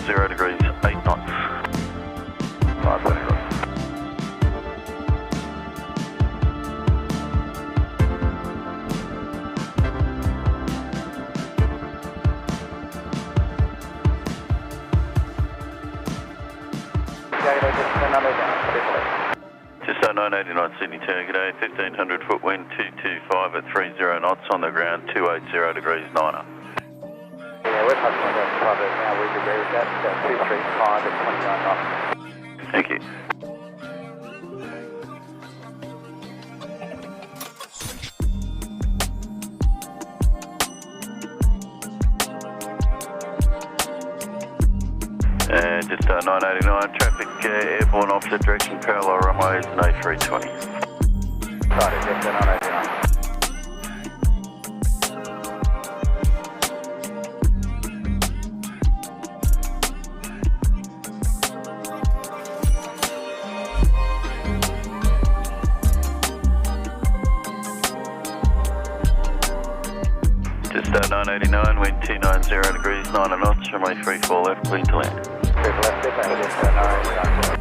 0 degrees, 8 knots. 520 knots. Just 989 Sydney Tower, g'day, 1500 foot wind, 225 at 30 knots on the ground, 280 degrees, 9er. Yeah, we're touching on that cover now, we agree with that, 235 at 29 knots. Thank you. And just 989, traffic airborne opposite direction, parallel runways, an A320. Right, just 989. Just 989, wind 290 degrees, 9 knots, runway 34 left, clean to land. 3 left, just 989.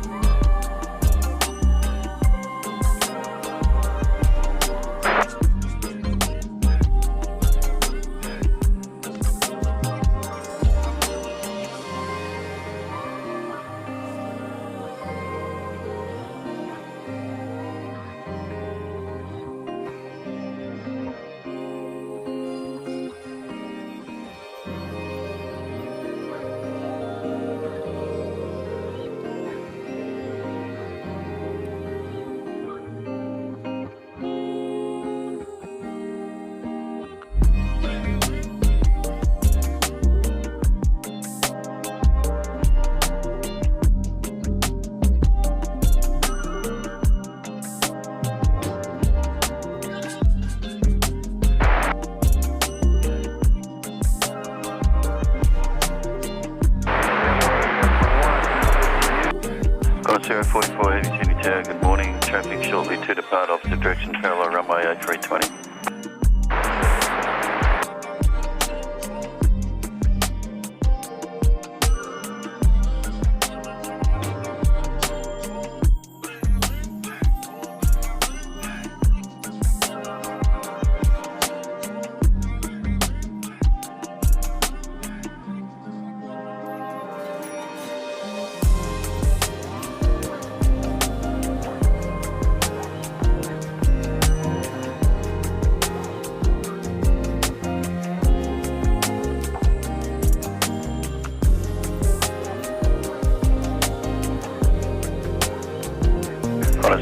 Sierra 44 heavy Sydney Tower, good morning. Traffic shortly to depart opposite direction, parallel runway A320.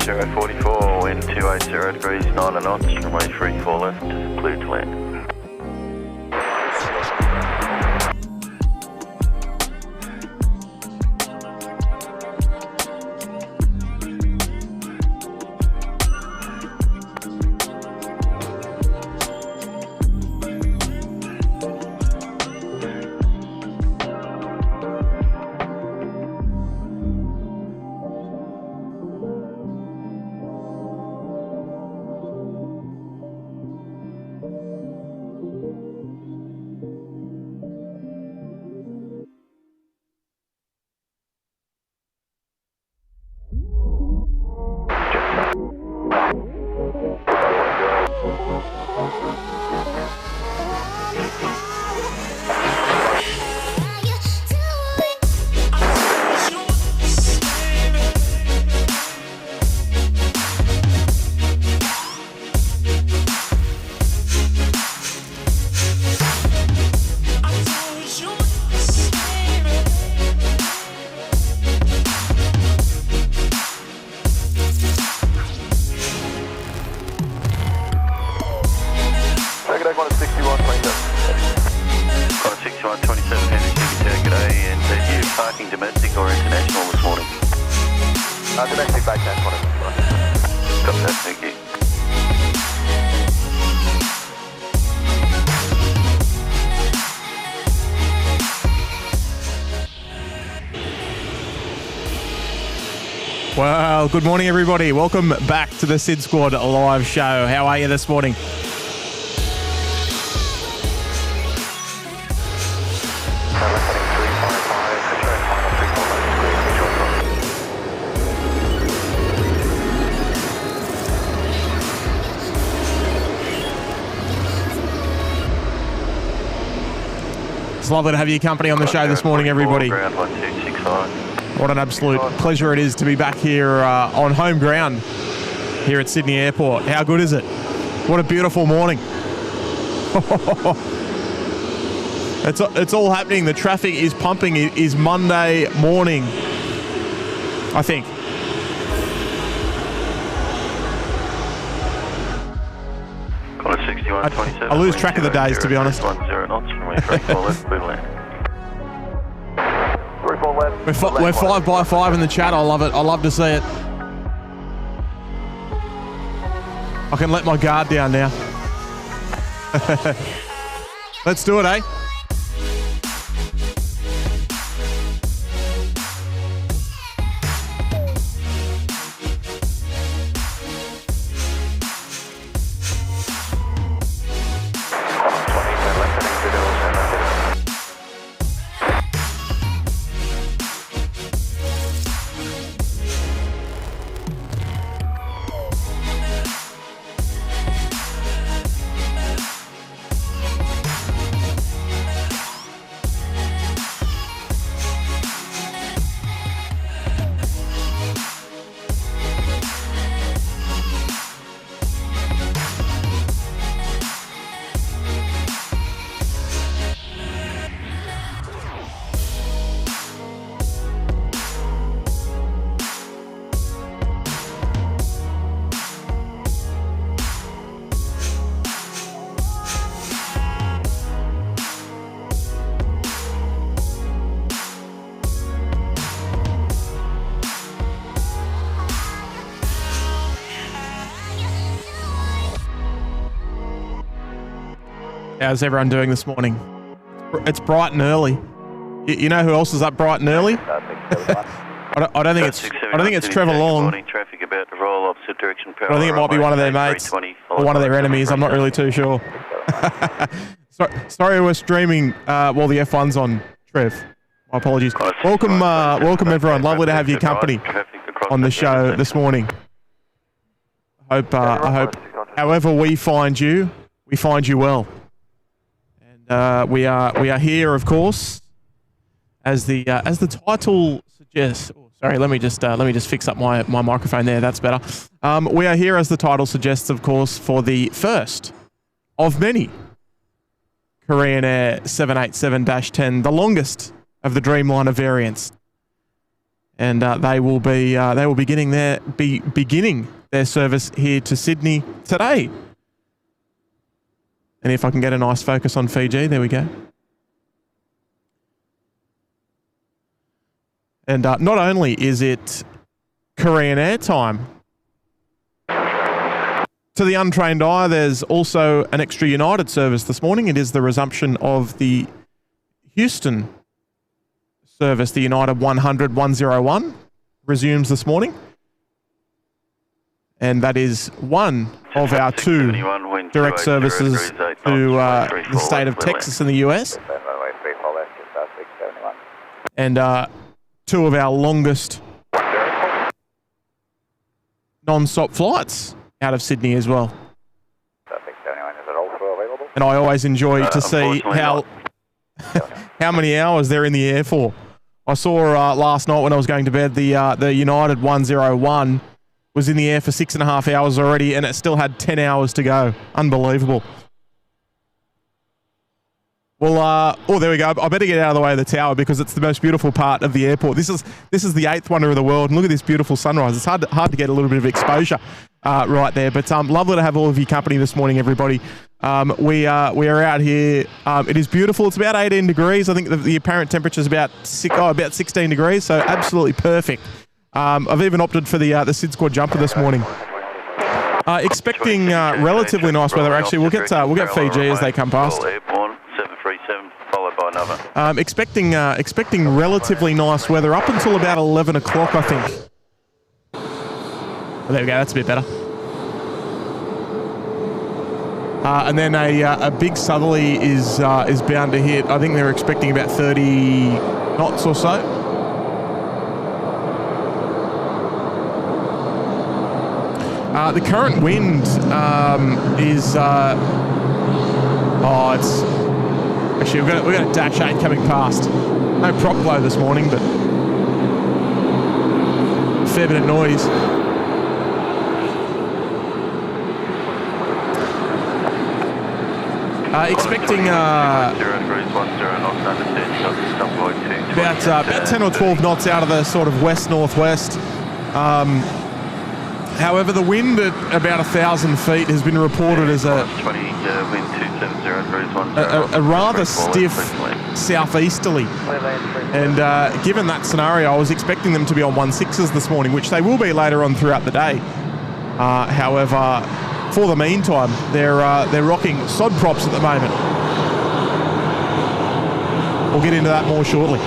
Sierra 44, wind 280 degrees, 9 knots, runway 34 left, clear to land. Domestic back 10, 20. Got that, thank you. Well, good morning, everybody. Welcome back to the SydSquad live show. How are you this morning? It's lovely to have your company on the show this morning, everybody. Ground 1265. What an absolute pleasure it is to be back here on home ground here at Sydney Airport. How good is it? What a beautiful morning. It's all happening. The traffic is pumping. It is Monday morning, I think. Connor 6127. I lose track of the days, to be honest. 10 knots from where 34 left, clear land. We're 5 by 5 in the chat. I love it. I love to see it. I can let my guard down now. Let's do it, eh? How's everyone doing this morning? It's bright and early. You know who else is up bright and early? I don't think it's Trevor Long. Morning traffic about to roll opposite direction. I think it might be one of their mates or one of their enemies. I'm not really too sure. Sorry, we're streaming while the F1's on, Trev. My apologies. Welcome everyone. Lovely to have your company on the show this morning. I hope however we find you well. We are here, of course, as the title suggests. Oh, sorry, let me just fix up my microphone there. That's better. We are here, as the title suggests, of course, for the first of many Korean Air 787-10, the longest of the Dreamliner variants, and they will be beginning their service here to Sydney today. And if I can get a nice focus on Fiji, there we go. And not only is it Korean Air time, to the untrained eye, there's also an extra United service this morning. It is the resumption of the Houston service. The United 100-101 resumes this morning. And that is one of our two direct services to the state of Texas in the US. And two of our longest non-stop flights out of Sydney as well. And I always enjoy to see how many hours they're in the air for. I saw last night when I was going to bed, the United 101 was in the air for 6.5 hours already, and it still had 10 hours to go. Unbelievable. Well, there we go. I better get out of the way of the tower because it's the most beautiful part of the airport. This is the eighth wonder of the world, and look at this beautiful sunrise. It's hard to get a little bit of exposure right there, but lovely to have all of your company this morning, everybody. We are out here. It is beautiful. It's about 18 degrees. I think the apparent temperature is about 16 degrees, so absolutely perfect I've even opted for the SydSquad jumper this morning. Expecting relatively nice weather. Actually, we'll get Fiji as they come past. Airborne 737 followed by another. Expecting relatively nice weather up until about 11 o'clock, I think. Oh, there we go. That's a bit better. And then a big southerly is bound to hit. I think they're expecting about 30 knots or so. The current wind is it's actually we've got a Dash 8 coming past. No prop glow this morning, but a fair bit of noise. Expecting about 10 or 12 knots out of the sort of west-northwest. However, the wind at about 1,000 feet has been reported as a rather stiff southeasterly. And given that scenario, I was expecting them to be on 1.6s this morning, which they will be later on throughout the day. However, for the meantime, they're rocking sod props at the moment. We'll get into that more shortly.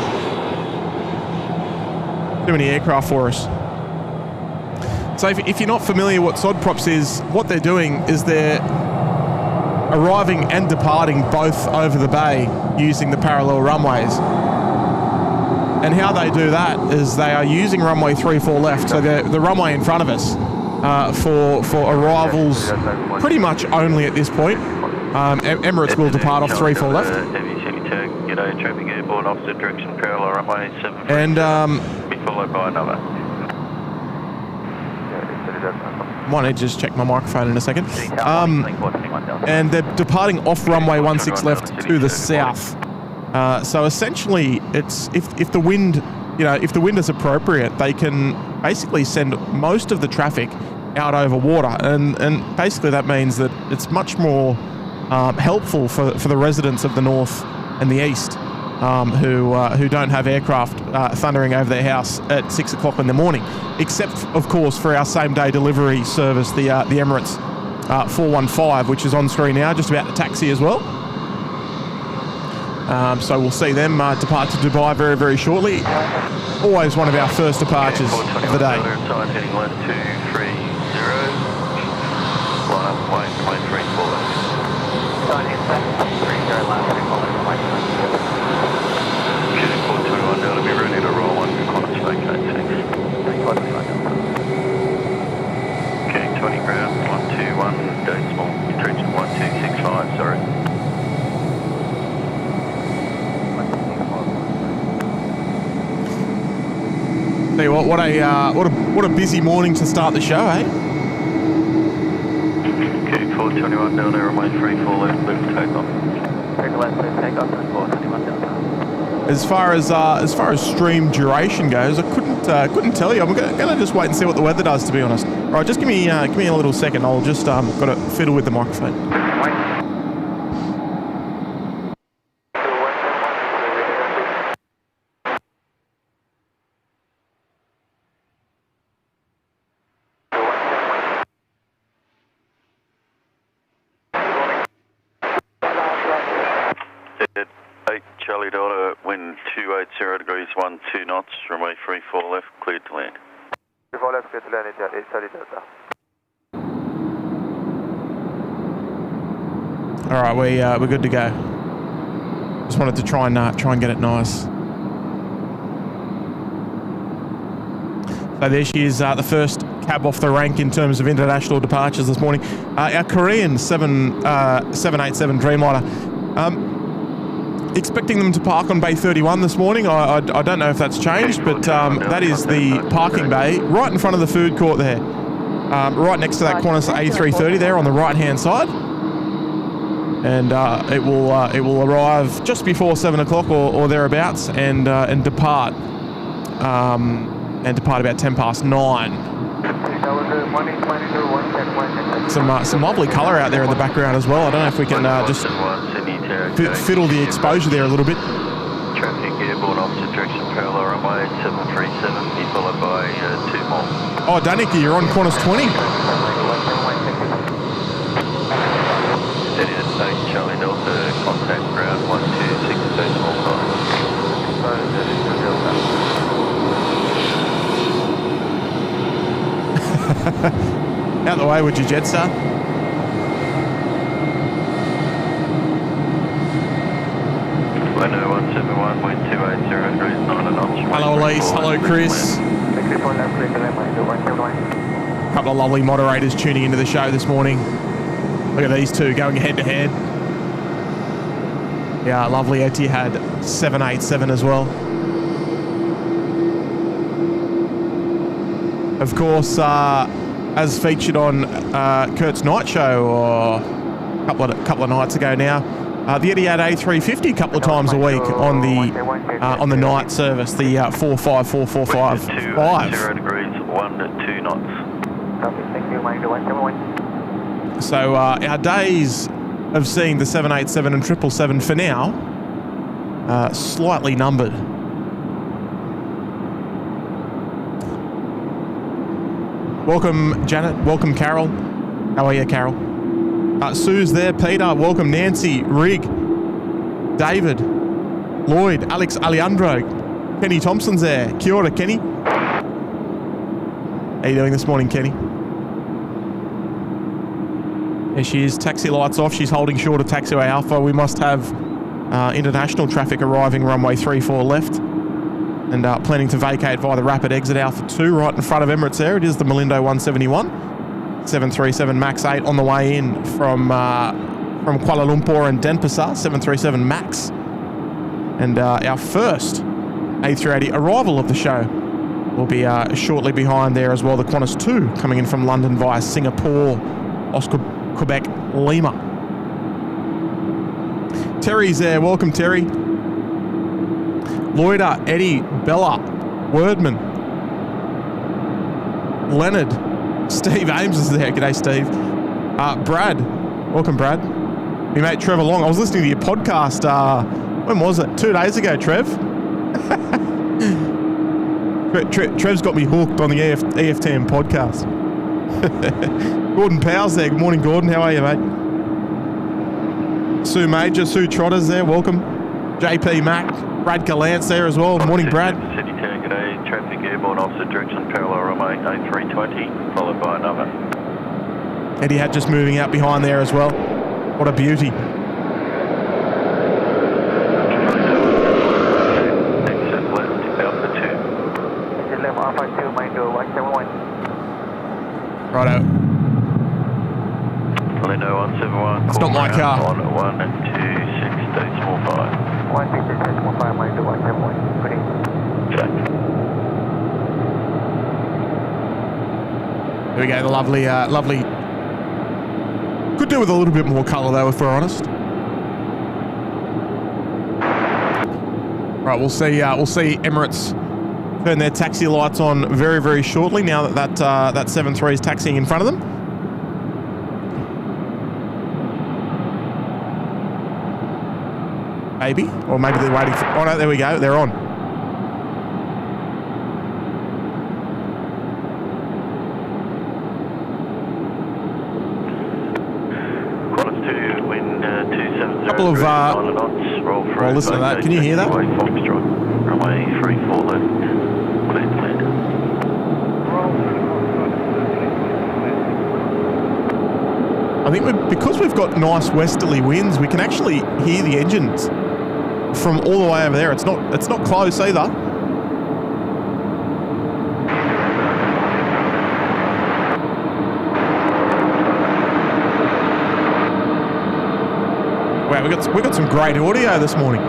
Too many aircraft for us. So if you're not familiar what sod props is, what they're doing is they're arriving and departing both over the bay using the parallel runways. And how they do that is they are using runway 34 left, so the runway in front of us, for arrivals pretty much only at this point. Emirates will depart off 34 left. Traffic airborne opposite direction, parallel runway 7. And be followed by another. Might need to just check my microphone in a second. And they're departing off runway 16 left to the south. So essentially, it's if the wind, if the wind is appropriate, they can basically send most of the traffic out over water, and basically that means that it's much more helpful for the residents of the north and the east who don't have aircraft thundering over their house at 6 o'clock in the morning, except of course for our same day delivery service, the Emirates 415, which is on screen now, just about to taxi as well. So we'll see them depart to Dubai very, very shortly. Always one of our first departures of the day. Heading left 230. Line up, wait 34 left. 30 left, 3 follow. 421 Delta, be ready to roll on Qantas vacate 6. Okay, 20 ground, 121, decimal, intrusion 1265, sorry. Tell you what a busy morning to start the show, eh? Okay, 421 Delta, runway 34 left, lift takeoff. Take left, lift takeoff, 421 Delta. As far as stream duration goes, I couldn't tell you. I'm gonna just wait and see what the weather does, to be honest. All right, just give me a little second. I'll just got to fiddle with the microphone. Charlie Delta, wind 280 degrees, 12 knots, runway 34 left, cleared to land. 34 left, cleared to land, Charlie Delta. All right, we're good to go. Just wanted to try and get it nice. So there she is, the first cab off the rank in terms of international departures this morning. Our Korean 787 Dreamliner. Expecting them to park on Bay 31 this morning. I don't know if that's changed, but that is the parking bay right in front of the food court there. Right next to that Qantas A330 there on the right-hand side. And it will arrive just before 7 o'clock or thereabouts and depart about 10 past 9. Some lovely colour out there in the background as well. I don't know if we can just fiddle the exposure there a little bit. Traffic airborne opposite direction, parallel runway 737, be followed by 2 more. Oh, Danica, you're on Qantas 20. Steady to state, Charlie Delta, contact ground 126, decimal 5. Out the way, would you, Jetstar? Window 171, wind 280 degrees 9 knots. Hello, Elise. Hello, Chris. A couple of lovely moderators tuning into the show this morning. Look at these two going head to head. Yeah, lovely Etihad 787 as well. Of course, as featured on Kurt's Night Show a couple of nights ago now, the Etihad A350 a couple of times a week on the night service, the 45445. 0 degrees 1 to 2 knots. So our days of seeing the 787 and 777 for now slightly numbered. Welcome, Janet. Welcome, Carol. How are you, Carol? Sue's there. Peter. Welcome, Nancy. Rig. David. Lloyd. Alex Alejandro. Kenny Thompson's there. Kia ora, Kenny. How you doing this morning, Kenny? There she is. Taxi lights off. She's holding short of taxiway Alpha. We must have international traffic arriving runway 34 left. And planning to vacate via the rapid exit Alpha 2 right in front of Emirates there. It is the Malindo 171. 737 MAX 8 on the way in from Kuala Lumpur and Denpasar. 737 MAX. And our first A380 arrival of the show will be shortly behind there as well. The Qantas 2 coming in from London via Singapore, Oscar, Quebec, Lima. Terry's there. Welcome, Terry. Lloyder, Eddie, Bella, Wordman, Leonard, Steve Ames is there. G'day, Steve. Brad. Welcome, Brad. We mate Trevor Long. I was listening to your podcast, when was it? 2 days ago, Trev. Trev's got me hooked on the EFTM podcast. Gordon Powell's there. Good morning, Gordon. How are you, mate? Sue Major, Sue Trotter's there. Welcome. JP Mack, Brad Galant's there as well. Morning, Brad. City Town, g'day. Traffic airborne opposite direction, parallel runway A320, followed by another. Eddie had just moving out behind there as well. What a beauty. Exit left, Alpha 2. Exit left, Alpha 2, Malindo 171. Righto. Malindo 171. It's not my car. On 126 decimal 5. 126 decimal 5, Malindo 171. Good evening. There we go, the lovely. Could do with a little bit more colour though, if we're honest. Right, we'll see Emirates turn their taxi lights on very, very shortly. Now that 73 is taxiing in front of them. Maybe, or maybe they're waiting for. Oh no, there we go. They're on. Couple of well, listen to that. Can you hear that? Runway 34 left. I think because we've got nice westerly winds, we can actually hear the engines from all the way over there. It's not close either. Wow, we got some great audio this morning.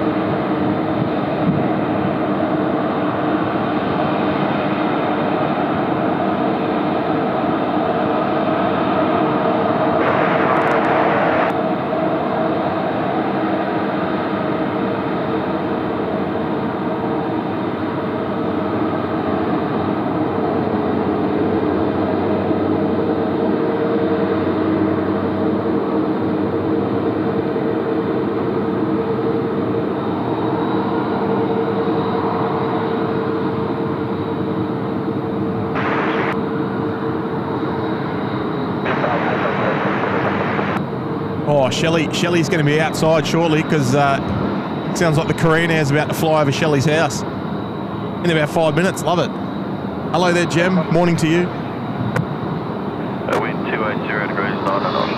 Oh, Shelley's going to be outside shortly because it sounds like the Korean Air's about to fly over Shelley's house in about 5 minutes. Love it. Hello there, Jem. Morning to you. Wind 280 degrees, 9 knots.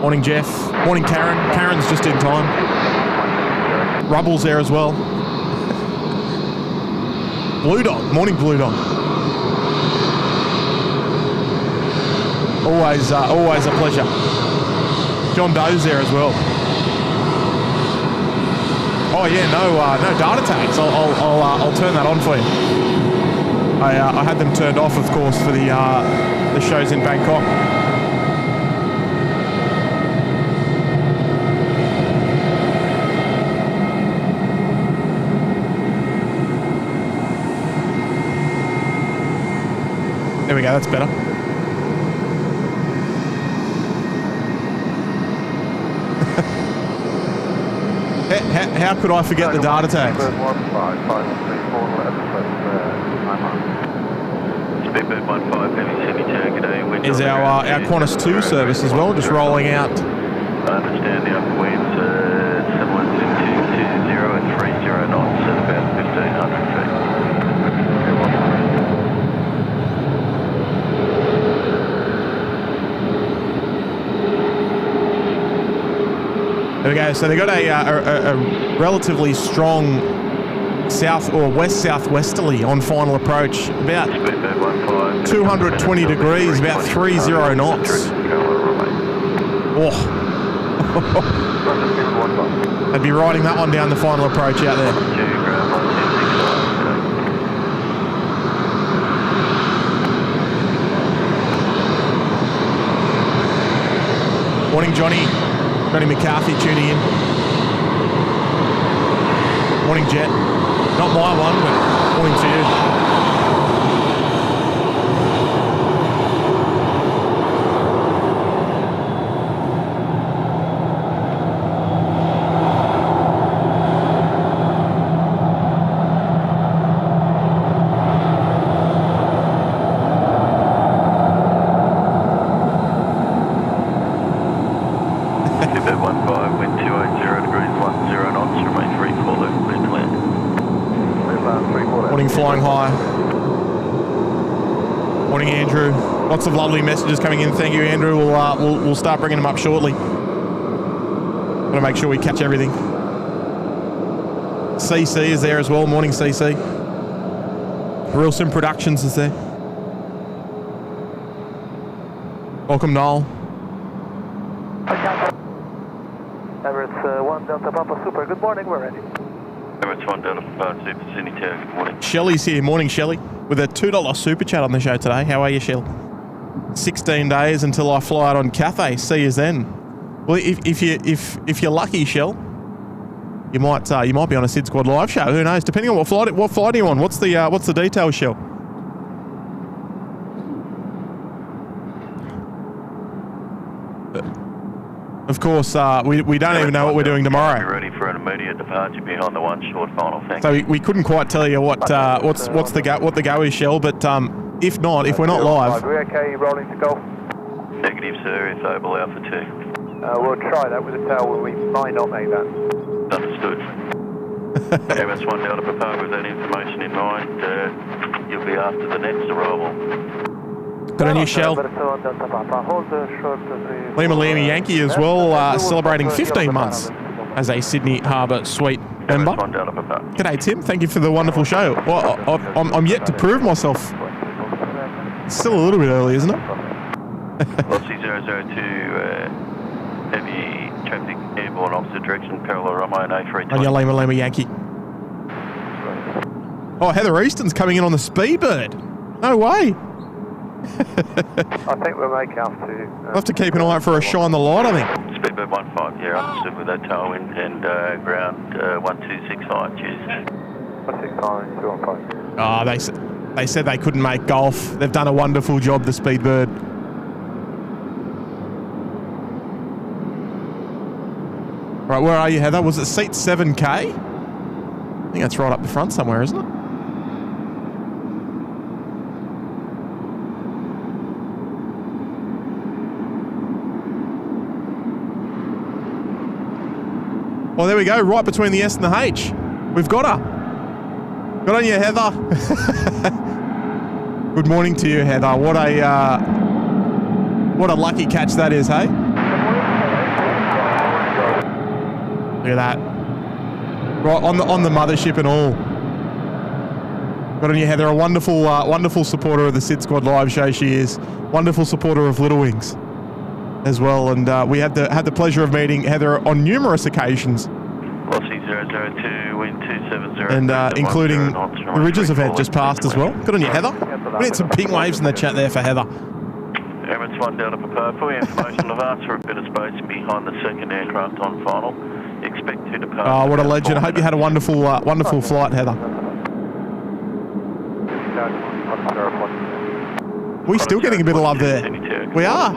Morning, Jeff. Morning, Karen. Karen's just in time. Rubble's there as well. Blue Dog. Morning, Blue Dog. Always a pleasure. John Doe's there as well. Oh yeah, no data tags. I'll turn that on for you. I had them turned off, of course, for the shows in Bangkok. There we go. That's better. How could I forget the data tags? Is our Qantas 2 service as well, just rolling out. I understand the upper winds similar to 220 and 30 knots at about 1,500 feet. There we go. So they got a relatively strong south or west-southwesterly on final approach, about 220 degrees, about 30 knots. Oh. I'd be riding that one down the final approach out there. Morning, Johnny. Johnny McCarthy tuning in. Morning, Jet. Not my one, but morning to you. Flying high. Morning, Andrew. Lots of lovely messages coming in. Thank you, Andrew. We'll start bringing them up shortly. Got to make sure we catch everything. CC is there as well. Morning, CC. Real Sim Productions is there. Welcome, Noel. Emirates 1 Delta Papa Super. Good morning. We're ready. Emirates 1 Delta Papa Super Sydney Tower. Good morning. Shelley's here. Morning, Shelley. With a $2 super chat on the show today. How are you, Shell? 16 days until I fly out on Cathay. See you then. Well, if you're lucky, Shell, you might be on a SydSquad live show. Who knows? Depending on what flight are you on? What's the details, Shell? Of course, we don't even know what we're doing tomorrow. We're ready for an immediate departure behind the one short final. Thank so we couldn't quite tell you what the go is, Shell. But if we're not live, are we okay rolling to golf? Negative, sir. It's Oval Alpha 2. We'll try that with a tail when we might not make that. Understood. Emirates 1 Delta Papa, with that information in mind, you'll be after the next arrival. Got a new Shell. Lima Yankee as well, celebrating 15 months as a Sydney Harbour Suite member. G'day, Tim. Thank you for the wonderful show. Well, I'm yet to prove myself. It's still a little bit early, isn't it? Aussie 002, heavy traffic airborne opposite direction, parallel runway and A380. On your Lima Yankee. Oh, Heather Easton's coming in on the Speedbird. No way. I think we'll make out to... We'll have to keep an eye out for a shine the light, I think. Speedbird 15, yeah, understood with that tailwind, and ground 1265, cheers. 165, 215. Oh, they said they couldn't make golf. They've done a wonderful job, the Speedbird. Right, where are you, Heather? Was it seat 7K? I think that's right up the front somewhere, isn't it? Oh, there we go. Right between the S and the H. We've got her. Good on you, Heather. Good morning to you, Heather. What a lucky catch that is, hey? Look at that. Right on the mothership and all. Good on you, Heather. A wonderful supporter of the SydSquad live show. She is. Wonderful supporter of Little Wings as well. And we had the pleasure of meeting Heather on numerous occasions. Velocity 002, wind 270. And including the Ridges event just passed as well. Good on you, Heather. We need some pink waves in the chat there for Heather. Emirates 1 Delta Papa, for your information, I've asked for a bit of space behind the second aircraft on final. Expect to depart. Oh, what a legend. I hope you had a wonderful flight, Heather. We're still getting a bit of love there. We are.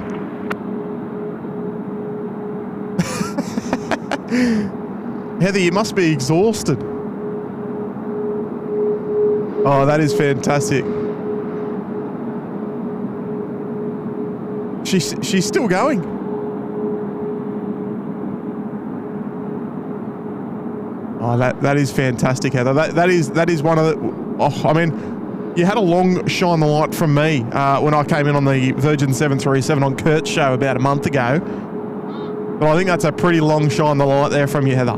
Heather, you must be exhausted. Oh, that is fantastic. She's still going. Oh, that is fantastic, Heather. That is one of the. Oh, I mean, you had a long shine the light from me when I came in on the Virgin 737 on Kurt's show about a month ago. But I think that's a pretty long shine the light there from you, Heather.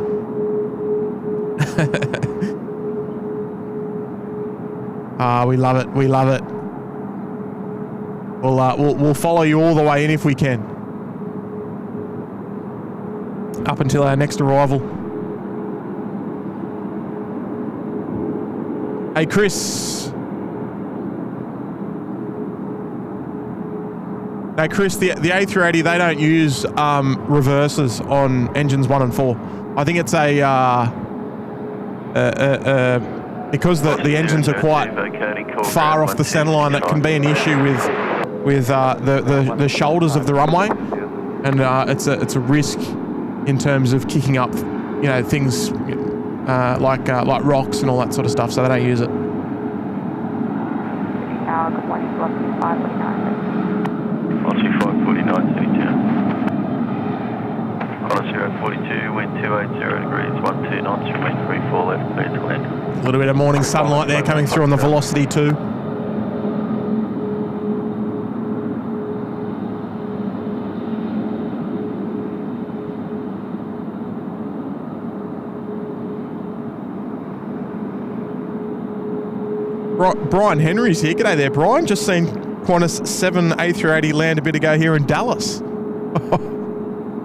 We love it. We love it. We'll follow you all the way in if we can. Up until our next arrival. Hey, Chris. No, Chris, the A380, they don't use reverses on engines 1 and 4. I think it's because the engines are quite far off the centerline, that can be an issue with the shoulders of the runway, and it's a risk in terms of kicking up, things like rocks and all that sort of stuff. So they don't use it. Velocity 549, City Town. Velocity 042, wind 280 degrees, 12 knots, remain 34 left, clear to land. A little bit of morning sunlight there coming through on the Velocity too. Brian Henry's here. G'day there, Brian. Just seen Qantas 7 A380 land a bit ago here in Dallas.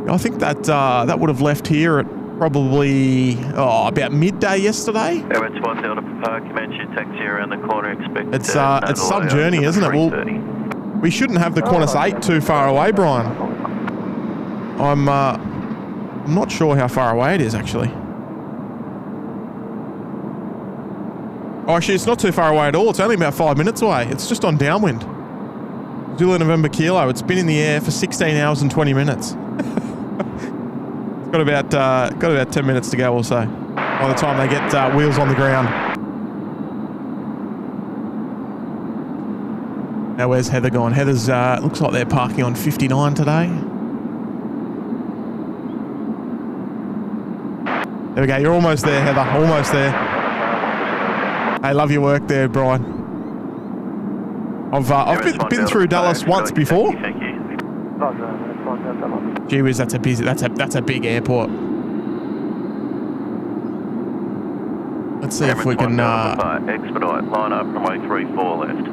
I think that would have left here at probably about midday yesterday. Emirates 1 Delta Papa, commence your taxi around the corner. Expect it's some journey, isn't it? Well, we shouldn't have the Qantas 8 too far away, Brian. I'm not sure how far away it is actually. Oh, actually, it's not too far away at all. It's only about 5 minutes away. It's just on downwind. Zulu November Kilo. It's been in the air for 16 hours and 20 minutes. It's got about 10 minutes to go or so by the time they get wheels on the ground. Now, where's Heather gone? Heather's looks like they're parking on 59 today. There we go. You're almost there, Heather. Almost there. I love your work there, Brian. I've been through Dallas once before. Thank you. Gee whiz, that's a big airport. Let's see if we can expedite line up runway 34 left.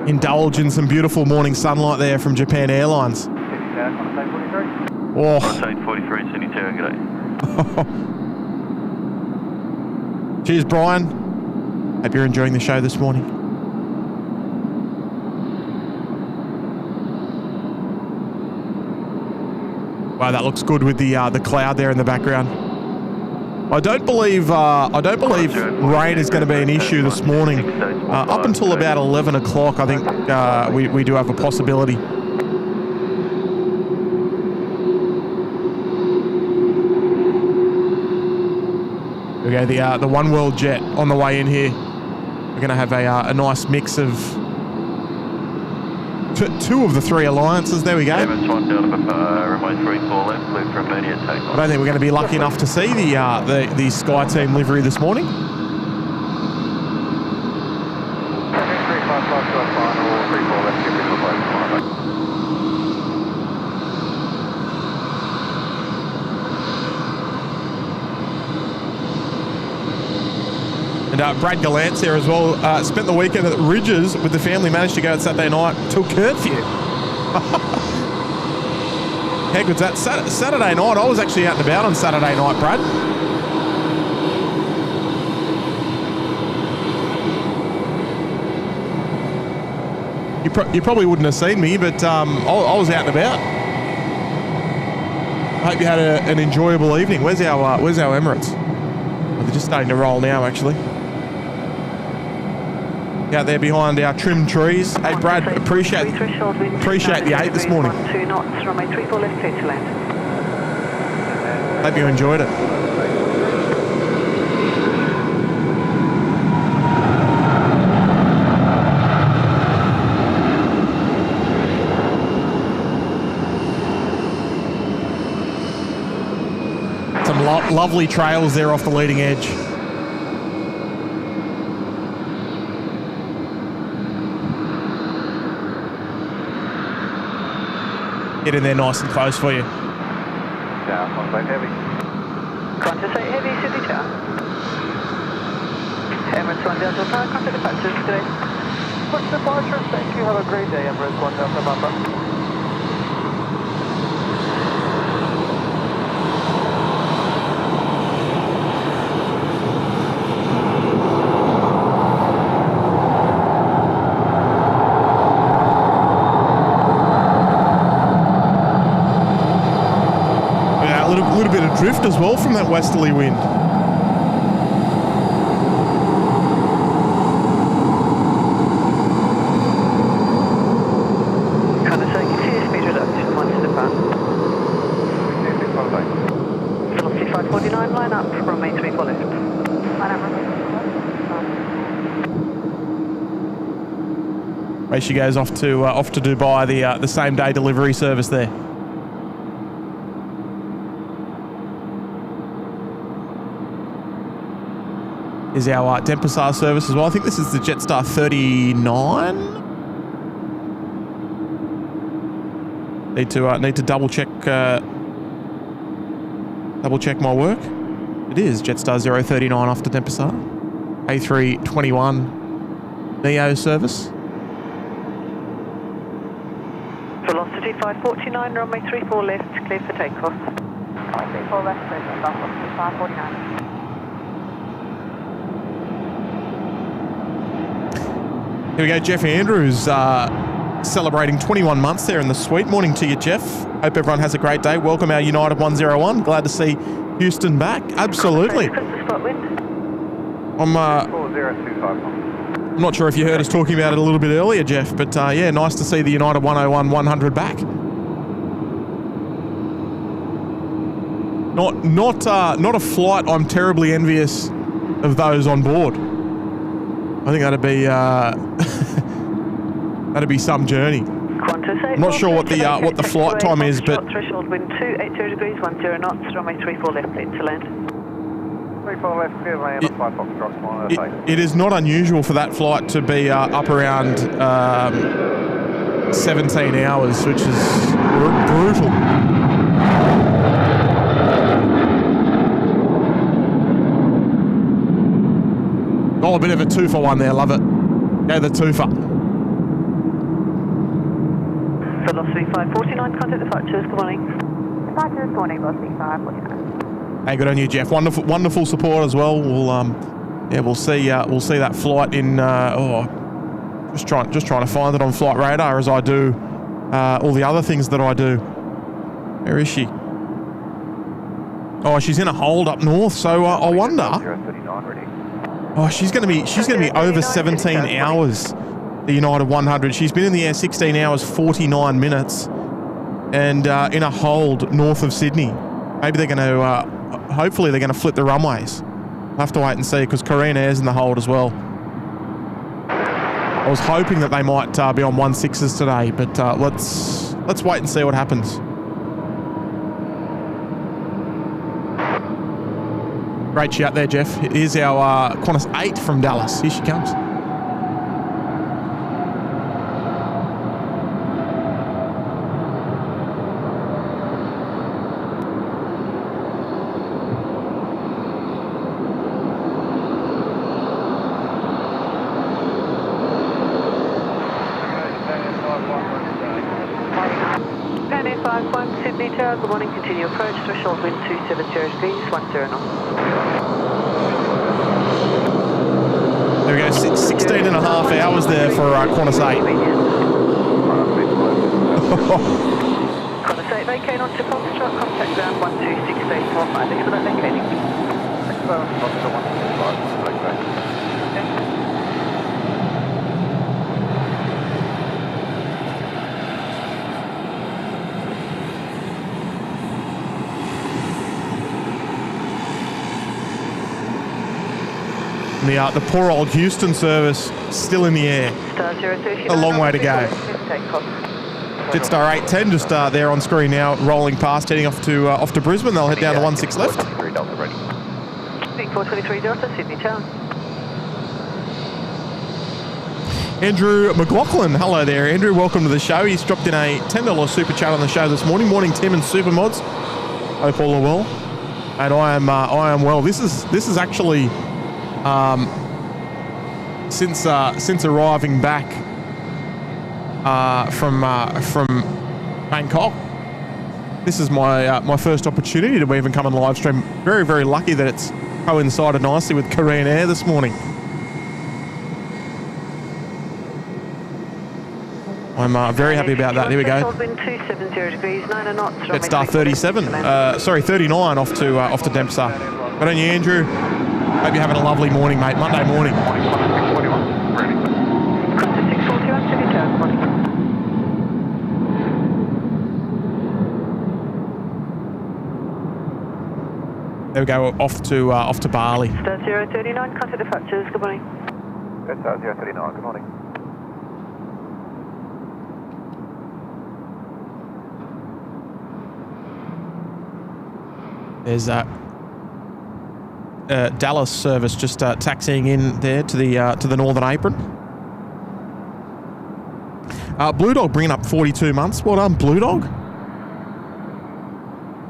Indulge in some beautiful morning sunlight there from Japan Airlines. Oh. 43 Sydney Tower, g'day. Cheers, Brian. Hope you're enjoying the show this morning. Wow, that looks good with the cloud there in the background. I don't believe rain is going to be an issue this morning. Up until about 11 o'clock, I think we do have a possibility. Okay, the One World jet on the way in here. We're going to have a nice mix of two of the three alliances. There we go. Airbus 1 down to runway 34 left, clear for immediate takeoff. I don't think we're going to be lucky enough to see the Sky Team livery this morning. And Brad Gallant's there as well. Spent the weekend at Ridges with the family. Managed to go out Saturday night till curfew. How good's that? Saturday night. I was actually out and about on Saturday night, Brad. You probably wouldn't have seen me, but I was out and about. I hope you had an enjoyable evening. Where's our Emirates? Oh, they're just starting to roll now, actually. Out there behind our trimmed trees. Hey, Brad, appreciate the 8 this morning. 2 knots, runway 34 left, clear to land. Hope you enjoyed it. Some lovely trails there off the leading edge. Get in there nice and close for you. Down, contact heavy. Qantas 8 heavy, Sydney Tower. Emirates 1 Delta Tower, contact departures today. What's the departure? Thank you. Have a great day, Emirates 1 Delta Papa. Drift as well from that westerly wind. Qantas 8, continuous speed reduction, 1 to depart. Velocity 549, line up, runway 34 left. Line up, runway 34 left. She goes off to Dubai, the same day delivery service there. Is our Denpasar service as well. I think this is the Jetstar 39. Need to double check my work. It is Jetstar 039 off to Denpasar. A321 Neo service. Velocity 549, runway 34 left, clear for takeoff. 34 left, velocity 549. Here we go, Jeff Andrews celebrating 21 months there in the suite. Morning to you, Jeff. Hope everyone has a great day. Welcome our United 101. Glad to see Houston back. Absolutely. I'm not sure if you heard us talking about it a little bit earlier, Jeff, but yeah, nice to see the United 101-100 back. Not a flight I'm terribly envious of those on board. I think that'd be some journey. I'm not sure what the flight time is, but threshold wind 280 degrees, 10 knots, runway 34 left, clear to land. 34 left, clear to land. 5 Foxtrot. It is not unusual for that flight to be up around 17 hours, which is brutal. Oh, a bit of a two-for-one there, love it. Go the two-for. Velocity 549, contact departures, good morning. Departures, good morning, velocity 549. Hey, good on you, Jeff. Wonderful support as well. We'll see that flight in. Just trying to find it on Flight Radar as I do all the other things that I do. Where is she? Oh, she's in a hold up north. So I wonder. Oh, she's going to be over 17 hours. The United 100. She's been in the air 16 hours 49 minutes, and in a hold north of Sydney. Maybe they're going to. Hopefully, they're going to flip the runways. We'll have to wait and see because Korean Air's in the hold as well. I was hoping that they might be on 1.6s today, but let's wait and see what happens. Great shout there, Jeff. Here's our Qantas 8 from Dallas. Here she comes. Sydney Tower, good morning, continue approach, threshold wind 270 degrees, 10 knots. There we go, 16 and a half hours there for Qantas 8. Qantas 8, vacate onto Foxtrot, contact ground 126845, thank you for that vacating. The poor old Houston service still in the air. A long way to go. Jetstar 810 just there on screen now, rolling past, heading off to Brisbane. They'll head down to 16 left. 423 Delta, Sydney Town. Andrew McLaughlin, hello there. Andrew, welcome to the show. He's dropped in a $10 super chat on the show this morning. Morning, Tim and Supermods. Hope all are well. And I am well. This is actually. Since arriving back from Bangkok, this is my first opportunity to even come and live stream. Very, very lucky that it's coincided nicely with Korean Air this morning. I'm very happy about that. Here we go. Jetstar 39 off to Dempster. Good on you, Andrew. Hope you're having a lovely morning, mate. Monday morning. There we go, off to Bali. Star 039, contact departures, good morning. Star 039, good morning. There's Dallas service just taxiing in there to the northern apron. Blue Dog bringing up 42 months. Well done, Blue Dog.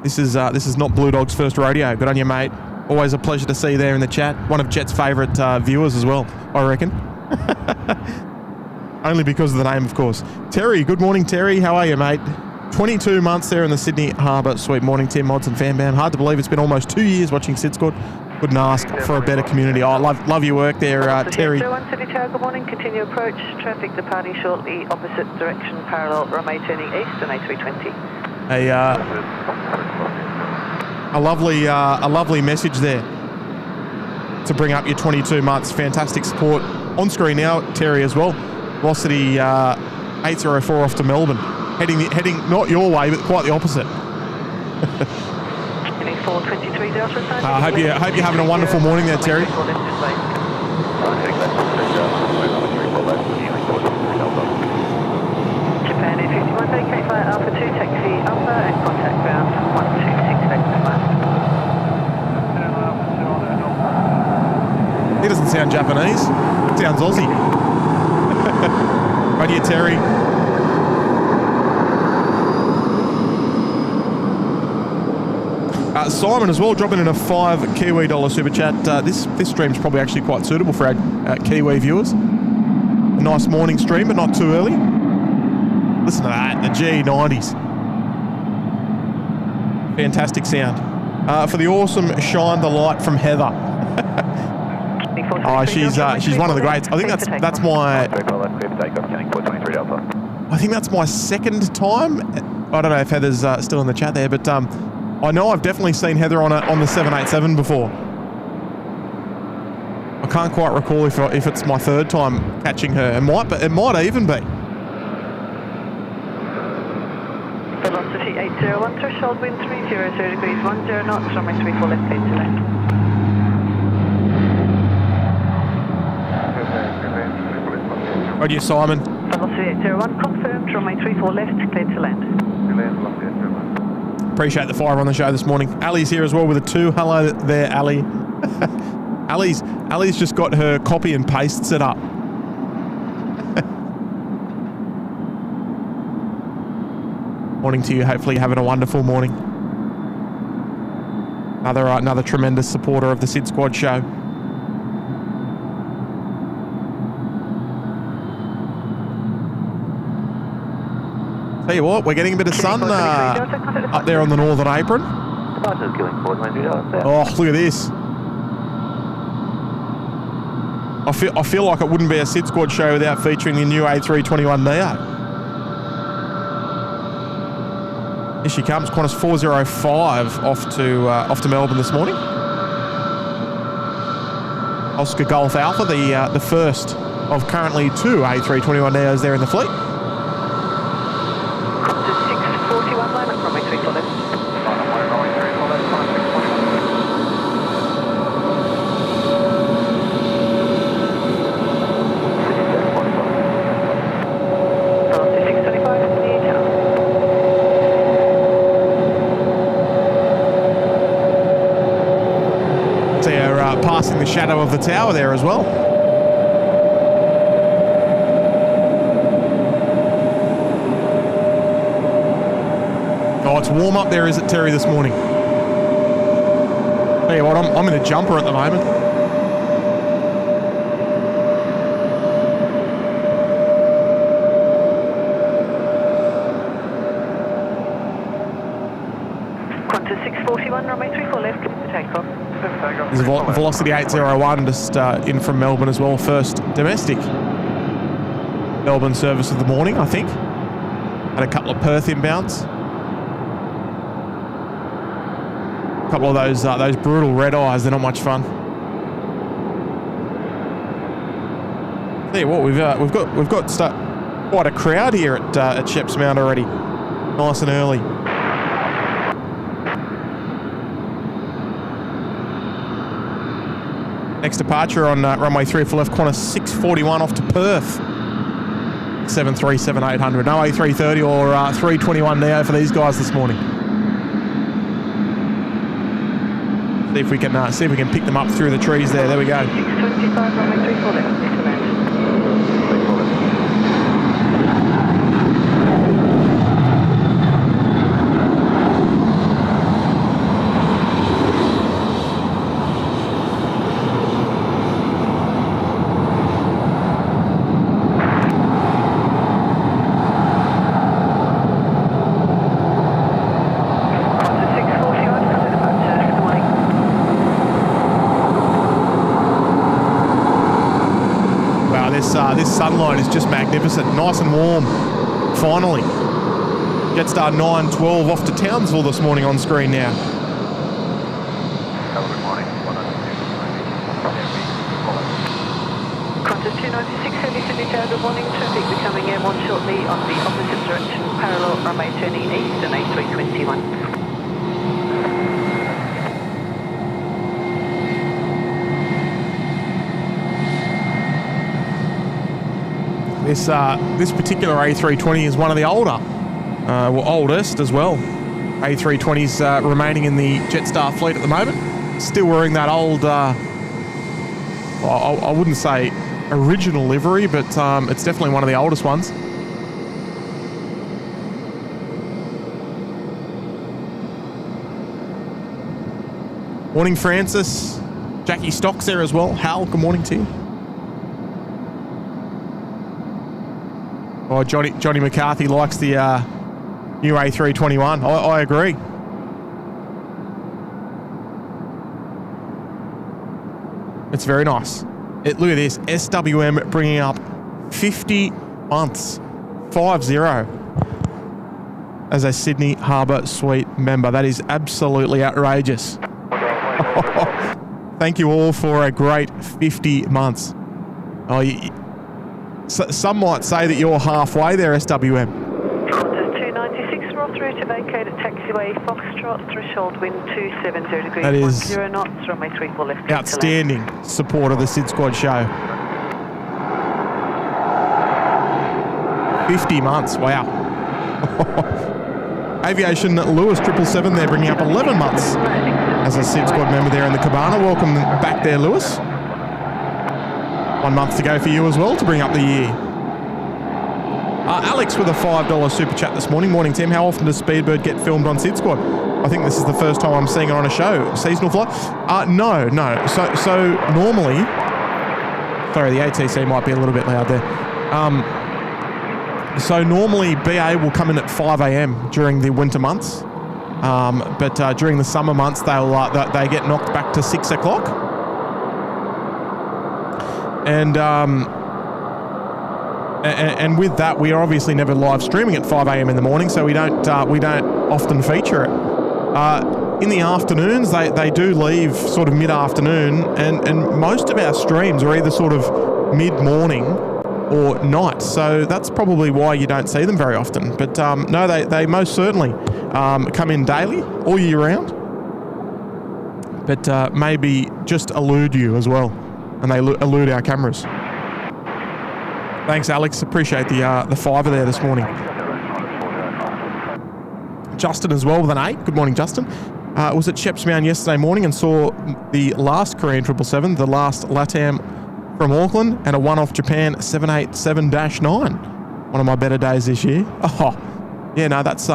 This is not Blue Dog's first rodeo. Good on you, mate. Always a pleasure to see you there in the chat. One of Jet's favourite viewers as well, I reckon. Only because of the name, of course. Terry, good morning, Terry. How are you, mate? 22 months there in the Sydney Harbour. Sweet morning, Tim, Mods and Fanbam. Hard to believe it's been almost 2 years watching SydSquad. Couldn't ask for a better community. I love your work there, Terry. 1 City Tower, good morning. Continue approach. Traffic departing shortly, opposite direction, parallel runway turning east on A320. A lovely message there to bring up your 22 months. Fantastic support. On screen now, Terry as well. Velocity 804 off to Melbourne. Heading not your way, but quite the opposite. Hope you're having a wonderful morning there, Terry. Japan A51, vacate via Alpha 2, taxi Alpha and contact ground 1268. He doesn't sound Japanese. Sounds Aussie. Right here, Terry. Simon as well, dropping in a $5 Kiwi super chat. This stream's probably actually quite suitable for our Kiwi viewers. A nice morning stream, but not too early. Listen to that, the G90s. Fantastic sound. For the awesome Shine the Light from Heather. Oh, she's one of the greats. I think that's my. I think that's my second time. I don't know if Heather's still in the chat there, but I know I've definitely seen Heather on the 787 before. I can't quite recall if it's my third time catching her. It might even be. Velocity 801, threshold wind 300 degrees, 10 knots, runway 34 left, clear to land. On you, Simon. Velocity 801 confirmed, runway 34 left, cleared to land. Appreciate the fire on the show this morning. Ali's here as well with a 2. Hello there, Ali. Ali's just got her copy and paste set up. Morning to you. Hopefully you're having a wonderful morning. Another tremendous supporter of the SydSquad show. Tell you what, we're getting a bit of sun up there on the northern apron. Oh, look at this. I feel like it wouldn't be a SydSquad show without featuring the new A321neo. Here she comes, Qantas 405 off to Melbourne this morning. Oscar Golf Alpha, the first of currently 2 A321neos there in the fleet. Passing the shadow of the tower there as well. Oh, it's warm up there, is it, Terry, this morning? Tell you what, I'm in a jumper at the moment. Qantas 641, runway 34 left, clear for takeoff. There's a Velocity 801 just in from Melbourne as well. First domestic Melbourne service of the morning, I think. Had a couple of Perth inbounds. A couple of those brutal red eyes. They're not much fun. Tell you what, we've got quite a crowd here at Sheps Mount already. Nice and early. Next departure on runway 34 left, Qantas 641 off to Perth. 737-800. No A330 or 321neo for these guys this morning. See if we can pick them up through the trees there. There we go. 625, runway 34 left, clear to land. This sunlight is just magnificent. Nice and warm. Finally. Jetstar 912 off to Townsville this morning on screen now. Good morning. Qantas 296, heavy Sydney Tower, good morning. Traffic becoming airborne shortly on the opposite direction, parallel runway turning east and A321. This particular A320 is one of the older, oldest as well. A320s remaining in the Jetstar fleet at the moment. Still wearing that old, I wouldn't say original livery, but it's definitely one of the oldest ones. Morning, Francis. Jackie Stock's there as well. Hal, good morning to you. Oh, Johnny McCarthy likes the new A321. I agree. It's very nice. Look at this. SWM bringing up 50 months. 50. As a Sydney Harbour Suite member. That is absolutely outrageous. Thank you all for a great 50 months. Oh, some might say that you're halfway there, SWM. Qantas 296, roll through to vacate at taxiway Foxtrot, threshold wind 270 degrees, that is 10 knots, runway 34 left. Outstanding support of the SydSquad show. 50 months. Wow. Aviation Lewis 777 there, bringing up 11 months as a SydSquad member there in the cabana. Welcome back there, Lewis. 1 month to go for you as well to bring up the year. Alex with a $5 super chat this morning. Morning, Tim. How often does Speedbird get filmed on SydSquad? I think this is the first time I'm seeing it on a show. Seasonal flight? No. So normally, sorry, the ATC might be a little bit loud there. So normally BA will come in at 5 a.m. during the winter months, but during the summer months they get knocked back to 6 o'clock. And with that, we are obviously never live streaming at 5 a.m. in the morning, so we don't often feature it. In the afternoons, they do leave sort of mid-afternoon, and most of our streams are either sort of mid-morning or night, so that's probably why you don't see them very often. But no, they most certainly come in daily, all year round, but maybe just elude you as well, and they elude our cameras. Thanks, Alex. Appreciate the fiver there this morning. Justin as well with an 8. Good morning, Justin. Was at Shepsmound yesterday morning and saw the last Korean 777, the last LATAM from Auckland, and a one-off Japan 787-9. One of my better days this year. Oh, yeah, no, that's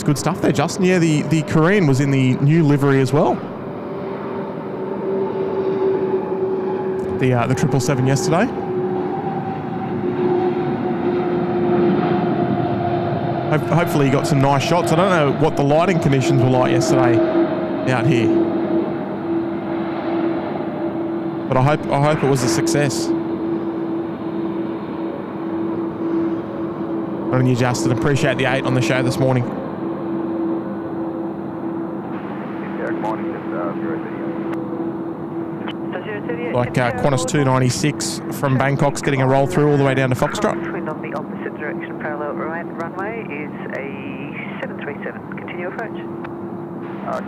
good stuff there, Justin. Yeah, the Korean was in the new livery as well. The 777 yesterday. Hopefully you got some nice shots. I don't know what the lighting conditions were like yesterday out here, but I hope it was a success. On you, Justin. Appreciate the 8 on the show this morning. Like Qantas 296 from Bangkok's getting a roll through all the way down to Foxtrot. Wind on the opposite direction, parallel runway is a 737. Continue approach.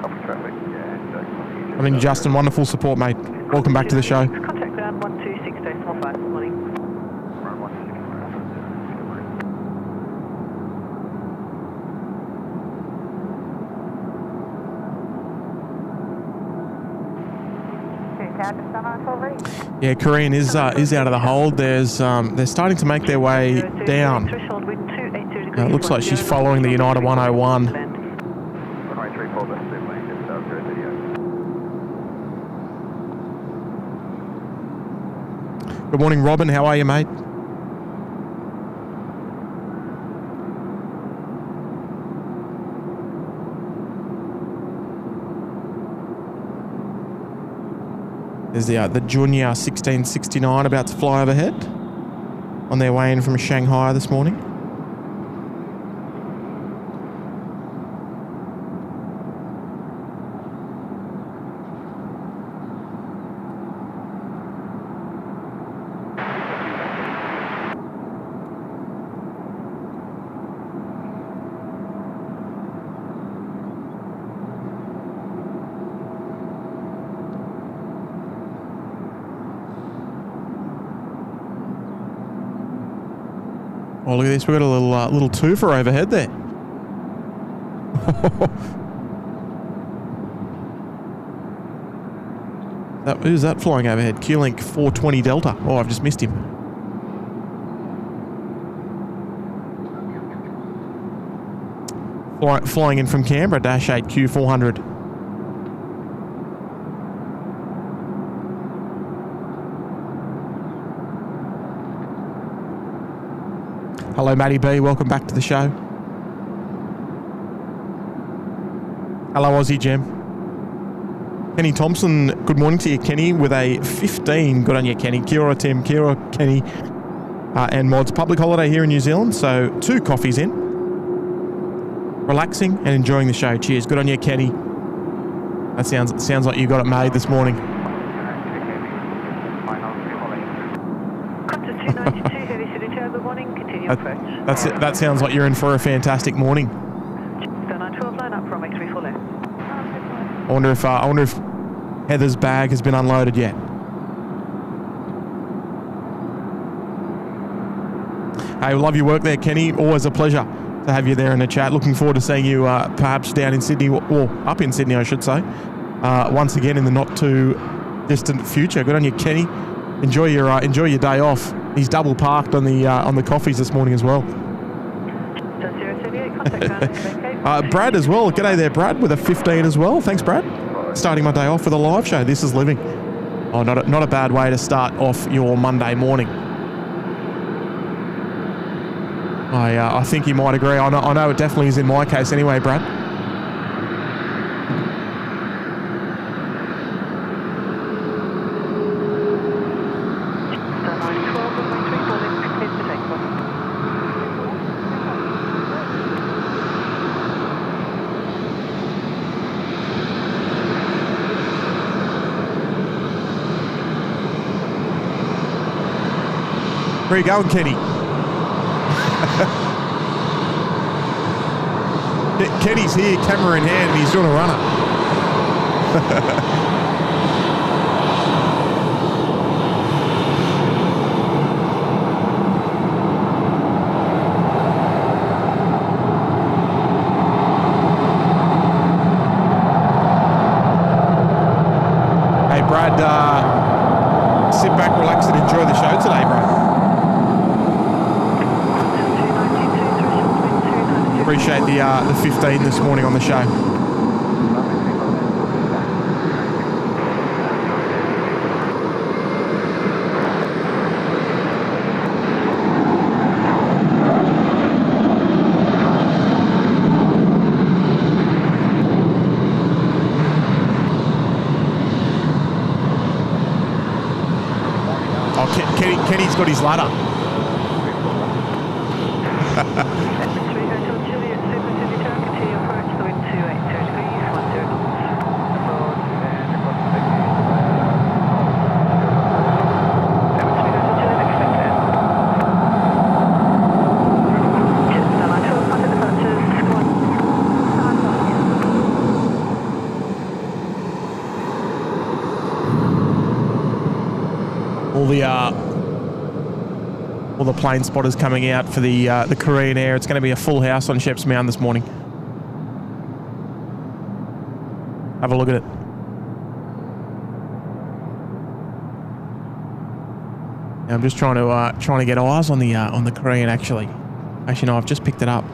Copy traffic. Yeah. I mean, Justin, wonderful support, mate. Welcome back to the show. Contact ground 126.45 this morning. Yeah, Korean is out of the hold. They're starting to make their way down. It looks like she's following the United 101. Good morning, Robin. How are you, mate? There's the Junior 1669 about to fly overhead on their way in from Shanghai this morning. Oh, look at this. We've got a little twofer overhead there. Who's that flying overhead? Q-Link 420 Delta. Oh, I've just missed him. Flying in from Canberra, Dash 8 Q400. Hello, Matty B. Welcome back to the show. Hello, Aussie Gem. Kenny Thompson, good morning to you, Kenny, with a 15. Good on you, Kenny. Kia ora, Tim. Kia ora, Kenny. And Mods. Public holiday here in New Zealand, so 2 coffees in. Relaxing and enjoying the show. Cheers. Good on you, Kenny. That sounds like you got it made this morning. That sounds like you're in for a fantastic morning. I wonder if Heather's bag has been unloaded yet. Hey, love your work there, Kenny. Always a pleasure to have you there in the chat. Looking forward to seeing you perhaps down in Sydney, or up in Sydney, I should say, once again in the not too distant future. Good on you, Kenny. Enjoy your day off. He's double parked on the coffees this morning as well. Brad as well. G'day there, Brad, with a 15 as well. Thanks, Brad. Starting my day off with a live show. This is living. Oh, not a bad way to start off your Monday morning. I think you might agree. I know it definitely is in my case anyway, Brad. Where are you going, Kenny? Kenny's here, camera in hand, and he's doing a runner. Hey, Brad, sit back, relax, and enjoy the show today, Brad. Appreciate the 15 this morning on the show. Oh, Kenny's got his ladder. All the plane spotters coming out for the Korean Air. It's going to be a full house on Sheps Mound this morning. Have a look at it. Now I'm just trying to get eyes on the Korean actually. Actually, no, I've just picked it up.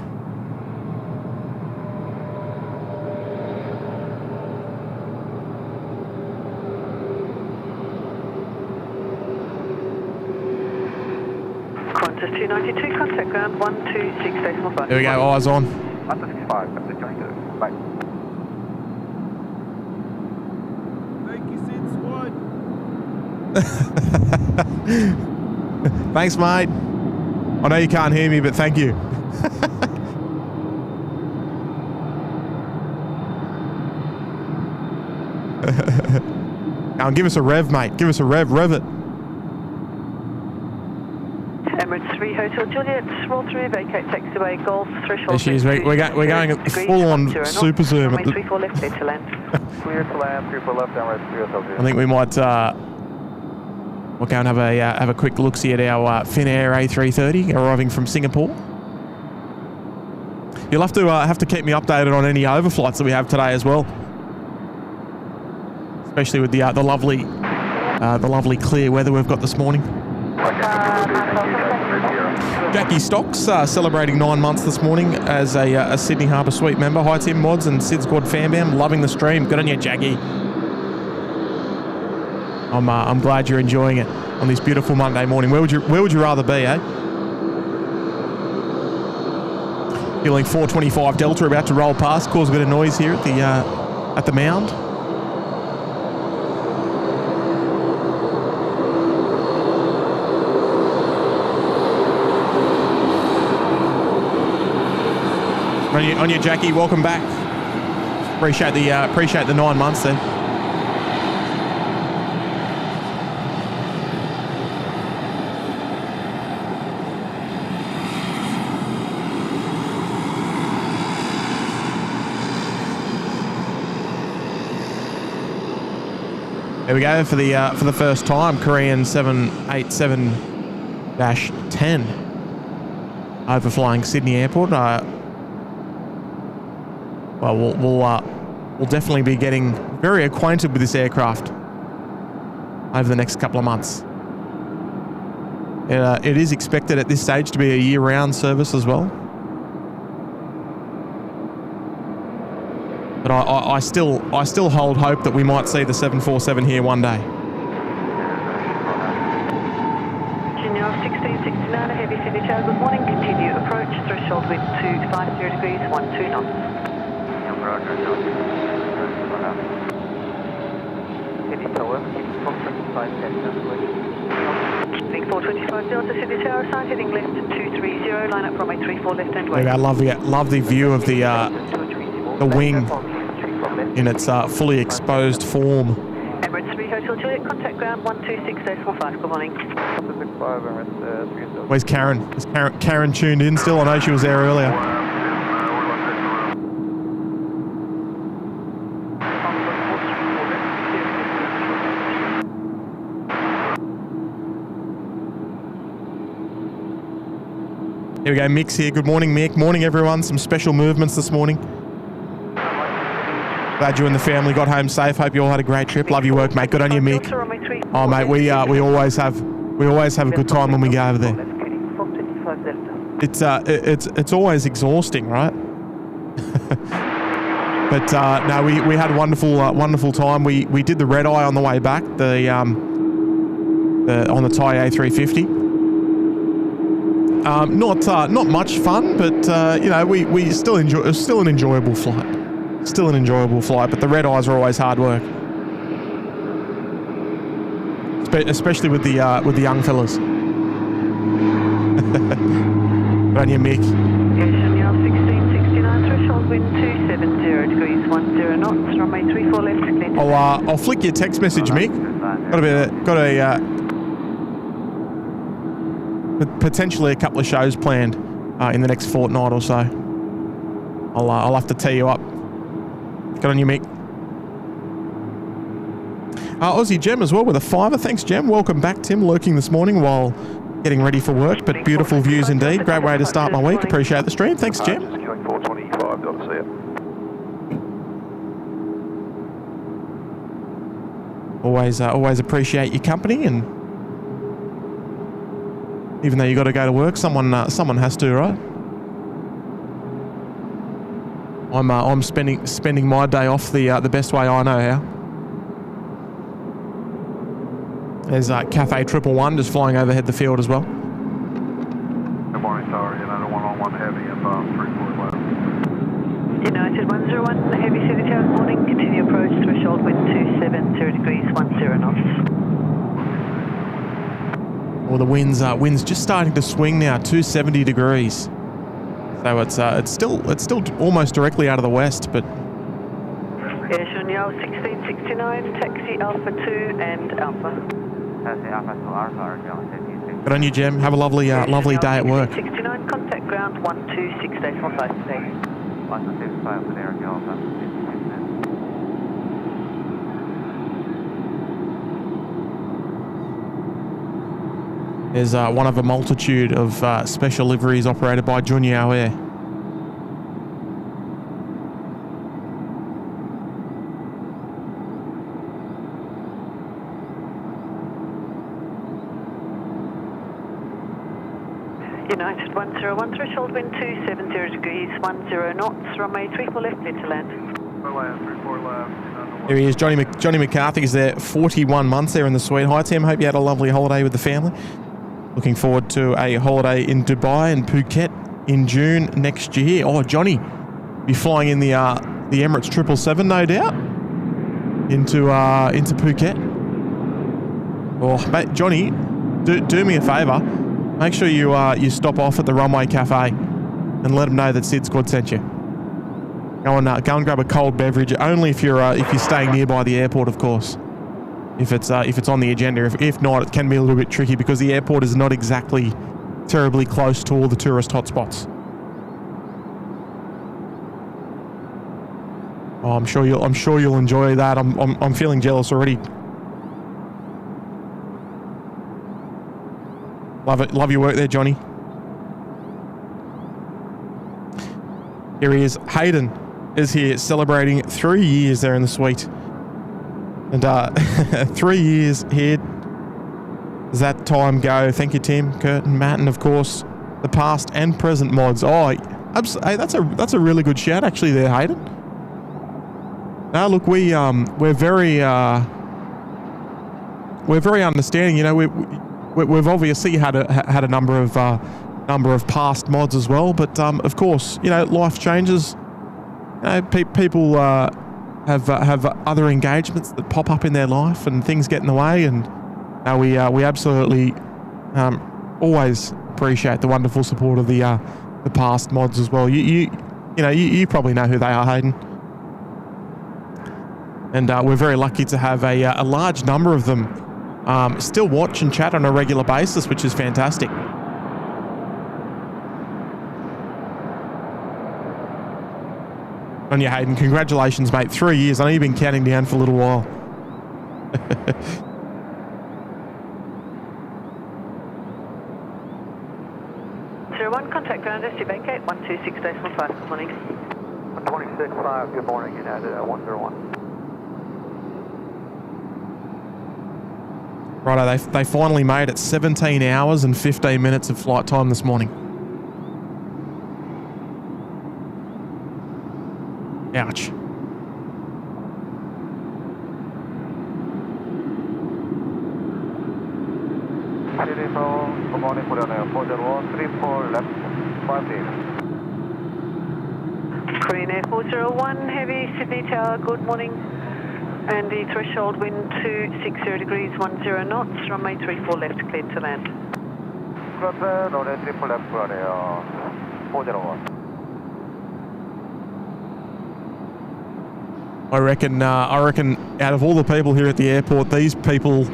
Qantas 292, contact ground 126.5. There we go, eyes on. 165, that's it, going good. Bye. Thank you, SydSquad. Thanks, mate. I know you can't hear me, but thank you. Now, give us a rev, mate. Give us a rev. Rev it. Emirates 3 Hotel Juliet, roll through, vacate taxiway, Golf, threshold. There she is. We're going at full-on super zoom. Runway 34 left, clear to land. Clear to land, 34 left, Emirates 3 Hotel Juliet. I think we might we'll go and have a quick look-see at our Finnair A330 arriving from Singapore. You'll have to keep me updated on any overflights that we have today as well, especially with the lovely clear weather we've got this morning. Jackie Stocks celebrating 9 months this morning as a Sydney Harbour Suite member. Hi Tim Mods and SydSquad Fambam, loving the stream. Good on you, Jackie. I'm glad you're enjoying it on this beautiful Monday morning. Where would you rather be, eh? Feeling 425 Delta about to roll past, cause a bit of noise here at the mound. On you, Jackie. Welcome back. Appreciate the 9 months there. There we go for the first time, Korean 787-10. overflying Sydney Airport. Well, we'll definitely be getting very acquainted with this aircraft over the next couple of months. It is expected at this stage to be a year-round service as well. But I still hold hope that we might see the 747 here one day. Junior 1669, a heavy Sydney tower, good morning. Continue approach, threshold wind 250 degrees, 12 knots. Sydney Tower, Fox 25, Heading 425 Delta Sydney Tower, side heading left 230, line up from A34 left hand way. I love the view of the wing in its fully exposed form. Emirates 3 Hotel Juliet, contact ground 126.15, good morning. Where's Karen? Is Karen tuned in still? I know she was there earlier. Here we go, Mick's here. Good morning, Mick. Morning, everyone. Some special movements this morning. Glad you and the family got home safe. Hope you all had a great trip. Love your work, mate. Good on you, Mick. Oh, mate, we always have a good time when we go over there. It's always exhausting, right? But no, we had a wonderful time. We did the red eye on the way back. On the Thai A350. Not much fun, but you know, we still enjoy. It's still an enjoyable flight. Still an enjoyable flight, but the red eyes are always hard work, especially with the young fellas. Run your Mick. Chenier 1669, threshold wind 270 degrees, 10 knots, runway 34 left, clear. I'll flick your text message, Mick. Potentially a couple of shows planned in the next fortnight or so. I'll have to tee you up. Good on you, Mick. Aussie Gem as well with a $5. Thanks, Gem. Welcome back, Tim. Lurking this morning while getting ready for work, but beautiful views indeed. Great way to start my week. Appreciate the stream. Thanks, Gem. Just queuing 425, got to see it. Always appreciate your company, and even though you got to go to work, someone has to, right? I'm spending my day off the best way I know how. There's Cafe 111 just flying overhead the field as well. Good morning, sorry, and I don't want on heavy inbound 341. United 101, heavy Sydney tower, good morning. Continue approach, threshold wind 270 degrees, 10 knots. Well, the wind's just starting to swing now, 270 degrees. So it's still almost directly out of the west, but. Chenier 1669, taxi Alpha 2 and Alpha. Taxi Alpha 2 Alpha, Good on you, Jem. Have a lovely day at work. 69, contact ground 126.15 today. 125 with Air Alpha. There's one of a multitude of special liveries operated by Junio Air. United 101, threshold wind 270 degrees, 10 knots, runway 34 left, clear to land. 34 left. Here he is, Johnny McCarthy is there, 41 months there in the suite. Hi, Tim. Hope you had a lovely holiday with the family. Looking forward to a holiday in Dubai and Phuket in June next year. Oh, Johnny, be flying in the Emirates 777, no doubt, into Phuket. Oh, mate, Johnny, do me a favour. Make sure you stop off at the Runway Cafe and let them know that SydSquad sent you. Go and grab a cold beverage. Only if you're staying nearby the airport, of course. If it's on the agenda. If not, it can be a little bit tricky because the airport is not exactly terribly close to all the tourist hotspots. Oh, I'm sure you'll enjoy that. I'm feeling jealous already. Love it. Love your work there, Johnny. Here he is. Hayden is here celebrating 3 years there in the suite. And 3 years here. Does that time go? Thank you, Tim, Kurt, and Matt, and of course, the past and present mods. Oh, hey, that's a really good shout, actually, there, Hayden. Now, look, we're very understanding. You know, we've obviously had a number of past mods as well, but of course, you know, life changes. You know, people have other engagements that pop up in their life, and things get in the way. And we absolutely always appreciate the wonderful support of the past mods as well. You probably know who they are, Hayden. And we're very lucky to have a large number of them still watch and chat on a regular basis, which is fantastic. On you, Hayden. Congratulations, mate. 3 years. I know you've been counting down for a little while. 01, contact ground, SG vacate, 126.5, good morning. 126.5, good morning, United 101. Righto, they finally made it. 17 hours and 15 minutes of flight time this morning. Ouch. Good morning, 401, left, 58. Korean Air 401, heavy, Sydney Tower, good morning. And the threshold wind 260 degrees, 10 knots, runway 34 left, cleared to land. Runway 34 left, 401. I reckon out of all the people here at the airport, these people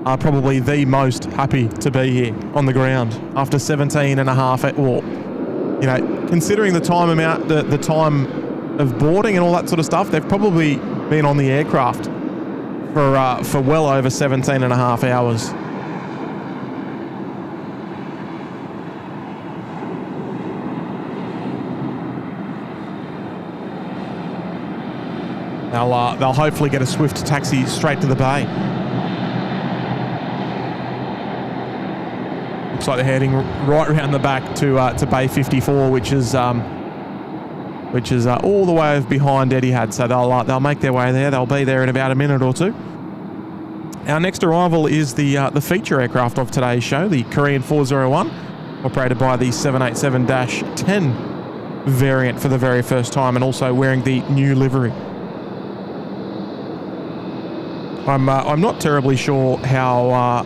are probably the most happy to be here on the ground after 17 and a half, well, you know, considering the time amount, the time of boarding and all that sort of stuff, they've probably been on the aircraft for well over 17 and a half hours. They'll hopefully get a swift taxi straight to the bay. Looks like they're heading right around the back to Bay 54, which is all the way behind Etihad. So they'll make their way there. They'll be there in about a minute or two. Our next arrival is the feature aircraft of today's show, the Korean 401, operated by the 787-10 variant for the very first time, and also wearing the new livery. I'm not terribly sure how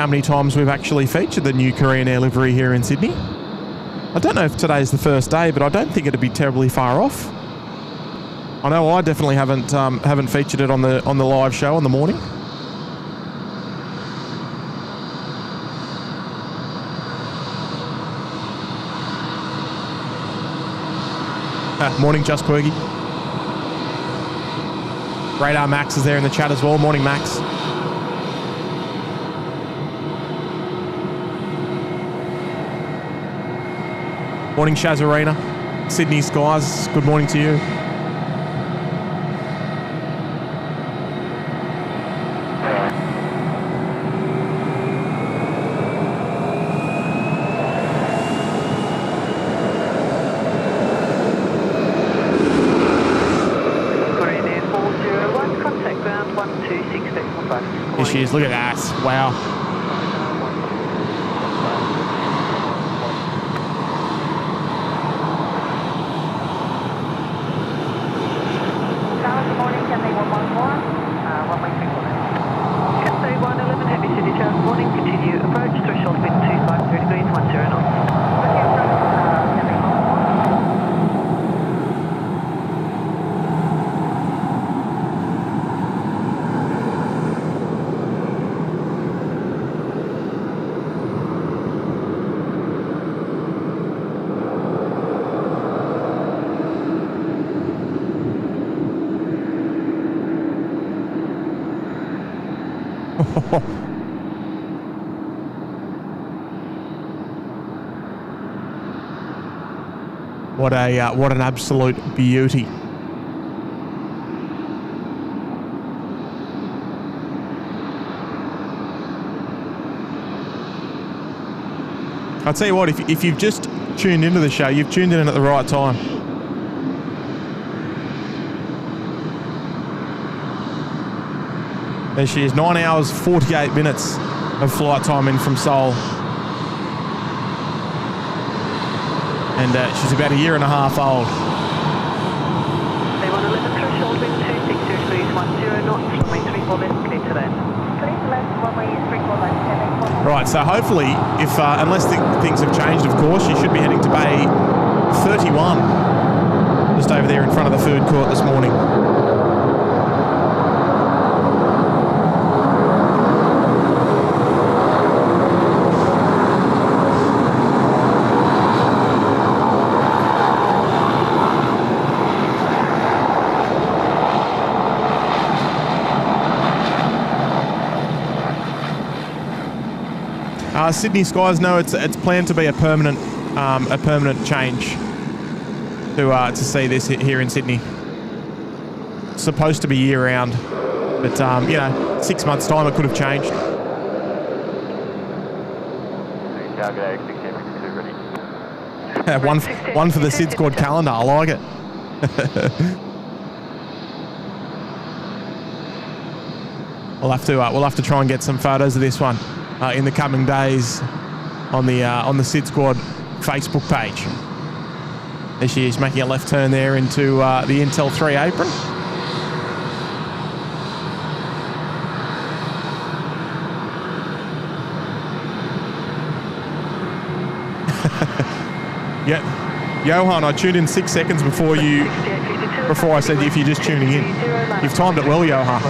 many times we've actually featured the new Korean Air livery here in Sydney. I don't know if today's the first day, but I don't think it'd be terribly far off. I know I definitely haven't featured it on the live show in the morning. Morning, Just Quirky. Radar Max is there in the chat as well. Morning, Max. Morning, Shazarina. Sydney skies, good morning to you. Korean Air 401, contact ground 126.5. Here she is, look at that. Wow. What an absolute beauty. I'll tell you what, if you've just tuned into the show, you've tuned in at the right time. There she is, 9 hours, 48 minutes of flight time in from Seoul. And she's about a year and a half old. They want 11 threshold wind 260 degrees 10 knots, runway 34 left, clear to land. Right, so hopefully, if unless things have changed, of course, you should be heading to Bay 31, just over there in front of the food court this morning. Sydney Skies know it's planned to be a permanent change to see this here in Sydney. It's supposed to be year round, but you know, 6 months time it could have changed. one for the SydSquad calendar. I like it. We'll have to try and get some photos of this one in the coming days on the SydSquad Facebook page. There she is, making a left turn there into the Intel 3 apron. Yeah, Johan, I tuned in 6 seconds before I said if you're just tuning in. You've timed it well, Johan.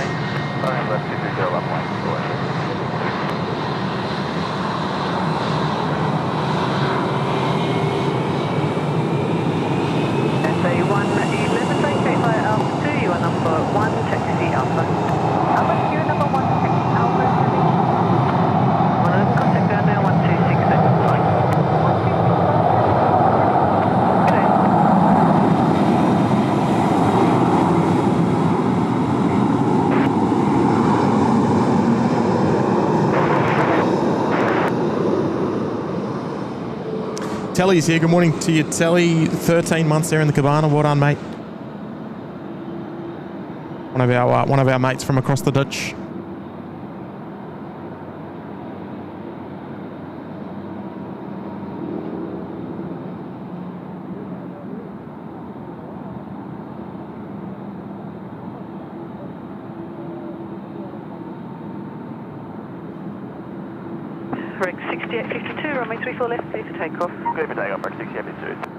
Telly's here. Good morning to you, Telly. 13 months there in the cabana. Well done, mate. One of our mates from across the ditch. Rex 6852, runway 34 left, clear for takeoff. Clear for takeoff, Rex 6852.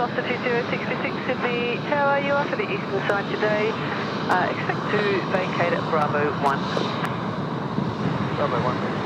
Velocity 066 Sydney Tower, you are for the eastern side today. Expect to vacate at Bravo 1. Bravo 1.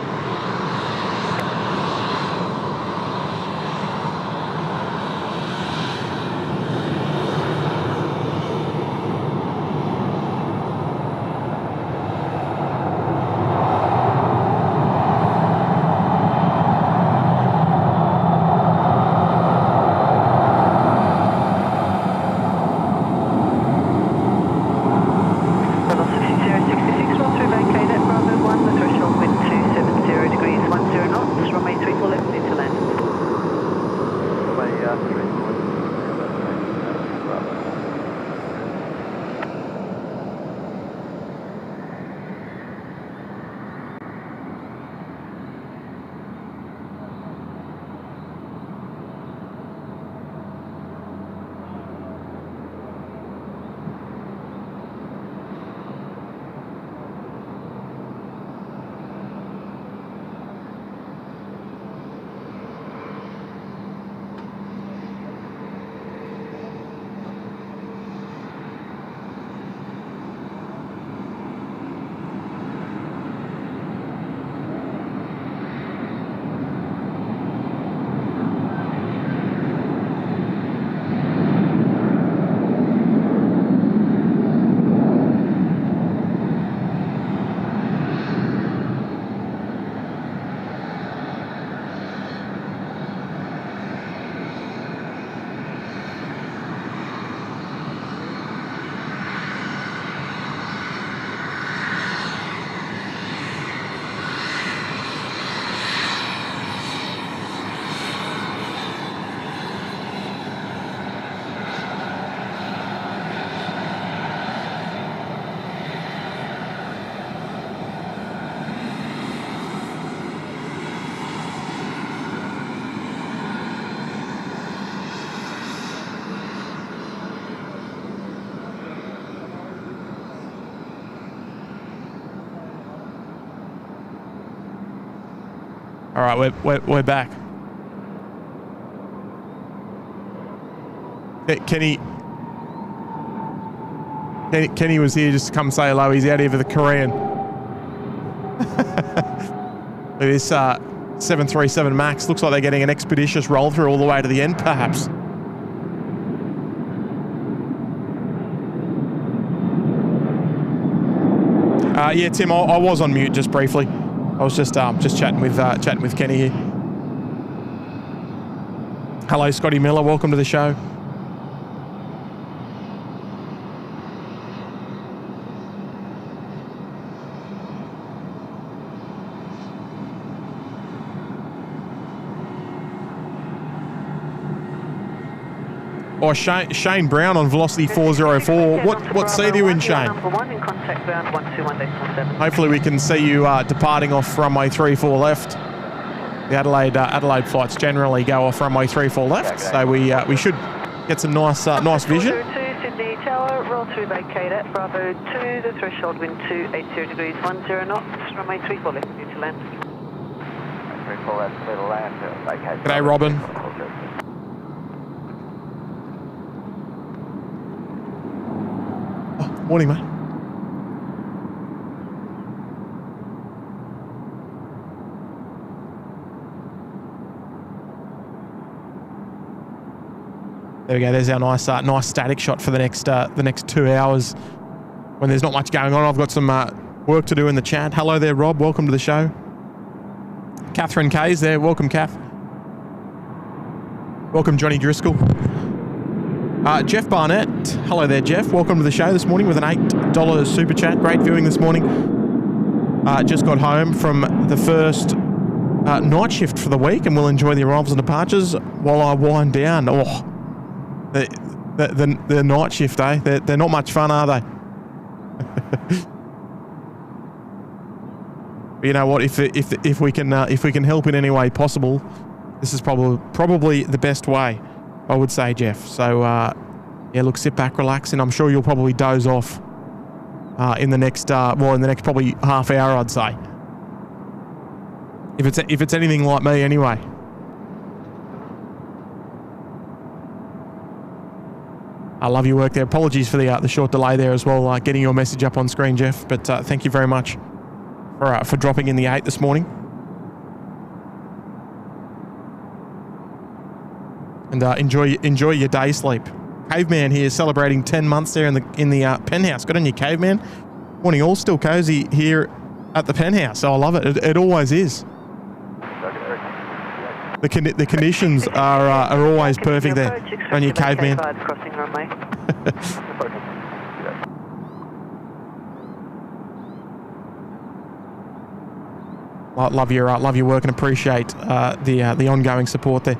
All right, we're back. Kenny was here just to come say hello. He's out here for the Korean. This 737 MAX looks like they're getting an expeditious roll through all the way to the end, perhaps. Yeah, Tim, I was on mute just briefly. I was just chatting with Kenny here. Hello, Scotty Miller. Welcome to the show. Oh, Shane Brown on Velocity 404. What seat are you in, Shane? Hopefully we can see you departing off runway 34 left. The Adelaide flights generally go off runway 34 left, so we should get some nice vision. Sydney Tower, roll through vacate at Bravo 2, the threshold wind 280 degrees 10 knots, runway 34 left, clear to land. 34 left, clear to land, vacate. G'day, Robin. Morning, mate. There we go. There's our nice static shot for the next 2 hours when there's not much going on. I've got some work to do in the chat. Hello there, Rob. Welcome to the show. Catherine Kay's there. Welcome, Kath. Welcome, Johnny Driscoll. Jeff Barnett. Hello there, Jeff. Welcome to the show this morning with an $8 super chat. Great viewing this morning. Just got home from the first night shift for the week and will enjoy the arrivals and departures while I wind down. Oh, the night shift, eh? They're not much fun, are they? But you know what? If we can help in any way possible, this is probably the best way, I would say, Jeff. So yeah, look, sit back, relax, and I'm sure you'll probably doze off in the next probably half hour, I'd say. If it's anything like me, anyway. I love your work there. Apologies for the short delay there as well, getting your message up on screen, Jeff. But thank you very much for dropping in the 8 this morning. And enjoy your day sleep. Caveman here celebrating 10 months there in the penthouse. Good on you, Caveman. Morning all, still cozy here at the penthouse. So I love it. It always is. The conditions are always perfect there. Good on you, Caveman. Love your work and appreciate the ongoing support there.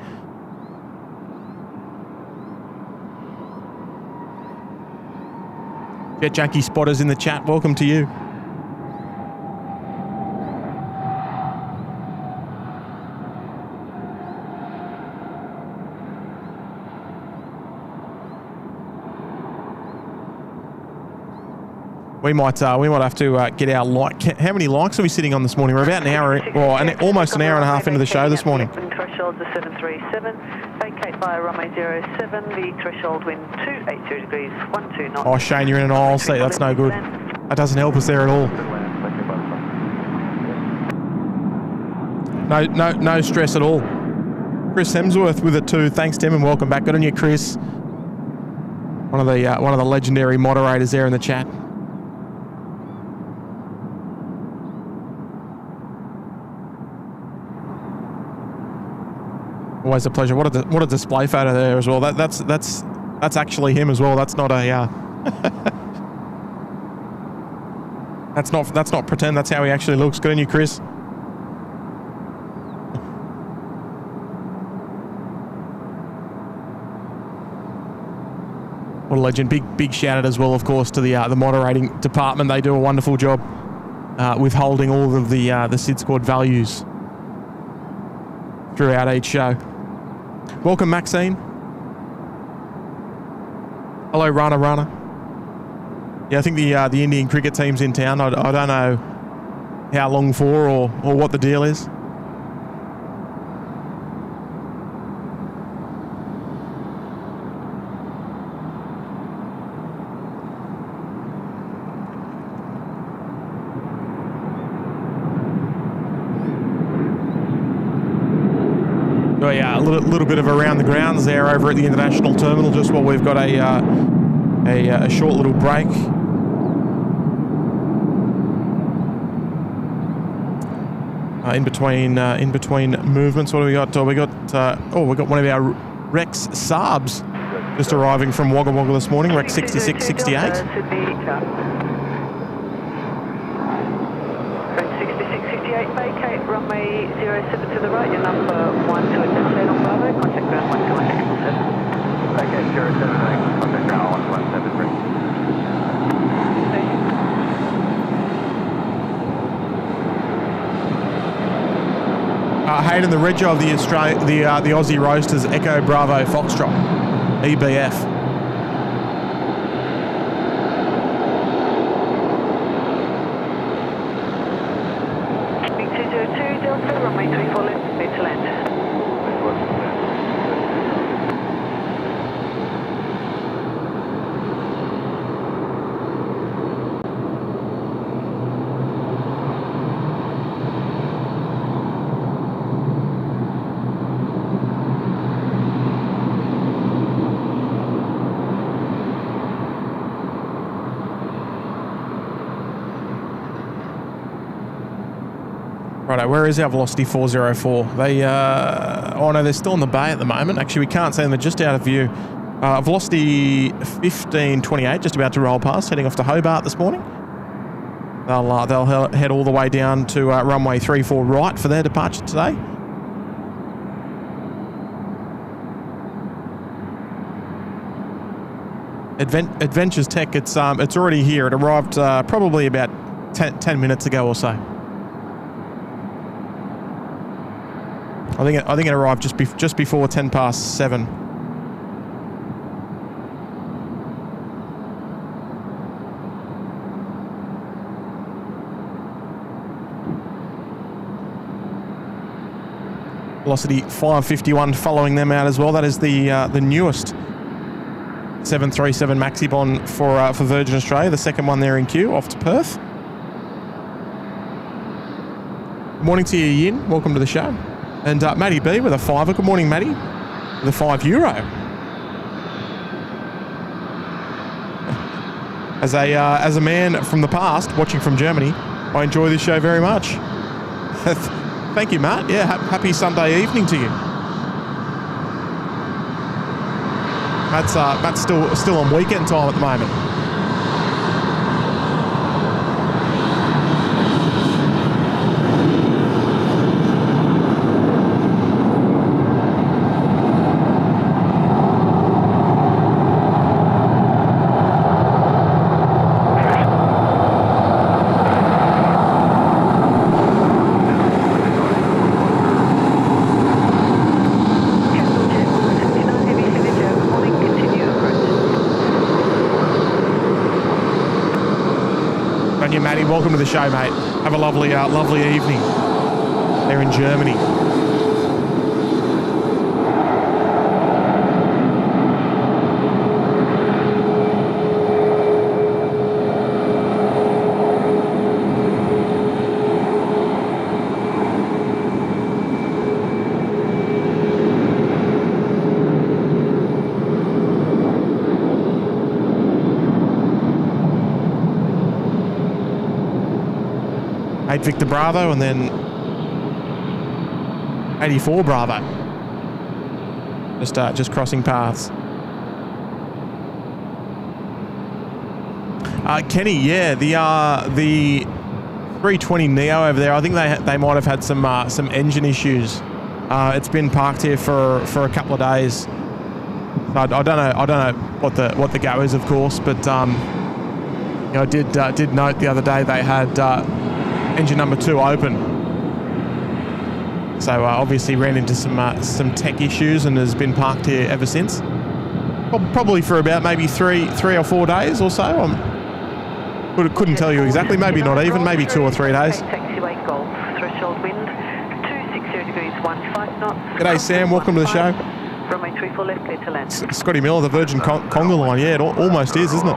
Jet Junkie Spotters in the chat, welcome to you. We might have to get our like. How many likes are we sitting on this morning? We're about an hour, or almost an hour and a half into the show this morning. Threshold is 737. Vacate via runway 07. The threshold wind 280 degrees 12 knots. Oh, Shane, you're in an aisle seat. That's no good. That doesn't help us there at all. No stress at all. Chris Hemsworth with it too. Thanks, Tim, and welcome back. Good on you, Chris. One of the legendary moderators there in the chat. Always a pleasure. What a display photo there as well. That's actually him as well. That's not a that's not pretend. That's how he actually looks. Good on you, Chris. What a legend. Big shout out as well, of course, to the moderating department. They do a wonderful job with holding all of the SydSquad values throughout each show. Welcome, Maxine. Hello, Rana. Yeah, I think the Indian cricket team's in town. I don't know how long for or what the deal is. Oh yeah, a little bit of around the grounds there over at the international terminal, just while we've got a short little break. In between movements, what do we got? We got one of our Rex Saabs just arriving from Wagga Wagga this morning. Rex 6668. Vacate runway 07 to the right, your number 1 to descend on Bravo, contact ground 117. Vacate 07, contact ground 1173. Hayden, the reg of the Aussie Roasters Echo Bravo Foxtrot, EBF. Runway 34 left, clear to land. Righto, where is our Velocity 404? Oh no, they're still in the bay at the moment. Actually, we can't see them, they're just out of view. Velocity 1528, just about to roll past, heading off to Hobart this morning. They'll head all the way down to runway 34 right for their departure today. Adventures Tech, it's already here. It arrived probably about 10 minutes ago or so. I think it arrived just before 7:10. Velocity 551 following them out as well. That is the newest 737 Maxibon for Virgin Australia, the second one there in queue, off to Perth. Good morning to you, Yin. Welcome to the show. And Matty B with a $5. Good morning, Matty. With a €5. As a man from the past, watching from Germany, I enjoy this show very much. Thank you, Matt. Yeah, happy Sunday evening to you. Matt's still on weekend time at the moment. Matty, welcome to the show, mate. Have a lovely evening there in Germany. Victor Bravo and then 84 Bravo. Just crossing paths. Kenny, yeah, the 320 Neo over there. I think they might have had some engine issues. It's been parked here for a couple of days. I don't know what the go is, of course, but I did note the other day they had engine number 2 open, so obviously ran into some tech issues and has been parked here ever since. Probably for about maybe three or 4 days or so. Couldn't tell you exactly. Maybe not even. Maybe 2 or 3 days. Taxiway Golf, threshold wind 260 degrees 15 knots. G'day Sam, welcome to the show. Runway 34 left, clear to land. Scotty Miller, the Virgin Conga line. Yeah, it almost is, isn't it?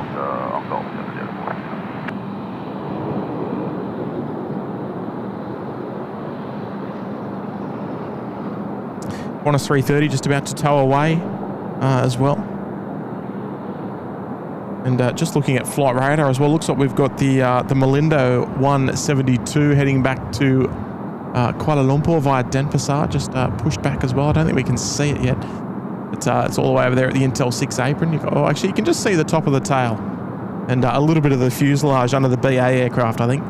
Qantas 330 just about to tow away as well. And just looking at flight radar as well, looks like we've got the Malindo 172 heading back to Kuala Lumpur via Denpasar, just pushed back as well. I don't think we can see it yet. It's all the way over there at the Intel 6 apron. Actually, you can just see the top of the tail and a little bit of the fuselage under the BA aircraft, I think.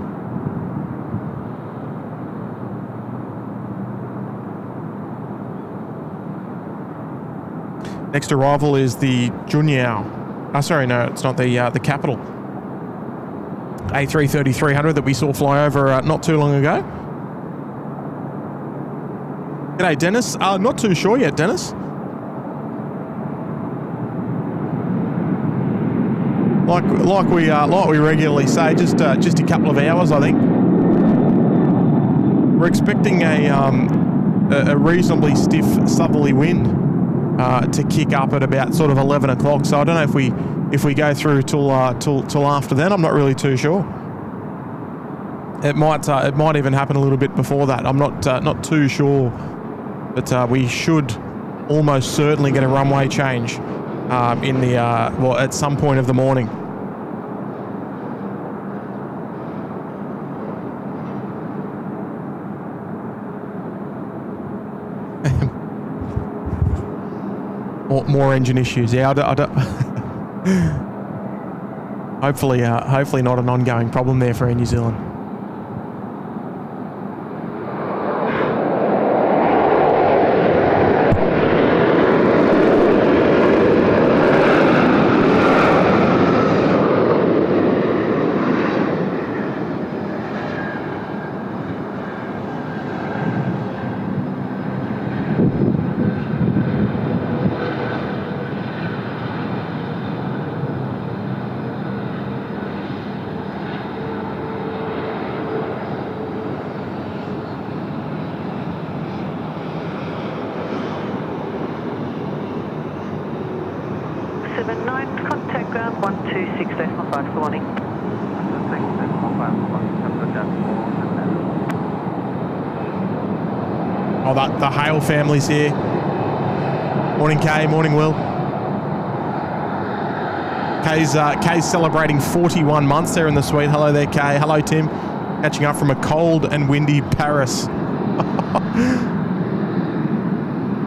Next arrival is the Junyao. Sorry, no, it's not the capital. A330-300 that we saw fly over not too long ago. G'day, Dennis. Not too sure yet, Dennis. Like we regularly say, just a couple of hours, I think. We're expecting a reasonably stiff southerly wind to kick up at about sort of 11 o'clock. So I don't know if we go through till after then. I'm not really too sure. It might even happen a little bit before that. I'm not too sure, but we should almost certainly get a runway change in the at some point of the morning. More engine issues. Yeah, I don't hopefully not an ongoing problem there for Air New Zealand. 279, contact ground 126.5, good morning. Oh, the Hale family's here. Morning, Kay. Morning, Will. Kay's celebrating 41 months there in the suite. Hello there, Kay. Hello, Tim. Catching up from a cold and windy Paris.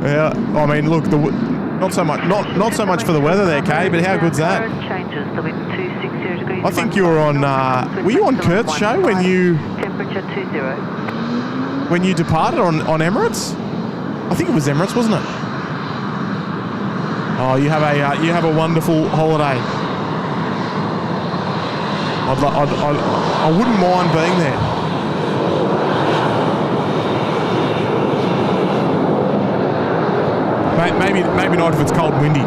Yeah, I mean, look, not so much for the weather there, Kay, but how good's that? I think you were on. Were you on Kurt's show when you? Temperature 20. When you departed on Emirates? I think it was Emirates, wasn't it? Oh, you have a wonderful holiday. I wouldn't mind being there. Maybe not if it's cold and windy.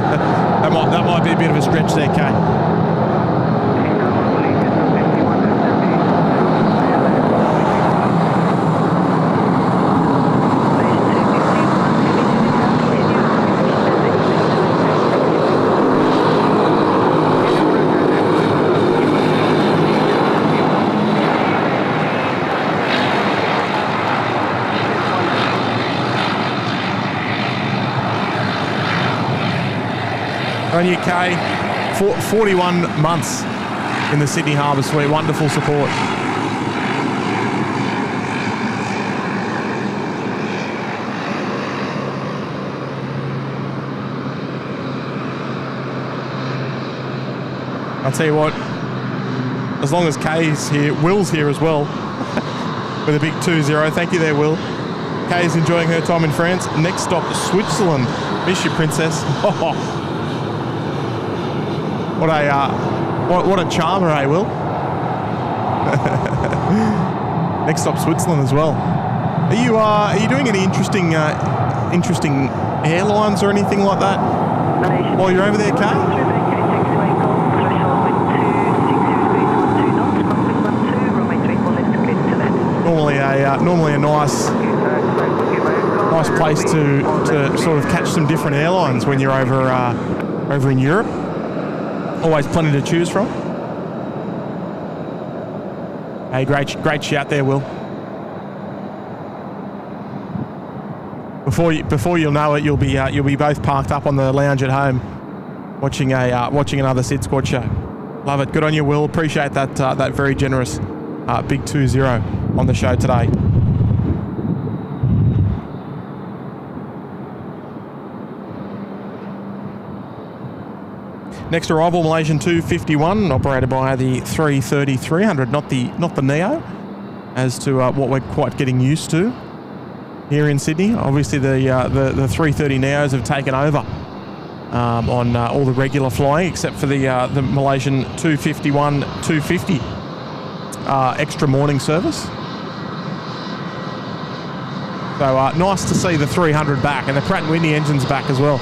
that might be a bit of a stretch there, Kay. On you, Kay. 41 months in the Sydney Harbour Suite. Wonderful support. I'll tell you what, as long as Kay's here, Will's here as well with a big 2-0. Thank you there, Will. Kay's enjoying her time in France. Next stop, Switzerland. Miss you, Princess. What a charmer, eh, Will? Next stop, Switzerland as well. Are you doing any interesting airlines or anything like that while you're over there, Kay? Normally a nice place to sort of catch some different airlines when you're over in Europe. Always plenty to choose from. Hey, great shout there, Will. Before you'll know it, you'll be both parked up on the lounge at home, watching another SydSquad show. Love it. Good on you, Will. Appreciate that very generous big 2-0 on the show today. Next arrival, Malaysian 251, operated by the 330-300, not the Neo, as to what we're quite getting used to here in Sydney. Obviously, the 330 Neos have taken over on all the regular flying, except for the Malaysian 251-250 extra morning service. So nice to see the 300 back, and the Pratt & Whitney engine's back as well.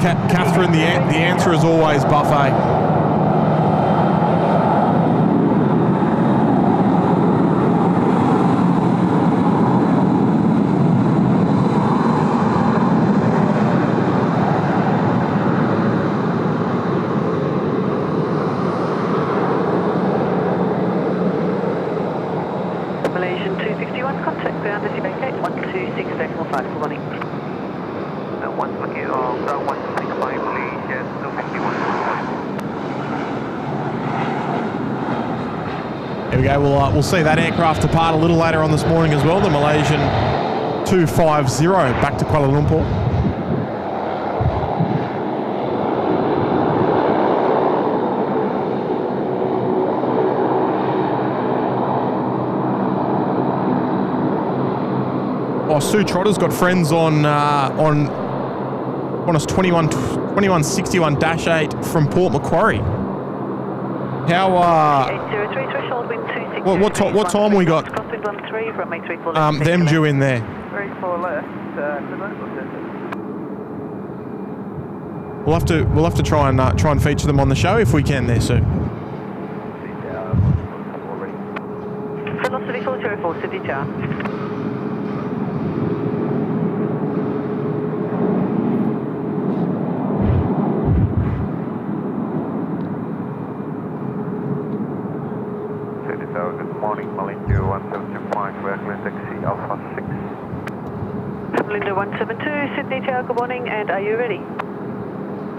Catherine, the answer is always buffet. Malaysian 251, contact ground as you vacate 126.5, good morning. Once again, ground 165, Malaysian 251. There we go. We'll see that aircraft depart a little later on this morning as well. The Malaysian 250 back to Kuala Lumpur. Oh, Sue Trotter's got friends on us 2161-8 from Port Macquarie. How 803 threshold wind 26. what time we got? Crosswind 13 from A340. Them due in there. 34 left. We'll have to try and feature them on the show if we can there, Sue. Velocity 404, Sydney Tower. Good morning, Malindia 175, Berkeley taxi Alpha 6. Linda 172, Sydney Tower, good morning, and are you ready?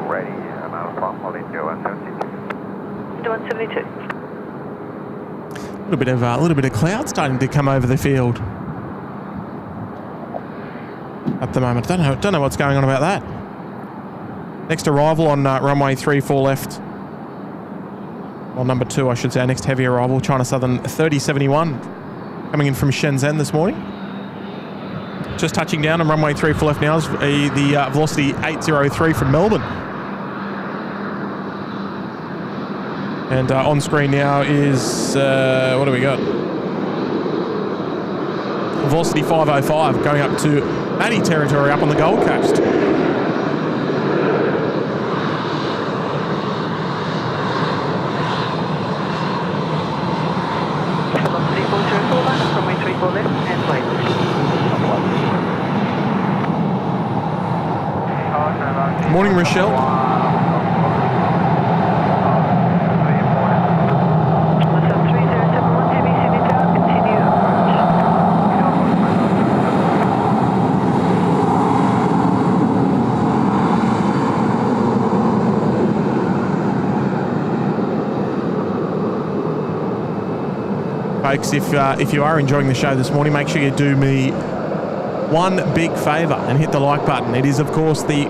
Ready, and Alpha Malindia 172. Linda 172. A little bit of cloud starting to come over the field at the moment. Don't know what's going on about that. Next arrival on runway 34 left. Well, number 2, I should say. Our next heavy arrival, China Southern 3071, coming in from Shenzhen this morning. Just touching down on runway 34 left now is the Velocity 803 from Melbourne. And on screen now is, what do we got? Velocity 505 going up to Matty territory up on the Gold Coast. Velocity 404 line from A34 left and wait. Morning, Rochelle. Folks, if you are enjoying the show this morning, make sure you do me one big favour and hit the like button. It is, of course, the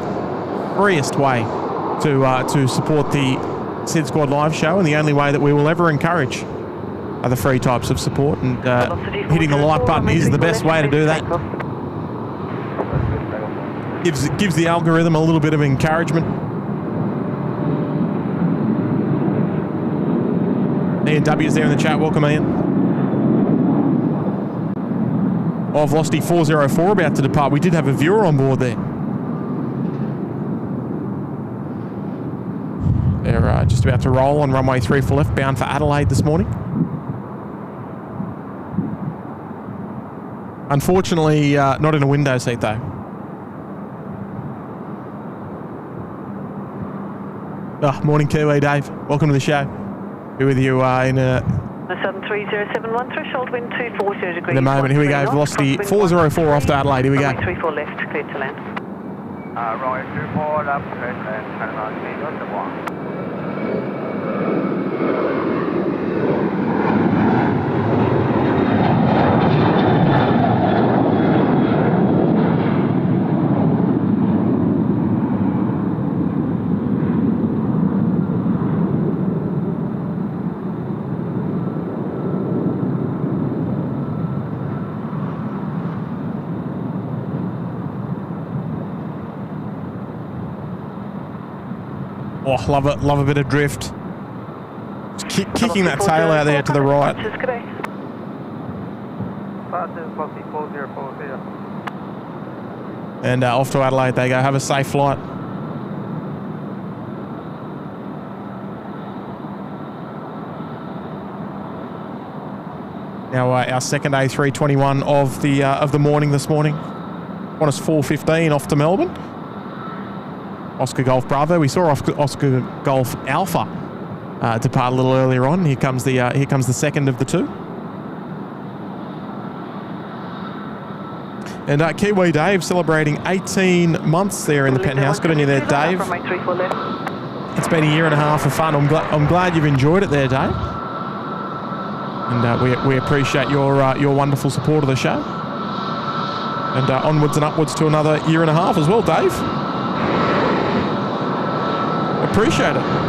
freest way to support the SydSquad live show, and the only way that we will ever encourage other free types of support. And hitting the like button is the best way to do that. Gives the algorithm a little bit of encouragement. Ian W is there in the chat. Welcome, Ian. Oh, Velocity 404 about to depart. We did have a viewer on board there. They're just about to roll on runway 34 left, bound for Adelaide this morning. Unfortunately, not in a window seat though. Morning, Kiwi Dave. Welcome to the show. Be with you in a... Southern 3071, threshold wind 240 degrees. In a moment, here we go. Velocity 404 off to Adelaide. Here we go. 34 left, clear to land. Right, 24 left, and turn on the one. Oh, love it. Love a bit of drift. Just kicking that tail out there to the right. And off to Adelaide they go. Have a safe flight. Now our second A321 of the morning this morning. Qantas 415 off to Melbourne. Oscar Golf Bravo. We saw Oscar Golf Alpha depart a little earlier on. Here comes the second of the two. And Kiwi Dave celebrating 18 months there in the penthouse. Good on you there, Dave. It's been a year and a half of fun. I'm glad you've enjoyed it there, Dave. And we appreciate your wonderful support of the show. And onwards and upwards to another year and a half as well, Dave. Appreciate it.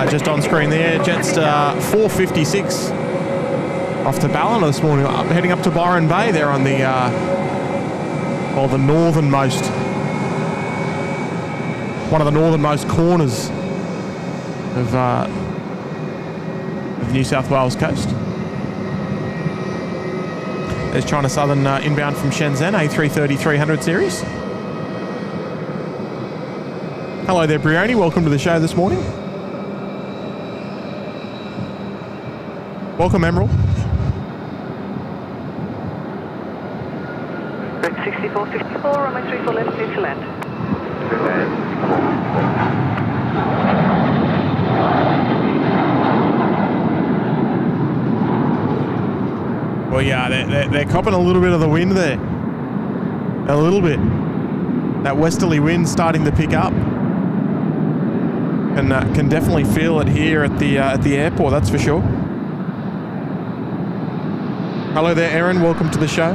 Just on screen there, Jets 456 off to Ballina this morning, heading up to Byron Bay there on the the northernmost, one of the northernmost corners of the New South Wales coast. There's China Southern inbound from Shenzhen, A330 300 series. Hello there, Brioni. Welcome to the show this morning. Welcome, Emerald. Red 6454, runway 34 left, clear to land. Well, yeah, they're copping a little bit of the wind there. A little bit. That westerly wind starting to pick up. And can definitely feel it here at the airport, that's for sure. Hello there, Erin. Welcome to the show.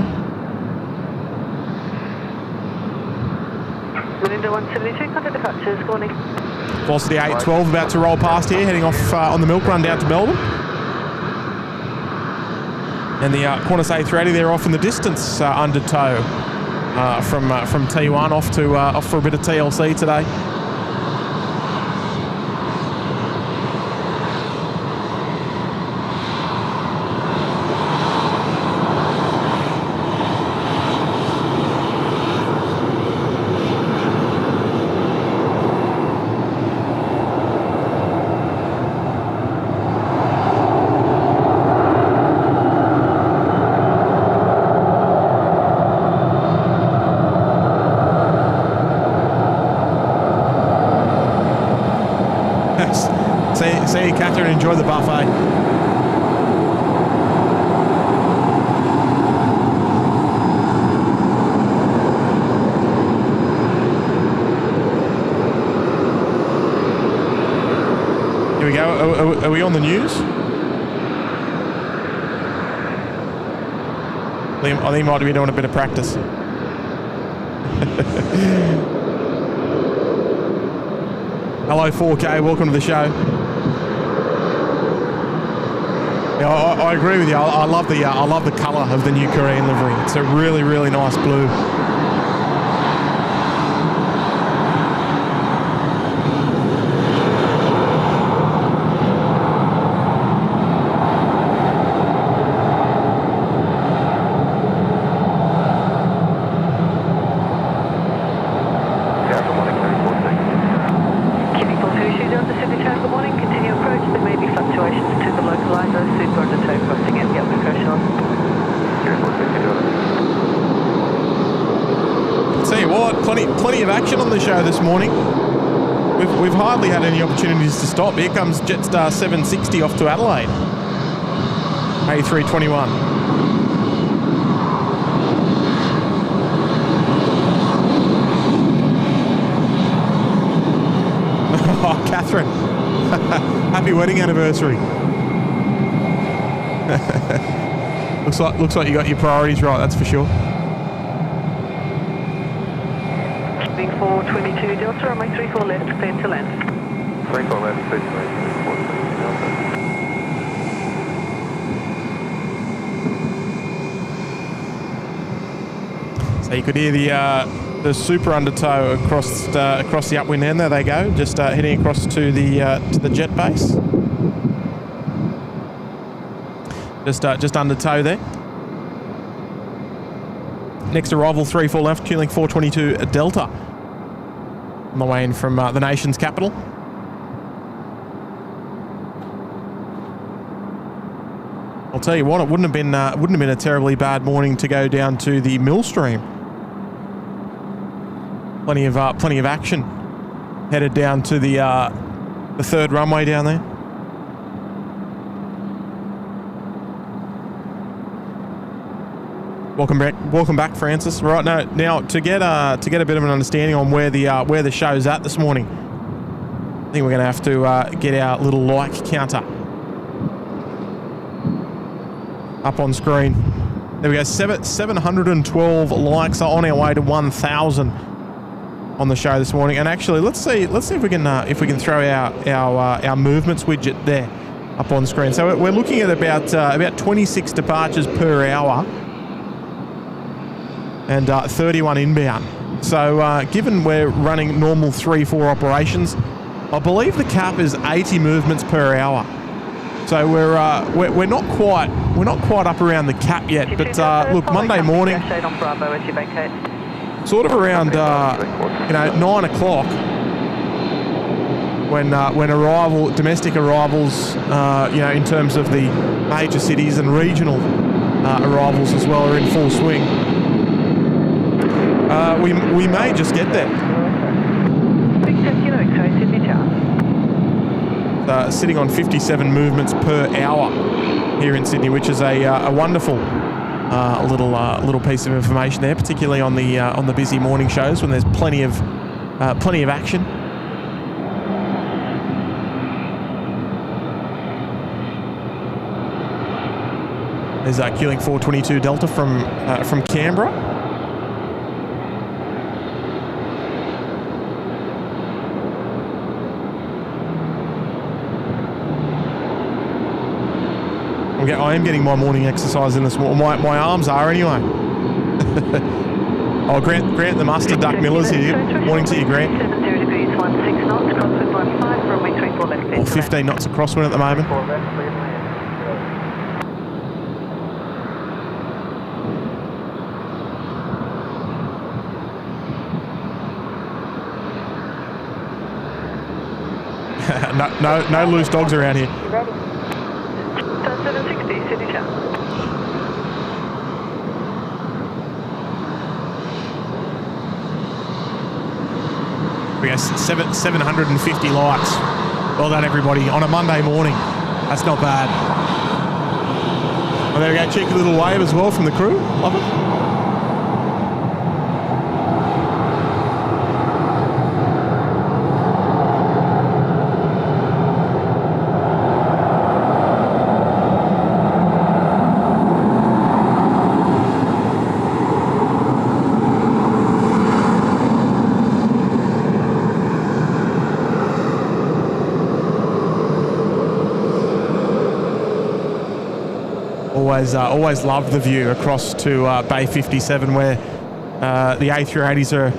Melinda 172, contact departures. Good morning. Velocity 812 about to roll past here, heading off on the milk run down to Melbourne. And the Qantas A380, they're off in the distance under tow from T1 off for a bit of TLC today. See, Catherine, enjoy the buffet. Here we go. Are we on the news? I think he might be doing a bit of practice. Hello, 4K. Welcome to the show. Yeah, I agree with you. I love the colour of the new Korean livery. It's a really, really nice blue. Plenty of action on the show this morning. We've hardly had any opportunities to stop. Here comes Jetstar 760 off to Adelaide. A321. Oh, Catherine. Happy wedding anniversary. looks like you got your priorities right, that's for sure. 422 Delta, runway 34 left, clear to land. 34 left, clear to land. So you could hear the the super undertow across the upwind end. There they go, just heading across to the jet base. Just undertow there. Next arrival 34 left, QLink 422 Delta. On the way in from the nation's capital. I'll tell you what, it wouldn't have been a terribly bad morning to go down to the Millstream. Plenty of action headed down to the third runway down there. Welcome back, Francis. Right now to get a bit of an understanding on where the show's at this morning, I think we're going to have to get our little like counter up on screen. There we go. 712 likes are on our way to 1,000 on the show this morning. And actually, let's see if we can throw our movements widget there up on screen. So we're looking at about 26 departures per hour. And 31 inbound. So given we're running normal 3-4 operations, I believe the cap is 80 movements per hour. So we're not quite up around the cap yet. But look, Monday morning, sort of around 9 o'clock, when domestic arrivals, in terms of the major cities and regional arrivals as well, are in full swing. We may just get there. Sitting on 57 movements per hour here in Sydney, which is a wonderful little piece of information there, particularly on the busy morning shows when there's plenty of action. There's QLink 422 Delta from Canberra. I am getting my morning exercise in this morning. My arms are anyway. Oh, Grant the Mustard Duck Miller's here. Morning to you, Grant. 70 degrees, 16 knots, crosswind 15, runway 34 left. 15 knots of crosswind at the moment. No loose dogs around here. Ready? 760, Sydney Tower. We got 750 likes. Well done, everybody, on a Monday morning. That's not bad. Oh, there we go. Cheeky little wave as well from the crew. Love it. Always loved the view across to Bay 57 where the A380s are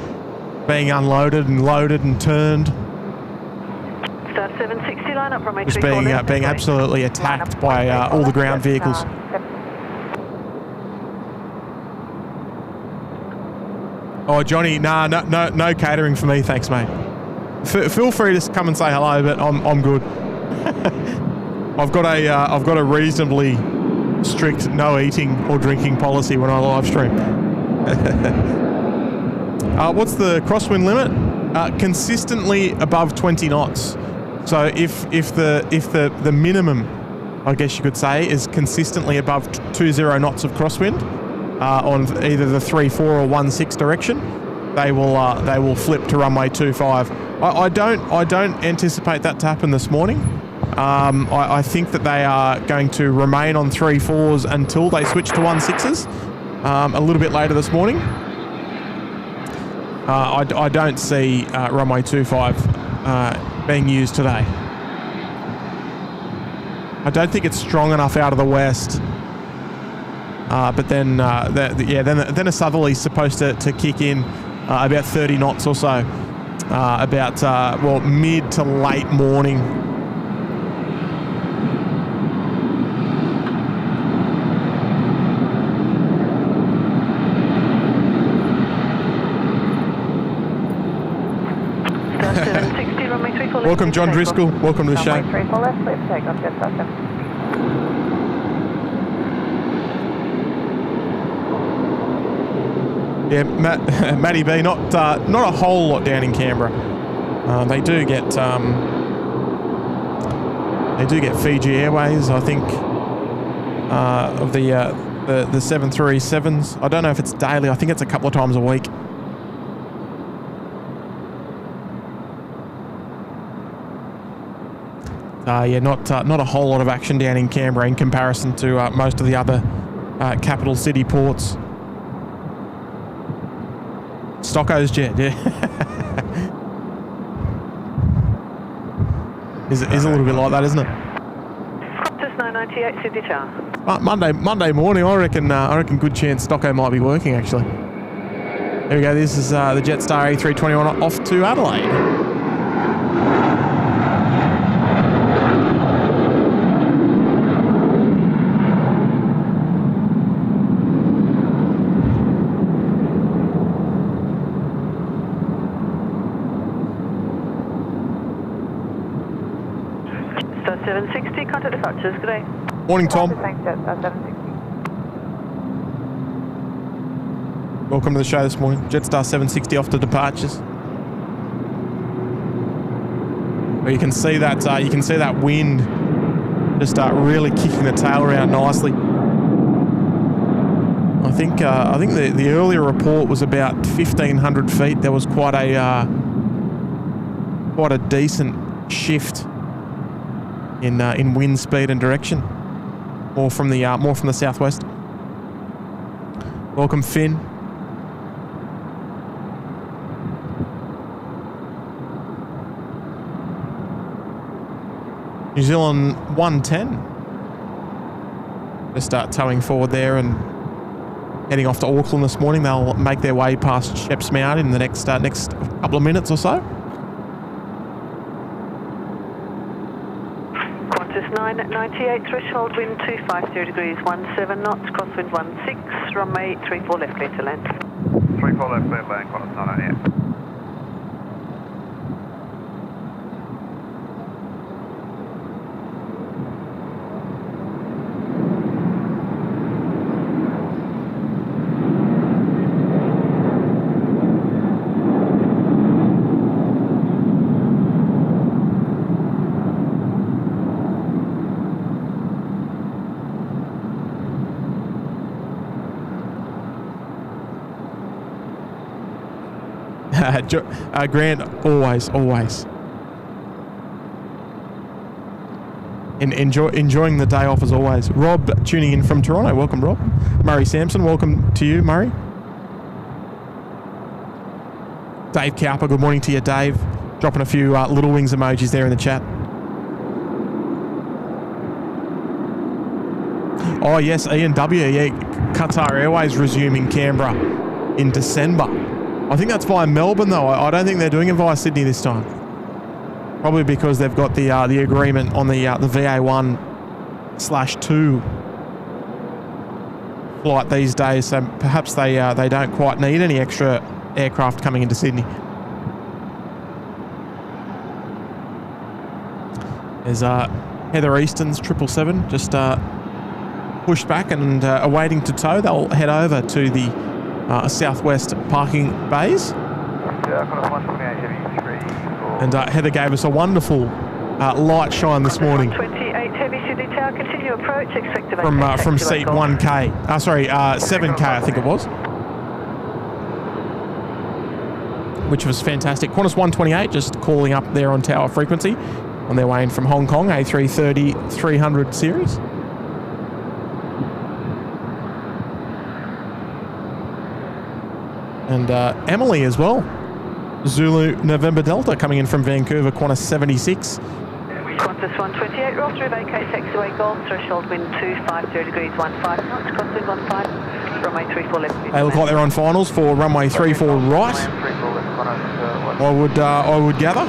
being unloaded and loaded and turned. Start 760, line up from just being absolutely attacked by all the ground vehicles. Oh, Johnny, no catering for me, thanks, mate. Feel free to come and say hello, but I'm good. I've got a reasonably strict no eating or drinking policy when I live stream. What's the crosswind limit? Consistently above 20 knots. So if the minimum, I guess you could say, is consistently above 20 knots of crosswind on either the 3-4 or 1-6 direction, they will flip to runway 25. I don't anticipate that to happen this morning. I think that they are going to remain on 3-4s until they switch to 1-6s a little bit later this morning. I don't see runway 25 being used today. I don't think it's strong enough out of the west. But then a southerly's supposed to kick in about 30 knots or so. About, well, mid to late morning. Welcome, John Driscoll. Welcome to the show. Runway 34 left, clear for takeoff, Jetstar 7. Yeah, Matty B, not a whole lot down in Canberra. They do get Fiji Airways, I think, of the 737s. I don't know if it's daily. I think it's a couple of times a week. Yeah, not a whole lot of action down in Canberra in comparison to most of the other capital city ports. Stocko's jet, yeah. is a little bit like that, isn't it? Qantas 998 Sydney Tower. Monday morning, I reckon good chance Stocko might be working actually. There we go. This is the Jetstar A320 off to Adelaide. Jetstar 760, contact departures, good day. Morning, Tom. Thanks, Jetstar 760. Welcome to the show this morning. Jetstar 760 off to departures. Well, you can see that wind just really kicking the tail around nicely. I think the earlier report was about 1,500 feet. There was quite a decent shift in wind speed and direction, more from the southwest. Welcome, Finn. New Zealand 110. Just start towing forward there and heading off to Auckland this morning. They'll make their way past Sheps Mount in the next couple of minutes or so. Qantas 998, threshold wind 250 degrees, 17 knots, crosswind 16, runway 34 left, clear to land. 34 left, clear to land, Qantas 998. Grant, always. And enjoying the day off as always. Rob tuning in from Toronto. Welcome, Rob. Murray Sampson, welcome to you, Murray. Dave Cowper, good morning to you, Dave. Dropping a few little wings emojis there in the chat. Oh, yes, Ian W. Yeah, Qatar Airways resuming Canberra in December. I think that's via Melbourne, though. I don't think they're doing it via Sydney this time. Probably because they've got the agreement on the VA1/2 flight these days, so perhaps they don't quite need any extra aircraft coming into Sydney. There's Heather Easton's 777 just pushed back and awaiting to tow. They'll head over to the southwest parking bays. And Heather gave us a wonderful light shine this morning. 28 heavy Sydney Tower, continue approach, expect to from seat 1K. 7K I think it was. Which was fantastic. Qantas 128 just calling up there on tower frequency on their way in from Hong Kong, A330 300 series. And Emily as well. Zulu November Delta coming in from Vancouver, Qantas 76. Qantas 128, roll through vacate, taxiway Golf, threshold wind 250 degrees 15 knots, crossing 15, runway 34 left. They look like they're on finals for runway 34 right. I would gather.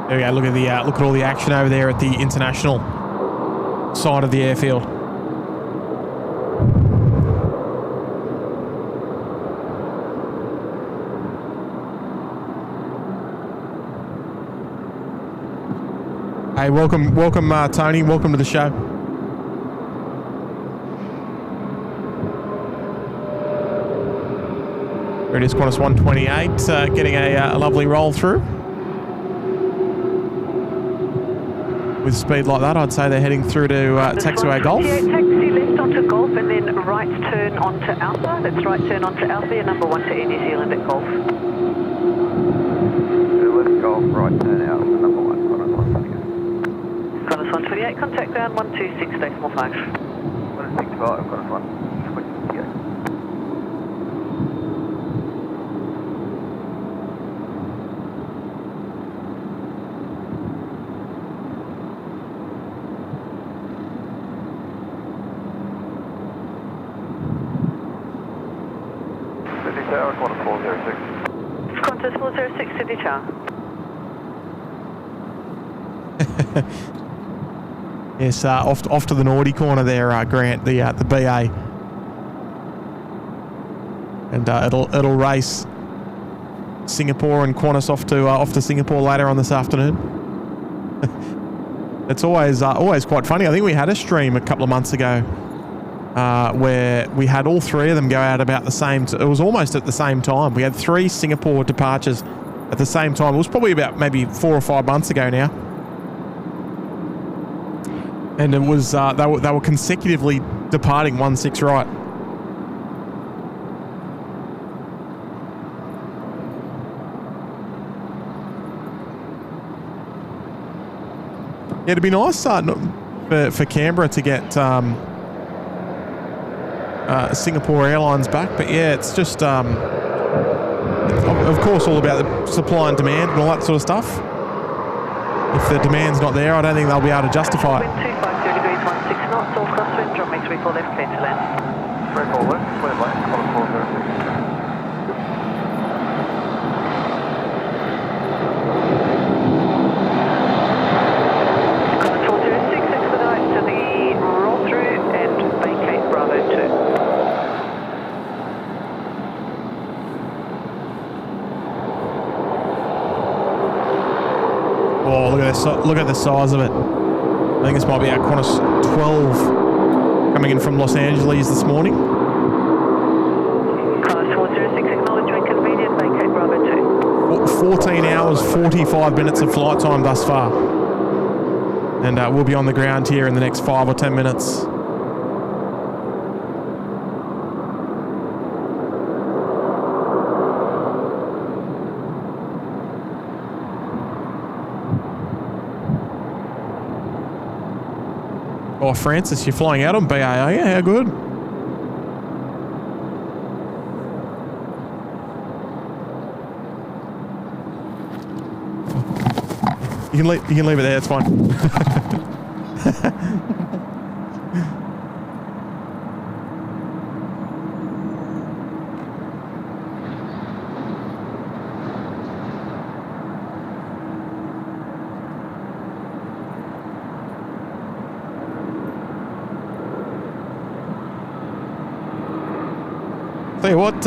There we go. Look at all the action over there at the international side of the airfield. Hey, welcome, Tony. Welcome to the show. There it is, Qantas 128, getting a lovely roll through. With speed like that, I'd say they're heading through to taxiway Golf. Taxi left onto Golf and then right turn onto Alpha. That's right turn onto Alpha, your number 1 to Air New Zealand at Golf. Left Golf, right turn out, number 1, Qantas 128. Qantas 128, contact ground 126.5. 165, Qantas 128. Tower, Qantas 406. Qantas 406, Sydney Tower. Yes, off to the naughty corner there, Grant, the BA, and it'll race Singapore and Qantas off to Singapore later on this afternoon. It's always quite funny. I think we had a stream a couple of months ago. Where we had all three of them go out about the same. It was almost at the same time. We had 3 Singapore departures at the same time. It was probably about maybe 4 or 5 months ago now, and it was they were consecutively departing 16 right. Yeah, it'd be nice for Canberra to get. Singapore Airlines back, but yeah, it's just of course all about the supply and demand and all that sort of stuff. If the demand's not there, I don't think they'll be able to justify it. Wind 250 degrees 16 knots, all crosswind, runway 34 left, clear to land. 34 left, clear lane, Qantas 406. Qantas 406, expedite to the roll through and vacate Bravo 2. Oh, look at the size of it. I think this might be our Qantas 12 coming in from Los Angeles this morning. Qantas 406, acknowledgement convenient, vacate Bravo 2. 14 hours, 45 minutes of flight time thus far. And we'll be on the ground here in the next 5 or 10 minutes. Oh, Francis, you're flying out on BA, are you? How good? You can leave it there, it's fine. Tell you what,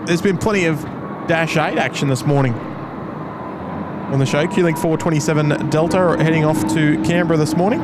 there's been plenty of Dash 8 action this morning on the show. Q-Link 427 Delta heading off to Canberra this morning.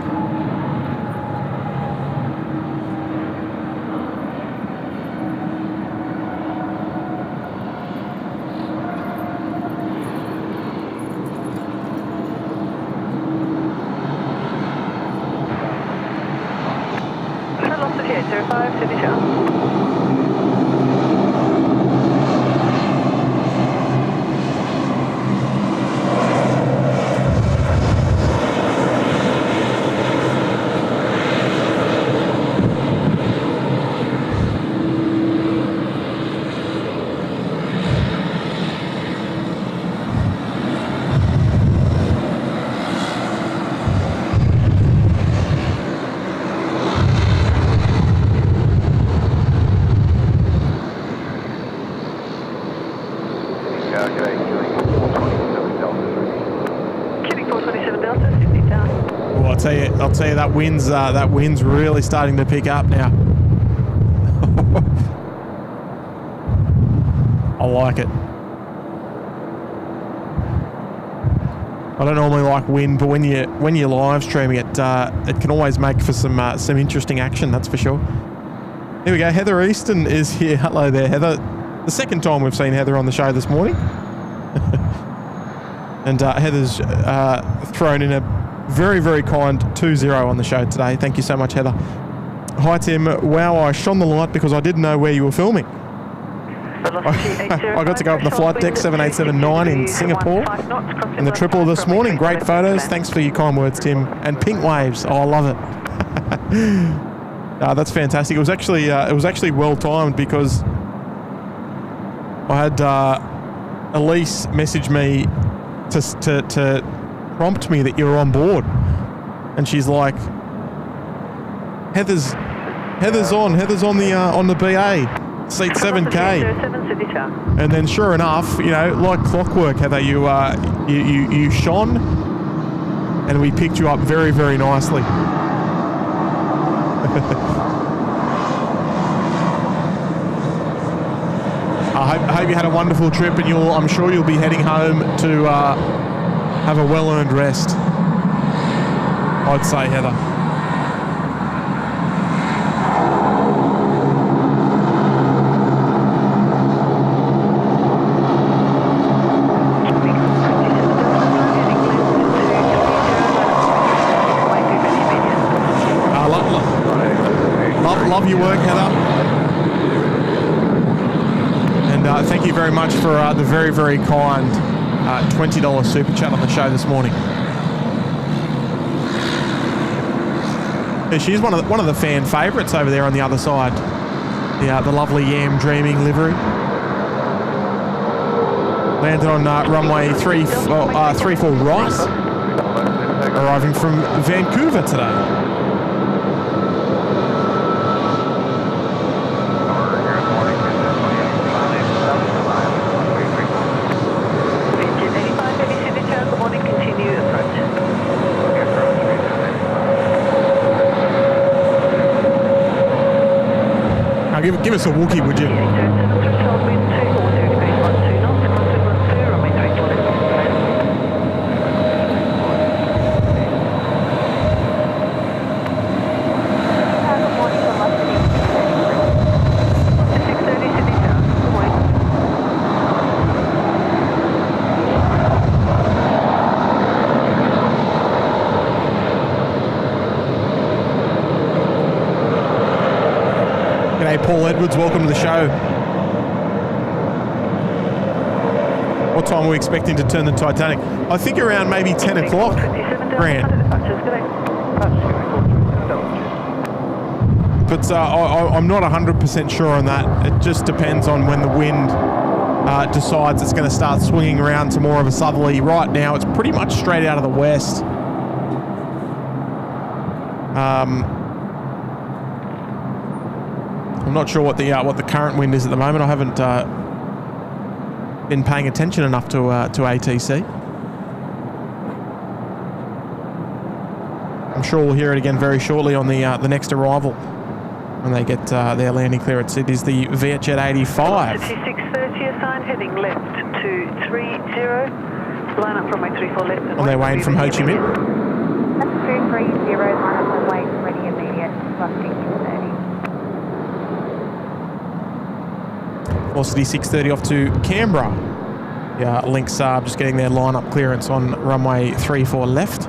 I'll tell you that wind's really starting to pick up now. I like it. I don't normally like wind, but when you're live streaming it, it can always make for some interesting action. That's for sure. Here we go. Heather Easton is here. Hello there, Heather. The second time we've seen Heather on the show this morning, and Heather's thrown in a very, very kind 2-0 on the show today. Thank you so much, Heather. Hi, Tim. Wow, I shone the light because I didn't know where you were filming. I got to go up on the flight deck 7879 in Singapore in the triple this morning. Great photos. Thanks for your kind words, Tim. And pink waves. Oh, I love it. That's fantastic. It was actually well timed because I had Elise message me to prompt me that you were on board, and she's like, Heather's on the BA seat 7K, and then sure enough, you know, like clockwork, Heather, you shone, and we picked you up very, very nicely. I hope you had a wonderful trip, and I'm sure you'll be heading home to have a well-earned rest, I'd say, Heather. Love your work, Heather. And thank you very much for the very, very kind $20 super chat on the show this morning. Yeah, she's one of the fan favourites over there on the other side. The lovely Yam Dreaming livery. Landed on runway 34 right, arriving from Vancouver today. Give us a Wookiee, would you? Paul Edwards, welcome to the show. What time are we expecting to turn the Titanic? I think around maybe 10 o'clock, Grant. But I'm not 100% sure on that. It just depends on when the wind decides it's going to start swinging around to more of a southerly. Right now, it's pretty much straight out of the west. I'm not sure what the current wind is at the moment. I haven't been paying attention enough to ATC. I'm sure we'll hear it again very shortly on the next arrival when they get their landing clearance. It is the Vietjet 85. 630 assigned, heading left to 30. Line up from 34 left. On their way in from Ho Chi Minh. That's 230, line up runway, ready immediate, plus 630. Velocity 630 off to Canberra. Yeah, Lynx Saab just getting their line-up clearance on runway 34 left.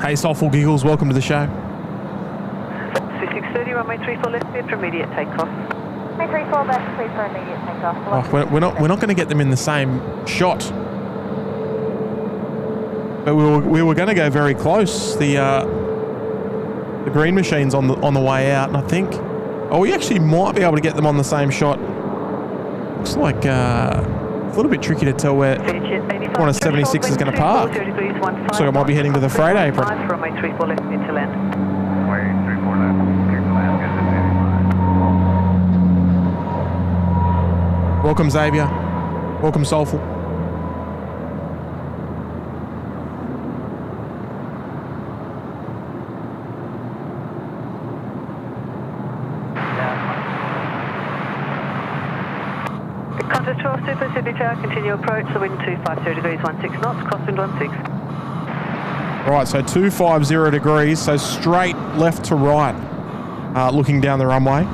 Hey, Soulful Giggles, welcome to the show. 630, runway 34 left, cleared for immediate takeoff. Runway 34 left, cleared for immediate takeoff. Oh, we're not going to get them in the same shot. But we were going to go very close. The green machine's on the way out, and I think we actually might be able to get them on the same shot. Looks like a little bit tricky to tell where one of 76 is going to park. Looks like I might be heading to the freight apron. Runway 34 left, into land. Runway 34 left, clear to land, good to 85. Welcome, Xavier. Welcome, Soulful. Qantas 12 Super Sydney Tower, continue approach, the wind 250 degrees 16 knots, crosswind 16. Right, so 250 degrees, so straight left to right, looking down the runway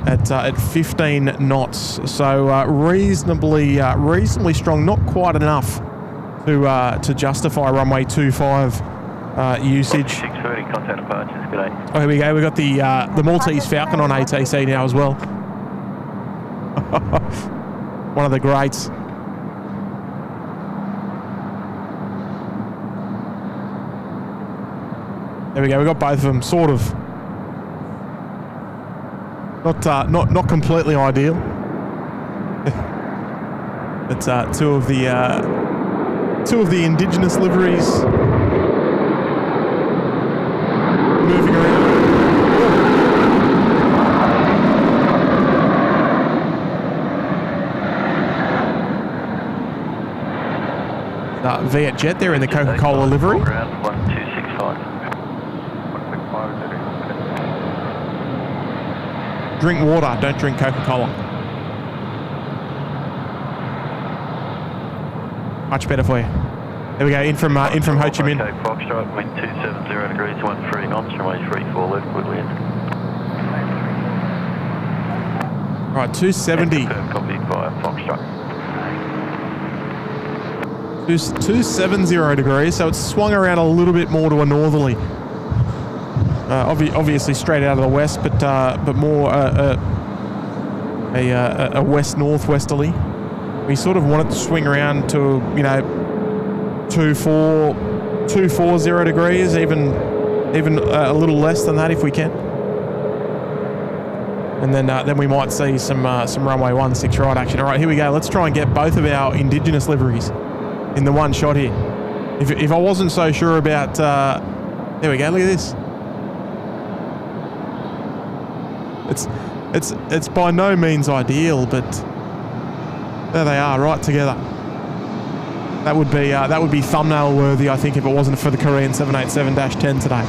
at 15 knots. So reasonably strong, not quite enough to justify runway 25 usage. 630, contact departures, g'day. Oh, here we go. We've got the Maltese Falcon on ATC now as well. One of the greats. There we go. We've got both of them, sort of. Not completely ideal. It's two of the indigenous liveries moving around. Vietjet there in the Coca-Cola livery. Ground 1265. Drink water, don't drink Coca-Cola. Much better for you. There we go, in from Ho Chi Minh. Okay, Foxtrot, wind 270 degrees, 13 knots, runway 34 left, good wind. Right, 270. Copy via Foxtrot. 270 degrees, so it's swung around a little bit more to a northerly. Obviously straight out of the west, but more a west-northwesterly. We sort of want it to swing around to 240 degrees, even a little less than that if we can. And then we might see some runway 16 right action. All right, here we go. Let's try and get both of our indigenous liveries in the one shot here. If I wasn't so sure about, there we go. Look at this. It's by no means ideal, but there they are, right together. That would be thumbnail worthy, I think, if it wasn't for the Korean 787-10 today.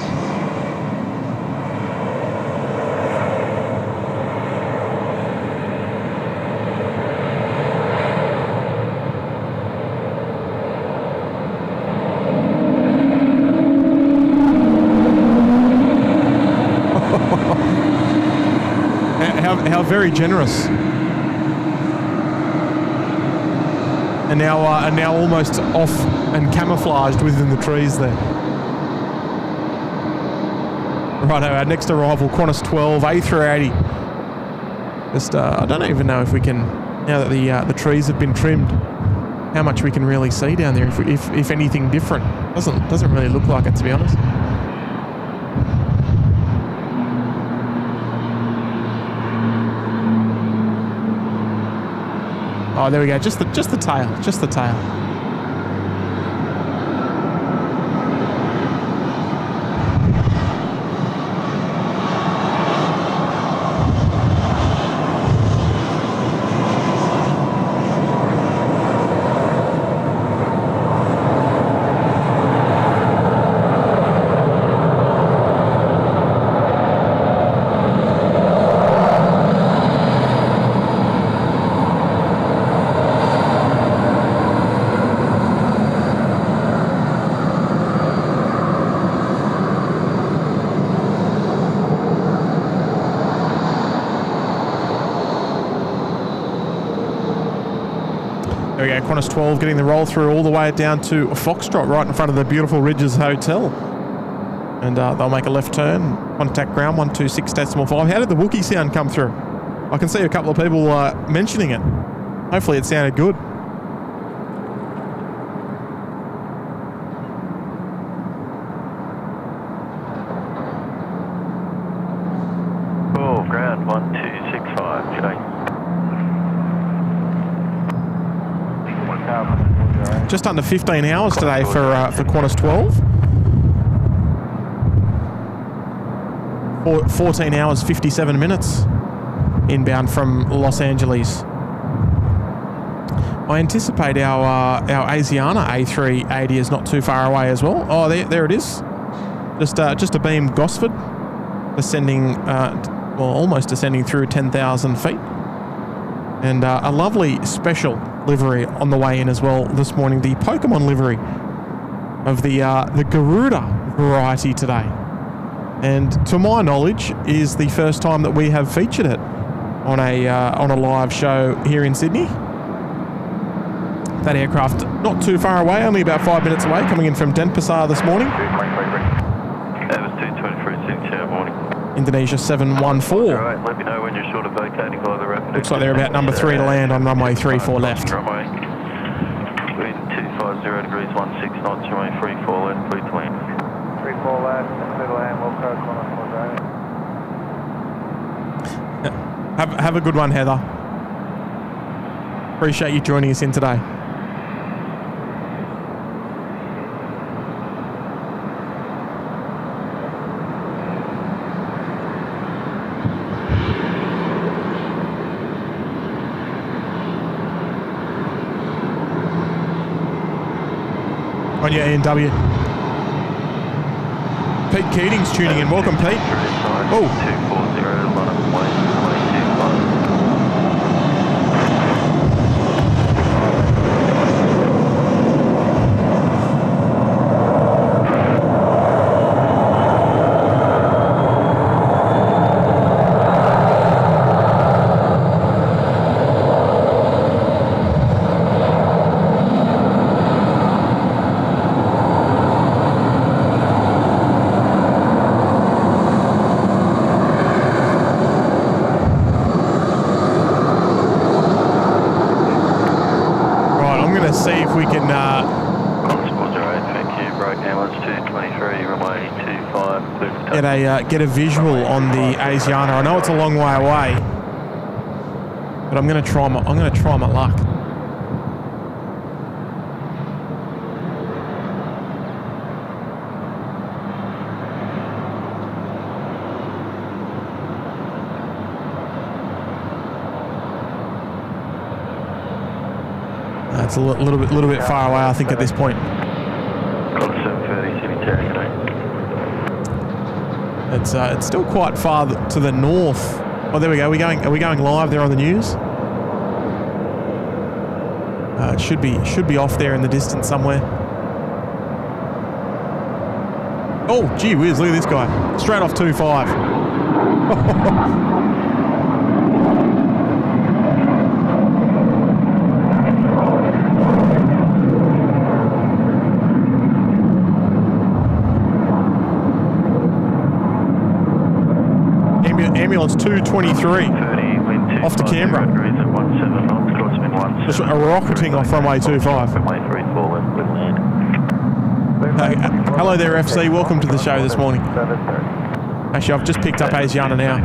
How very generous. And now almost off and camouflaged within the trees there. Right, our next arrival, Qantas 12, A380. Just, I don't even know if we can, now that the trees have been trimmed, how much we can really see down there, if anything different. Doesn't really look like it, to be honest. Oh, there we go. Just the tail. Just the tail. There we go, Qantas 12 getting the roll through all the way down to Foxtrot, right in front of the beautiful Ridges Hotel. And they'll make a left turn, contact ground 126.5. How did the Wookiee sound come through? I can see a couple of people mentioning it. Hopefully it sounded good. Oh, ground 1265, g'day. Just under 15 hours today for Qantas 12. 14 hours, 57 minutes inbound from Los Angeles. I anticipate our Asiana A380 is not too far away as well. Oh, there it is. Just a beam Gosford, ascending, almost ascending through 10,000 feet. And a lovely special livery on the way in as well this morning. The Pokemon livery of the Garuda variety today. And to my knowledge, is the first time that we have featured it on a live show here in Sydney. That aircraft not too far away, only about 5 minutes away, coming in from Denpasar this morning. Airbus 223 morning. Indonesia 714. All right, let me know when you're short of vacating by the rapid. Looks like they're about number 3 to land on runway 34 left. Runway. Wind 250 degrees 16 knots, runway 34 left, clear to land. 34 left, clear to land, Wilco, Qantas 40. Have a good one, Heather. Appreciate you joining us in today. On your A&W. Pete Keating's tuning in. Welcome, Pete. Oh. 240, London, way 25. See if we can get a visual on the Asiana. I know it's a long way away, but I'm going to try my luck. It's a little bit far away, I think, at this point. It's still quite far to the north. Oh, there we go. Are we going live there on the news? It should be off there in the distance somewhere. Oh, gee whiz! Look at this guy, straight off 25. Ambulance 223 off to Canberra. Just rocketing off runway 25. Hello there, FC. Welcome to the show this morning. Actually, I've just picked up Asiana now.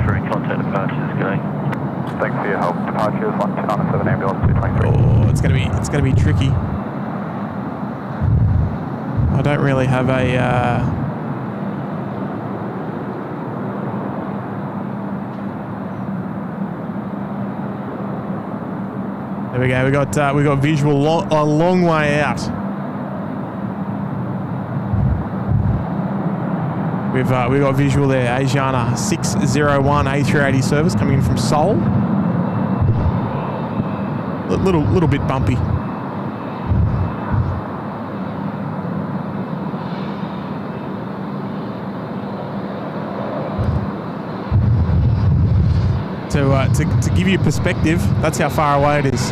Thanks for your help. Departures 127 ambulance 223. Oh, it's gonna be tricky. I don't really have a. There we go. We got visual a long way out. We've got visual there. Asiana 601 A380 service coming in from Seoul. Little bit bumpy. To give you perspective, that's how far away it is.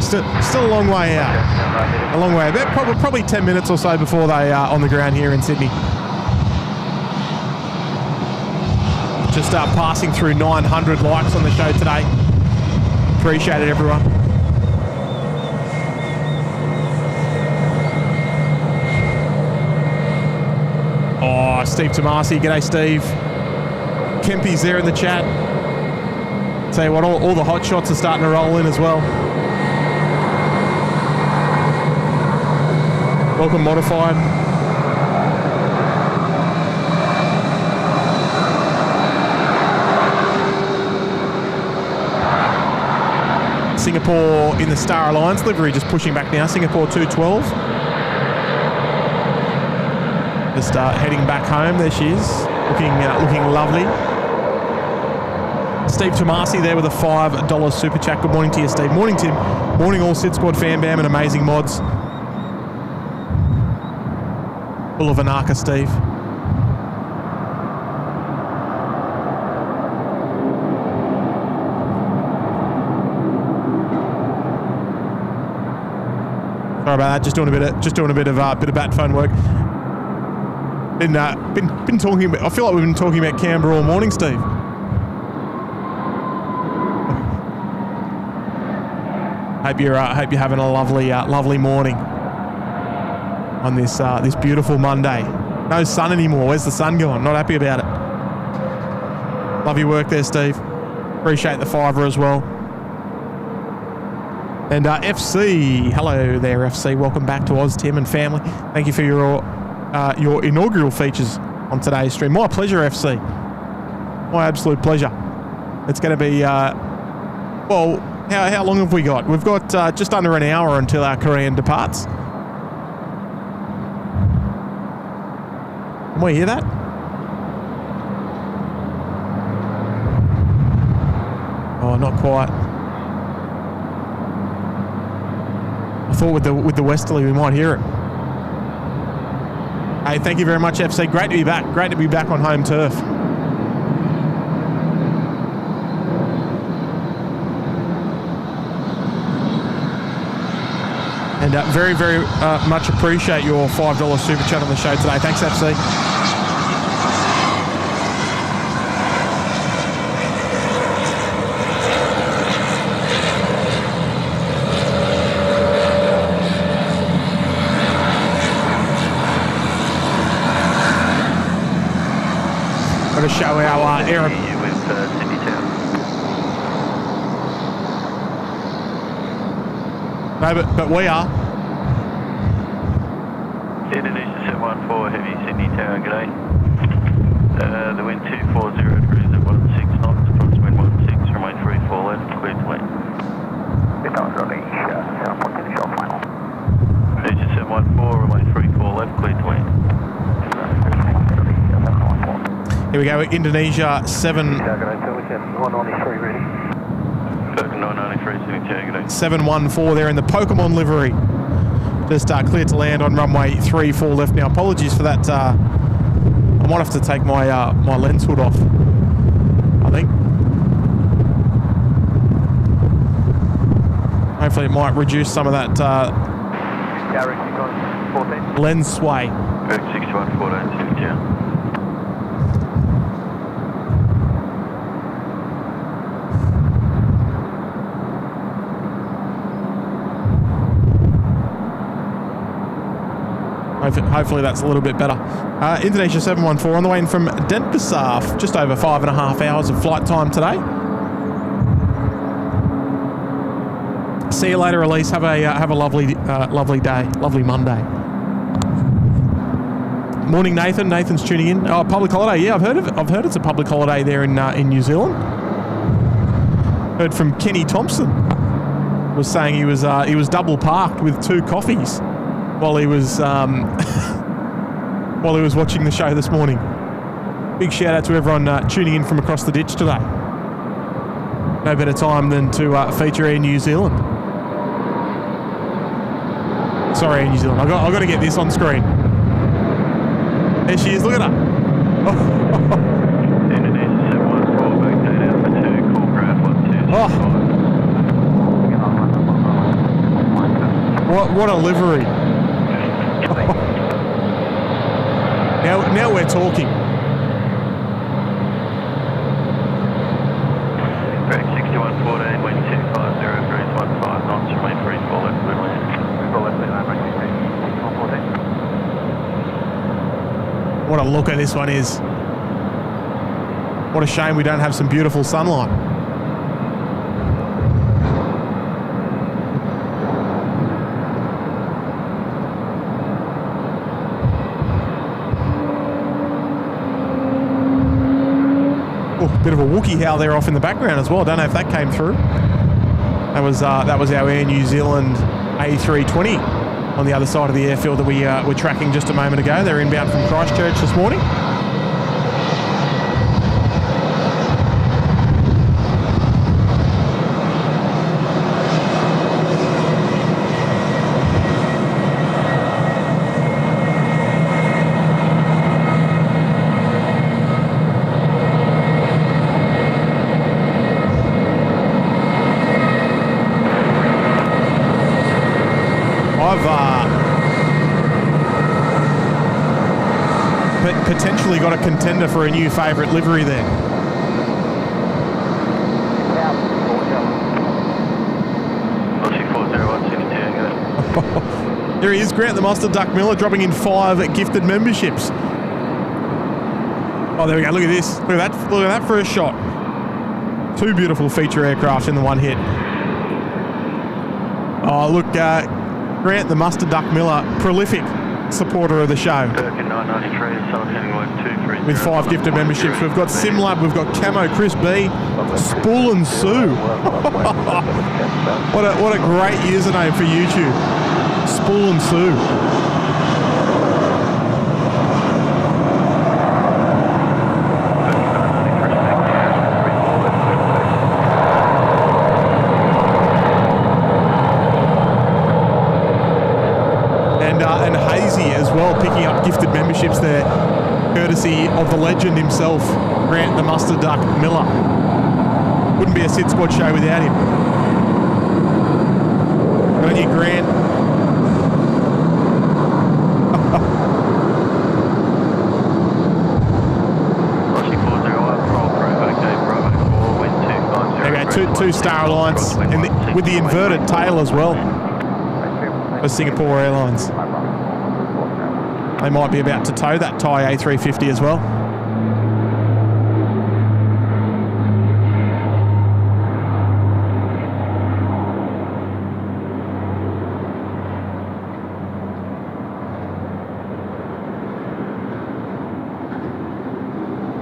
Still a long way out. A long way. About probably 10 minutes or so before they are on the ground here in Sydney. Just passing through 900 likes on the show today. Appreciate it, everyone. Oh, Steve Tomasi. G'day, Steve. Kempy's there in the chat. Tell you what, all the hot shots are starting to roll in as well. Welcome, Modified. Singapore in the Star Alliance livery, just pushing back now. Singapore 212. Just heading back home. There she is, looking lovely. Steve Tomasi there with a $5 super chat. Good morning to you, Steve. Morning, Tim. Morning, all SydSquad fan bam and amazing mods. Full of Anarcha, Steve. Sorry about that. Just doing a bit of bat phone work. Been talking about. I feel like we've been talking about Canberra all morning, Steve. Hope you're having a lovely morning on this beautiful Monday. No sun anymore. Where's the sun gone? Not happy about it. Love your work there, Steve. Appreciate the $5 as well. And FC, hello there, FC. Welcome back to Oz, Tim and family. Thank you for your inaugural features on today's stream. My pleasure, FC. My absolute pleasure. It's going to be well. How long have we got? We've got just under an hour until our Korean departs. Can we hear that? Oh, not quite. I thought with the westerly we might hear it. Hey, thank you very much, FC. Great to be back. Great to be back on home turf. And very, very much appreciate your $5 super chat on the show today. Thanks, FC. Got to show our air. No, but we are. Indonesia 714, heavy Sydney Tower, g'day. The wind 240 degrees at 16 knots, approximate wind 16, remain 34 left, clear to land. Indonesia 714, short final. Indonesia 714, remain 34 left, clear to land. Here we go, Indonesia 7. 714 there in the Pokemon livery. Just cleared to land on runway 34 left now. Apologies for that. I might have to take my my lens hood off, I think. Hopefully it might reduce some of that lens sway. 6114, yeah. Hopefully that's a little bit better. Indonesia 714 on the way in from Denpasar, just over 5.5 hours of flight time today. See you later, Elise. Have a lovely day, lovely Monday. Morning, Nathan. Nathan's tuning in. Oh, public holiday. Yeah, I've heard it's a public holiday there in New Zealand. Heard from Kenny Thompson. Was saying he was double parked with 2 coffees while he was watching the show this morning. Big shout out to everyone tuning in from across the ditch today. No better time than to feature Air New Zealand. Sorry, Air New Zealand. I got to get this on screen. There she is. Look at her. Indonesia 714, back down for 2, call ground 125. What a livery. Now we're talking. Correct, 6114, wind 250 degrees 15 knots, remain free fall left, clear land. What a looker this one is. What a shame we don't have some beautiful sunlight. Oh, bit of a Wookiee howl there off in the background as well. Don't know if that came through. That was our Air New Zealand A320 on the other side of the airfield that we were tracking just a moment ago. They're inbound from Christchurch this morning. Potentially got a contender for a new favourite livery there. There he is, Grant the Mustard Duck Miller, dropping in 5 gifted memberships. Oh, there we go. Look at this. Look at that. Look at that first shot. 2 beautiful feature aircraft in the one hit. Oh, look, Grant the Mustard Duck Miller, prolific supporter of the show. With 5 gifted memberships. We've got SimLab, we've got Camo Chris B, Spool and Sue. What a great username for YouTube. Spool and Sue. And Hazy as well, picking up gifted memberships there, courtesy of the legend himself, Grant the Mustard Duck Miller. Wouldn't be a SydSquad show without him. Good on you, Grant. There we go, two Star Alliance with the inverted tail as well for Singapore Airlines. They might be about to tow that Thai A350 as well.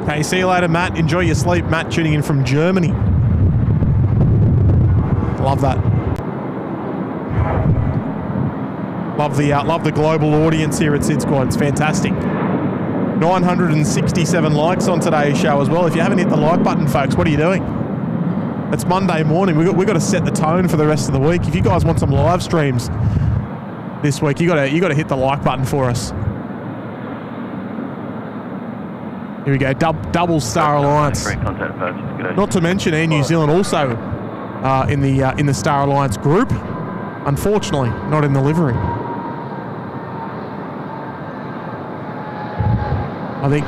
Okay, see you later, Matt. Enjoy your sleep. Matt tuning in from Germany. Love that. Love the global audience here at SydSquad. It's fantastic. 967 likes on today's show as well. If you haven't hit the like button, folks, what are you doing? It's Monday morning. We've got to set the tone for the rest of the week. If you guys want some live streams this week, you got to hit the like button for us. Here we go. Double Star Alliance. Not to mention Air New Zealand also in the Star Alliance group. Unfortunately, not in the livery. I think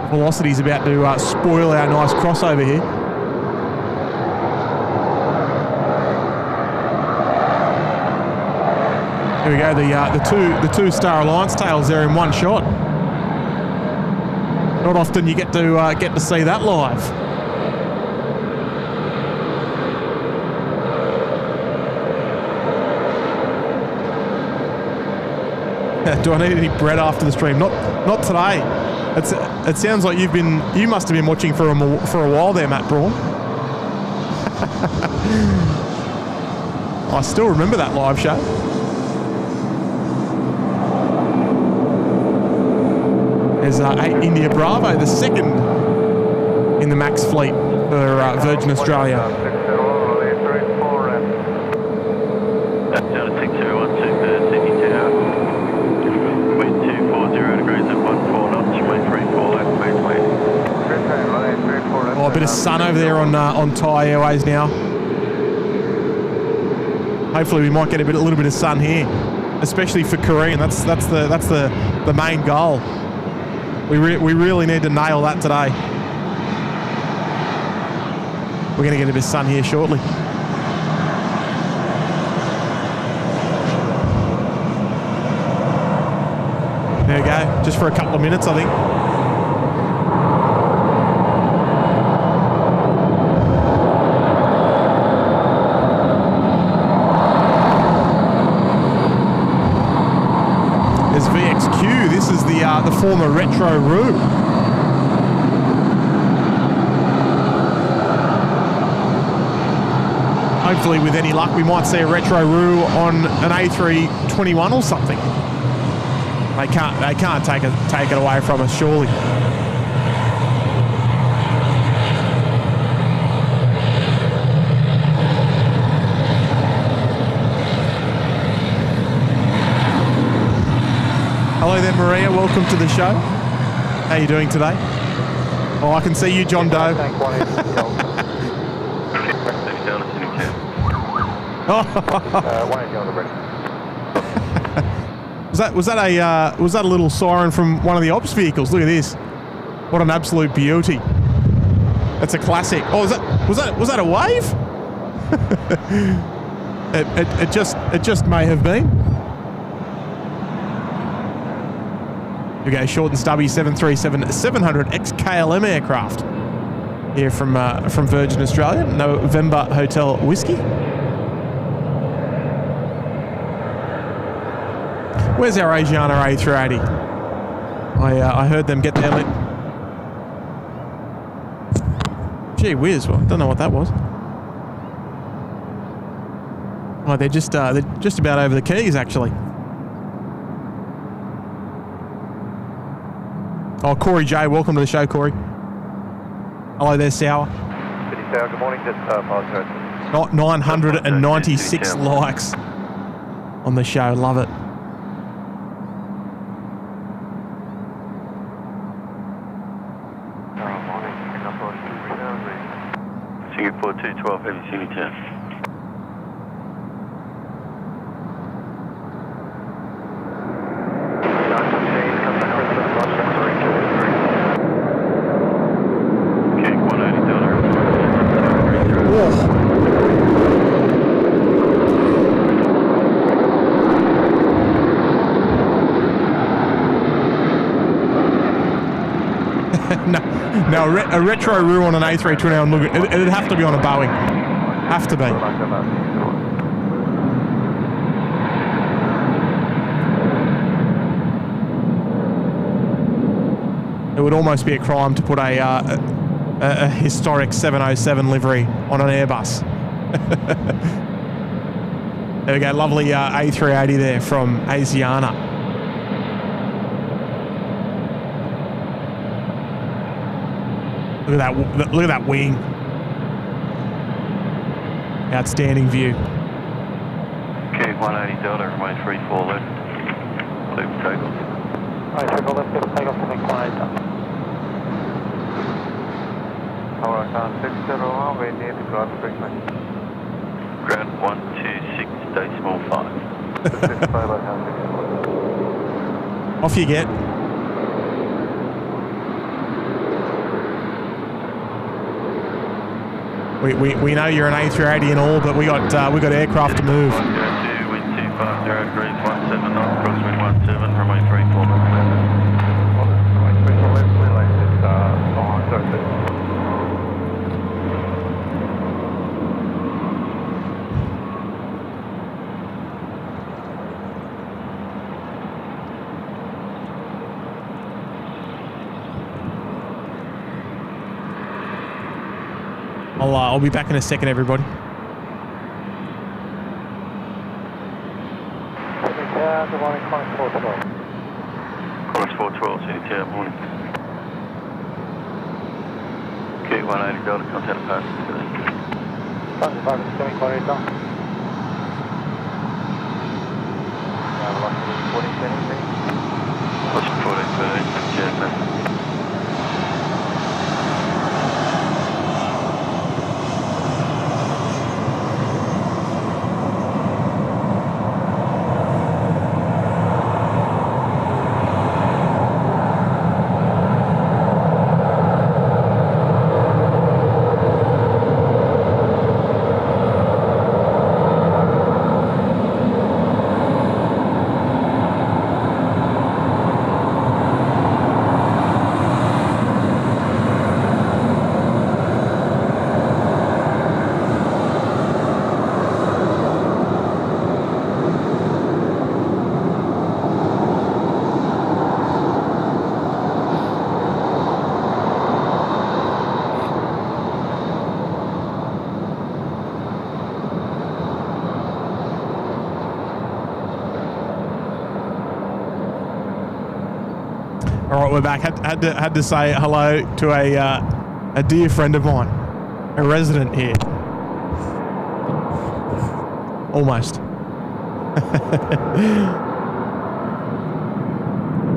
Velocity's about to spoil our nice crossover here. Here we go. The two Star Alliance tails there in one shot. Not often you get to see that live. Do I need any bread after the stream? Not today. It sounds like you must have been watching for a while there, Matt Braun. I still remember that live show. There's 8 India Bravo, the second in the MAX fleet for Virgin Australia. That's down to 6012 Sydney Tower. Wind 240 degrees at 14 knots, remain free fall left, clear to land. Oh, a bit of sun over there on Thai Airways now. Hopefully we might get a little bit of sun here, especially for Korean. That's the main goal. We really need to nail that today. We're going to get a bit of sun here shortly. There we go, just for a couple of minutes, I think. There's VXQ. This is the former Retro Roo. Hopefully, with any luck, we might see a Retro Roo on an A321 or something. They can't take it away from us, surely. Hello there, Maria. Welcome to the show. How are you doing today? Oh, I can see you, John Doe. Was that a little siren from one of the ops vehicles? Look at this. What an absolute beauty. That's a classic. Oh, was that a wave? it just may have been. Here we go, short and stubby 737-700 XKLM aircraft here from Virgin Australia, November Hotel Whiskey. Where's our Asiana A380? I heard them get their lit. Gee whiz, well, I don't know what that was. Oh, they're just about over the keys, actually. Oh, Corey J, welcome to the show, Corey. Hello there, Sour. City Sour, good morning. Just past 996 likes on the show. Love it. Singapore 212 heavy Sydney Town. Now, a Retro Roo on an A320, look, it'd have to be on a Boeing. Have to be. It would almost be a crime to put a historic 707 livery on an Airbus. There we go, lovely A380 there from Asiana. Look at that wing. Outstanding view. Okay, 180 Delta, runway 34 left. Leave takeoff. Alright, circle left, takeoff to make 180. Tower 601, we need to ground frequency. Ground 126.5. Off you get. We know you're an A380 and all, but we got aircraft to move. 102, wind 250 degrees, 17 knots, crosswind 17, runway 34 left. Runway 34 left, we like this on surface. I'll be back in a second, everybody. Good morning, Connors 412. Connors 412, City Tower, morning. Okay, 180 Delta, contact passenger. Passenger parking, coming 180 down. Velocity 14, 14, 13, cheers, man. we're back. Had to say hello to a dear friend of mine, a resident here. Almost.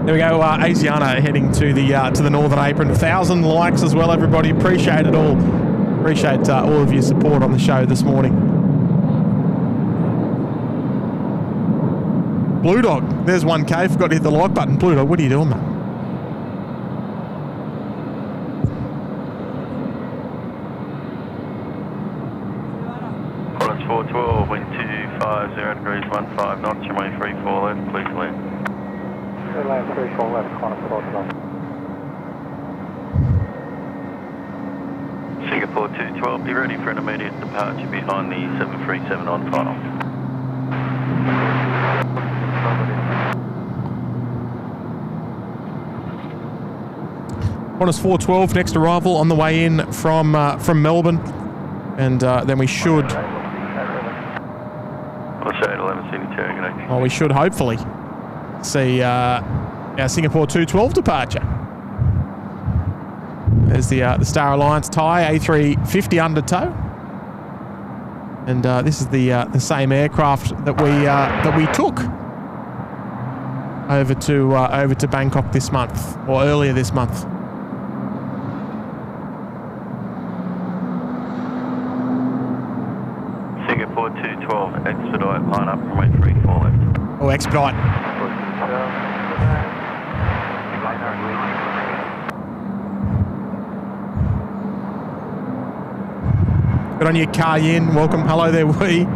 There we go. Asiana heading to the northern apron. 1,000 likes as well, everybody. Appreciate it all. Appreciate all of your support on the show this morning. Blue Dog, there's 1K. Forgot to hit the like button. Blue Dog, what are you doing, mate? Plus 412, wind 250 degrees, 15 knots, runway 34 left, clear to land. Land 34 left, corner protocol. Singapore 212, be ready for an immediate departure behind the 737 on final. Qantas 412, next arrival on the way in from Melbourne, and then we should. We should hopefully see our Singapore 212 departure. There's the Star Alliance Thai A350 under tow, and this is the same aircraft that we took over to Bangkok this month, or earlier this month. Singapore 212, expedite line up, runway 34 left. Oh, expedite. Good on you, Cayenne. Welcome. Hello there, Wee.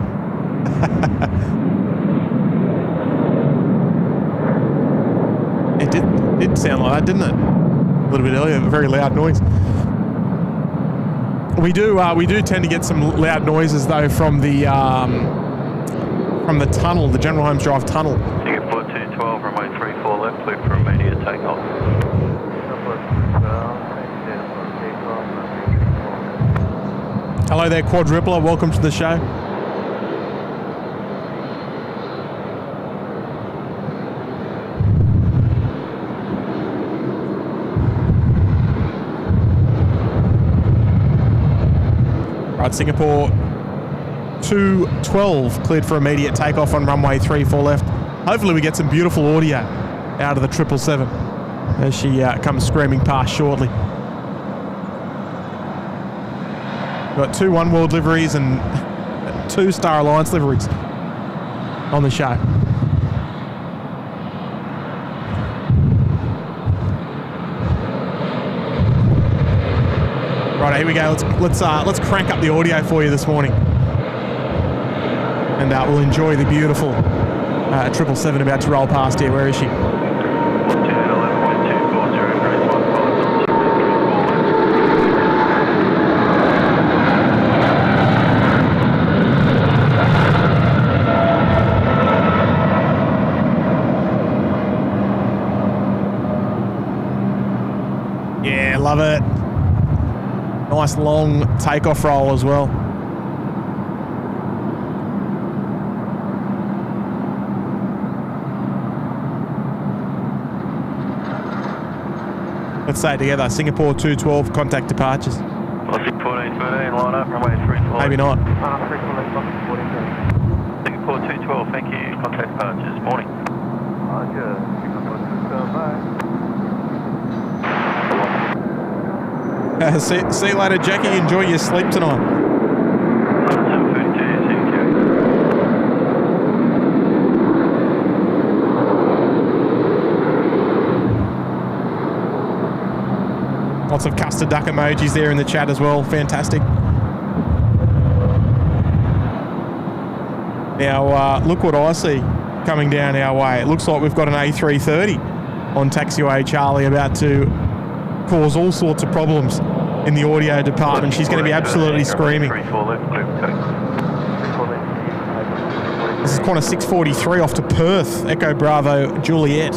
It did sound like that, didn't it? A little bit earlier, a very loud noise. We do tend to get some loud noises though from the tunnel, the General Holmes Drive tunnel. Singapore 212, runway 34 left, clear for immediate takeoff. Hello there, Quadrupler. Welcome to the show. Right, Singapore 212 cleared for immediate takeoff on runway 34 left. Hopefully we get some beautiful audio out of the 777 as she comes screaming past shortly. Got 2 One World liveries and 2 Star Alliance liveries on the show. Right, here we go. Let's crank up the audio for you this morning, and we'll enjoy the beautiful 777 about to roll past here. Where is she? Yeah, love it. Nice long takeoff roll as well. Let's say it together. Singapore 212, contact departures. Aussie 1413, line up, runway 34. Maybe not. Singapore 212, thank you, contact departures. Morning. Roger, Singapore 212, See you later, Jackie. Enjoy your sleep tonight. 732, thank you. Lots of custard duck emojis there in the chat as well. Fantastic. Now, look what I see coming down our way. It looks like we've got an A330 on taxiway Charlie about to cause all sorts of problems in the audio department. She's going to be absolutely screaming. This is Qantas 643 off to Perth, Echo Bravo Juliet.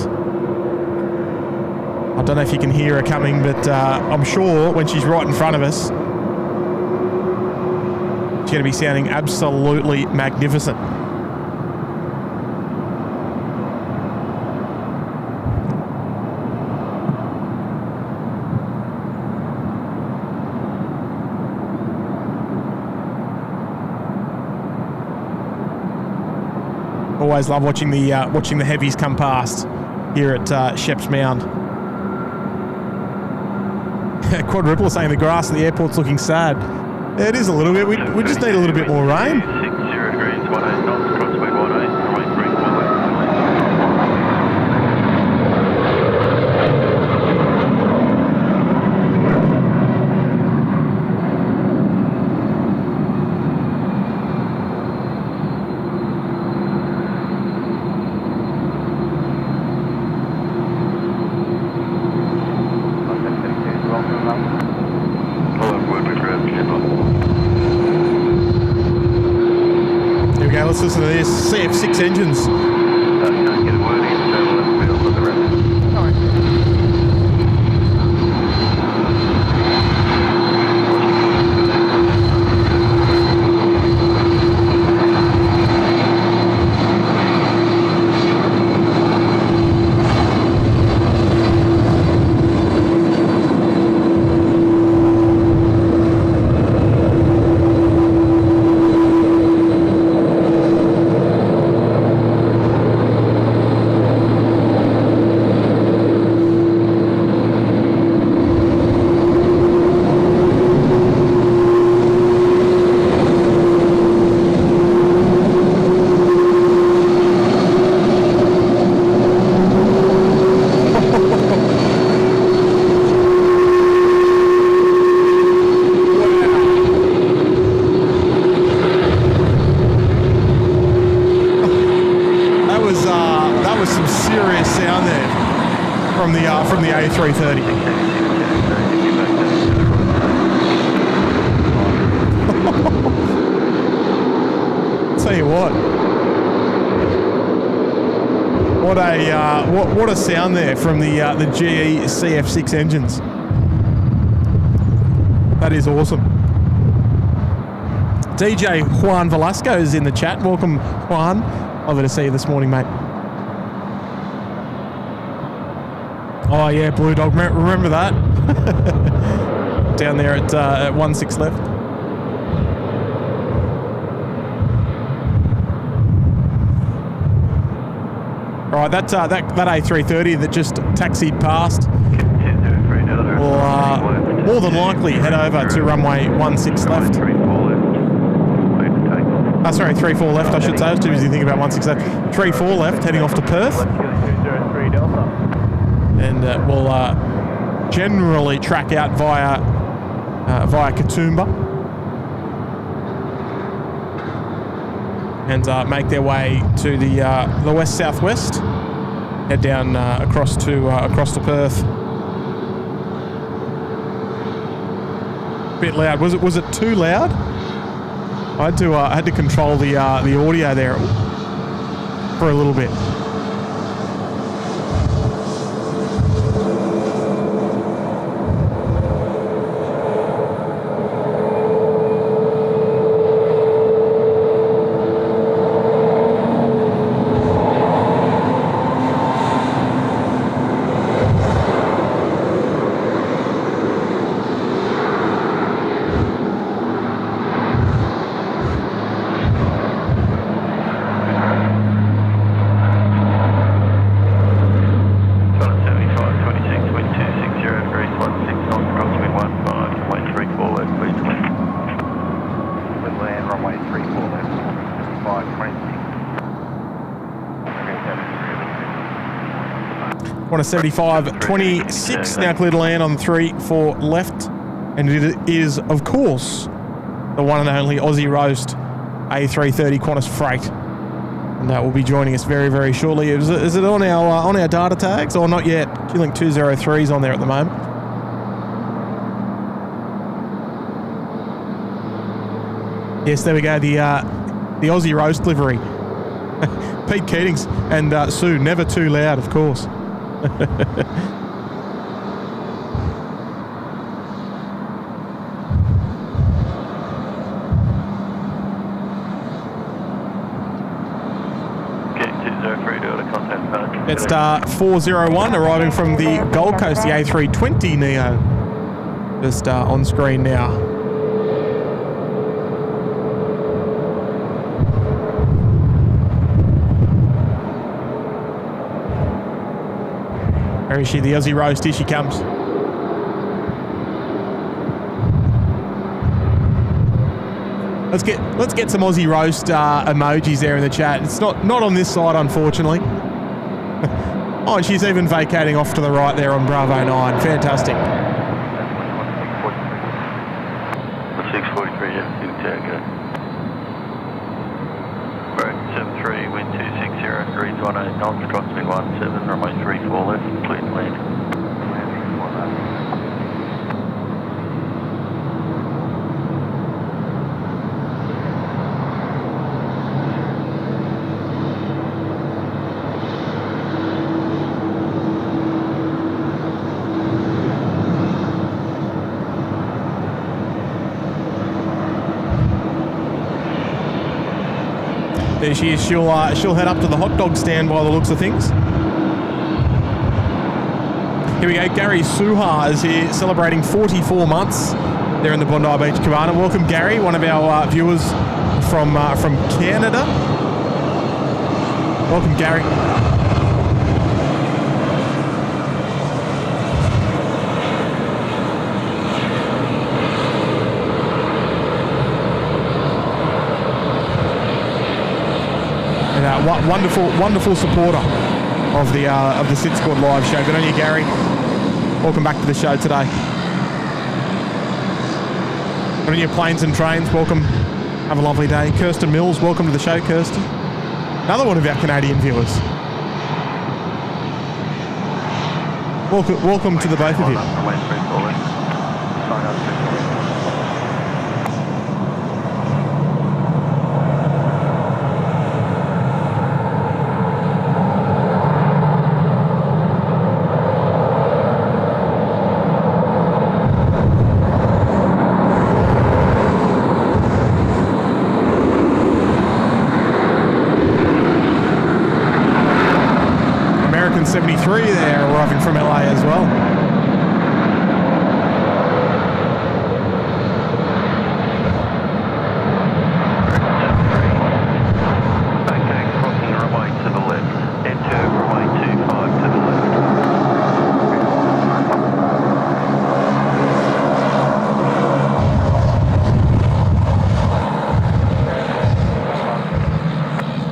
I don't know if you can hear her coming, but I'm sure when she's right in front of us, she's going to be sounding absolutely magnificent. Always love watching the heavies come past here at Sheps Mound. Quadruple saying the grass at the airport's looking sad. Yeah, it is a little bit. We just need a little bit more rain. 60 degrees, 18 knots, crosswind 18, runway 34 left. Let's listen to this. CF6 engines. Can't get a word in, so we'll have to be off on the rest. From the A330. Tell you what a sound there from the GE CF6 engines. That is awesome. DJ Juan Velasco is in the chat. Welcome, Juan. Lovely to see you this morning, mate. Oh yeah, Blue Dog. Remember that? Down there at 16 left. All right, that A330 that just taxied past will more than likely head over to runway 16 left. 34 left, I should say. I was too busy thinking about 16 left. 34 left, heading off to Perth. And we'll generally track out via Katoomba and make their way to the west-southwest. Head down across to Perth. Bit loud. Was it too loud? I had to control the audio there for a little bit. On a 75.26, now clear to land on 3-4 left. And it is, of course, the one and only Aussie Roast A330 Qantas Freight. And that will be joining us very, very shortly. Is it on our data tags or not yet? Q-Link 203 is on there at the moment. Yes, there we go. The Aussie Roast livery. Pete Keatings and Sue, never too loud, of course. It's 401 arriving from the Gold Coast, the A320 Neo. Just on screen now. Where is she? The Aussie roast. Here she comes. Let's get some Aussie roast emojis there in the chat. It's not on this side, unfortunately. Oh, and she's even vacating off to the right there on Bravo 9. Fantastic. 643, yeah, in Tango. Right, 73, wind 260, degrees 18 knots, crosswind 17, runway 34 left, clear to land. There she is. She'll head up to the hot dog stand by the looks of things. Here we go. Gary Suha is here celebrating 44 months there in the Bondi Beach Cabana. Welcome, Gary, one of our viewers from Canada. Welcome, Gary. Wonderful supporter of the SydSquad live show. Good on you, Gary. Welcome back to the show today. Good on you, planes and trains. Welcome. Have a lovely day. Kirsten Mills, welcome to the show, Kirsten. Another one of our Canadian viewers. Welcome to the both of you. American 73 there arriving from LA as well. Okay, crossing the runway to the left. Enter runway 25 to the left.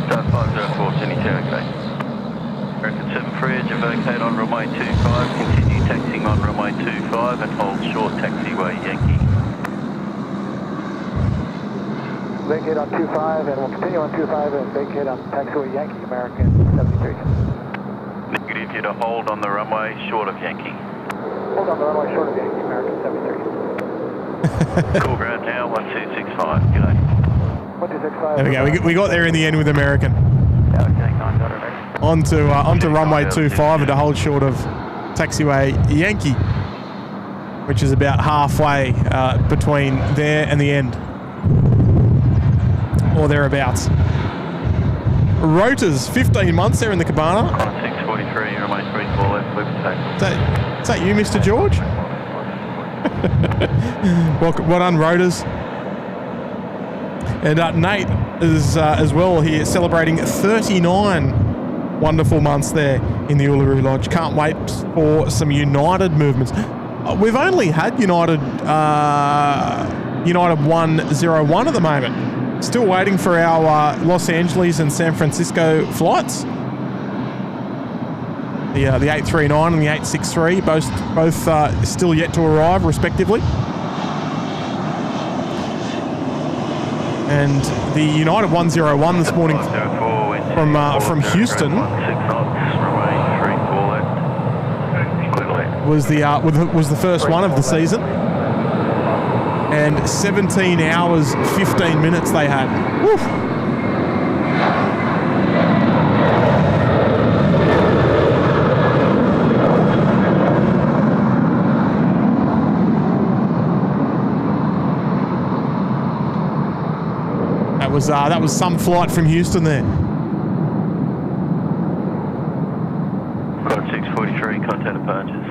Start 504, Sydney Tower, okay. American 73, vacate on runway 25, continue taxiing on runway 25 and hold short taxiway Yankee. Vacate on 25 and we'll continue on 25 and vacate on taxiway Yankee, American 73. Negative, you to hold on the runway short of Yankee. Hold on the runway short of Yankee, American 73. Cool ground now, 1265, g'day. 1265. There we go. We got there in the end with American. Yeah, okay, $9. Onto runway 25 and to hold short of taxiway Yankee, which is about halfway between there and the end, or thereabouts. Rotors, 15 months there in the Cabana. 643, runway 34 left, flip taxi. Is that you, Mr. George? Well done, Rotors. And Nate is as well here celebrating 39 wonderful months there in the Uluru Lodge. Can't wait for some United movements. We've only had United 101 at the moment. Still waiting for our Los Angeles and San Francisco flights. The 839 and the 863, both still yet to arrive, respectively. And the United 101 this morning from Houston was the first one of the season, and 17 hours 15 minutes they had. Woo. That was some flight from Houston there. Got 643, contact departures.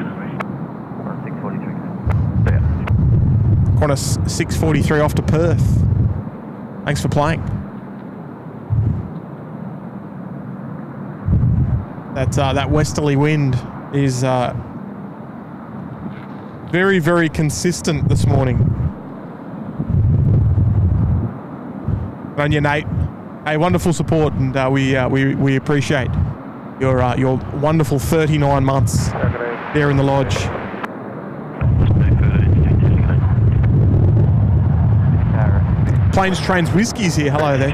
643. Yeah. Qantas 643 off to Perth. Thanks for playing. That westerly wind is very, very consistent this morning. Good on you, Nate. Hey, wonderful support, and we appreciate your wonderful 39 months there in the lodge. Planes, Trains, Whiskies here. Hello there.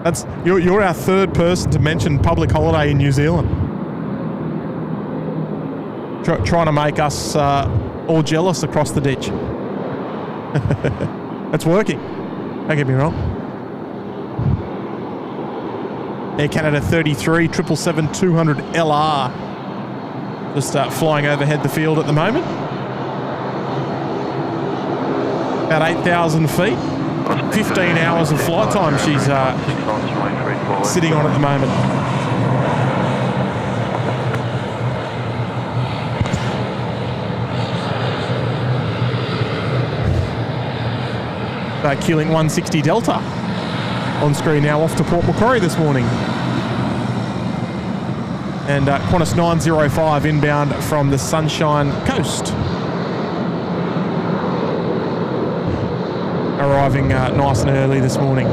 That's you're our third person to mention public holiday in New Zealand. Trying to make us all jealous across the ditch. It's working. Don't get me wrong. Air Canada 33 777-200 LR. Just flying overhead the field at the moment. About 8,000 feet. 15 hours of flight time she's sitting on at the moment. Keeling 160 Delta on screen now off to Port Macquarie this morning. And Qantas 905 inbound from the Sunshine Coast. Arriving nice and early this morning.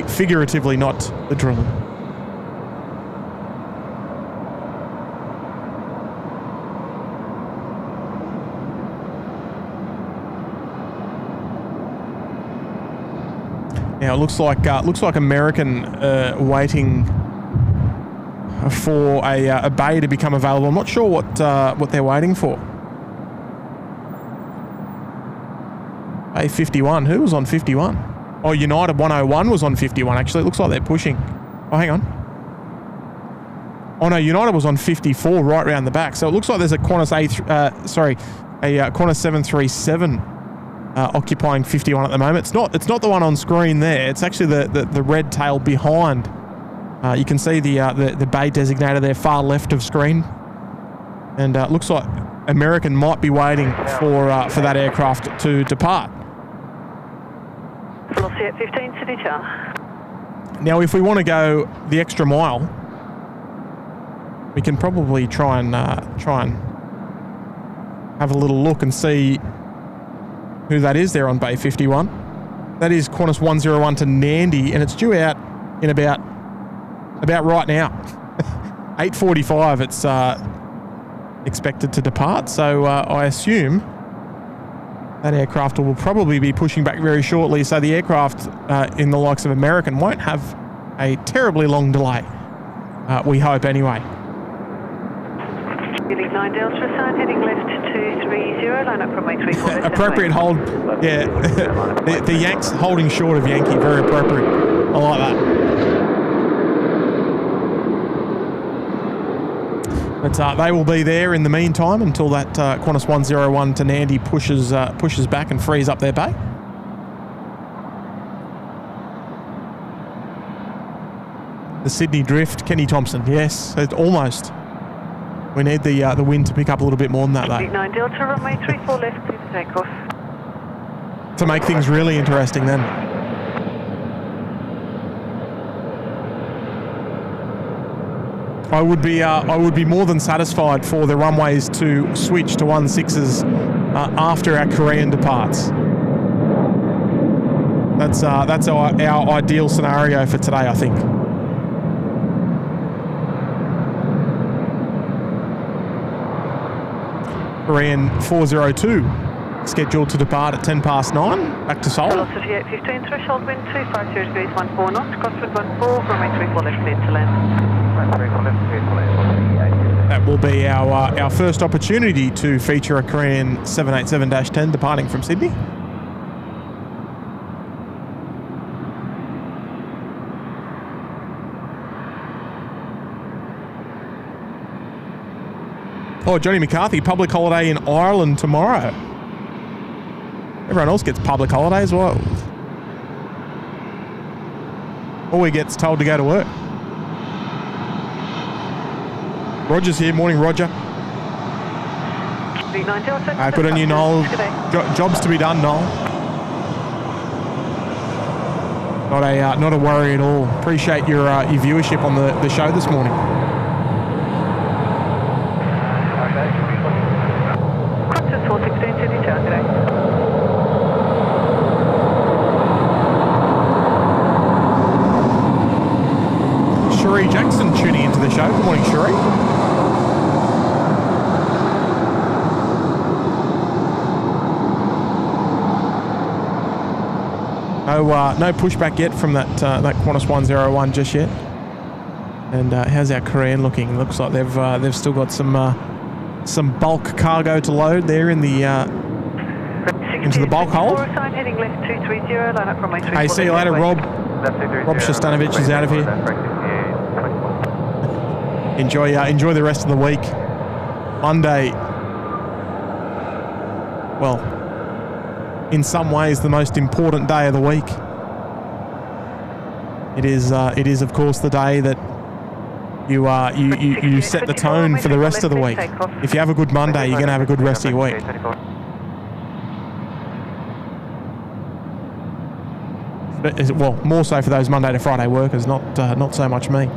Figuratively, not literally. Now it looks like American waiting for a bay to become available. I'm not sure what they're waiting for. Bay 51. Who was on 51? Oh, United 101 was on 51. Actually, it looks like they're pushing. Oh, hang on. Oh no, United was on 54 right around the back. So it looks like there's a Qantas Qantas 737 occupying 51 at the moment. It's not the one on screen there. It's actually the red tail behind. You can see the bay designator there, far left of screen, and it looks like American might be waiting for that aircraft to depart. Velocity at 15, City Tower. Now, if we want to go the extra mile, we can probably try and have a little look and see who that is there on Bay 51. That is Qantas 101 to Nandi, and it's due out in about right now. 8:45 it's expected to depart, so I assume that aircraft will probably be pushing back very shortly, so the aircraft in the likes of American won't have a terribly long delay. We hope anyway. 9 Delta aside, heading left 230, line up from A340. Appropriate hold, yeah. the Yanks holding short of Yankee, very appropriate. I like that. But they will be there in the meantime until that Qantas 101 to Nandi pushes back and frees up their bay. The Sydney Drift, Kenny Thompson, yes, almost. We need the wind to pick up a little bit more than that, though. 9 Delta, runway 34 left, clear for takeoff. To make things really interesting then. I would be more than satisfied for the runways to switch to 16s after our Korean departs. That's our ideal scenario for today, I think. Korean 402 scheduled to depart at 9:10 back to Seoul. Velocity at 15, threshold wind 250 degrees 14 knots, crosswind 14, runway 34 left, clear to land. That will be our first opportunity to feature a Korean 787-10 departing from Sydney. Oh, Johnny McCarthy, public holiday in Ireland tomorrow. Everyone else gets public holidays. Well, all we get's told to go to work. Roger's here. Morning, Roger. Good on you, Noel. Jobs to be done, Noel. Not a worry at all. Appreciate your viewership on the show this morning. Qantas 416 Sydney Tower, today. Cherie Jackson tuning into the show. Good morning, Cherie. No pushback yet from that Qantas 101 just yet. And how's our Korean looking? Looks like they've still got some bulk cargo to load there in the into the bulk hold. Heading left 230, line up from Hey, see you later, Rob. Rob Shostanovich is out of here. Enjoy the rest of the week. Monday, well, in some ways the most important day of the week. It is of course the day that you set the tone for the rest of the week. If you have a good Monday, you're going to have a good rest of your week. Well, more so for those Monday to Friday workers, not so much me.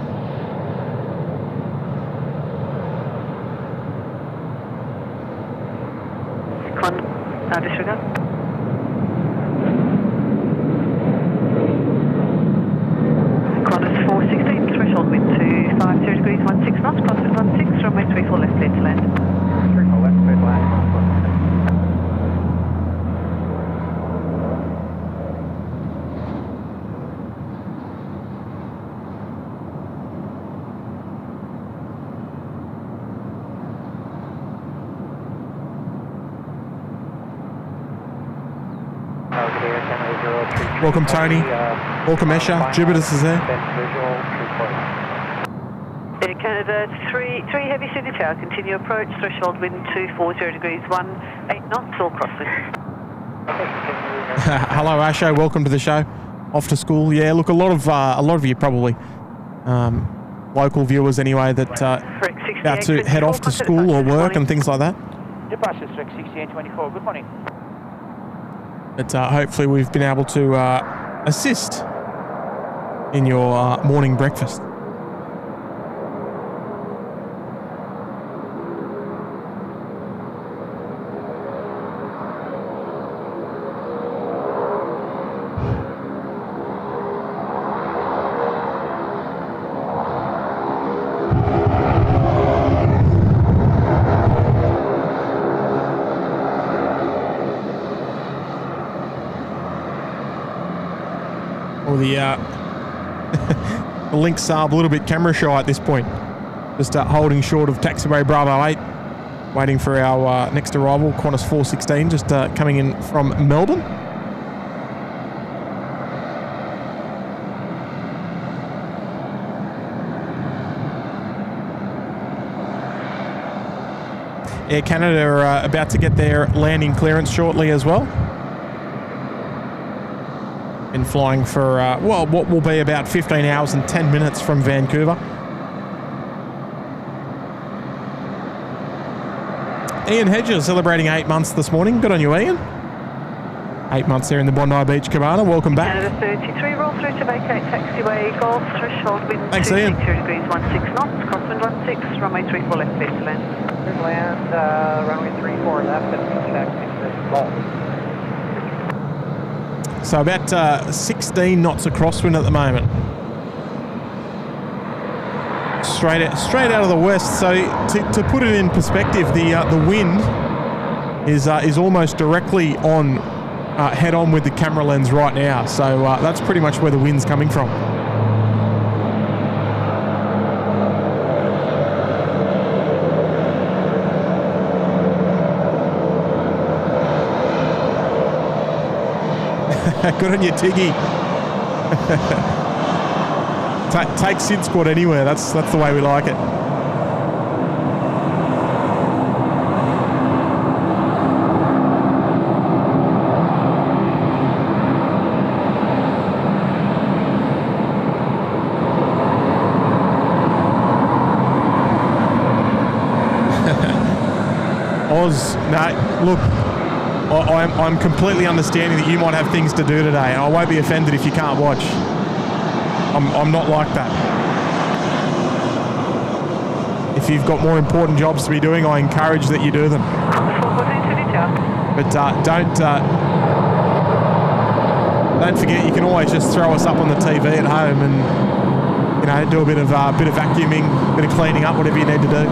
Disregard. Qantas 416, threshold wind to 50 degrees 16 knots, crosswind 16, runway 34 left, clear to land. 34 left, clear to land. Welcome, Tony. Welcome, Esha. Jubitus is there. Air Canada 3 Heavy Sydney Tower, continue approach, threshold wind 240 degrees 18 knots, all crosswind. Hello, Asho. Welcome to the show. Off to school. Yeah, look, a lot of you probably local viewers anyway that about to head off to school or work and things like that. Departure 6824. Good morning. But hopefully we've been able to assist in your morning breakfast. The Lynx are a little bit camera shy at this point. Just holding short of taxiway Bravo 8, waiting for our next arrival, Qantas 416, just coming in from Melbourne. Air Canada are about to get their landing clearance shortly as well. Been flying for, well, what will be about 15 hours and 10 minutes from Vancouver. Ian Hedges celebrating 8 months this morning. Good on you, Ian. 8 months there in the Bondi Beach Cabana. Welcome back. Canada 33, roll through to vacate taxiway Golf, threshold wind 260 Ian. degrees 16 knots, crosswind 16, runway 34 left, clear to land. Clear to land, runway 34 left, and check into Golf. So about 16 knots of crosswind at the moment. Straight out of the west. So to put it in perspective, the wind is almost directly on head on with the camera lens right now. So that's pretty much where the wind's coming from. Good on you, Tiggy. Take SydSquad anywhere. That's the way we like it. Oz, no, look, I'm completely understanding that you might have things to do today, and I won't be offended if you can't watch. I'm not like that. If you've got more important jobs to be doing, I encourage that you do them. But don't forget, you can always just throw us up on the TV at home and, you know, do a bit of vacuuming, bit of cleaning up, whatever you need to do.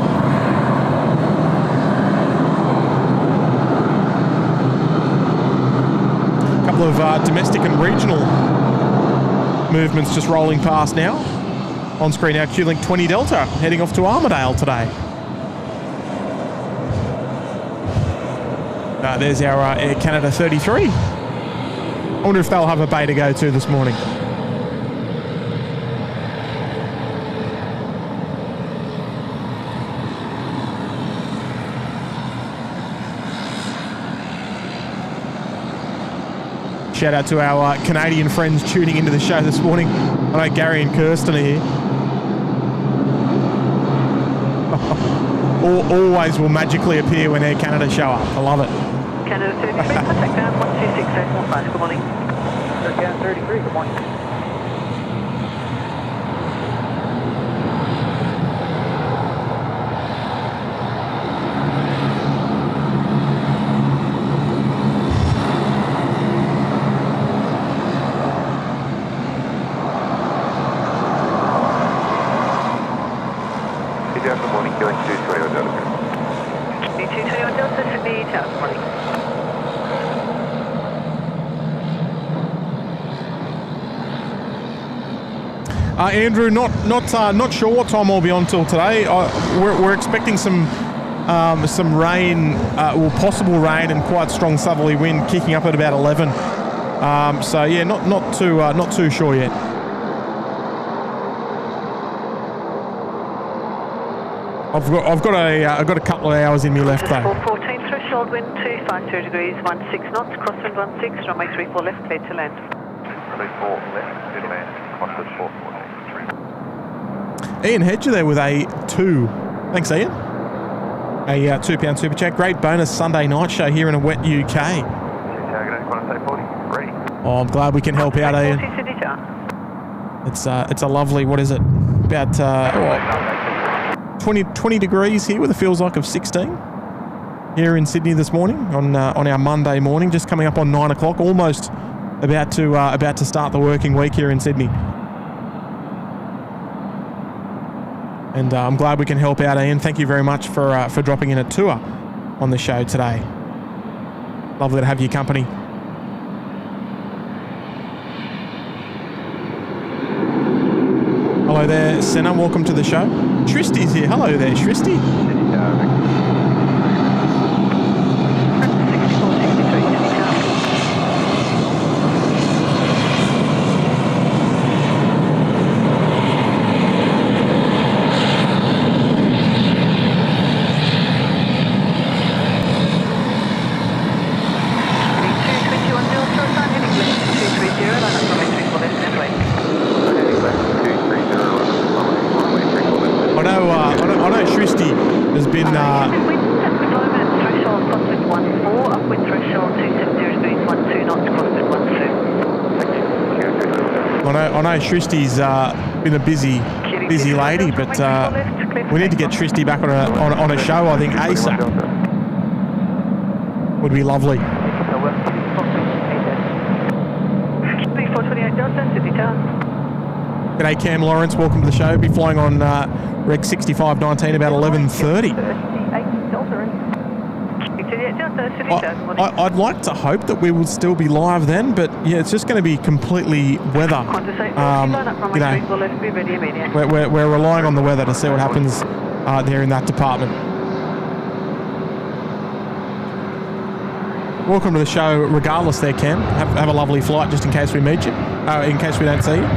A couple of domestic and regional movements just rolling past now. On screen now, Q-Link 20 Delta heading off to Armidale today. There's our Air Canada 33. I wonder if they'll have a bay to go to this morning. Shout out to our Canadian friends tuning into the show this morning. I know Gary and Kirsten are here. Always will magically appear when Air Canada show up. I love it. Canada 33, contact down 126.15. Good morning. Air Canada 33, good morning. Good morning, going to 21 Delta. 221 Delta, Sydney Tower, good morning. Andrew, not sure what time we'll be on till today. We're expecting some rain, possible rain and quite strong southerly wind kicking up at about 11. So yeah, not too sure yet. I've got a couple of hours in me left though. 414 threshold wind 250 degrees 16 knots, crosswind 16, runway 34 left, clear to land. 34 left, clear to land, crosswind 414. Ian Hedger there with a 2. Thanks, Ian. A £2 super chat. Great bonus Sunday night show here in a wet UK. Oh, I'm glad we can help out, Ian. It's a lovely, what is it? About 20 degrees here with a feels like of 16 here in Sydney this morning on our Monday morning, just coming up on 9 o'clock, almost about to start the working week here in Sydney. And I'm glad we can help out, Ian. Thank you very much for dropping in a tour on the show today. Lovely to have your company. Hello there, Senna. Welcome to the show. Tristy's here. Hello there, Tristy. I know Tristy has been... I know Tristy's been a busy lady, but we need to get Tristy back on a show, I think, ASAP. Would be lovely. G'day, Cam Lawrence. Welcome to the show. Be flying on Reg 6519 about 11:30. I'd like to hope that we will still be live then, but yeah, it's just going to be completely weather. We're relying on the weather to see what happens there in that department. Welcome to the show regardless there, Cam. Have a lovely flight just in case we meet you, in case we don't see you.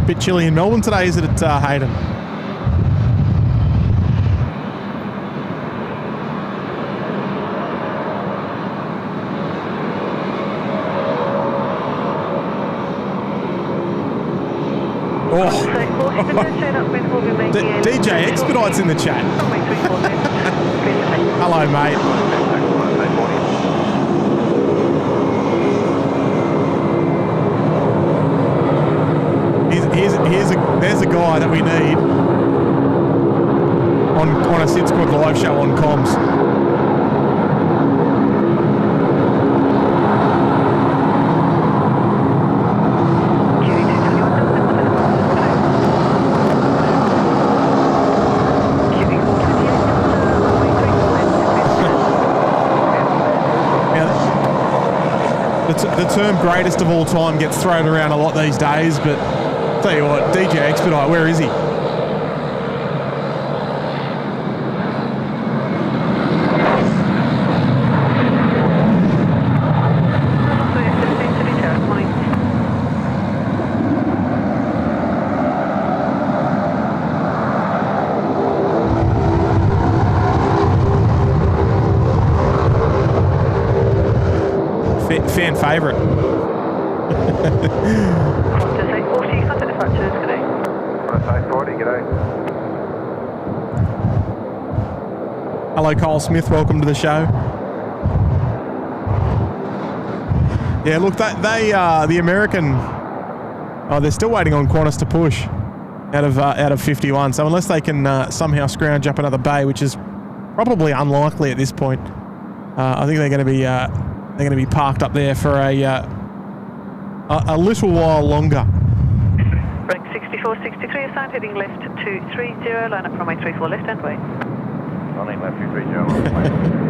Bit chilly in Melbourne today, is it, at Hayden? DJ Expedite's in the chat. Hello, mate. There's a guy that we need on a SydSquad live show on comms. The term greatest of all time gets thrown around a lot these days, but tell you what, DJ Expedite, where is he? Fan favourite. Hello, Cole Smith. Welcome to the show. Yeah, look, the American. Oh, they're still waiting on Qantas to push out of 51. So unless they can somehow scrounge up another bay, which is probably unlikely at this point, I think they're going to be parked up there for a little while longer. Break 6463 assigned, heading left 230, line up from A34 left hand way. Running left 230,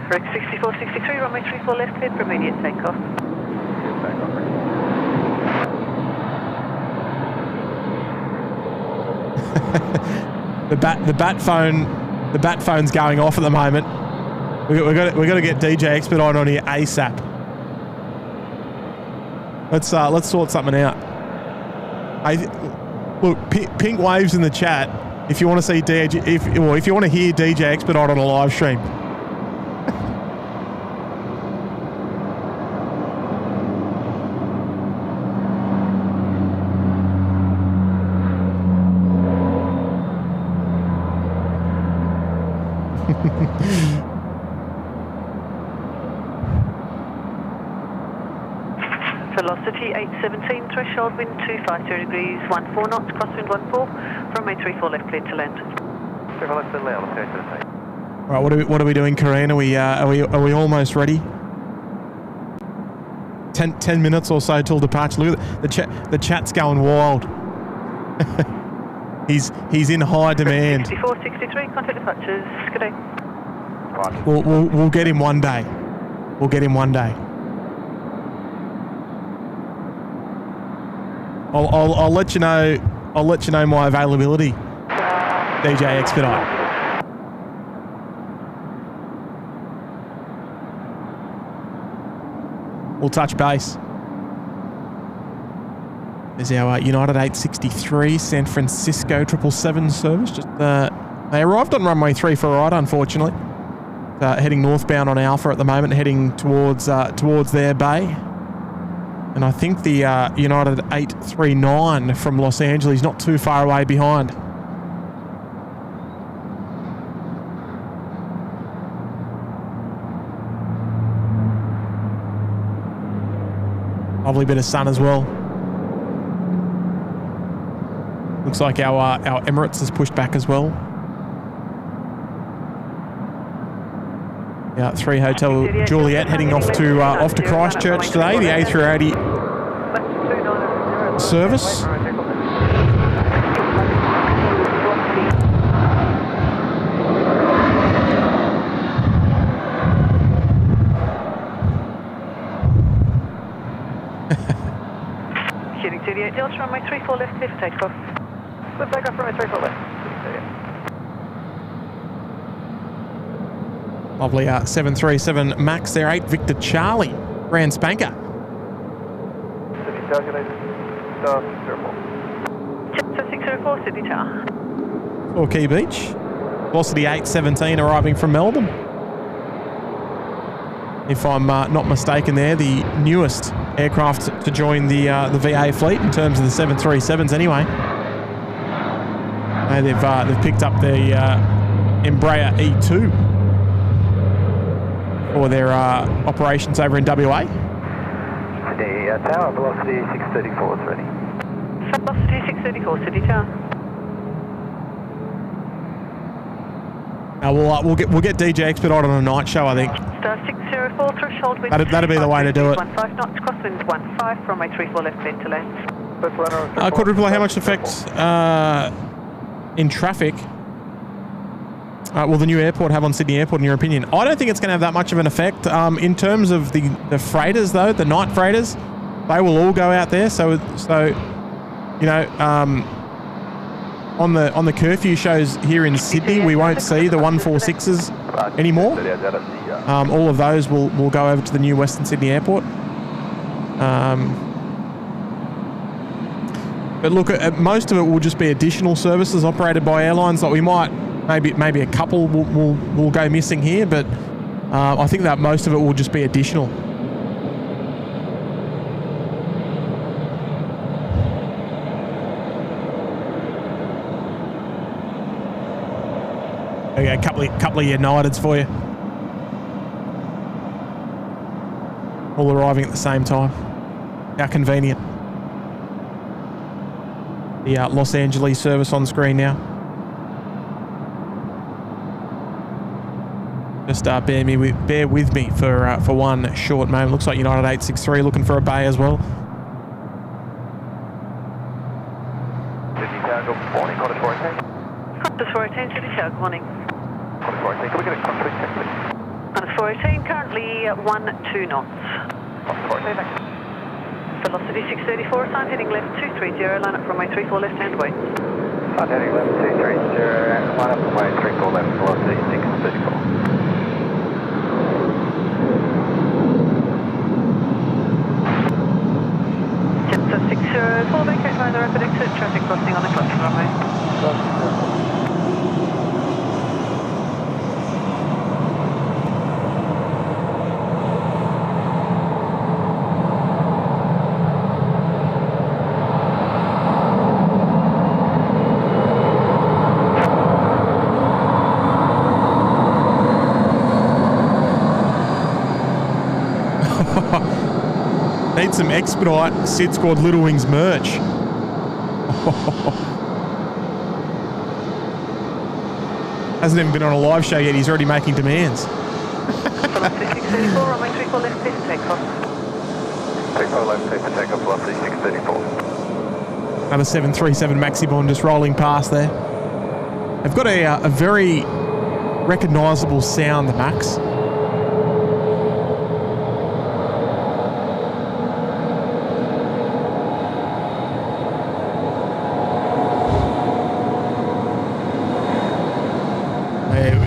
Break 6463, runway 34 left, cleared for immediate takeoff. The bat phone's going off at the moment. We got to get DJ Expedite on here ASAP. Let's sort something out. Look, pink waves in the chat if you want to see if you want to hear DJ Expedite on a live stream. Velocity 817, threshold wind 250 degrees, 14 knots, crosswind 14, from A34 left, cleared to land. Right, what are we doing, Corinne? Are we almost ready? 10 minutes or so till departure. Look at the chat's going wild. he's in high demand. 6463, contact departures. Good day. We'll get him one day. We'll get him one day. I'll let you know. I'll let you know my availability. DJ Expedite. We'll touch base. There's our United 863 San Francisco 777 service. Just they arrived on runway 3 for a ride, unfortunately. Heading northbound on Alpha at the moment, heading towards their bay. And I think the United 839 from Los Angeles not too far away behind. Lovely bit of sun as well. Looks like our Emirates has pushed back as well. Yeah, 3 Hotel Juliet heading off to Christchurch today. The A380 service. Heading 38 Delta, runway 34 left, clear for takeoff. Good takeoff, runway 34 left. Lovely 737 MAX there, 8 Victor Charlie, Grand Spanker. calculated. Star 604. Chester 604, Sydney Tower. Torquay Beach. Velocity 817 arriving from Melbourne. If I'm not mistaken there, the newest aircraft to join the VA fleet in terms of the 737s anyway. They've picked up the Embraer E2 for their operations over in WA. Sydney Tower, velocity 634 is ready. Velocity 634, Sydney Tower. We'll get DJ expedited on a night show, I think. Star 604, threshold wind. That'd be the way to do it. 15 knots, crosswind 15, runway 34 left, clear to land. Quadruple, how much effect in traffic will the new airport have on Sydney Airport, in your opinion? I don't think it's going to have that much of an effect. In terms of the freighters, though, the night freighters, they will all go out there. So you know, on the curfew shows here in Sydney, we won't see the 146s anymore. All of those will go over to the new Western Sydney Airport. But look, most of it will just be additional services operated by airlines. Like we might, maybe a couple will go missing here, but I think that most of it will just be additional. Okay, a couple of Uniteds for you. All arriving at the same time. How convenient. The Los Angeles service on screen now. Just bear with me for one short moment. Looks like United 863 looking for a bay as well. Sydney Tower, good morning. Qantas 418. Qantas 418, Sydney Tower, good morning. Qantas 418, can we get a country check, please? Qantas 418, currently 12 knots. Qantas 418, thanks. Velocity 634, assigned heading left 230, line up runway 34 left hand way. Assigned heading left 230, line up runway 34 left, velocity 634. Chester 604, vacate by the rapid exit, traffic crossing on the crossing runway. Need some expedite SydSquad Little Wings merch. Hasn't even been on a live show yet, he's already making demands. Velocity 634, runway 34 left, clear for takeoff. 34 left, clear for takeoff, velocity 634. Another 737 Maxibon just rolling past there. They've got a very recognisable sound, the Max.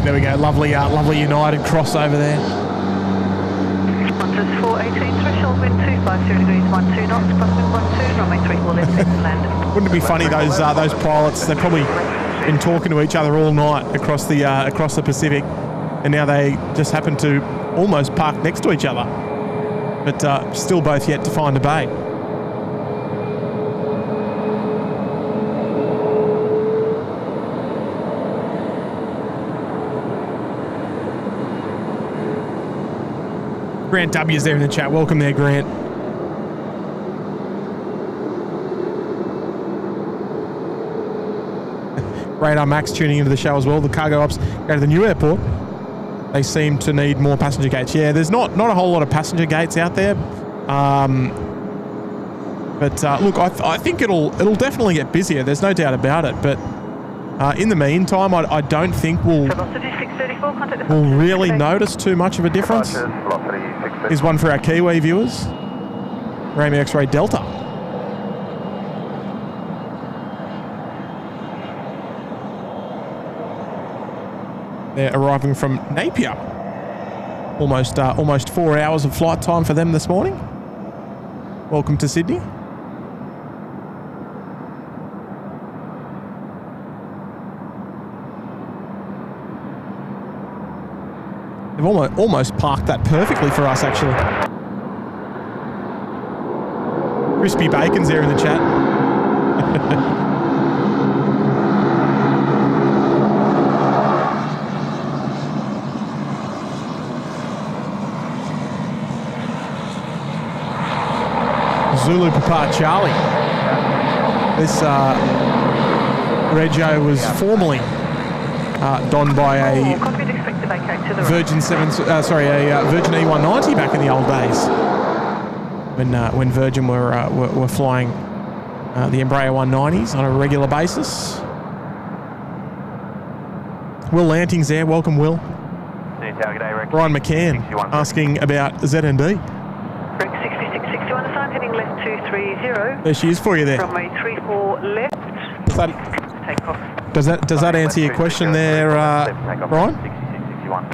There we go, lovely United crossover there. Qantas 418, threshold wind 250 degrees, 12 knots, crosswind 12, runway 34 left, clear to land. Wouldn't it be funny, those pilots, they've probably been talking to each other all night across the Pacific, and now they just happen to almost park next to each other, but still both yet to find a bay. Grant W's there in the chat. Welcome there, Grant. Radar Max tuning into the show as well. The cargo ops go to the new airport. They seem to need more passenger gates. Yeah, there's not a whole lot of passenger gates out there. But look, I think it'll definitely get busier. There's no doubt about it. But in the meantime, I don't think we'll really notice too much of a difference. Here's one for our Kiwi viewers. Romeo X-Ray Delta. They're arriving from Napier. Almost 4 hours of flight time for them this morning. Welcome to Sydney. They've almost parked that perfectly for us, actually. Crispy Bacon's there in the chat. Zulu Papa Charlie. This Regio was formerly donned by a Virgin Virgin E190 back in the old days, when Virgin were flying the Embraer 190s on a regular basis. Will Lanting's there. Welcome, Will. Brian McCann asking about ZNB. Break 6661 assigned, heading left 230. There she is for you there. Runway 34 left. Takeoff. Does that answer your question there, Brian? 6661.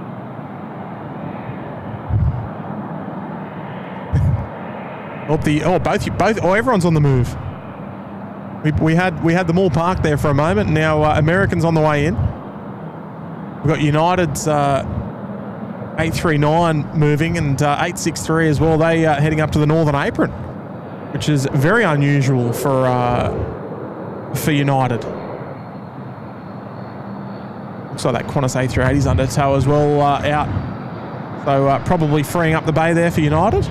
Everyone's on the move. We had them all parked there for a moment. Now Americans on the way in. We've got United's 839 moving and 863 as well. They heading up to the Northern Apron, which is very unusual for United. Looks like that Qantas A380's under tow as well out. So probably freeing up the bay there for United.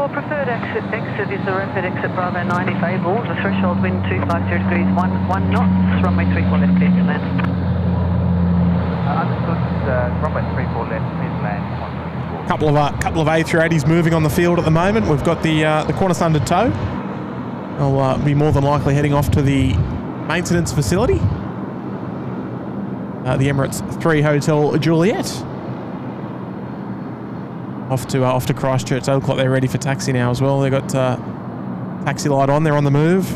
Preferred exit is the rapid exit Bravo 9 if able. The threshold wind 250 degrees, 1 knots. Runway 34 left, clear to land. Understood. Runway 34 left, clear to land. Couple of A380s moving on the field at the moment. We've got the Qantas under tow. They'll be more than likely heading off to the maintenance facility, the Emirates 3 Hotel Juliet. Off to Christchurch. They look like they're ready for taxi now as well. They've got taxi light on. They're on the move.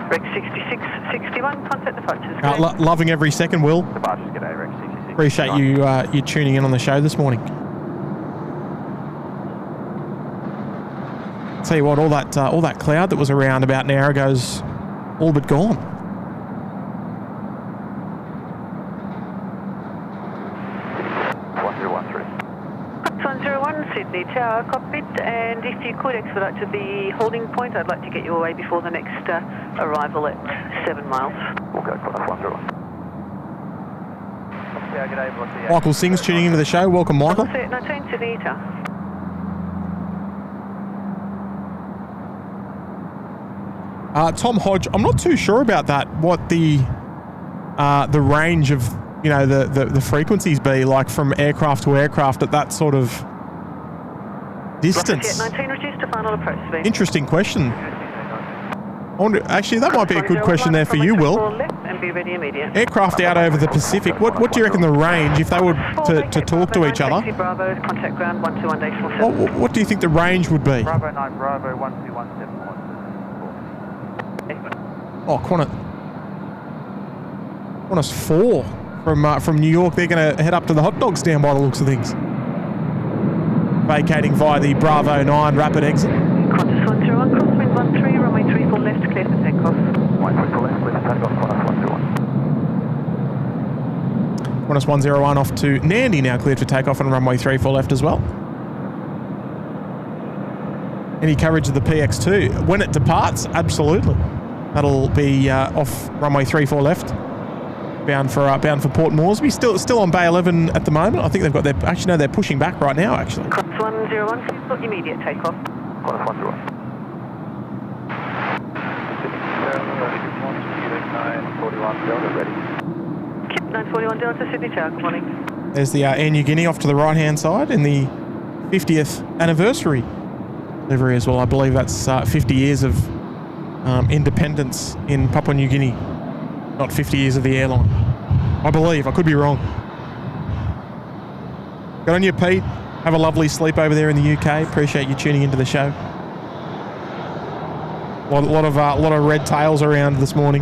Rex 6661, contact departures. Loving every second, Will. Departures, g'day, Rex 6661. Appreciate you tuning in on the show this morning. Tell you what, all that cloud that was around about an hour ago's all but gone. 101, Sydney Tower, cockpit, and if you could expedite to the holding point, I'd like to get you away before the next arrival at 7 miles. We'll go for 101. Michael Singh's tuning into the show. Welcome, Michael. 19, Sydney Tower. Tom Hodge, I'm not too sure about that. What the range of the frequencies be like from aircraft to aircraft at that sort of distance. 19 reduced to final approach speed. Interesting question. Actually, that might be a good question there for you, Will. And be ready immediate. Aircraft out over the Pacific. What do you reckon the range, if they were to talk to each other? Bravo, contact ground 121-47. What do you think the range would be? Bravo 9, Bravo 1217. Oh, Qantas 4 from New York. They're going to head up to the hot dog stand by the looks of things. Vacating via the Bravo 9 rapid exit. Qantas 101, crosswind 13, runway 34 left, clear for takeoff. 134 left, clear for takeoff, Qantas 101. Qantas 101 off to Nandi, now cleared for takeoff on runway 34 left as well. Any coverage of the PX2? When it departs, absolutely. That'll be off runway 34 left, bound for Port Moresby. Still on Bay 11 at the moment. I think they've got their. Actually, no, they're pushing back right now. Actually. Qantas 101, please put immediate takeoff. Qantas 101. 941 Delta ready. Kip 941 Delta, Sydney Tower. Good morning. There's the Air Niugini off to the right hand side in the 50th anniversary livery as well. I believe that's 50 years of independence in Papua New Guinea, not 50 years of the airline. I believe. I could be wrong. Good on you, Pete. Have a lovely sleep over there in the UK. Appreciate you tuning into the show. A lot of red tails around this morning.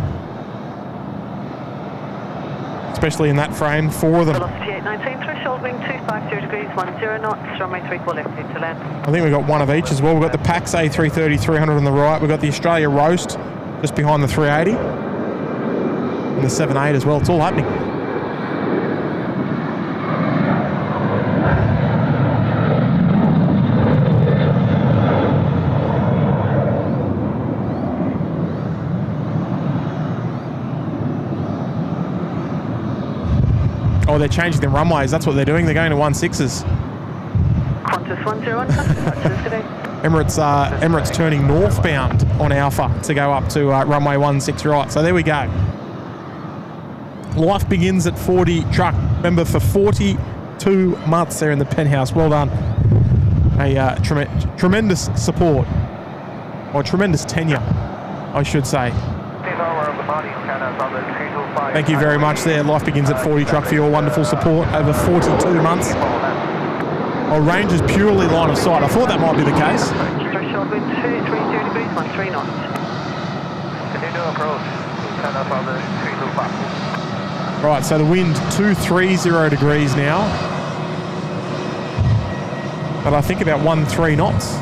Especially in that frame, 4 of them. Velocity 819, threshold wind 250 degrees, 10 knots, runway 34 left, clear to land. I think we've got one of each as well. We've got the PAX A330 300 on the right. We've got the Australia Roast just behind the 380. And the 78 as well. It's all happening. Oh, they're changing the runways. That's what they're doing. They're going to 16s. Qantas 101, today. Emirates turning northbound on Alpha to go up to runway 16 right. So there we go. Life begins at 40 truck. Remember, for 42 months there in the penthouse. Well done. A tremendous support. Or tremendous tenure, I should say. Thank you very much there. Life begins at 40 truck for your wonderful support over 42 months. Oh, range is purely line of sight. I thought that might be the case. Threshold wind 230 degrees, 13 knots. Continue approach. Turn up on the 325. Right, so the wind 230 degrees now. But I think about 13 knots.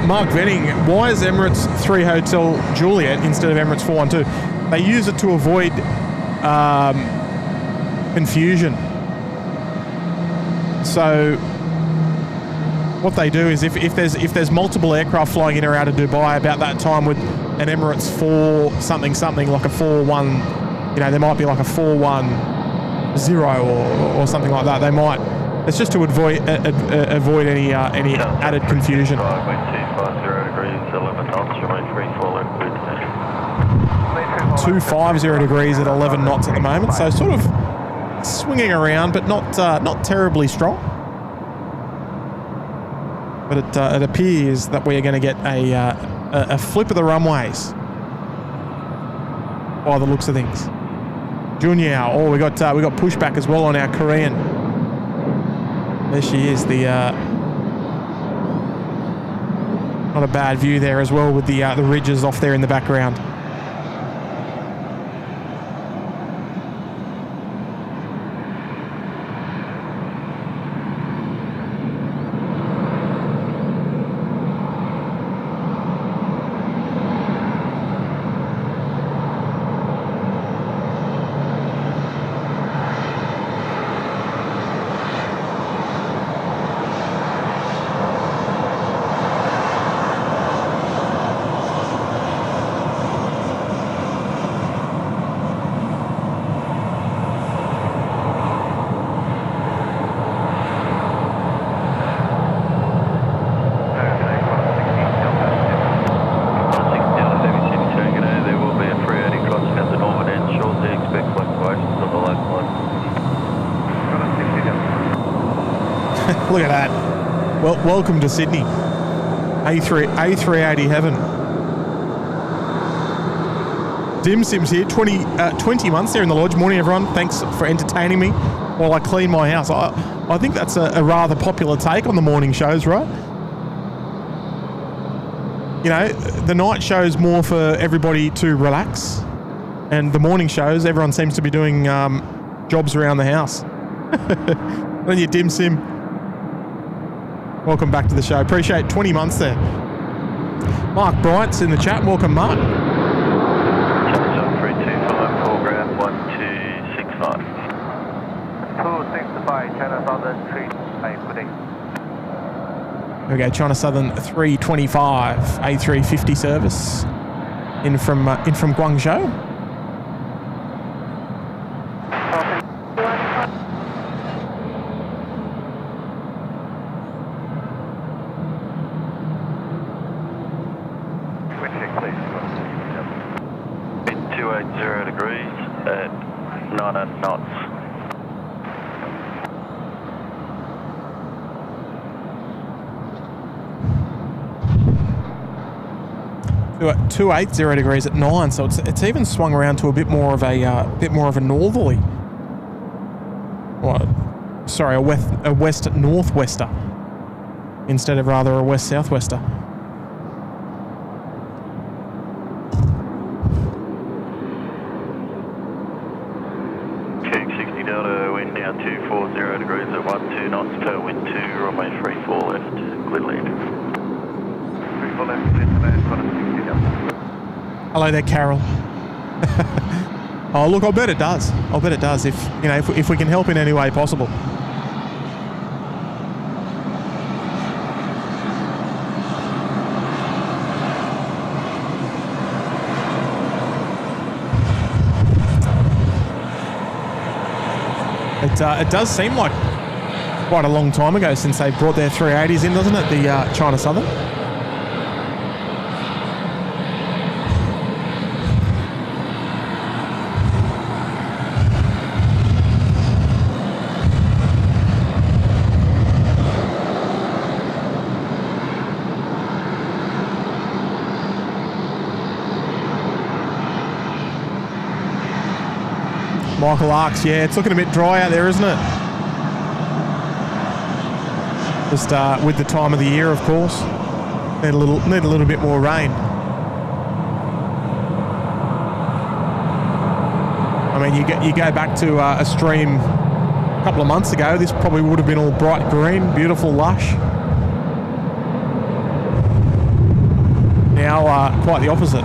Mark Venning, why is Emirates 3 Hotel Juliet instead of Emirates 412? They use it to avoid confusion. So what they do is if there's multiple aircraft flying in or out of Dubai about that time with an Emirates 4 something like a 41, you know, there might be like a 410 or something like that. They might. It's just to avoid any added confusion. 250 degrees at 11 knots at the moment, so sort of swinging around, but not terribly strong. But it appears that we are going to get a flip of the runways by the looks of things. Junyao, oh, we got pushback as well on our Korean. There she is, not a bad view there as well with the ridges off there in the background. Look at that. Well, welcome to Sydney. A380 heaven. Dim Sim's here. 20 months there in the lodge. Morning, everyone. Thanks for entertaining me while I clean my house. I think that's a rather popular take on the morning shows, right? You know, the night show's more for everybody to relax, and the morning shows, everyone seems to be doing jobs around the house. Then you Dim Sim. Welcome back to the show. Appreciate 20 months there. Mark Bright's in the chat. Welcome, Mark. 325, call ground 1265. 265, China Southern 350. There we go, China Southern 325, A350 service in from Guangzhou. 280 degrees at 9, so it's even swung around to a bit more of a northerly. Well, sorry, a west northwester instead of rather a west southwester. Delta, wind now 240 degrees at 12 knots, tailwind 2, runway 34 left, clear lead. 34 left, clear to land, 60 Delta. Hello there, Carol. Oh, look, I'll bet it does. I'll bet it does if we can help in any way possible. It does seem like quite a long time ago since they brought their 380s in, doesn't it? The China Southern. Michael Arks, yeah, it's looking a bit dry out there, isn't it? Just with the time of the year, of course. Need a little bit more rain. I mean, you go back to a stream a couple of months ago, this probably would have been all bright green, beautiful, lush. Now, quite the opposite.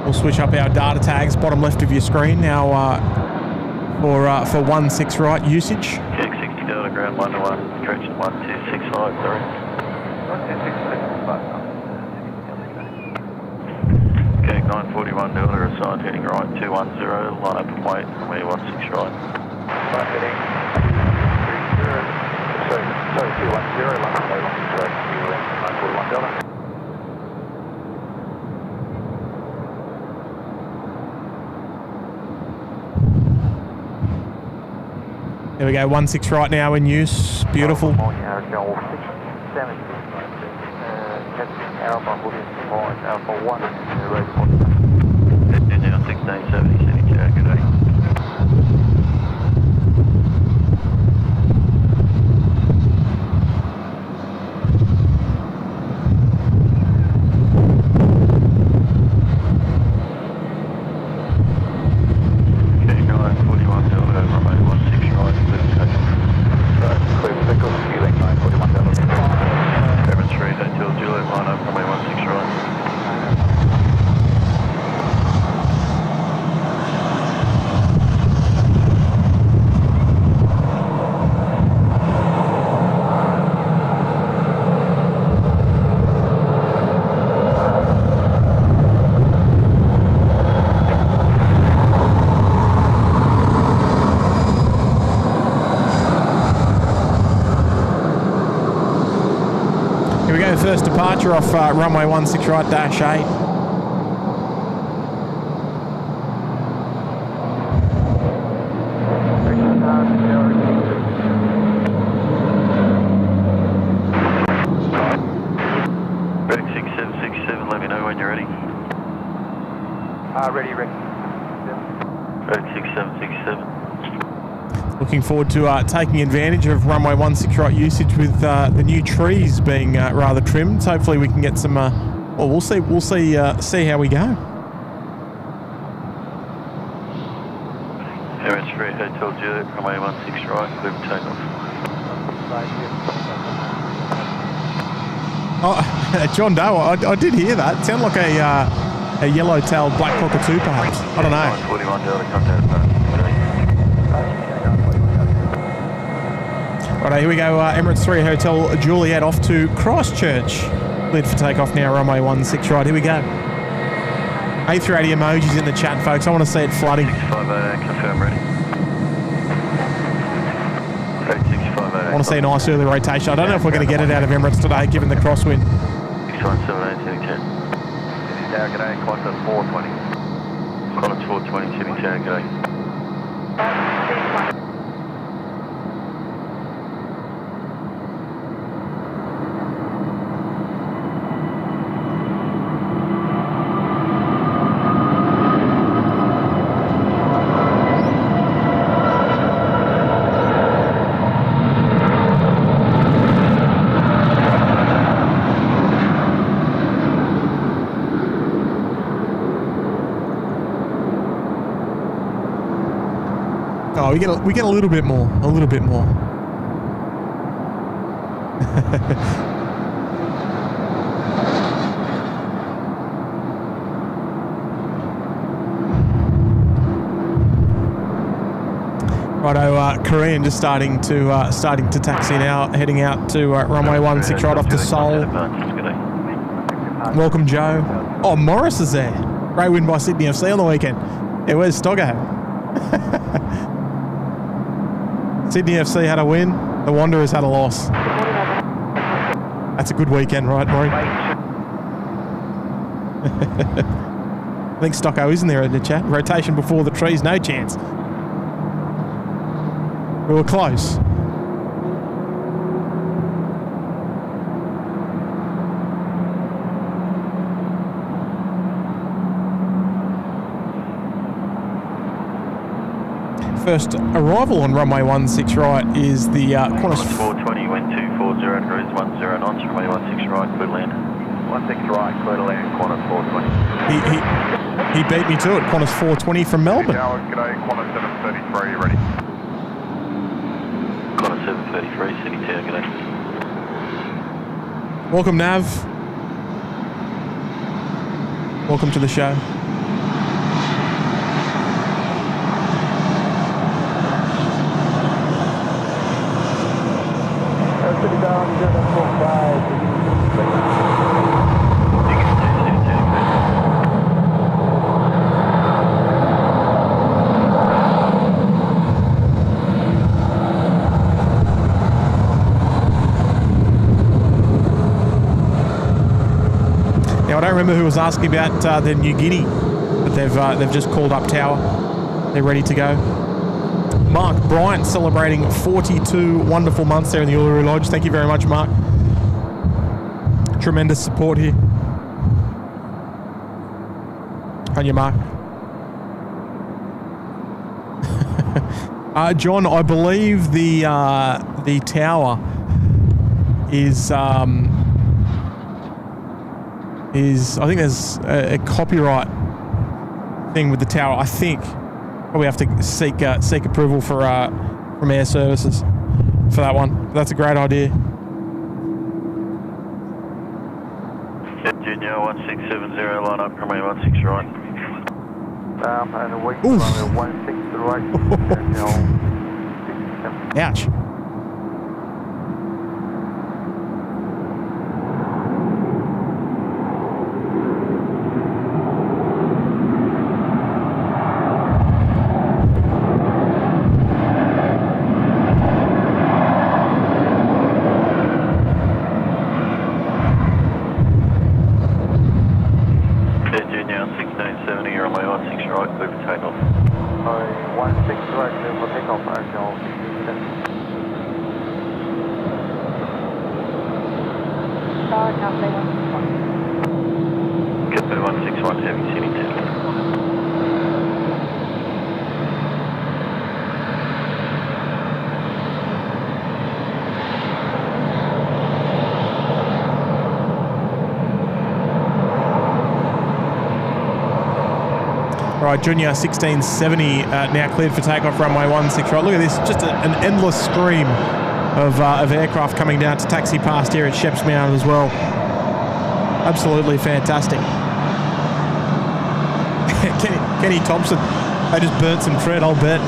We'll switch up our data tags, bottom left of your screen now for 16 right usage. Check 60 Delta, ground 1-1, correction 1265, sorry. 1265. Okay, 941 Delta, assigned heading right 210, line up and wait, runway 16 right. Line heading 210, line runway 16 right, 941 Delta. There we go, 16 right now in use, beautiful. Catching Alpha, moving point Alpha 1, road point. Now 1670, City Tower, good day. First departure off runway 16 right dash 8. Ready 6767, let me know when you're ready. Ready. Ready 6767. Looking forward to taking advantage of runway 16 right usage with the new trees being rather trimmed. Hopefully we can get some. Well, we'll see how we go. Emirates 3 Hotel Juliet, runway 16 right, clear for takeoff. Oh, John Doe, I did hear that. It sounded like a yellow-tailed black cockatoo, perhaps. I don't know. 941 Delta, contact. Right, here we go. Emirates 3 Hotel Juliet off to Christchurch. Cleared for takeoff now, runway 16 right. Here we go. A380 emojis in the chat, folks. I want to see it flooding. 650, confirm ready. want to see a nice early rotation. I don't know if we're going to get it out of Emirates today, given the crosswind. 6178, Sydney Tower. Sydney Tower, g'day, Qantas 420. Qantas 420, Sydney Tower, g'day. Oh, we get a little bit more. A little bit more. Righto, Korean just starting to taxi now, heading out to runway 16 right off to Seoul. Welcome, Joe. Oh, Morris is there. Great win by Sydney FC on the weekend. Yeah, where's Stoggo? Sydney FC had a win. The Wanderers had a loss. That's a good weekend, right, Maury? I think Stocko isn't there in the chat. Rotation before the trees, no chance. We were close. First arrival on runway 16 right is the Qantas 420, wind 240 degrees 10 knots, runway 16 right, clear to land. 16 right, clear to land, Qantas 420. He beat me to it, Qantas 420 from Melbourne. Tower, g'day, Qantas 733, ready. Qantas 733, Sydney Tower, g'day. Welcome, Nav. Welcome to the show. Now, I don't remember who was asking about the New Guinea, but they've just called up tower. They're ready to go. Mark Bryant celebrating 42 wonderful months there in the Uluru Lodge. Thank you very much, Mark. Tremendous support here. On you, Mark. John, I believe the tower is I think there's a copyright thing with the tower. I think probably have to seek approval from Air Services for that one. That's a great idea. Junior 1670, line up, runway 16 right. And a week runway 16 right. Ouch. Right, Junior 1670 now cleared for takeoff, runway 16 right. Look at this, just an endless stream of aircraft coming down to taxi past here at Sheps Mound as well. Absolutely fantastic. Kenny Thompson, they just burnt some tread, I'll bet.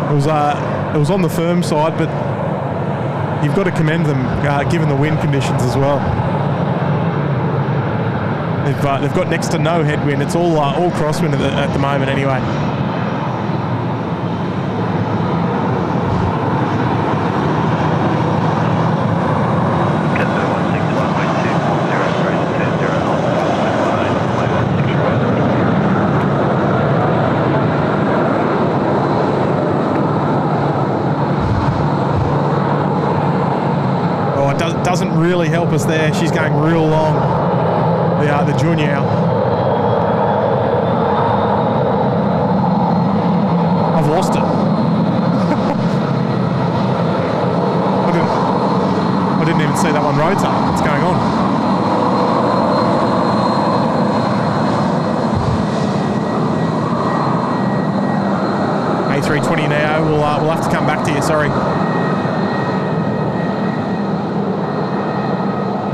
It was on the firm side, but you've got to commend them given the wind conditions as well. They've got next to no headwind. It's all crosswind at the moment anyway. really help us there. She's going real long. The junior. I've lost it. I didn't even see that one rotate. What's going on? A320 Neo, we'll have to come back to you, sorry.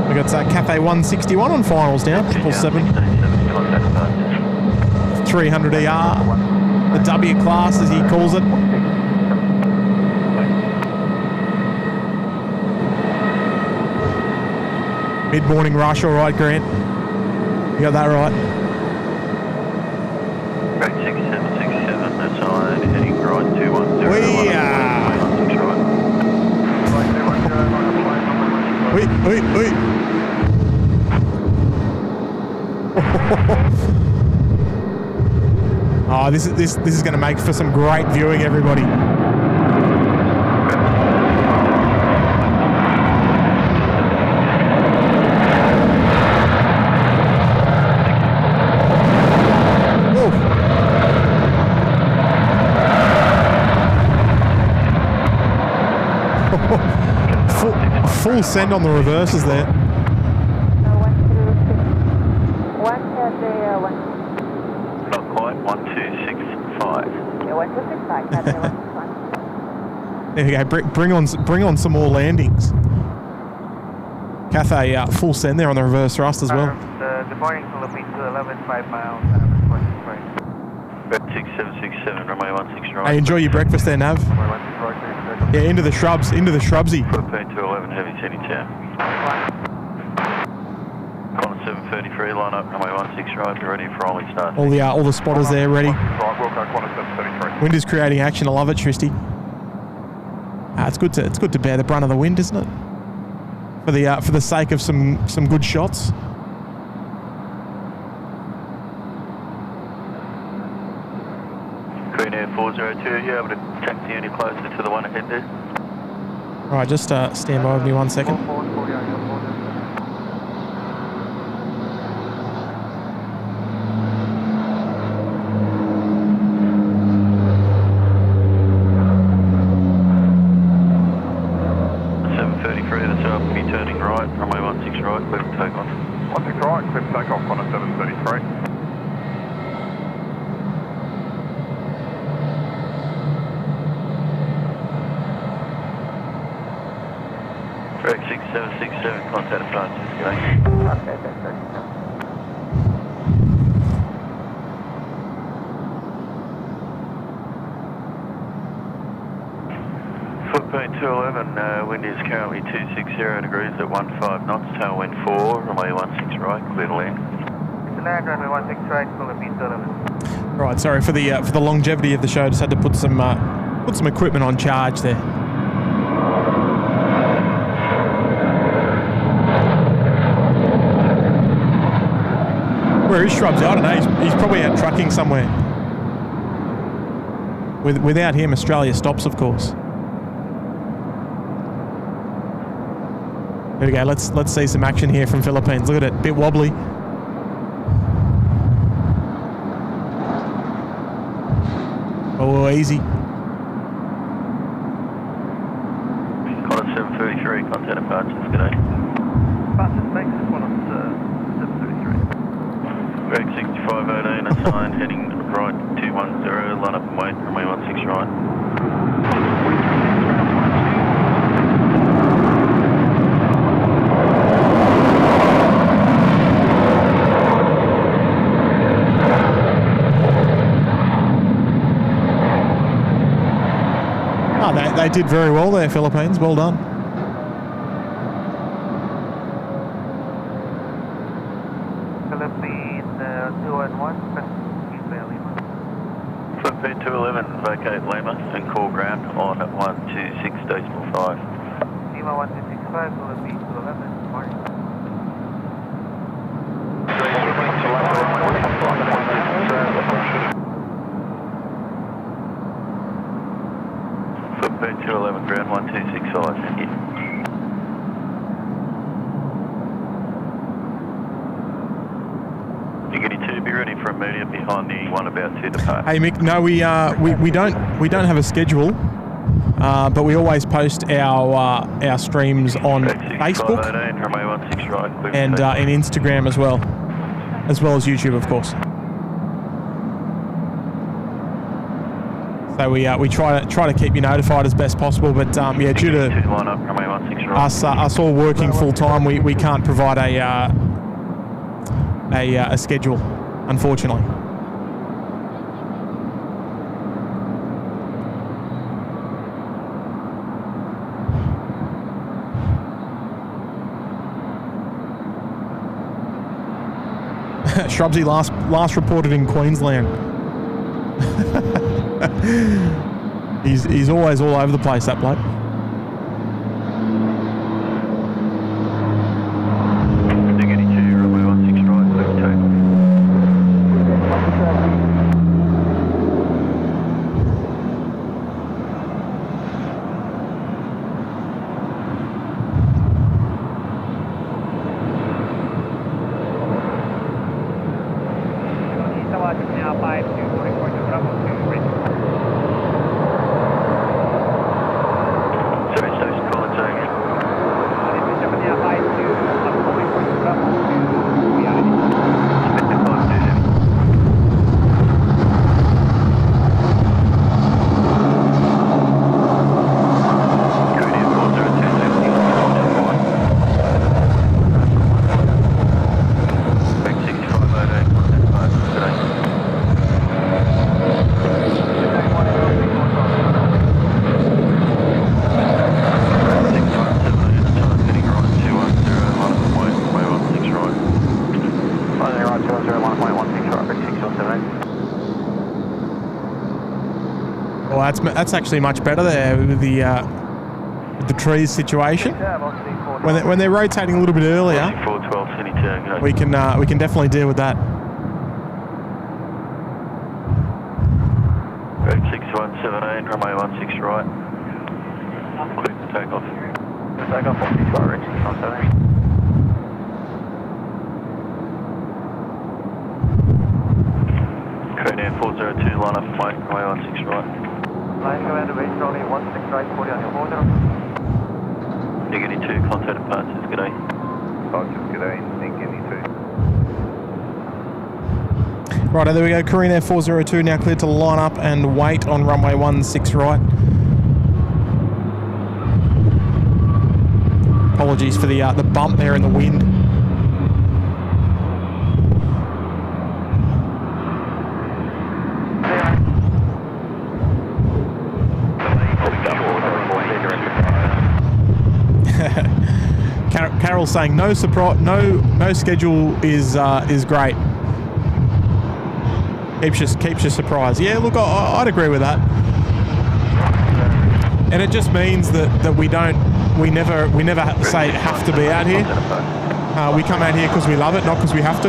We got Cafe 161 on finals now, 777. 300 ER, the W class as he calls it. Mid-morning rush, all right, Grant. You got that right. 6767, that's on, heading right 210. Wait. Oh, this is going to make for some great viewing, everybody. Full send on the reverses there. 1 Not quite, 1265. Yeah, 1265. There we go. Bring on some more landings. Cathay full send there on the reverse thrust as well. Departing Philippines to 11, 5 miles, 6767, runway 16 right. Hey, enjoy your breakfast there, Nav. Yeah, into the shrubs, into the shrubsy. Footprint 211, heavy heading down. Connor 733, line up, runway 16 right, be ready for rolling start. All the spotters there ready. Wind is creating action. I love it, Tristy. It's good to bear the brunt of the wind, isn't it? For the sake of some good shots. Queen Air 402, are you able to taxi any closer to the one ahead there? Alright, just stand by with me 1 second. Turning right, runway 16 right, clear for takeoff. 16 right, clear for takeoff, Connor 733. Correct, 6767, contact departures, going. Okay, that's right. Footprint 211, wind is currently 260 degrees at 15 knots, tailwind 4, runway 16 right, clear to land. To land, runway 16 right, Philippines 11. Right, sorry for the longevity of the show. Just had to put some equipment on charge there. Where is Shrubs? I don't know. He's probably out trucking somewhere. Without him, Australia stops, of course. There we go. Let's see some action here from Philippines. Look at it, bit wobbly. Oh, easy. Connor 733, contact departures, g'day. Fastest makes Connor 733. Correct, 6518, assigned, heading right 210, line up and wait, runway 16 right. They did very well there, Philippines. Well done. Philippines 211, Lima. Footprint 211, vacate Lima and call ground on 126.5. Lima 1265, Philippines 211, morning. Footprint 211, ground 1265, thank you. anyone about to depart? Hey Mick, no, we don't have a schedule, but we always post our streams on Facebook and in Instagram as well as YouTube, of course. So we try to keep you notified as best possible, but yeah, due to us all working full time, we can't provide a schedule, unfortunately. Shrubsy last reported in Queensland. He's always all over the place, that bloke. That's actually much better there with the trees situation. When they're rotating a little bit earlier, we can definitely deal with that. 6178, runway 16 right. Clear for takeoff. Takeoff 16 right, 6178. Code Air 402, line up for Mike, runway 16 right. Line commander, base runway 16 right, 40 on your border. Negative 2, contact departures, g'day. Departures, g'day, negative 2. Right, there we go. Korean Air 402 now cleared to line up and wait on runway 16 right. Apologies for the bump there in the wind. Carol's saying no surprise, no schedule is great. Keeps you surprised. Yeah, look, I'd agree with that. And it just means that we never say have to be out here. We come out here because we love it, not because we have to.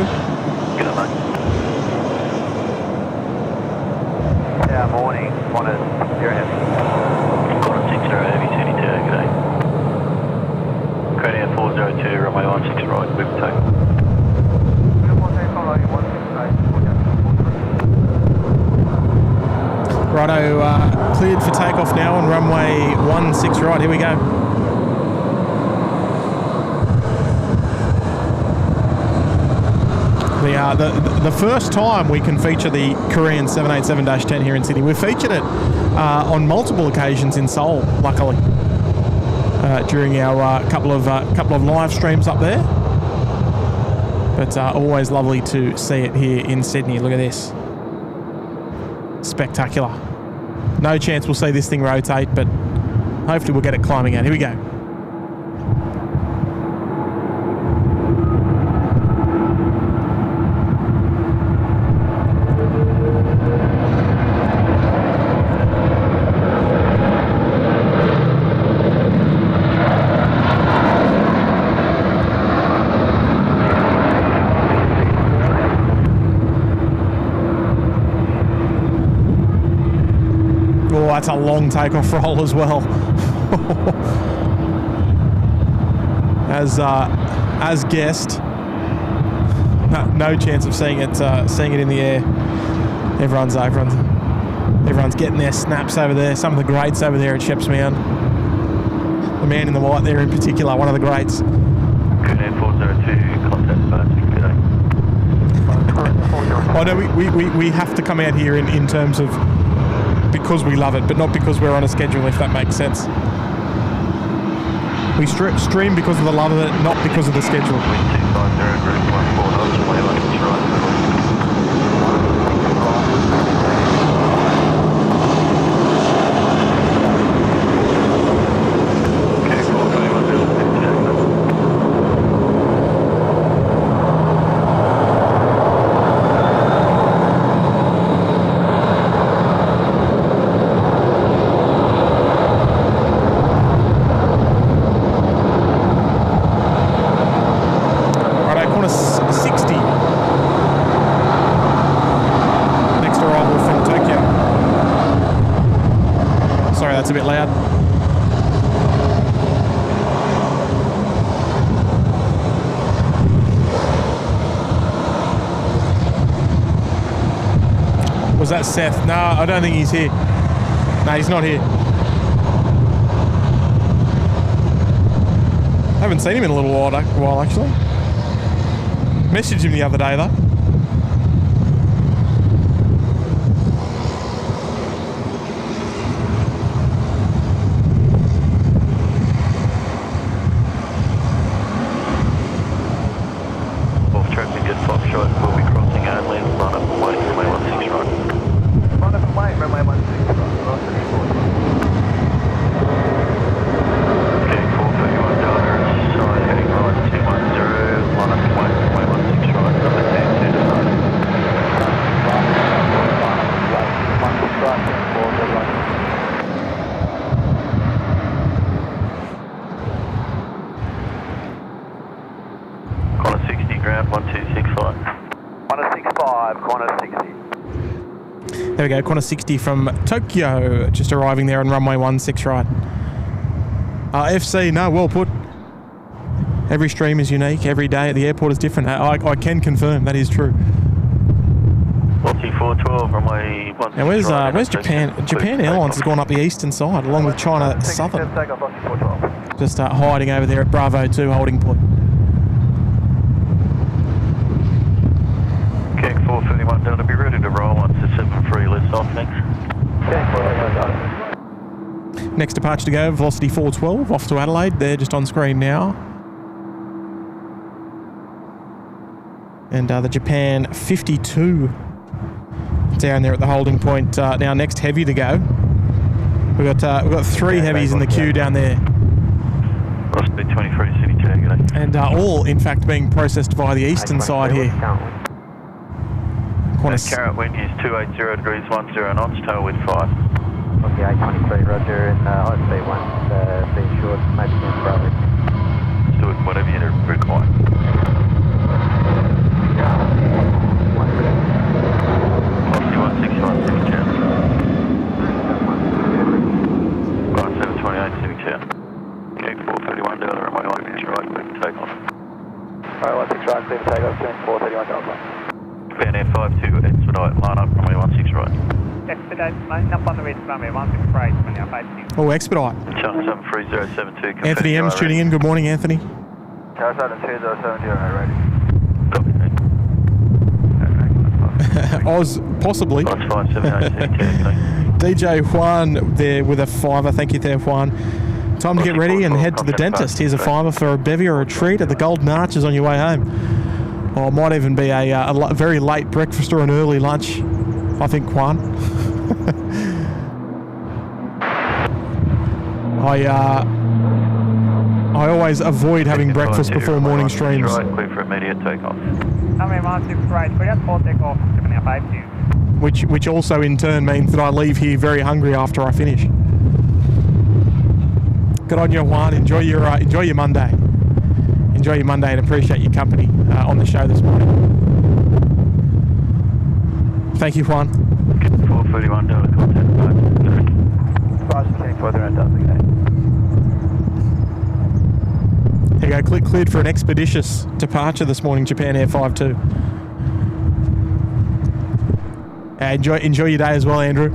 Yeah, morning. Wanted your head. Quarter 60 heavy 72, g'day. Code Air 402, runway 16 right, move takeoff. Righto, cleared for takeoff now on runway 16 right. Here we go. The first time we can feature the Korean 787-10 here in Sydney. We've featured it on multiple occasions in Seoul, luckily, during our couple of live streams up there. But always lovely to see it here in Sydney. Look at this. Spectacular. No chance we'll see this thing rotate, but hopefully we'll get it climbing out. Here we go. That's a long takeoff roll as well. As guessed, no chance of seeing it in the air. Everyone's getting their snaps over there. Some of the greats over there at Shepsmound. The man in the white there in particular, one of the greats. Good Air 402, contact Pacific today. Oh no, we have to come out here in terms of because we love it, but not because we're on a schedule, if that makes sense. We stream because of the love of it, not because of the schedule. Wind 250, group 14 knots, runway 16 right. That's a bit loud. Was that Seth? No, I don't think he's here. No, he's not here. I haven't seen him in a little while actually. Messaged him the other day though. There we go, corner 60 from Tokyo, just arriving there on runway 16 right. FC, no, well put. Every stream is unique, every day at the airport is different. I can confirm, that is true. 412, runway 16 now where's Japan? Japan Airlines has gone up the eastern side, along with China Southern. Just hiding over there at Bravo 2 holding point. Okay, 431 down to be ready to roll once the 73 lifts off, thanks. Next departure to go, velocity 412, off to Adelaide. They're just on screen now. And the Japan 52 down there at the holding point. Now next heavy to go. We've got three heavies in the queue down there. Must be 23 City Tag, and all, in fact, being processed via the eastern side here. Current wind is 280 degrees 10 knots, tail wind 5. Okay, A23, roger, and IC1, be short, maybe against Bravo. Let's do it, whatever you require. Velocity 161, Civic Tower. Right, 728, Civic Tower. Okay, 431 down, runway 16 right, clear for takeoff. Alright, 16 right, clear for takeoff, 431 Delta. Japan Air 52, expedite, line up, runway 16 right. Expedite, line up on the red runway 16 right, runway 52. Oh, expedite. Channel 73072. Anthony M's tuning in. Good morning, Anthony. Tower 72070, ready. Copy. Oz, possibly. DJ Juan there with a $5. Thank you there, Juan. Time to get ready and head to the dentist. Here's a $5 for a bevy or a treat at the Golden Arches on your way home. Or it might even be a very late breakfast or an early lunch, I think, Juan. I always avoid having breakfast before morning streams. Right, clear for immediate takeoff. Right, clear for takeoff, 752. Which also in turn means that I leave here very hungry after I finish. Good on you, Juan. Enjoy your Monday. Enjoy your Monday and appreciate your company on the show this morning. Thank you, Juan. 431 down to contact. Further and down again. There you go, cleared for an expeditious departure this morning, Japan Air 52. Enjoy your day as well, Andrew.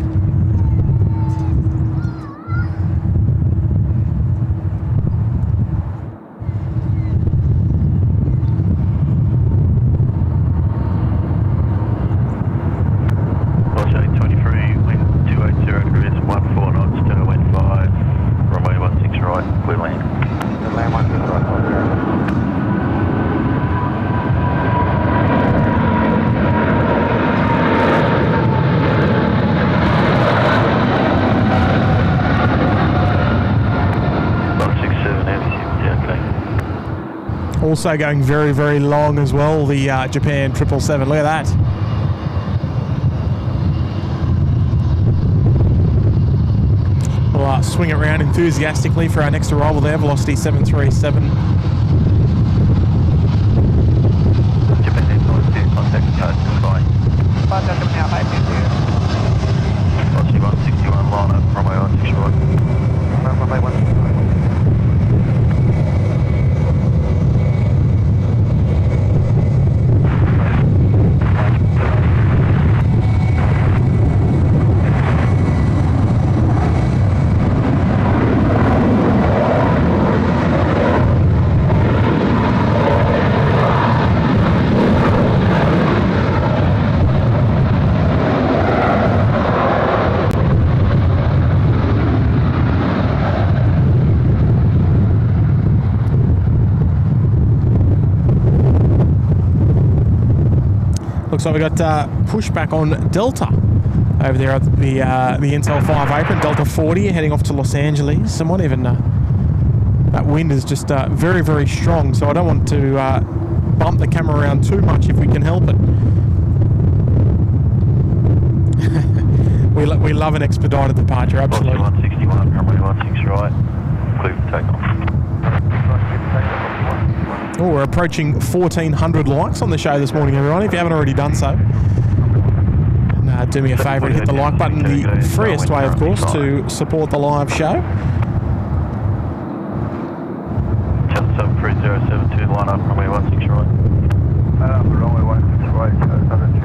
Also going very, very long as well, the Japan 777. Look at that. We'll swing it around enthusiastically for our next arrival there, Velocity 737. Japan 92, contact code, fine. Velocity 161, line up, runway 16 right. Runway 161. Looks like we got pushback on Delta over there at the Intel 5 apron, Delta 40 heading off to Los Angeles. Somewhat even that wind is just very, very strong, so I don't want to bump the camera around too much if we can help it. we love an expedited departure, absolutely. 161, runway 16 right, clear for takeoff. Oh, we're approaching 1,400 likes on the show this morning, everyone. If you haven't already done so, do me a favour and hit the like button. The freest way, of course, to support the live show. Just 73072, line up, runway 16 right. Runway 16 right, 730.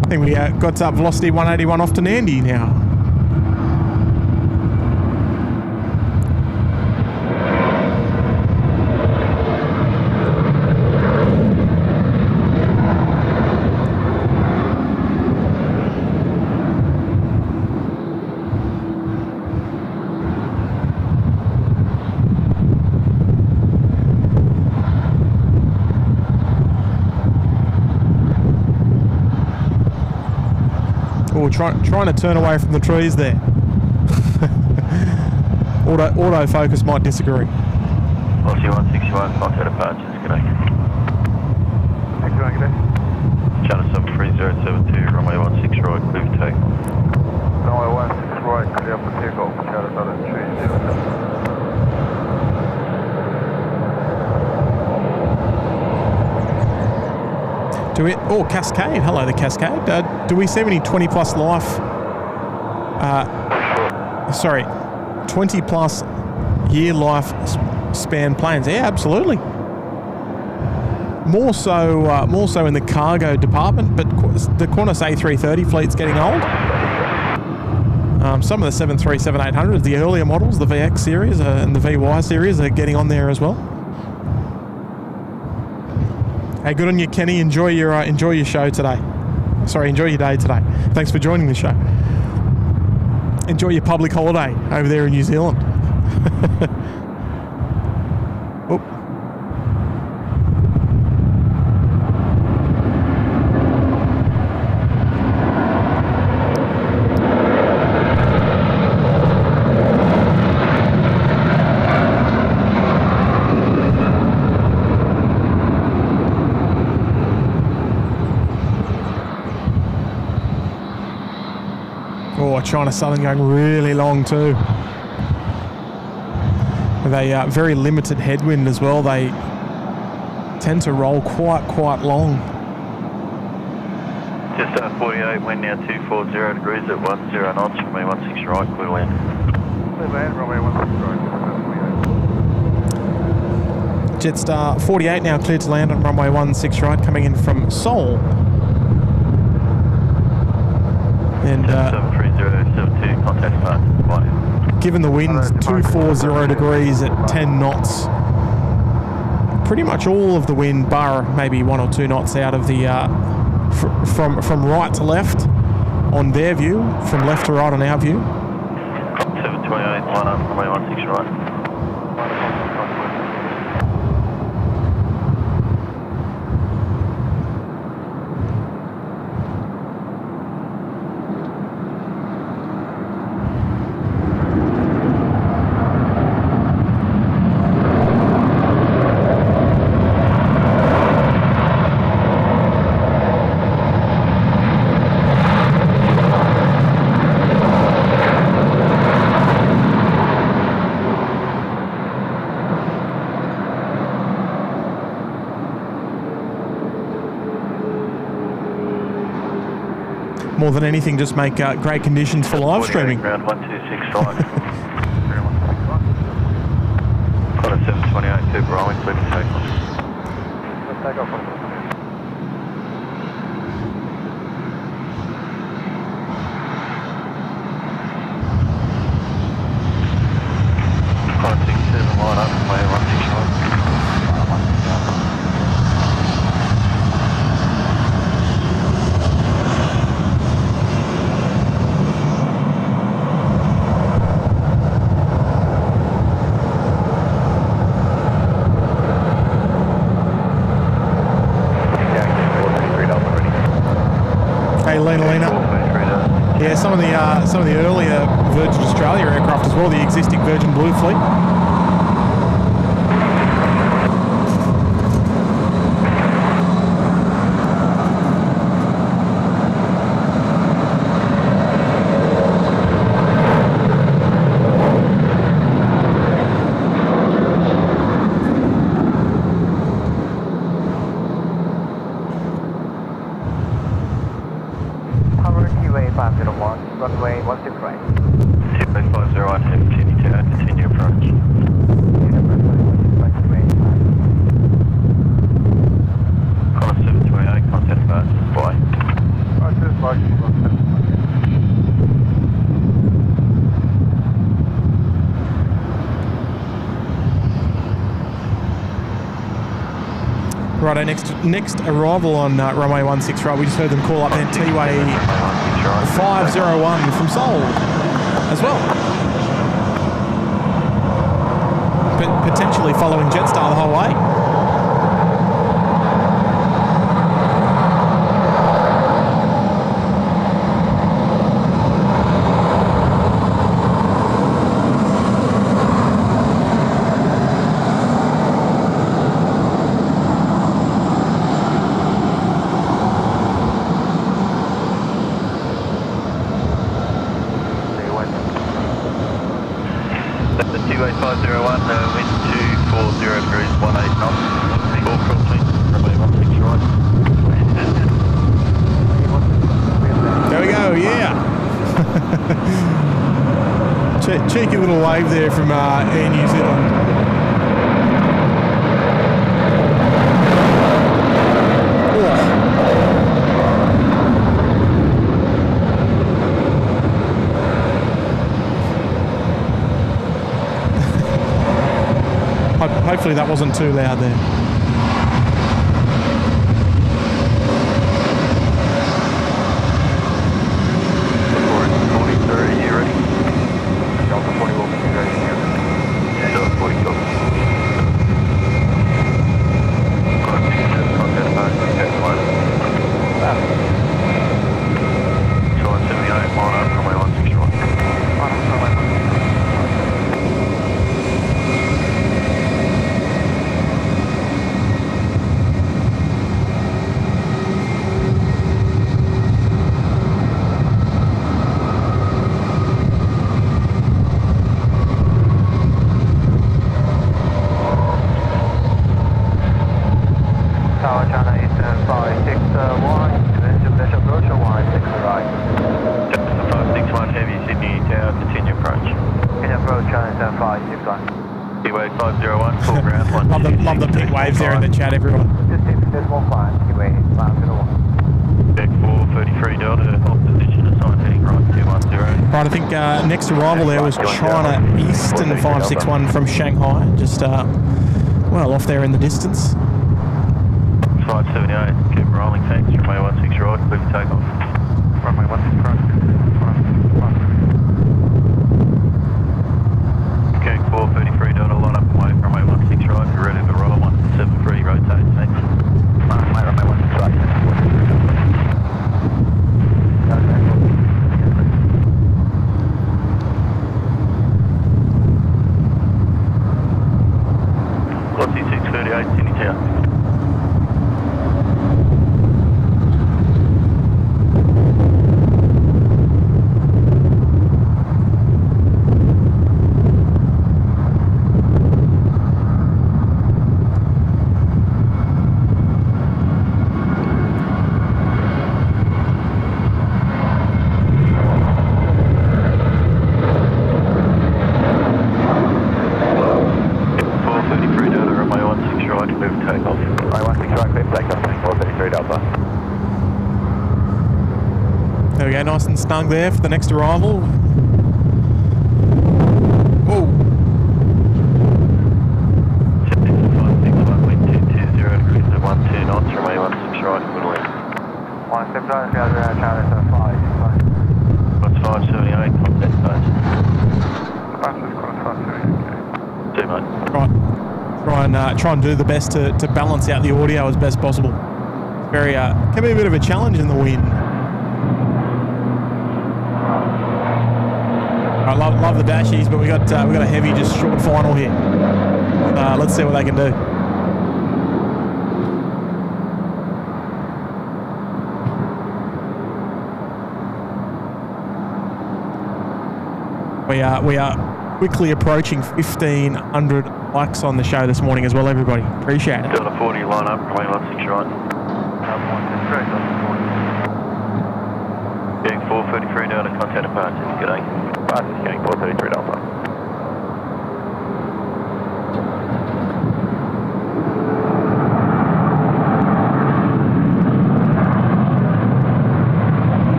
I think we got Velocity 181 off to Nandi now. Oh, trying to turn away from the trees there. Autofocus might disagree. Velocity 161, contact departures, g'day. Thank you, g'day. Channel 73072, runway 16 right, clear for takeoff. Runway 16 right, clear for takeoff, Channel 730. Cascade. Hello, the Cascade. Do we see any 20 plus life? 20 plus year life span planes? Yeah, absolutely. More so in the cargo department, but the Qantas A330 fleet's getting old. Some of the 737-800s, the earlier models, the VX series and the VY series, are getting on there as well. Hey, good on you, Kenny. Enjoy your show today. Sorry, enjoy your day today. Thanks for joining the show. Enjoy your public holiday over there in New Zealand. Oh. China Southern going really long too. With a very limited headwind as well, they tend to roll quite long. Just Jetstar 48, wind now 240 degrees at 10 knots, runway 16 right, clear to land. Clear land, runway 16 right, Jetstar 48 now cleared to land on runway 16 right, coming in from Seoul. And 73072, contact start. Bye. Given the wind's 240 degrees at 10 knots, pretty much all of the wind, bar maybe 1 or 2 knots out of the from right to left on their view, from left to right on our view. 728, line up, runway 16 right. More than anything, just make great conditions for live streaming. Ground 1265. Got a 728, keep rolling, clear to takeoff. Let's take off. Line up, runway 16 right. Yeah, some of the earlier Virgin Australia aircraft as well, the existing Virgin Blue fleet. Runway 16 right. 501, continue to continue approach. Connor 728, contact start. Bye. Righto, next arrival on runway 16 right, we just heard them call up their T-Way 501 from Seoul as well. Potentially following Jetstar the whole way. T-Way 501, wind 240 degrees, 18 knots. All crosswind, runway 16 right. There we go, yeah. Cheeky little wave there from Air New Zealand. Hopefully that wasn't too loud there. Sydney Tower, continue approach. Can you approach China 75, 61? Keyway 501, full ground, 126. Love the pink waves there in the chat, everyone. Just 6.5, keyway 501. Deck 433 Delta, off position, assigned heading right 210. Right, I think next arrival there was China Eastern 561 from Shanghai, just well off there in the distance. 578, keep rolling, thanks. Runway 16 right, clear for takeoff. Runway 16 right. Okay, 433 Delta, line up and wait. Runway 16 right, you're ready to roll. 173, rotate, thanks. Runway 16 right. Glossy 638, Sydney Tower. There we go, nice and snug there for the next arrival. Whoa. 561, wind 220 degrees at 12 knots, runway 16 right, good wind. 16 right, China 75, What's 578, contact stage. See mate. Right. Try and do the best to balance out the audio as best possible. Very can be a bit of a challenge in the wind. I love the dashies, but we got a heavy, just short final here. Let's see what they can do. We are quickly approaching 1,500 likes on the show this morning as well, everybody. Appreciate it. Delta 40, line up, runway 16 right. Getting 433 Delta, contact departure. G'day. Departure, getting 433 Delta.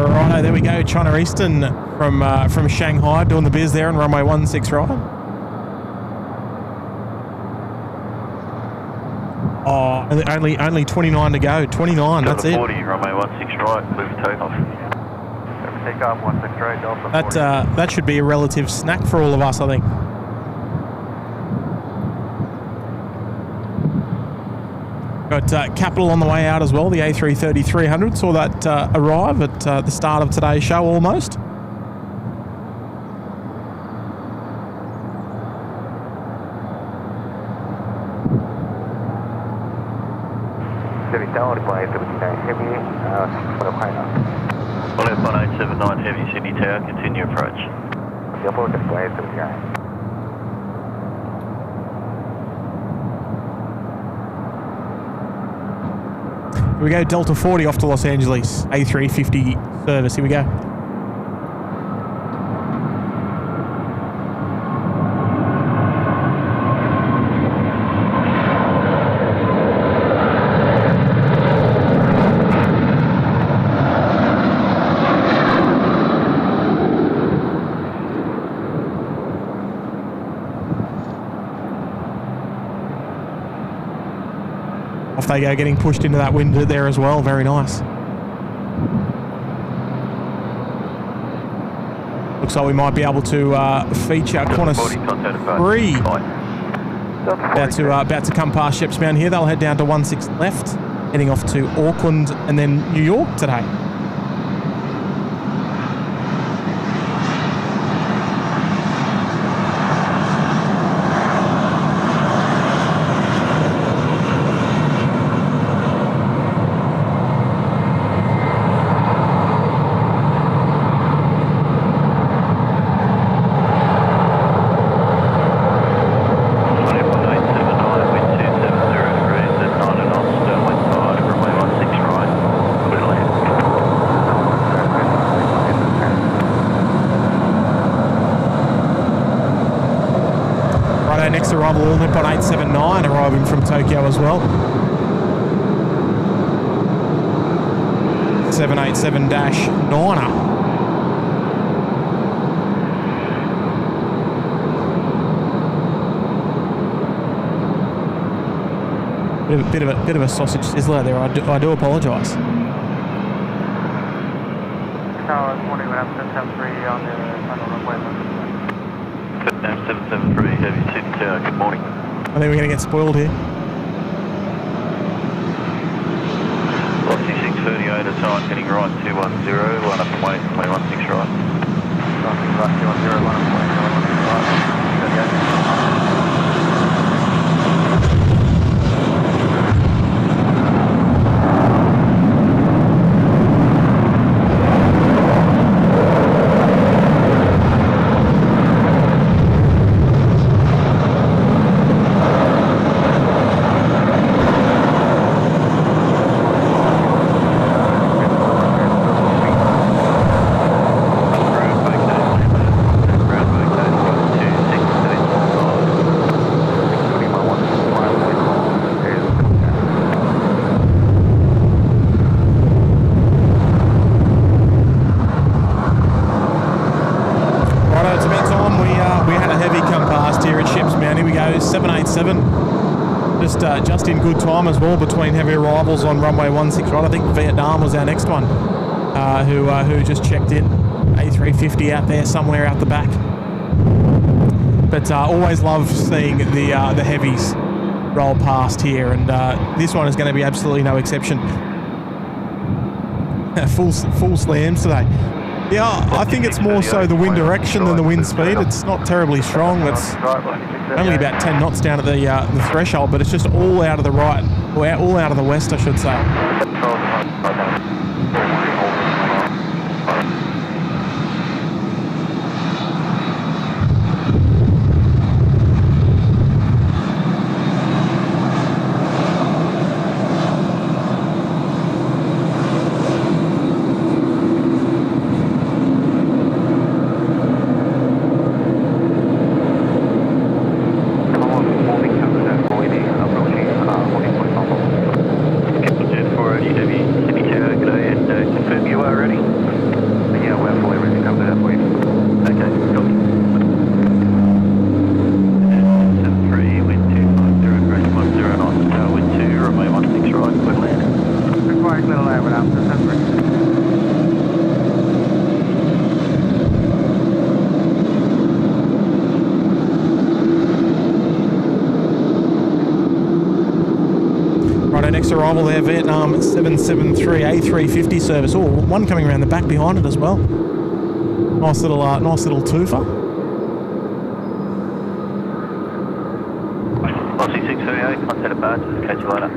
Righto, there we go. China Eastern from Shanghai doing the biz there on runway 16 right. Oh, only 29 to go. 29, that's it. 40, runway 16 right, clear for takeoff. Take off 16 right, Delta 40. That should be a relative snack for all of us, I think. Got Capital on the way out as well, the A330-300. Saw that arrive at the start of today's show almost. Well, F1879 Heavy, Sydney Tower, continue approach. Here we go, Delta 40 off to Los Angeles, A350 service. Here we go. Off they go, getting pushed into that wind there as well. Very nice. Looks like we might be able to feature Qantas 3. About to come past Shepsmound here. They'll head down to 16 left, heading off to Auckland and then New York today. next arrival, All Nippon 879 arriving from Tokyo as well. 787-9er. Bit of a sausage sizzler there. I do apologise. Tower 20, we have 773 on the final runway. 773, heavy Sydney Tower, good morning. I think we're going to get spoiled here. Velocity 638 at time, heading right 210, line up and wait, 216 right. Right 210, line up and wait, 216 right. Just in good time as well between heavy arrivals on runway 16 right. I think Vietnam was our next one, who just checked in. A350 out there somewhere out the back. But always love seeing the heavies roll past here, and this one is going to be absolutely no exception. full slams today. Yeah, I think it's more so the wind direction than the wind speed. It's not terribly strong. It's only about 10 knots down at the threshold, but it's just all out of the right, or all out of the west, I should say. Next arrival there, Vietnam 773 A350 service. Oh, one coming around the back behind it as well. Nice little twofer. Velocity 638, contact a badge, catch you later.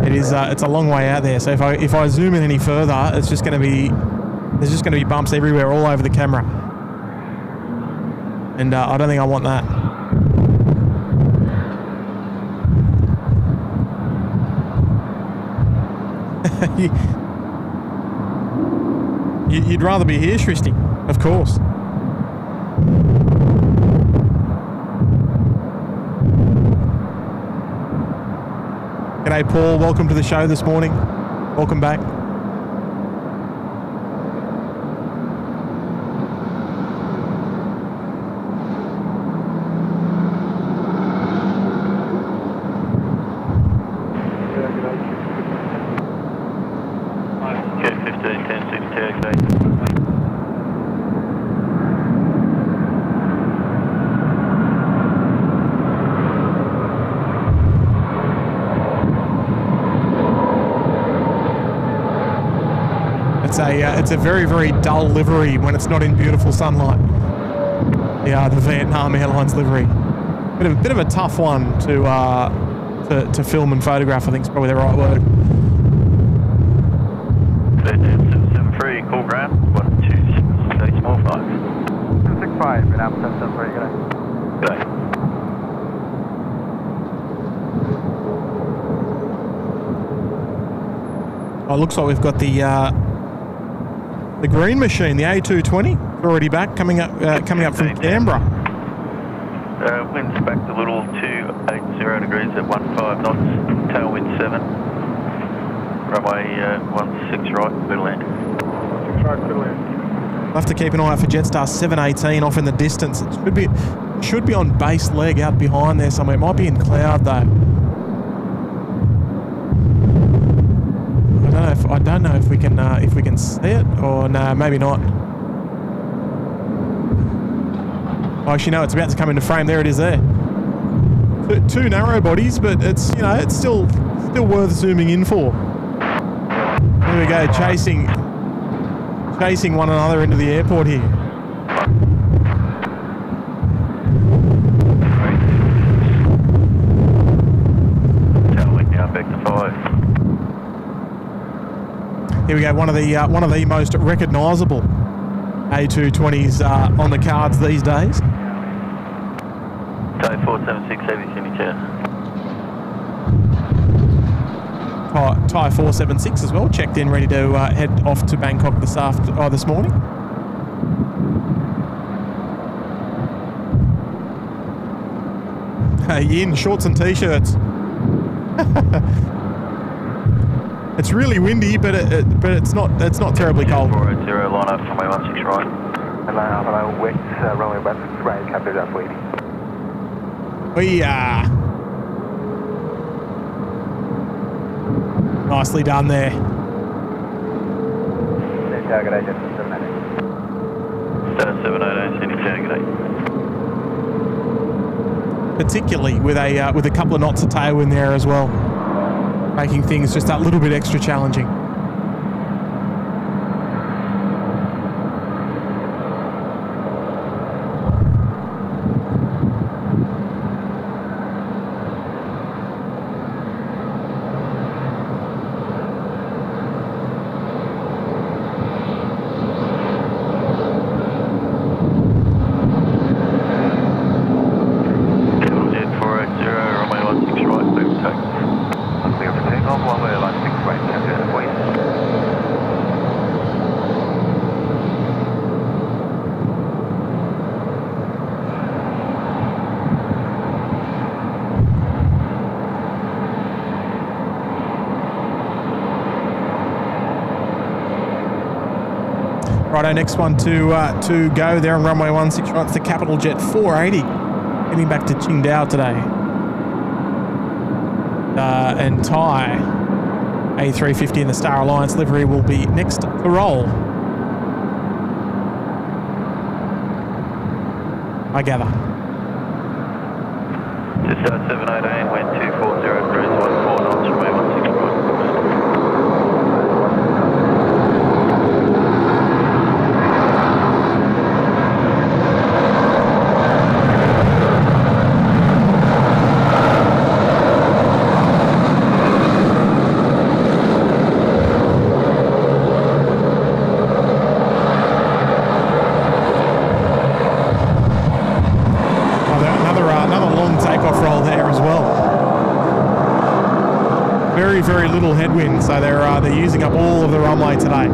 It is. It's a long way out there. So if I zoom in any further, there's just going to be bumps everywhere, all over the camera, and I don't think I want that. You'd rather be here, Shristi, of course. G'day, Paul. Welcome to the show this morning. Welcome back. It's a very, very dull livery when it's not in beautiful sunlight. Yeah, the Vietnam Airlines livery. Bit of a tough one to film and photograph, I think is probably the right word. 773, call ground, 126, small 5. 265, Vietnam 773, G'day. Oh, it looks like we've got the green machine, the A220, already back, coming up from Canberra. Wind's back a little, 280 degrees at 15 knots, tailwind 7. Runway 16 right, clear to land. 6 right, clear to land. We'll have to keep an eye out for Jetstar 718 off in the distance. It should be on base leg out behind there somewhere. It might be in cloud though. I don't know if we can see it, or no, maybe not. Oh, actually, no, it's about to come into frame. There it is there. Two narrow bodies, but it's, you know, it's still worth zooming in for. There we go, chasing one another into the airport here. Tailwind now back to 5. Here we go, one of the most recognisable A220s on the cards these days. Day 476, heavy Sydney Tower. Thai 476 as well, checked in, ready to head off to Bangkok this morning. Yin, shorts and t-shirts. It's really windy, but it's not terribly cold. 480, line up from runway 16 right. Hello, west, runway 16 right, captured up waiting. We nicely done there. Target agent 780. Star 780, Sydney Tower, g'day. Particularly with a couple of knots of tailwind there as well, making things just that little bit extra challenging. Righto, next one to go there on runway 16 right. It's the Capital Jet 480 heading back to Qingdao today. And Thai A350 in the Star Alliance livery will be next to roll, I gather. Just 718, wind 240 degrees, 14 knots, runway 16 right. Very little headwind, so they're using up all of the runway today.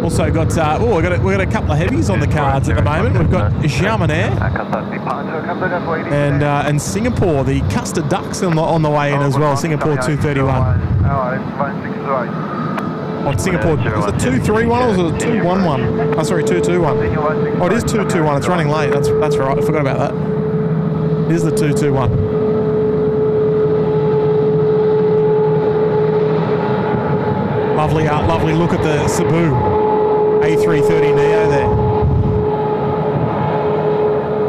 Also got we've got a couple of heavies on the cards at the moment. We've got Xiamen Air and Singapore. The Custard Ducks on the way in as well. Singapore 231. Oh, Singapore, is it 231 or is it 211? Oh, sorry, 221. Oh, it is 221. It's running late. That's right. I forgot about that. It is the 221. Lovely look at the Cebu A330 Neo there.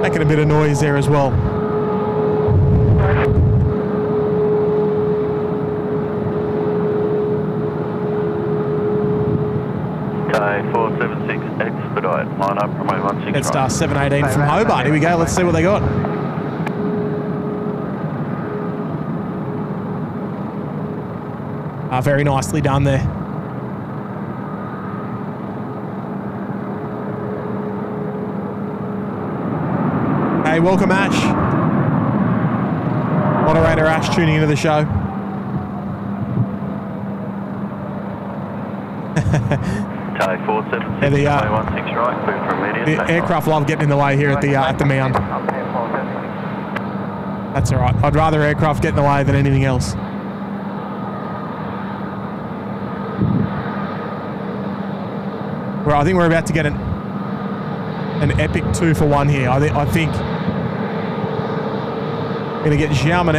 Making a bit of noise there as well. Line up from 16 It's Star 718 from Hobart. Here we go. Let's see what they got. Very nicely done there. Hey, welcome Ash. Moderator Ash tuning into the show. Tay 476, Yeah, the, runway 16 right, clear for immediate. The aircraft love getting in the way here at the mound. That's all right. I'd rather aircraft get in the way than anything else. Well, I think we're about to get an epic 2-for-1 here. I think we're going to get Xiamen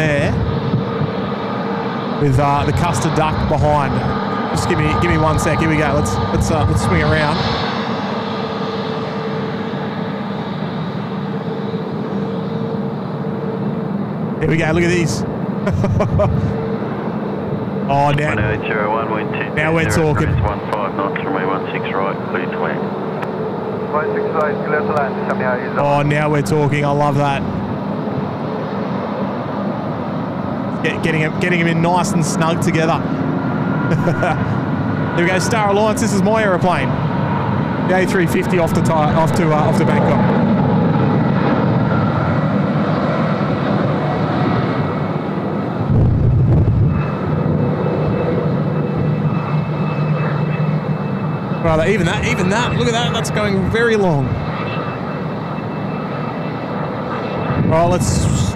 with the custard duck behind. Just give me 1 sec. Here we go. Let's swing around. Here we go. Look at these. Oh, now we're talking. 15 knots, runway 16 right, clear to land. Oh, now we're talking. I love that. Getting him in nice and snug together. There we go. Star Alliance. This is my aeroplane. The A350 off to Bangkok. Right, even that, look at that, that's going very long. Right, let's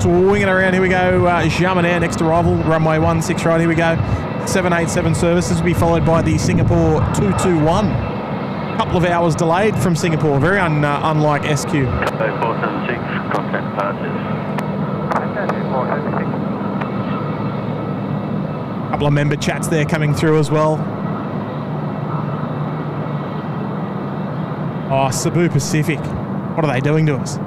swing it around, here we go, Xiamen Air, next arrival, runway 16 right, here we go. 787 services will be followed by the Singapore 221. A couple of hours delayed from Singapore, very unlike SQ. 476, contact departures. A couple of member chats there coming through as well. Oh, Cebu Pacific. What are they doing to us?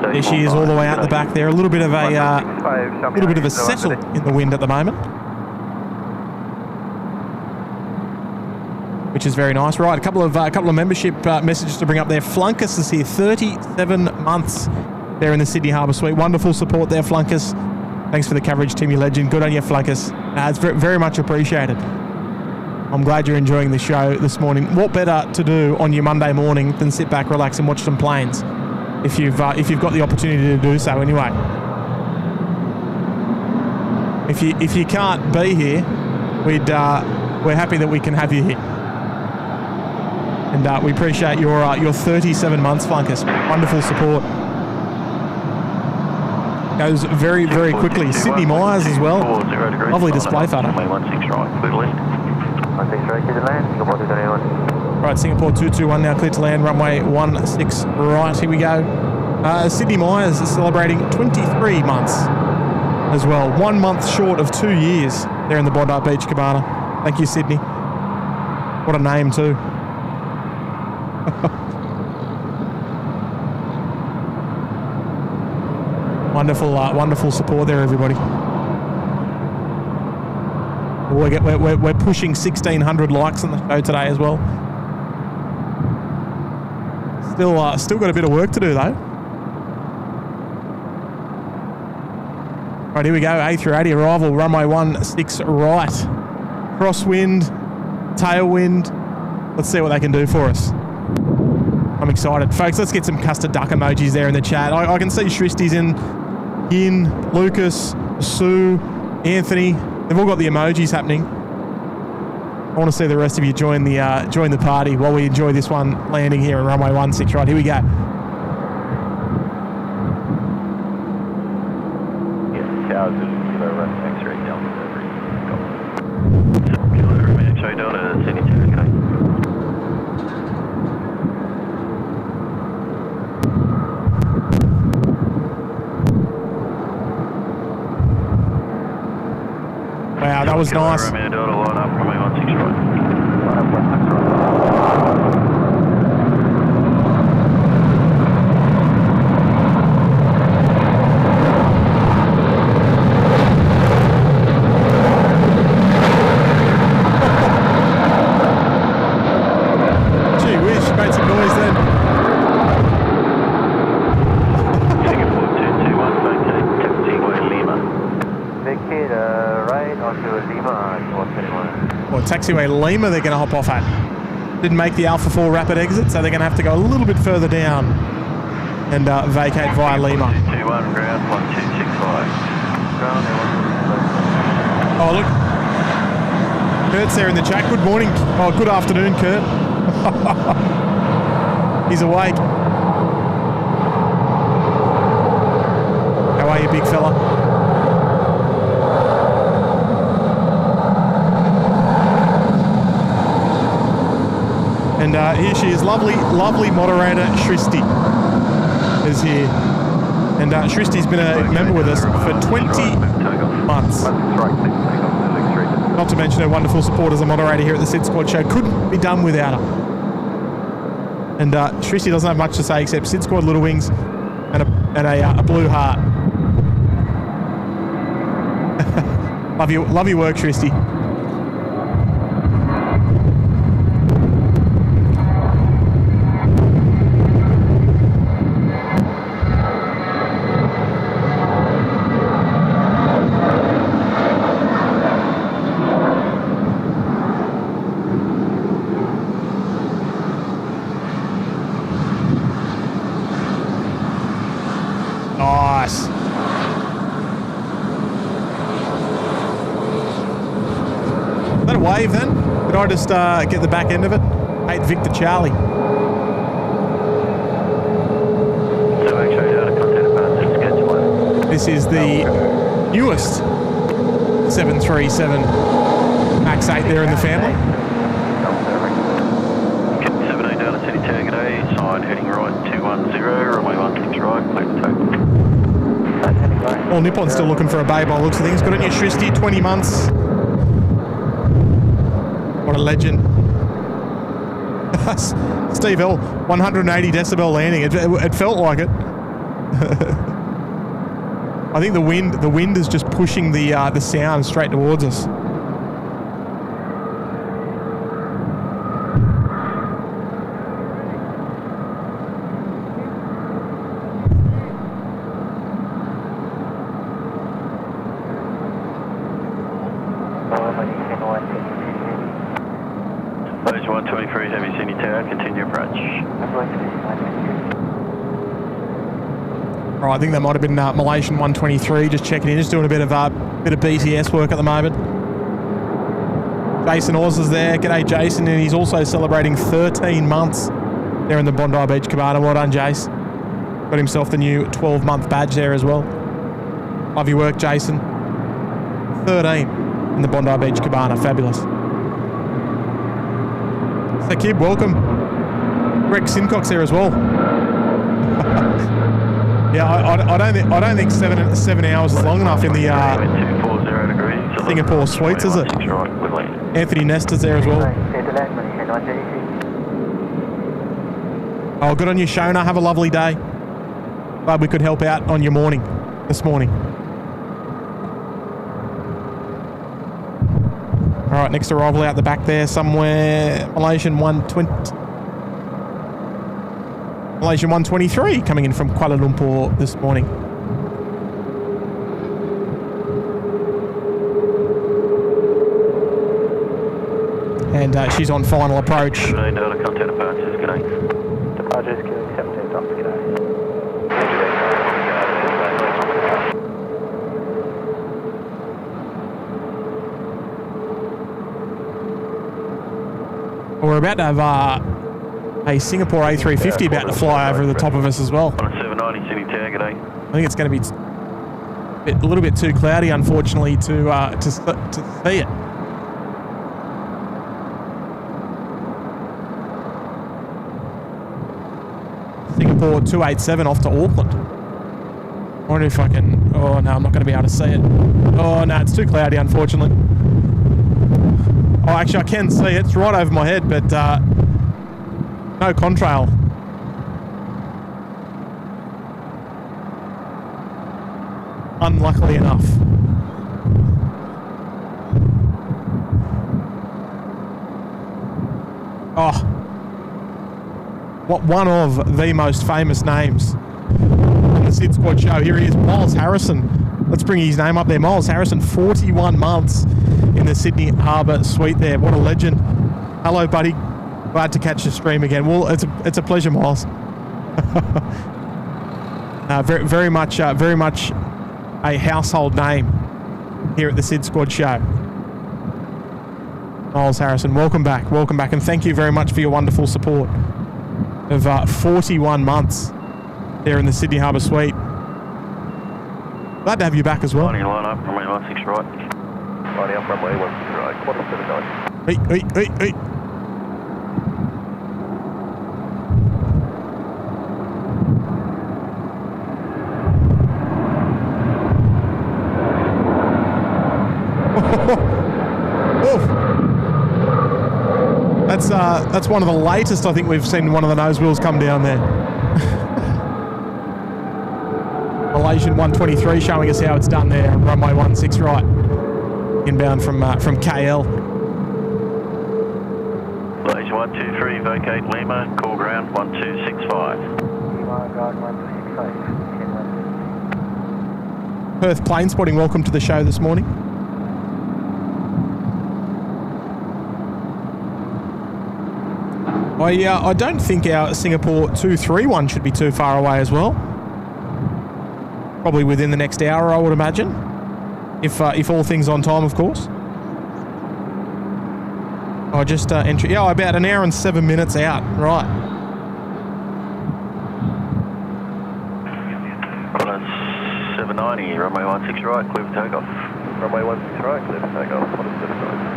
There she is, all the way out the back there. A little bit of a settle in the wind at the moment, which is very nice. Right, a couple of membership messages to bring up there. Flunkus is here, 37 months there in the Sydney Harbour Suite. Wonderful support there, Flunkus. Thanks for the coverage, Team, you legend. Good on you, Flunkus. It's very much appreciated. I'm glad you're enjoying the show this morning. What better to do on your Monday morning than sit back, relax, and watch some planes? If you've got the opportunity to do so, anyway. If you can't be here, we're happy that we can have you here, and we appreciate your 37 months, Flunkus. Wonderful support. Goes very, very quickly. Sydney Myers as well. Lovely display photo. Right, Singapore 221 now cleared to land, runway 16 right, here we go. Sydney Myers is celebrating 23 months as well. 1 month short of 2 years there in the Bondi Beach Cabana. Thank you, Sydney. What a name too. Wonderful support there, everybody. We're pushing 1,600 likes on the show today as well. Still got a bit of work to do though. Right, here we go. A380 arrival, runway 16 right. Crosswind, tailwind. Let's see what they can do for us. I'm excited. Folks, let's get some custard duck emojis there in the chat. I can see Shristi's in, Lucas, Sue, Anthony. They've all got the emojis happening. I want to see the rest of you join the party while we enjoy this one landing here on runway 16 right. Here we go. Wow, that was nice. taxiway Lima they're going to hop off at. Didn't make the Alpha 4 rapid exit, so they're going to have to go a little bit further down and vacate via Lima. 21 ground 1265. Oh, look. Kurt's there in the chat. Good morning. Oh, good afternoon, Kurt. He's awake. How are you, big fella? And here she is, lovely moderator Shristi is here. And Shristi's been a member with us for 20 months. Not to mention her wonderful support as a moderator here at the SydSquad show. Couldn't be done without her. And Shristi doesn't have much to say except SydSquad Little Wings and a blue heart. Love your work, Shristi. Nice. Is that a wave then? Did I just get the back end of it? 8 Victor Charlie. So actually out of content about this schedule. This is the newest 737 MAX 8 there in the family. 17 down to City Tower, g'day. Sign heading right 210, runway 16 right, clear to take. Well, Nippon's still looking for a babe by the looks of things. Good on you, Shristi, 20 months. What a legend. Steve L, 180 decibel landing. It felt like it. I think the wind is just pushing the sound straight towards us. Those 123 Heavy Sydney Tower, continue approach. All right, I think that might have been Malaysian 123, just checking in, just doing a bit of BTS work at the moment. Jason Oz is there. G'day, Jason, and he's also celebrating 13 months there in the Bondi Beach Cabana. Well done, Jace. Got himself the new 12-month badge there as well. Love your work, Jason. 13 in the Bondi Beach Cabana. Fabulous. So, Kib, welcome. Greg Simcox there as well. Yeah, I don't think seven hours is long enough in the Singapore suites, is it? Anthony Nesta's there as well. Oh, good on you, Shona. Have a lovely day. Glad we could help out on your morning this morning. All right, next arrival out the back there somewhere, Malaysian 123 coming in from Kuala Lumpur this morning. And she's on final approach. We're about to have a Singapore A350 about to fly over the top of us as well. 790 Sydney Tower, g'day. I think it's going to be a little bit too cloudy, unfortunately, to see it. Singapore 287 off to Auckland. I wonder if I can... Oh, no, I'm not going to be able to see it. Oh, no, it's too cloudy, unfortunately. Oh, actually, I can see it. It's right over my head, but no contrail. Unluckily enough. Oh. What one of the most famous names on the SydSquad show. Here he is, Miles Harrison, Let's bring his name up there. Miles Harrison, 41 months in the Sydney Harbour Suite there. What a legend. Hello, buddy. Glad to catch the stream again. Well, it's a pleasure, Miles. Very much a household name here at the SydSquad show. Miles Harrison, welcome back, and thank you very much for your wonderful support of 41 months there in the Sydney Harbour Suite. Glad to have you back as well. Line up, runway 16 right. Line up, runway 16 right, quarter 79. Hey. That's one of the latest I think we've seen one of the nose wheels come down there. Malaysian 123 showing us how it's done there, runway 16 right, inbound from KL. Malaysian 123, vacate Lima, call ground 1265. Lima, guard 1265. Perth Plane Spotting, welcome to the show this morning. I don't think our Singapore 231 should be too far away as well. Probably within the next hour, I would imagine. If all things on time, of course. I just entry. Yeah, about an hour and 7 minutes out. Right. Qantas 790, runway 16 right, clear for takeoff. Runway 16 right, clear for takeoff, quarter 79.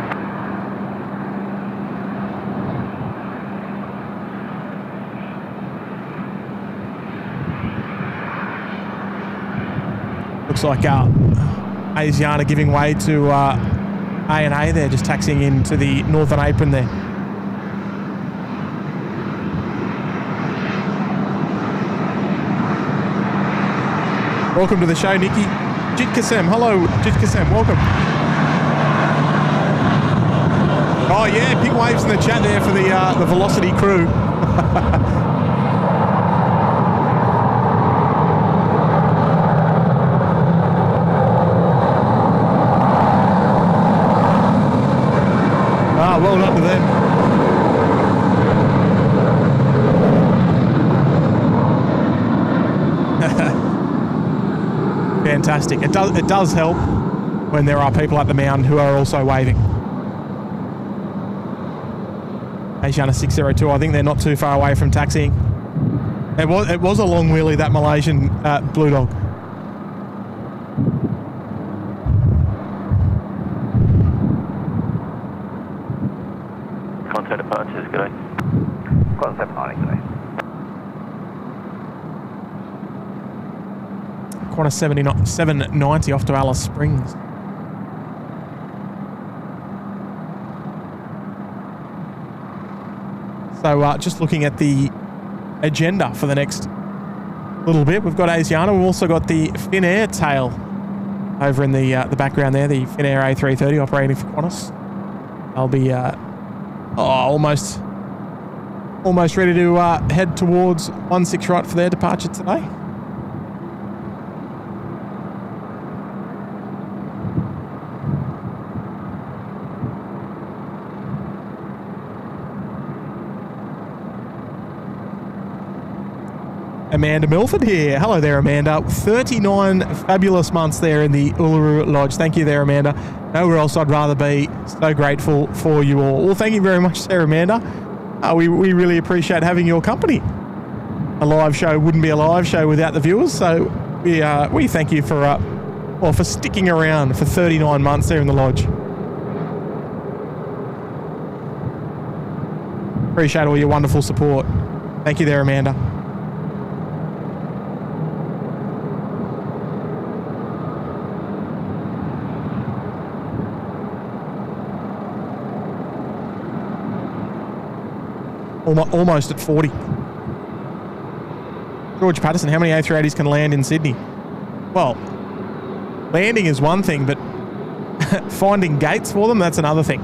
Looks like Asiana giving way to A&A there, just taxiing into the northern apron there. Welcome to the show, Nikki. Jit Kasem, hello, Jit Kasem, welcome. Oh yeah, big waves in the chat there for the Velocity crew. Well done to them. Fantastic. It does help when there are people at the mound who are also waving. Asiana 602, I think they're not too far away from taxiing. It was a long wheelie, that Malaysian Blue Dog. Contact departures, good day. Qantas 790, good day. Qantas 790 off to Alice Springs. So just looking at the agenda for the next little bit, we've got Asiana. We've also got the Finnair tail over in the background there, the Finnair A380 operating for Qantas. They'll be almost ready to head towards 16 right for their departure today. Amanda Milford here. Hello there, Amanda. 39 fabulous months there in the Uluru Lodge. Thank you there, Amanda. Nowhere else I'd rather be. So grateful for you all. Well, thank you very much there, Amanda. We really appreciate having your company. A live show wouldn't be a live show without the viewers, so we thank you for sticking around for 39 months there in the lodge. Appreciate all your wonderful support. Thank you there, Amanda. Almost at 40. George Patterson, how many A380s can land in Sydney? Well, landing is one thing, but finding gates for them, that's another thing.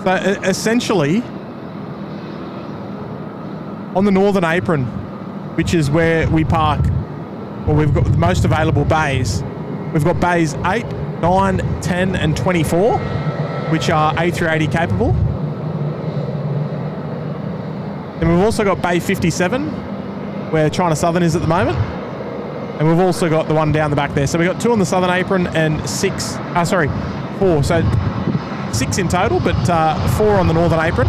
So essentially, on the northern apron, which is where we park well, we've got the most available bays. We've got bays 8, 9, 10, and 24, which are A380 capable. And we've also got bay 57, where China Southern is at the moment. And we've also got the one down the back there. So we've got 2 on the southern apron and 4. So 6 in total, but 4 on the northern apron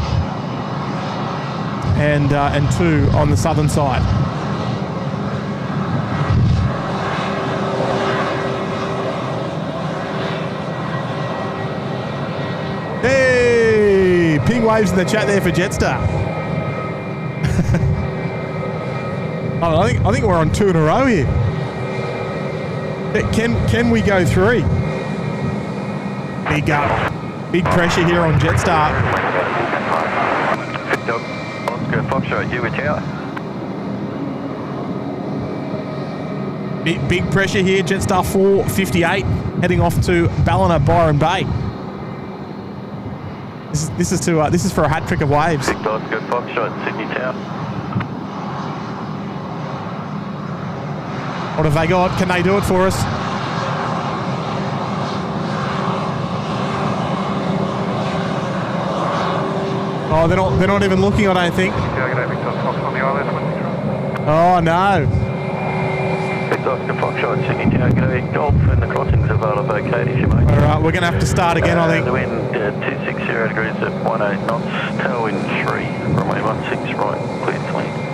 and 2 on the southern side. Hey, ping waves in the chat there for Jetstar. Oh, I think we're on 2 in a row here. Can we go 3? Big pressure here on Jetstar. Oscar Foxtrot, you with tower. Big pressure here, Jetstar 458 heading off to Ballina Byron Bay. This is for a hat trick of waves. Victor Oscar Foxtrot, Sydney Tower. What have they got? Can they do it for us? Oh, they're not even looking, I don't think. Oh no. Victor Oscar Foxtrot, Sydney Tower, g'day. Golf and the crossings of Vacation, mate. Alright, we're going to have to start again, I think. The wind 260 degrees at 18 knots, tailwind 3, runway 16 right, clear to land.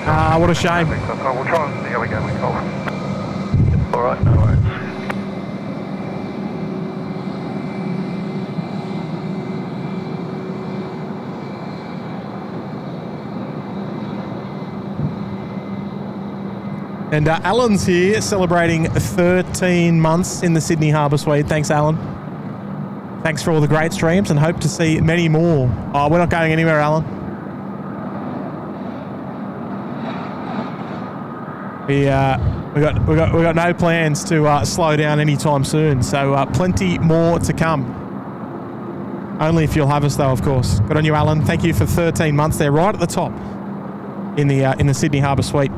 Ah, what a shame. We'll try and see how we go with golf. Alright, no worries. And Alan's here celebrating 13 months in the Sydney Harbour Suite. Thanks, Alan. Thanks for all the great streams and hope to see many more. Oh, we're not going anywhere, Alan. We got no plans to slow down anytime soon. So plenty more to come. Only if you'll have us, though, of course. Good on you, Alan. Thank you for 13 months there, right at the top in the Sydney Harbour Suite.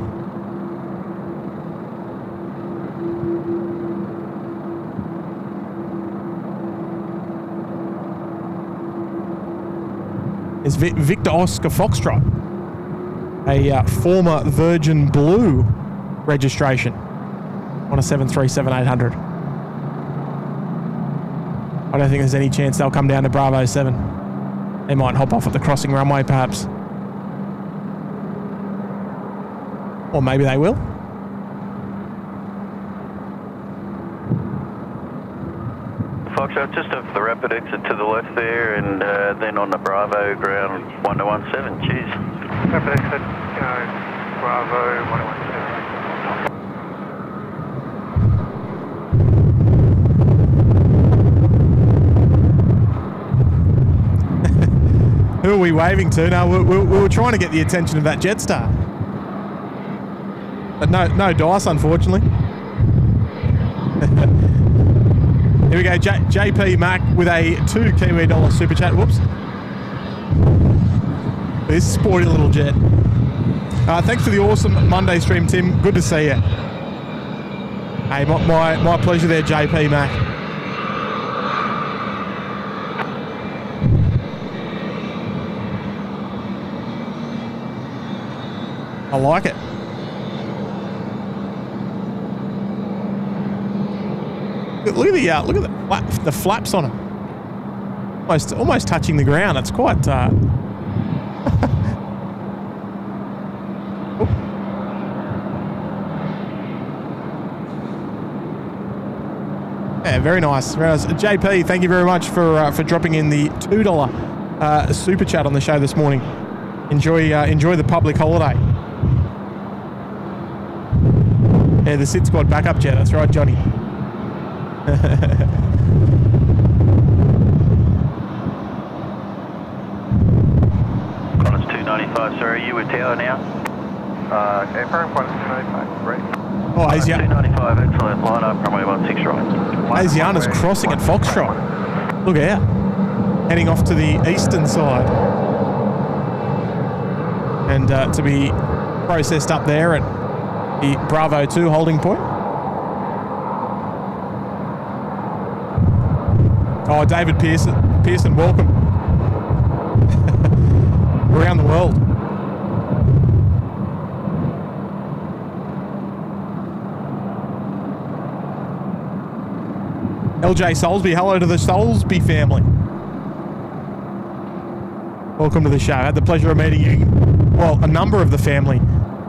Is Victor Oscar Foxtrot, a former Virgin Blue registration on a 737-800. I don't think there's any chance they'll come down to Bravo 7. They might hop off at the crossing runway, perhaps. Or maybe they will. Foxtrot, just off the rapid exit to the left there, and then on the Bravo ground 1017. Cheers. Rapid exit, Bravo 1017. Who are we waving to? No, we were trying to get the attention of that Jetstar. But no dice, unfortunately. Here we go, JP Mac with a $2 Kiwi super chat. Whoops. This sporty little jet. Thanks for the awesome Monday stream, Tim. Good to see you. Hey, my pleasure there, JP Mac. I like it. Look at the flaps on it. Almost touching the ground. It's quite. Yeah, very nice. Very nice. JP, thank you very much for dropping in the $2 super chat on the show this morning. Enjoy the public holiday. Yeah, the SydSquad backup jet. That's right, Johnny. Qantas 295, sorry, you with tower now? Okay, firm Qantas 295, great. Oh, Asiana. 295, excellent. Line up, runway 16 right. Asiana's crossing at Foxtrot. Look out. Heading off to the eastern side. And to be processed up there at The Bravo 2 holding point. Oh, David Pearson, welcome. Around the world. LJ Soulsby, hello to the Soulsby family. Welcome to the show. I had the pleasure of meeting you, well, a number of the family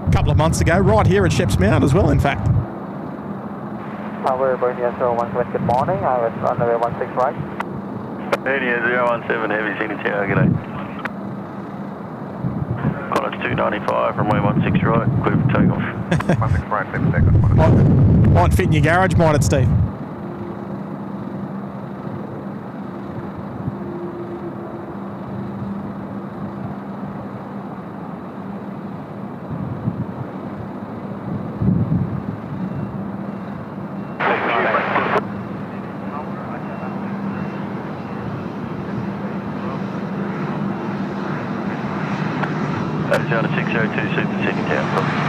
a couple of months ago, right here at Sheps Mount as well, in fact. We're Bernie 017, good morning. I was on the way 16 right. Bernie 017, heavy Sydney Tower, g'day. Qantas 295, runway 16 right, clear for takeoff. 16 right, 7 seconds. Might fit in your garage, might it, Steve? Arizona 602, Super Sydney Tower.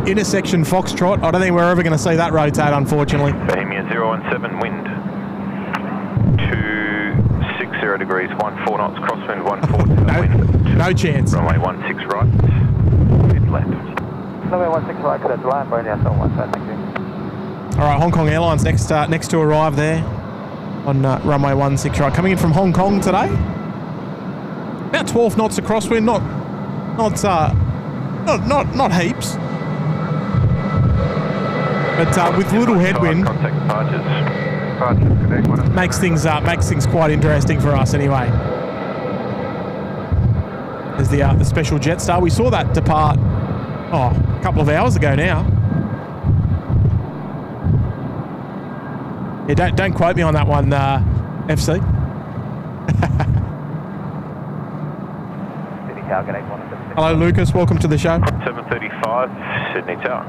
Intersection Foxtrot. I don't think we're ever going to see that rotate, unfortunately. Bohemia 017, wind 260 degrees, 14 knots, crosswind 140, wind. No chance. Runway 16 right, mid left. Runway 16 right, clear to land, Bernie 017, thank you. All right, Hong Kong Airlines next to arrive there on runway 16 right. Coming in from Hong Kong today. About 12 knots of crosswind, not heaps. But with little headwind, makes things quite interesting for us anyway. There's the special Jetstar. We saw that depart a couple of hours ago now. Yeah, don't quote me on that one, FC. Hello, Lucas. Welcome to the show. 735 Sydney Tower.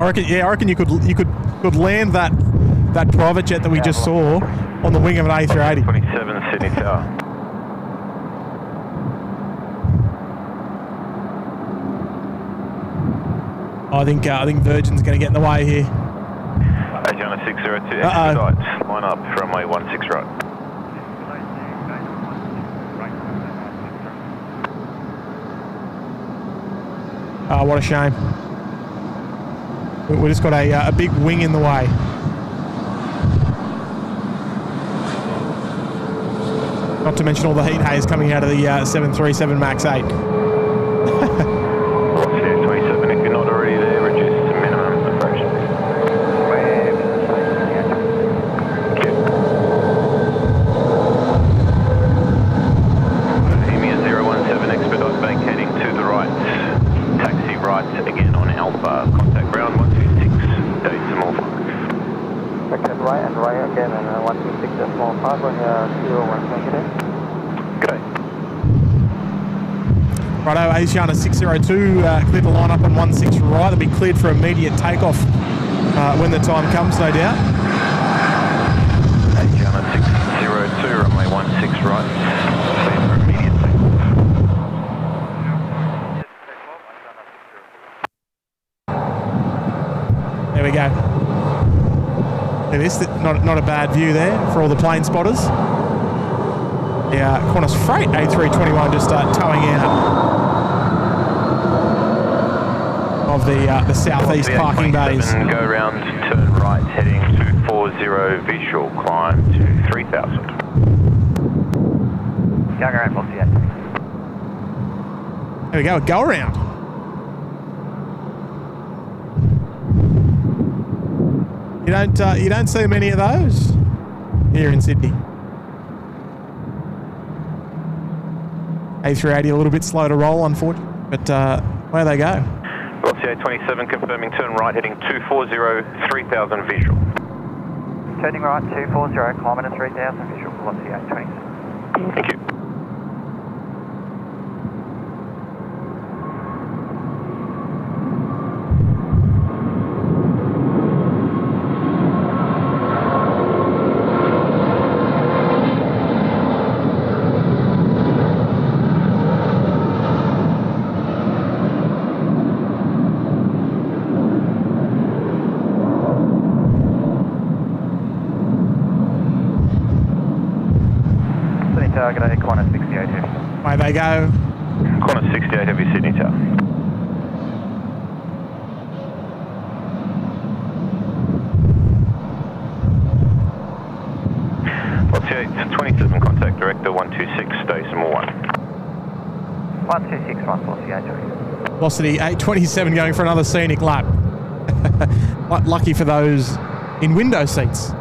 I reckon you could land that private jet that we just saw on the wing of an A380. 27 Sydney Tower. I think Virgin's going to get in the way here. Arizona 602, expedites, line up, runway 16 right. Oh, what a shame. We just got a big wing in the way. Not to mention all the heat haze coming out of the 737 MAX 8. Velocity 27, if you're not already there, reduce to minimum approach. Bohemia 017, expedite bank heading to the right. Taxi right again on Alpha. Contact ground 126, decimal 5. Okay, right and right again, and 126 decimal 5, when you're 01, get in. Good. Righto, Asiana 602, cleared to line up on 16 right. They'll be cleared for immediate takeoff when the time comes, no doubt. Asiana 602, runway 16 right. Clear for immediate takeoff. There we go. Look at this, not a bad view there for all the plane spotters. The Qantas Freight A321 just towing out of the southeast parking bays. Go around, turn right, heading 240, visual climb to 3000. Go around, we'll see you. There we go, a go around. You don't see many of those. here in Sydney. A380 a little bit slow to roll, unfortunately, but where they go? Velocity A27 confirming turn right heading 240, 3000 visual. Turning right, 240, kilometre 3000 visual, velocity 827. Thank you. Target A, corner 68 heavy. Away they go. Corner 68 heavy, Sydney Tower. Velocity 27, contact director 126, decimal 1. 126, 140, Velocity 827 going for another scenic lap. Lucky for those in window seats.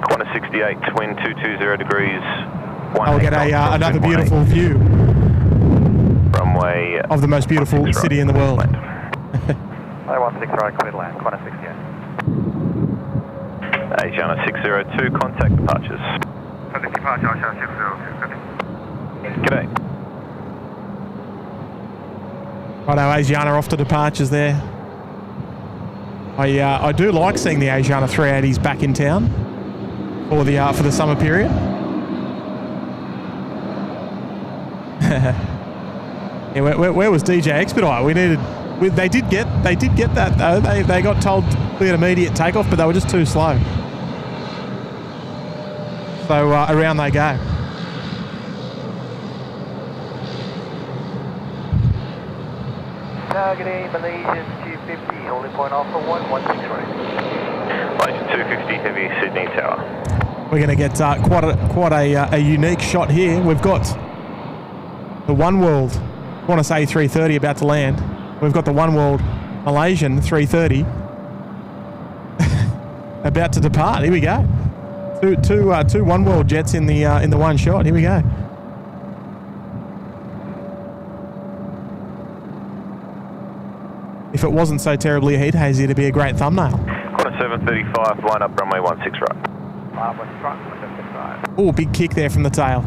Corner 68, wind 220 degrees. I'll get another beautiful view Runway of the most beautiful city in the world. 016 right, clear to land, corner 68. Asiana 602, contact departures. Contact departure, Asiana 602. G'day. Righto, Asiana off to departures there. I do like seeing the Asiana 380s back in town for the summer period. Yeah, where was DJ Expedite? They did get that though. They got told cleared immediate takeoff, but they were just too slow. So around they go. Targeting Malaysian 250, holding point Alpha 116 right. Malaysian 250 heavy, Sydney Tower. We're going to get quite a unique shot here. We've got the One World Qantas A330 about to land. We've got the One World Malaysian 330 about to depart. Here we go. Two One World jets in the one shot. Here we go. If it wasn't so terribly heat hazy, it'd be a great thumbnail. Corner 735, line up runway 16 right. Oh, big kick there from the tail.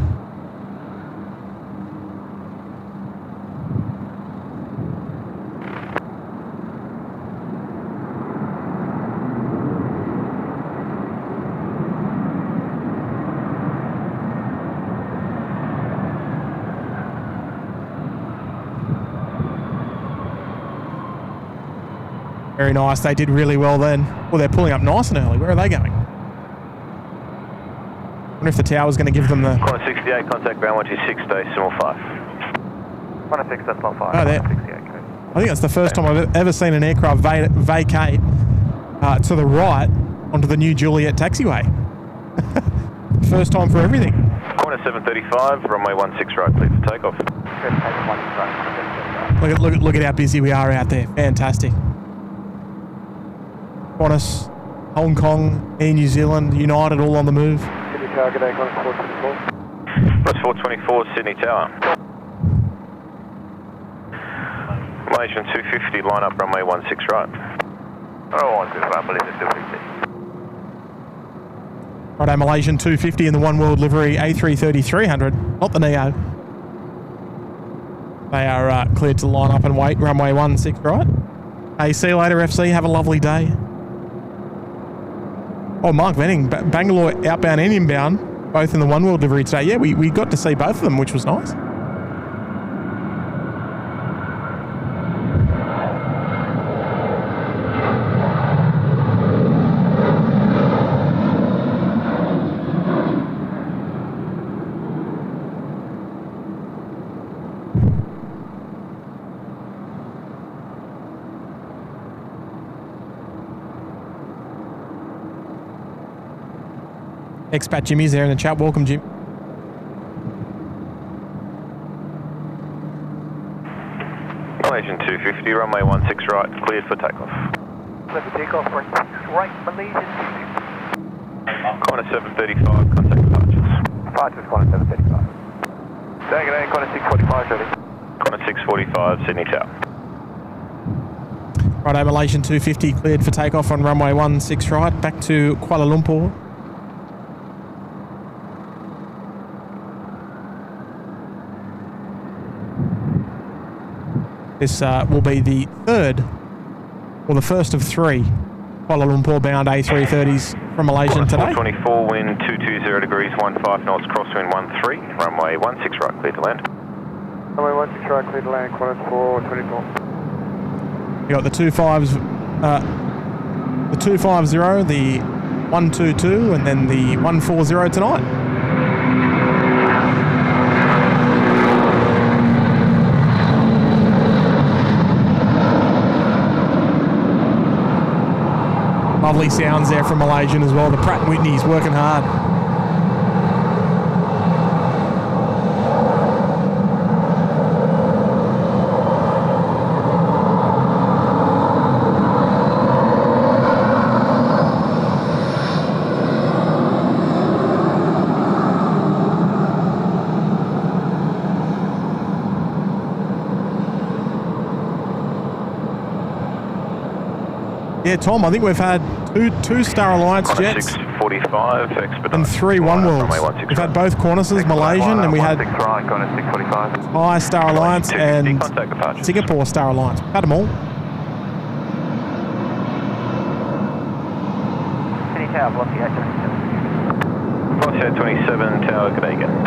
Very nice. They did really well then. Well, they're pulling up nice and early. Where are they going? I wonder if the tower's going to give them the... Corner 68, contact ground 126, decimal 5. 106, decimal 5. Oh, there. 68, I think that's the first time I've ever seen an aircraft vacate to the right onto the new Juliet taxiway. First time for everything. Corner 735, runway 16 right, clear for takeoff. Look at how busy we are out there. Fantastic. Qantas, Hong Kong, Air New Zealand, United, all on the move. Sydney target A, Qantas 424. Qantas 424, Sydney Tower. Malaysian 250, line up runway 16 right. Oh, 16 right, Malaysian 250. Righto, Malaysian 250 in the One World livery, A330-300, not the Neo. They are cleared to line up and wait, runway 16 right. Hey, see you later, FC. Have a lovely day. Oh, Mark Venning, Bangalore outbound and inbound, both in the One World livery today. Yeah, we got to see both of them, which was nice. Expat Jimmy's there in the chat. Welcome, Jim. Malaysian 250, runway 16 right, cleared for takeoff. Let the takeoff for right, Malaysian. Corner 735, contact departures. Departures, corner 735. G'day, corner 645, ready. Corner 645, Sydney Tower. Righto, Malaysian 250 cleared for takeoff on runway 16 right, back to Kuala Lumpur. This will be the third, or the first of three, Kuala Lumpur bound A330s from Malaysian today. 424, wind 220 degrees, 15 knots, crosswind 13, runway 16 right, clear to land. Runway 16 right, clear to land, corner 424. You got the 250, the 122, and then the 140 tonight. Lovely sounds there from Malaysian as well. The Pratt & Whitney's working hard. Yeah, Tom, I think we've had two Star Alliance jets 645, expedite. and 3 One Worlds. We've had both Qantas's, Malaysian, and we had Thai Star Alliance and Singapore Star Alliance. We've had them all. City Tower, Velocity 827. Velocity 827, Tower, g'day again.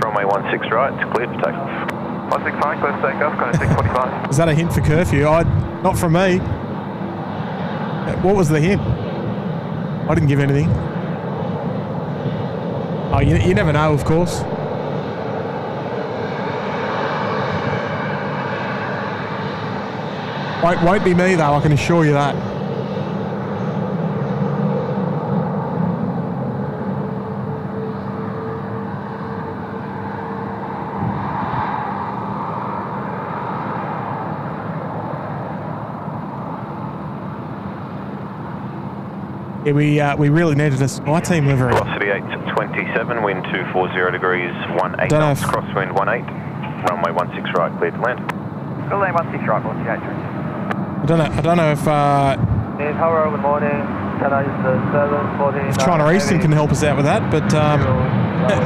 Runway 16 right, it's cleared for takeoff. 16 right, clear for takeoff, corner 645. Is that a hint for curfew? Not from me. What was the hint? I didn't give anything. Oh, you never know, of course. Won't be me, though, I can assure you that. Yeah, we really needed a Sky Team livery. Velocity 827, wind 240 degrees, 18 knots, crosswind 18, runway 16 right, clear to land. Good land, 16 right, Velocity 827. I don't know if Tower over the morning, China is the 714. China Eastern can help us out with that, but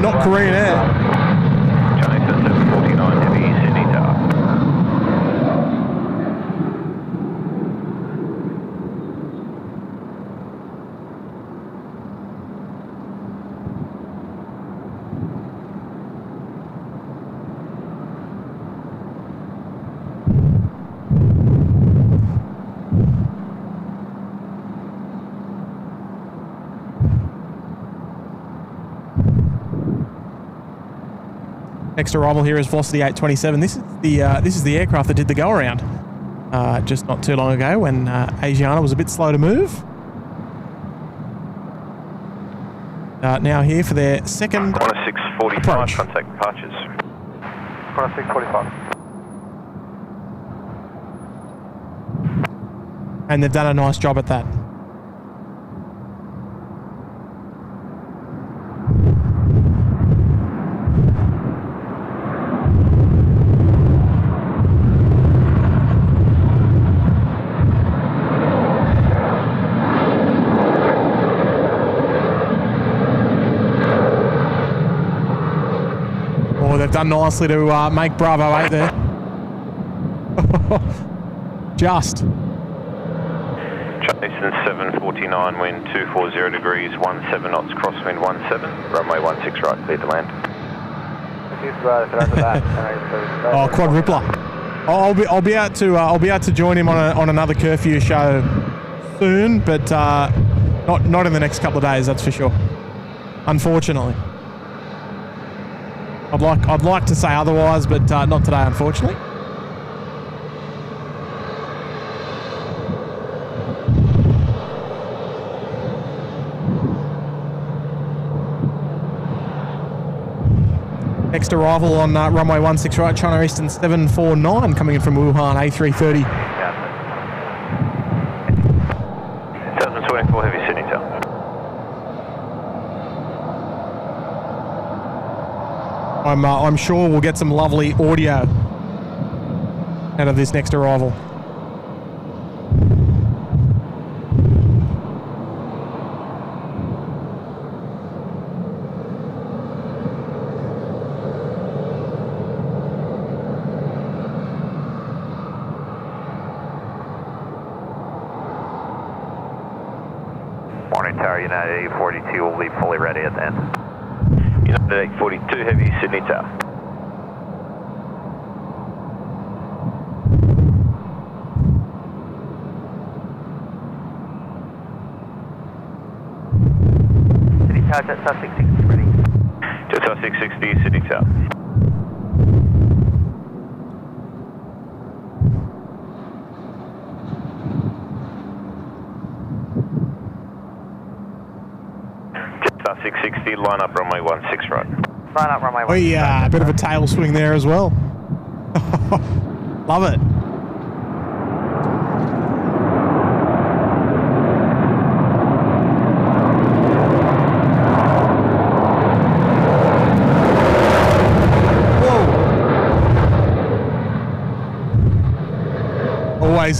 not Korean Air. China 749 heavy, Sydney Tower. Next arrival here is Velocity 827. This is the aircraft that did the go around just not too long ago when Asiana was a bit slow to move. Now here for their second Corner 645, approach. contact departures. Corner 645. And they've done a nice job at that. They've done nicely to make Bravo 8 there. Just. Eastern 749, wind 240 degrees, 17 knots, crosswind 17, runway 16 right, clear to land. Oh, quadrupler. I'll be out to join him on another curfew show soon, but not in the next couple of days, that's for sure. Unfortunately. I'd like to say otherwise, but not today, unfortunately. Next arrival on runway 16 right, China Eastern 749 coming in from Wuhan, A330. 2024 heavy Sydney Tower. I'm sure we'll get some lovely audio out of this next arrival. Morning Tower, United 842 will be fully ready at the end. United 842 heavy Sydney Tower. Sydney Tower, Jetstar 660 ready. Jetstar 660 Sydney Tower. Jetstar 660, line up runway 16 right. Line up runway 16 Oh yeah, a bit of a tail swing there as well. Love it.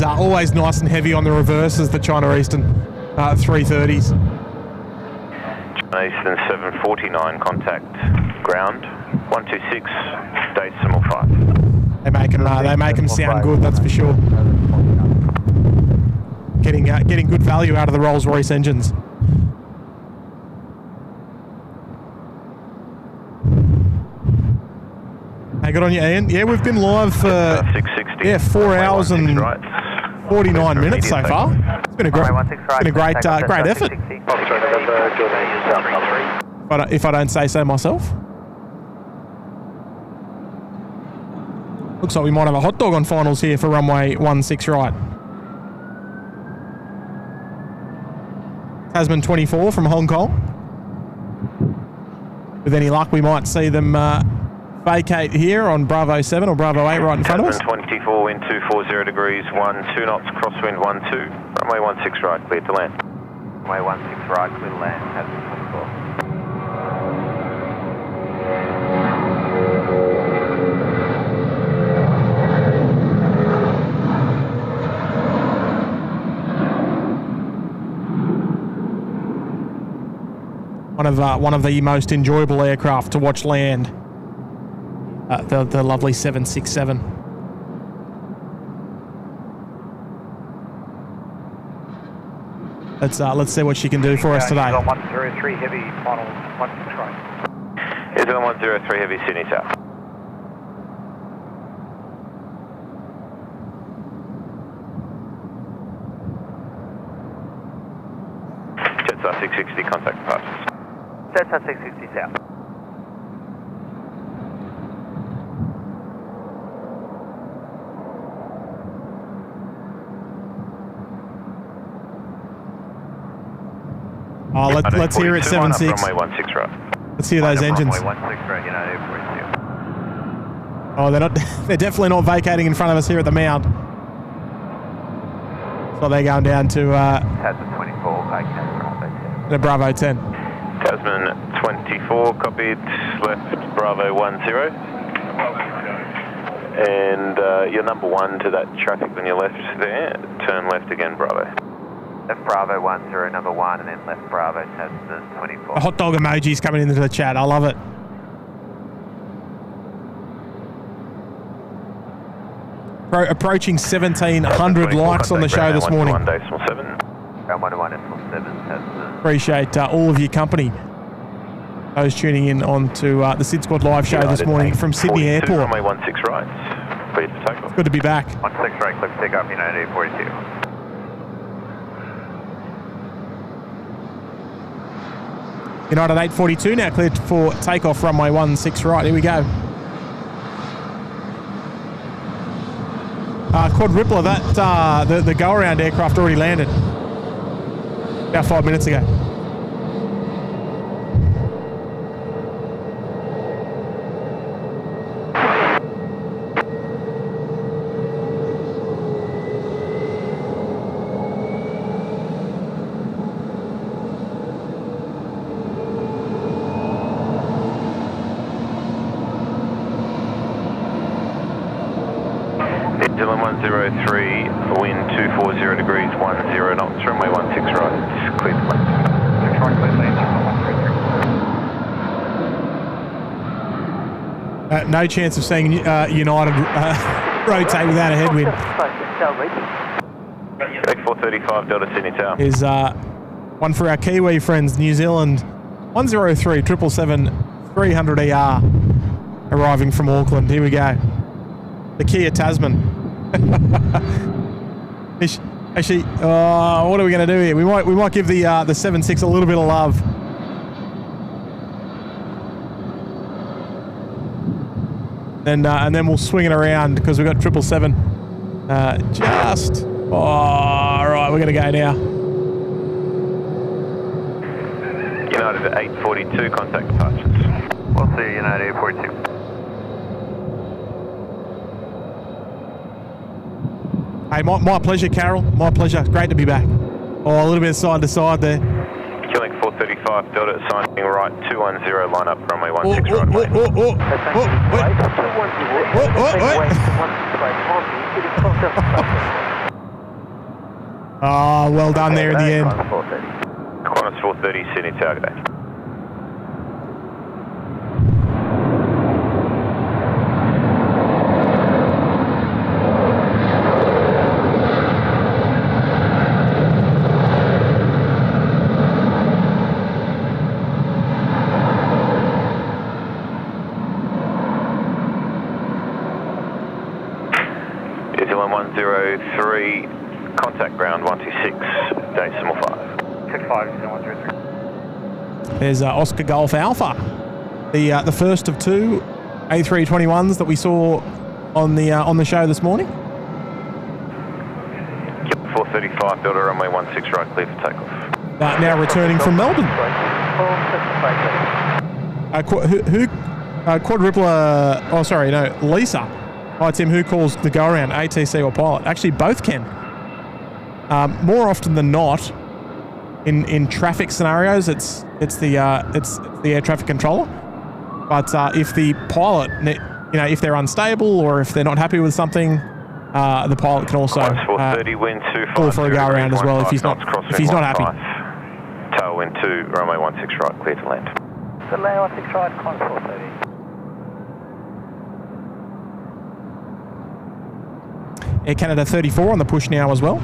Always nice and heavy on the reverses, the China Eastern 330s. China Eastern 749, contact ground 126, decimal 5. They make them sound good, that's for sure. Getting good value out of the Rolls-Royce engines. Hey, good on you, Ian. Yeah, we've been live for 4 hours and 49 minutes so far. It's been a great effort. If I don't say so myself. Looks like we might have a hot dog on finals here for runway 16 right. Tasman 24 from Hong Kong. With any luck, we might see them vacate here on Bravo 7 or Bravo 8 right in front of us. 24, wind 240 degrees, 12 knots, crosswind 12, runway 16 right, clear to land. Runway 16 right, clear to land, Tasman 24. One of the most enjoyable aircraft to watch land. The lovely 767. Let's see what she can do for us today. 103 heavy, final 16 right. Is on 103 heavy Sydney Tower. Jetstar 660, contact departures. Jetstar 660 south. Oh, let's hear it, 76. Runway 16 right. Let's hear those engines. Runway 16 right, United 842. Oh, they're definitely not vacating in front of us here at the Mount. So they're going down to Tasman 24, vacate Bravo 10. The Bravo 10. Tasman 24, copied, left Bravo 10. And you're number 1 to that traffic on your left there. Turn left again, Bravo. Left Bravo 10, number 1, and then left Bravo, Tasman 24. The hot dog emoji's coming into the chat. I love it. Approaching 1,700 likes on the show this morning. Ground 101.7, Tasman. Appreciate all of your company. Those tuning in on to the SydSquad live show this morning from Sydney Airport. Runway 16 right, clear for takeoff. Good to be back. 16 right, clear for takeoff, United 842. United 842 now cleared for takeoff, runway 16 right. Here we go. Quadrupler, that the go-around aircraft already landed about 5 minutes ago. Dylan 103, wind 240 degrees, 10 knots, runway 16 right, cleared to land. No chance of seeing United rotate without a headwind. 435 Delta Sydney Tower. Is one for our Kiwi friends, New Zealand 103 777 300ER arriving from Auckland. Here we go. The Kia Tasman. Actually, what are we going to do here? We might give the 7.6 a little bit of love. And then we'll swing it around because we've got 777. All right, we're going to go now. United 842, contact departures. We'll see you, United 842. Hey, my pleasure, Carol. My pleasure. Great to be back. Oh, a little bit side to side there. Killing 435 Delta, signing right 210, line up runway 16 right. Oh, well done there in the end. Qantas 430 Sydney Tower, good day. New Zealand 103, contact ground 126, decimal 5. 65, 103. There's Oscar Golf Alpha, the first of two A321s that we saw on the show this morning. 435 Delta, runway 16 right, clear for takeoff. Now returning from Melbourne. Quadrupler. Oh, sorry, no, Lisa. Hi Tim, who calls the go around, ATC or pilot? Actually, both can. More often than not, in traffic scenarios, it's the air traffic controller. But if the pilot, if they're unstable or if they're not happy with something, the pilot can also call for a go around as well if he's not happy. Tailwind 2, runway 16 right, clear to land. So land 16 right, Qantas 430. Air Canada 34 on the push now as well.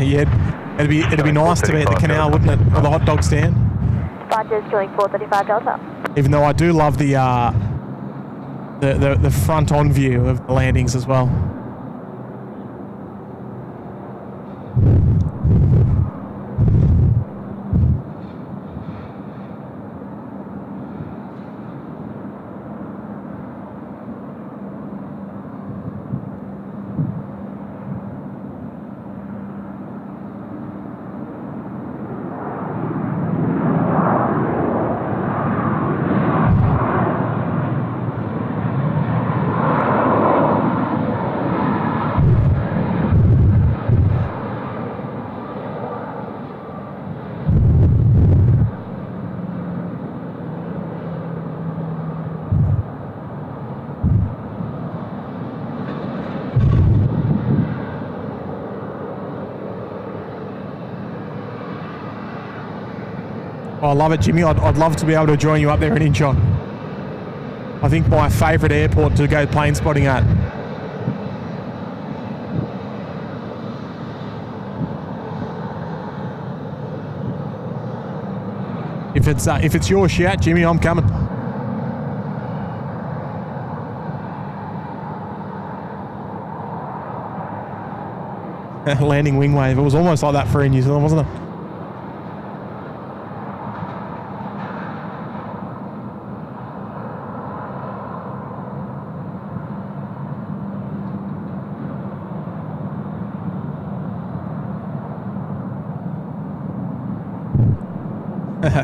Yeah, it'd be nice to be at the canal, wouldn't it, or the hot dog stand? Departures killing 435 Delta. Even though I do love the front on view of the landings as well. Oh, I love it, Jimmy. I'd love to be able to join you up there in Incheon. I think my favourite airport to go plane spotting at. If it's your shout, Jimmy, I'm coming. Landing wing wave. It was almost like that for Air New Zealand, wasn't it?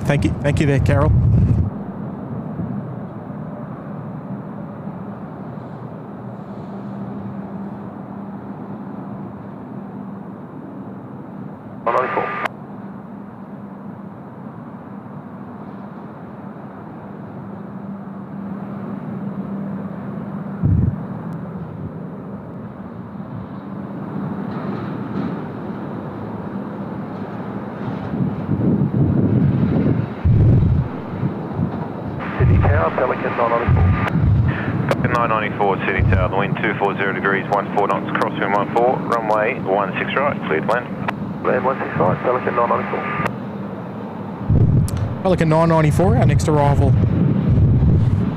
Thank you there, Carol. Pelican 994, City Tower, the wind 240 degrees, 14 knots, crosswind 14, runway 16 right, cleared land. Land 16 right, Pelican 994. Pelican 994, our next arrival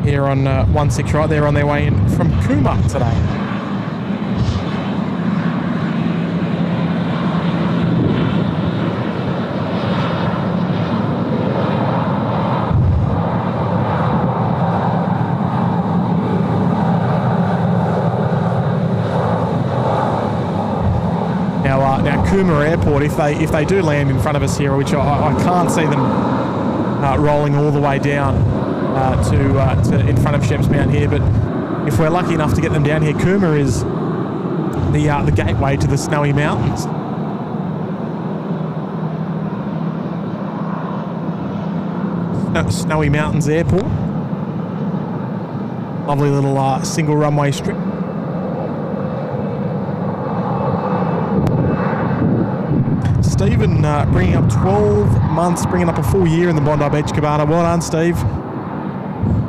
here on 16 right. They're on their way in from Cooma today. Now Cooma Airport, if they do land in front of us here, which I can't see them rolling all the way down to in front of Sheps Mount here, but if we're lucky enough to get them down here, Cooma is the gateway to the Snowy Mountains. Snowy Mountains Airport. Lovely little single runway strip. Stephen bringing up 12 months, bringing up a full year in the Bondi Beach Cabana. Well done, Steve.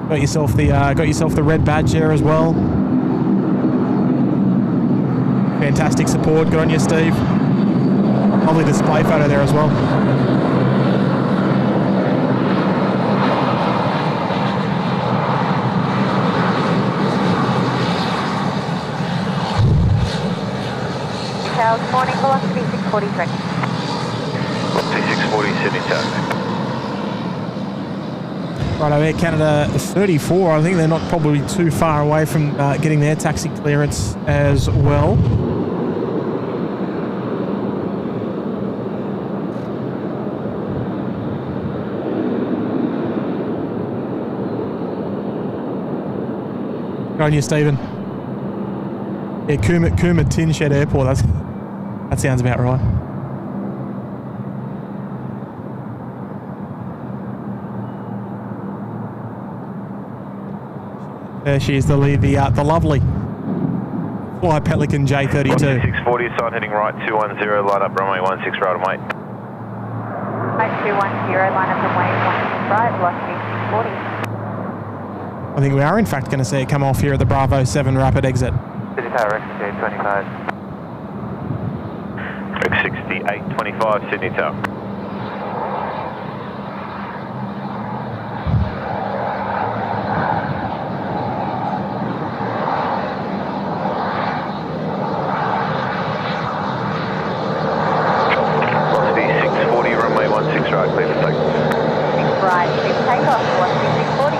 Got yourself the red badge there as well. Fantastic support. Good on you, Steve. Lovely display photo there as well. Good morning, velocity 643. 640 Sydney Tower. Righto, Air Canada 34. I think they're not probably too far away from getting their taxi clearance as well. Good on you, Stephen. Yeah, Cooma Tin Shed Airport. That sounds about right. There she is, the lovely Fly Pelican J32. 640, sign heading right, 210, line up runway 16 right and wait. Right, 210, line up and wait, 16 right, velocity 640. I think we are in fact going to see it come off here at the Bravo 7 rapid exit. City Tower, XJ25. X6825, Sydney Tower. Velocity 640, runway 16 right, clear for takeoff. 6 right, clear for takeoff, velocity 640.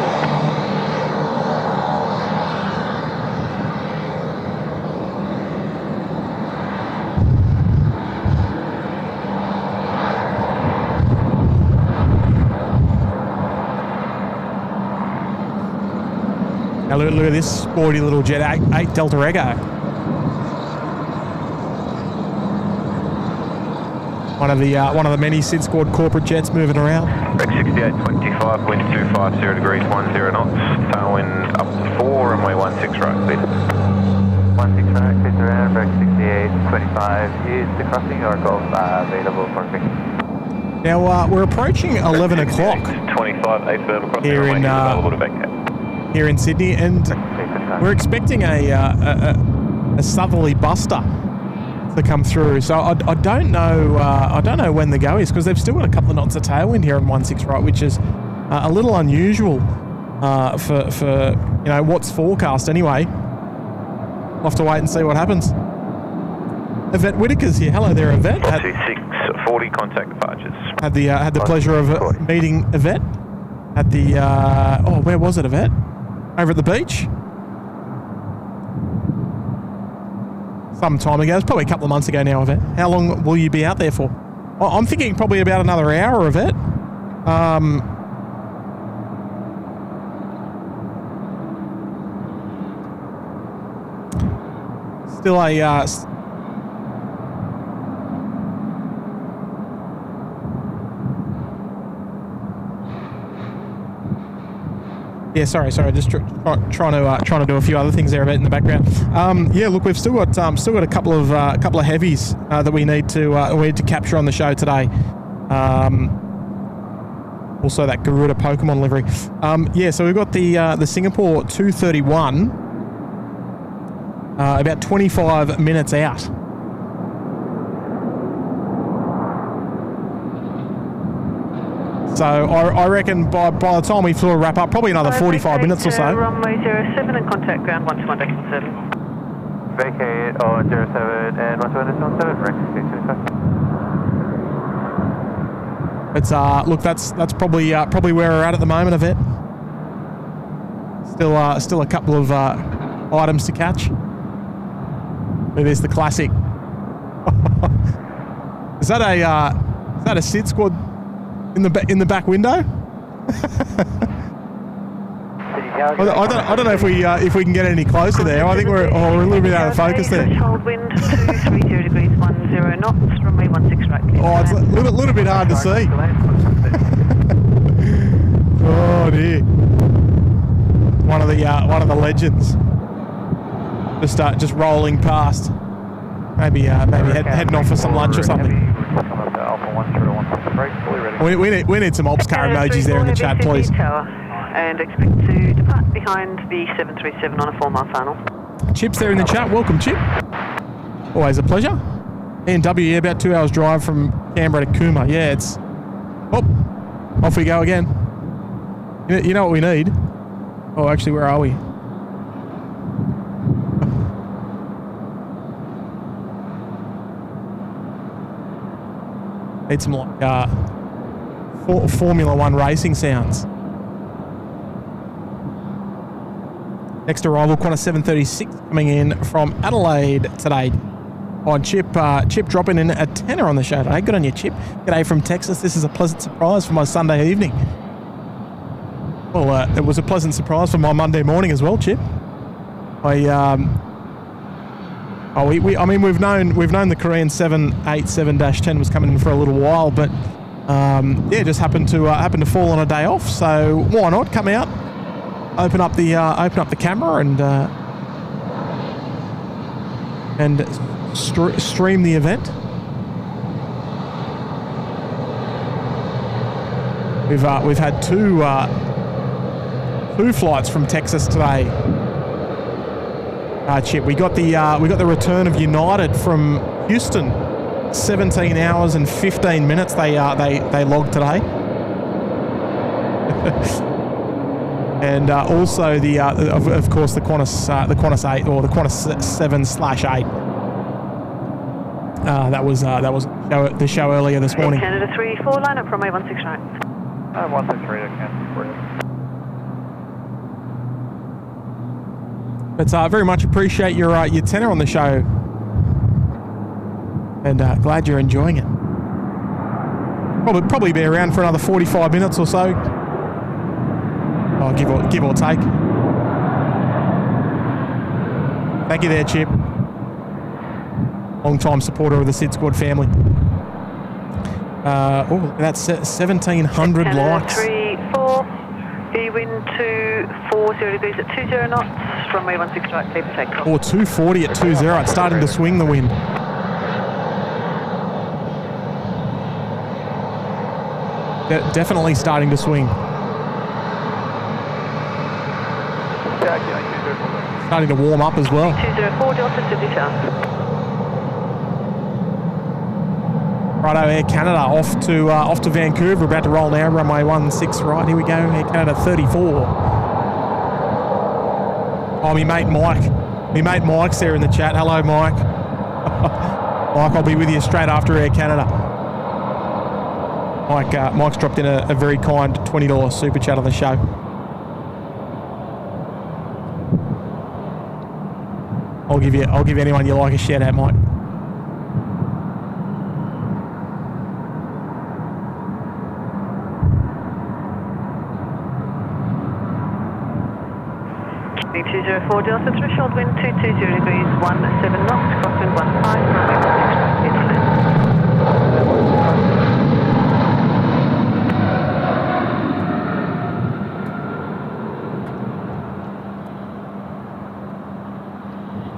Now look at this sporty little jet, 8 Delta Ego. One of the many SydSquad corporate jets moving around. Rex 6825, wind 250 degrees, 10 knots, tailwind up to 4, runway 16 right, clear. 16 right, clear around, Rex 6825, is the crossing or Gulf available for fixing? Now we're approaching 11 o'clock 25, 8 vertical crossing, here in available to vacate. Here in Sydney, and we're expecting a southerly buster to come through. So I don't know. I don't know when the go is because they've still got a couple of knots of tailwind here on 16 right, which is a little unusual for what's forecast anyway. We'll have to wait and see what happens. Yvette Whitaker's here. Hello there, Yvette. 2640 contact departures. Had the pleasure of meeting Yvette at the where was it, Yvette? Over at the beach. Some time ago. It's probably a couple of months ago now, Yvette. How long will you be out there for? I'm thinking probably about another hour, Yvette. Still a yeah, sorry. Just trying to do a few other things there in the background. Yeah, look, we've still got a couple of heavies that we need to capture on the show today. Also that Garuda Pokemon livery. Yeah, so we've got the Singapore 231 about 25 minutes out. So I reckon by the time we sort of wrap up, probably another 45 minutes or so. Runway 07 and contact ground 121.7. Vacate on 07 and 121.7, right? It's look, that's probably where we're at the moment, Yvette. Still a couple of items to catch. There's the classic. Is that a SydSquad in the back window? I don't know if we can get any closer there. I think we're a little bit out of focus there. Threshold wind 230 degrees 10 knots. Runway 16 right. Oh, it's a little bit hard to see. Oh dear. One of the legends. Just rolling past. Maybe heading off for some lunch or something. We need some ops car emojis there in the chat, please. And expect to depart behind the 737 on a 4-mile final. Chip's there in the chat. Welcome, Chip. Always a pleasure. E&W, yeah, about 2 hours drive from Canberra to Cooma. Yeah, it's... Oh, off we go again. You know what we need? Oh, actually, where are we? Need some like Formula One racing sounds. Next arrival, Qantas 736 coming in from Adelaide today. On Chip dropping in a tenner on the show today. Good on you, Chip. G'day from Texas. This is a pleasant surprise for my Sunday evening. Well, it was a pleasant surprise for my Monday morning as well, Chip. We've known the Korean 787-10 was coming in for a little while, but yeah, just happened to fall on a day off. So why not come out, open up the camera and stream the event. We've had two flights from Texas today. Chip, we got the return of United from Houston. 17 hours and 15 minutes they logged today. And also of course the Qantas 8 or the Qantas 7/8. That was the show earlier this morning. Canada 34 line up runway 16 right. 163, I can't. But very much appreciate your tenor on the show, and glad you're enjoying it. Probably be around for another 45 minutes or so. Oh, give or take. Thank you there, Chip. Long-time supporter of the SydSquad family. That's 1,700 likes. 34, the wind 240 degrees at 20 knots, runway 16 right, clear for takeoff. Or 240 at 20, it's starting to swing the wind. Definitely starting to swing. Starting to warm up as well. 204 Delta City Tower. Righto, Air Canada off to Vancouver. About to roll now. Runway 16 right. Here we go. Air Canada 34. Oh, me mate Mike. Me mate Mike's there in the chat. Hello, Mike. Mike, I'll be with you straight after Air Canada. Mike's dropped in a very kind $20 super chat on the show. I'll give anyone you like a shout out, Mike. King 204 Delta, threshold wind 220 degrees, 17 knots, crosswind 15, runway 16 right,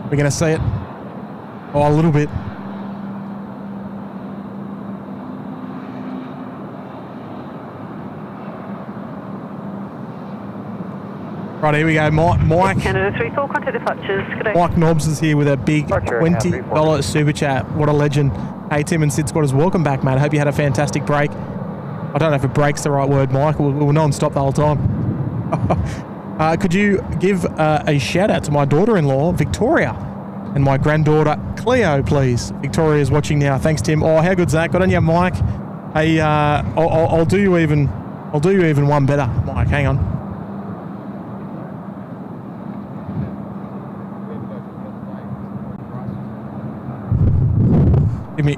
We're going to see it. Oh, a little bit. Right, here we go. Mike. Canada 34, contact departures. Good day. Mike Nobbs is here with a big $20 super chat. What a legend. Hey, Tim and SydSquatters, welcome back, mate. I hope you had a fantastic break. I don't know if a break's the right word, Mike. We were non-stop the whole time. Could you give a shout out to my daughter-in-law, Victoria, and my granddaughter, Cleo, please? Victoria is watching now. Thanks, Tim. Oh, how good's that? Good on you, Mike. Hey, I'll do you even one better, Mike. Hang on.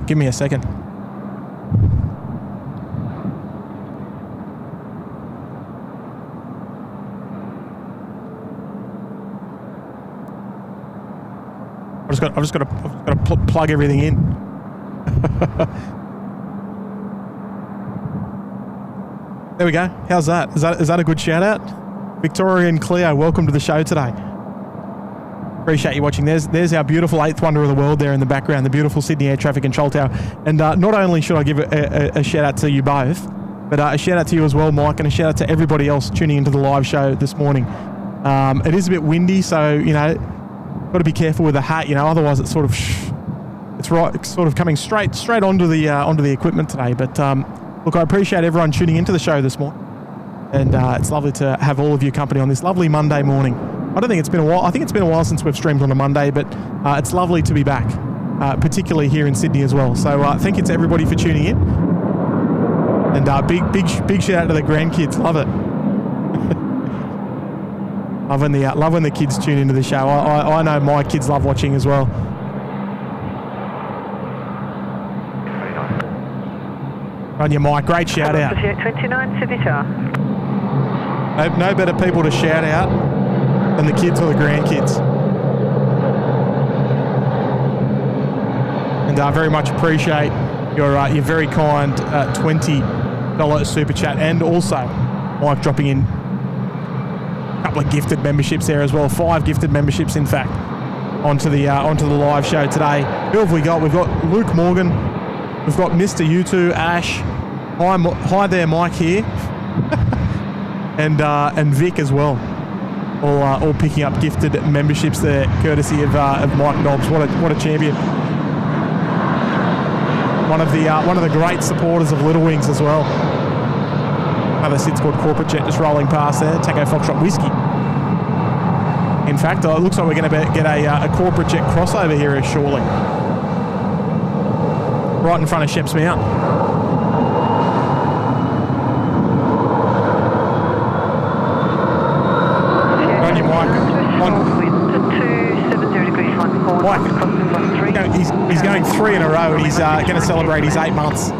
Give me a second. I've just got to plug everything in. There we go. How's that? Is that a good shout out? Victoria and Cleo, welcome to the show today. Appreciate you watching. There's our beautiful 8th wonder of the world there in the background, the beautiful Sydney Air Traffic Control Tower. And not only should I give a shout out to you both, but a shout out to you as well, Mike, and a shout out to everybody else tuning into the live show this morning. It is a bit windy, so, you know, got to be careful with the hat, you know, otherwise it's sort of coming straight onto the equipment today. But look, I appreciate everyone tuning into the show this morning, and it's lovely to have all of your company on this lovely Monday morning. I don't think it's been a while. I think it's been a while since we've streamed on a Monday, but it's lovely to be back, particularly here in Sydney as well. So thank you to everybody for tuning in, and big shout out to the grandkids. Love it. Love when the kids tune into the show. I know my kids love watching as well. On your mic, great shout out. 29 Sydney Tower. No better people to shout out than the kids or the grandkids. And I very much appreciate your very kind $20 super chat, and also Mike dropping in a couple of gifted memberships there as well. 5 gifted memberships, in fact, onto the live show today. Who have we got? We've got Luke Morgan. We've got Mr. U2, Ash. Hi there, Mike here, and Vic as well. All picking up gifted memberships there, courtesy of Mike Nobbs. What a champion! One of the great supporters of Little Wings as well. Another SydSquad corporate jet just rolling past there. Tango Foxtrot Whiskey. In fact, it looks like we're going to get a corporate jet crossover here shortly, right in front of Sheps Mount. He's going 3 in a row, and he's going to celebrate his 8 months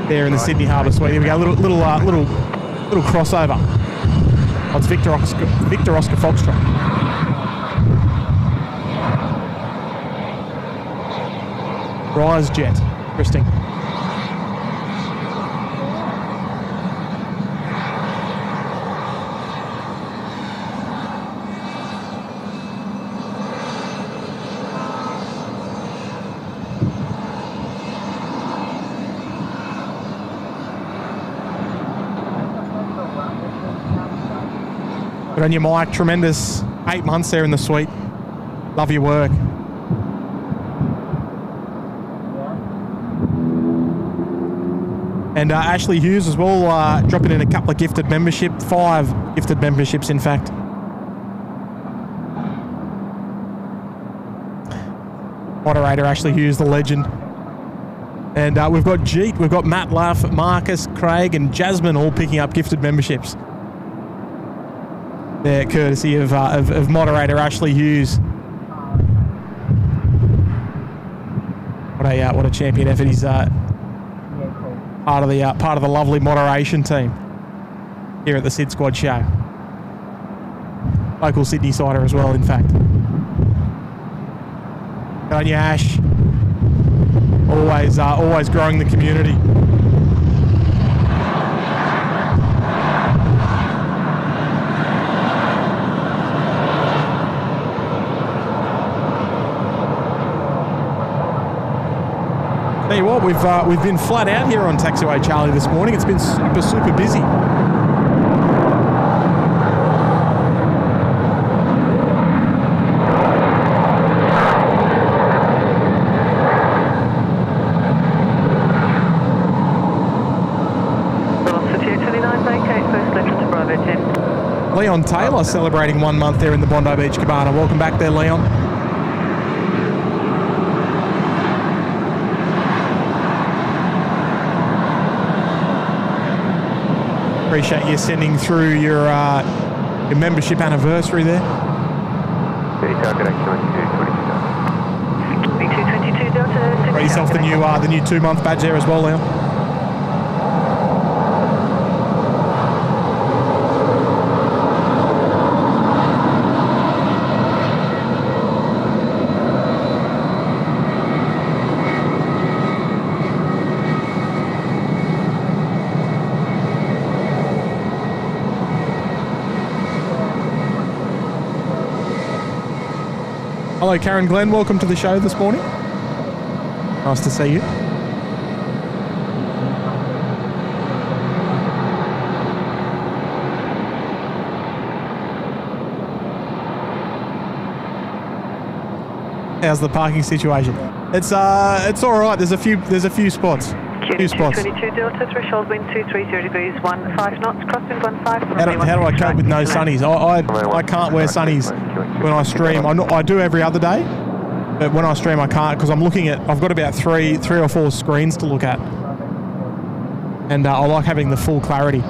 there in the Sydney Harbour Suite. Here we go, little crossover. Oh, it's Victor Oscar Foxtrot. Rise jet, interesting. Good on you, Mike. Tremendous 8 months there in the suite. Love your work. And Ashley Hughes as well, dropping in a couple of gifted membership, 5 gifted memberships in fact. Moderator Ashley Hughes, the legend. And we've got Jeet, we've got Matt Luff, Marcus, Craig and Jasmine all picking up gifted memberships. They're courtesy of moderator Ashley Hughes. What a champion effort. He's part of the lovely moderation team here at the SydSquad show. Local Sydney sider as well, in fact. Good on you, Ash. Always growing the community. Tell you what, we've been flat out here on Taxiway Charlie this morning. It's been super busy. Leon Taylor celebrating 1 month there in the Bondi Beach Cabana. Welcome back there, Leon. Appreciate you sending through your membership anniversary there. Got yourself the new 2-month badge there as well, Leon. Hello, Karen Glenn. Welcome to the show this morning. Nice to see you. How's the parking situation? It's all right. There's a few spots. Q22 Delta, threshold wind 230 degrees, 15 knots, crosswind 15. How do I cope with no sunnies? I can't wear sunnies when I stream. I do every other day, but when I stream I can't because I've got about three or four screens to look at, and I like having the full clarity.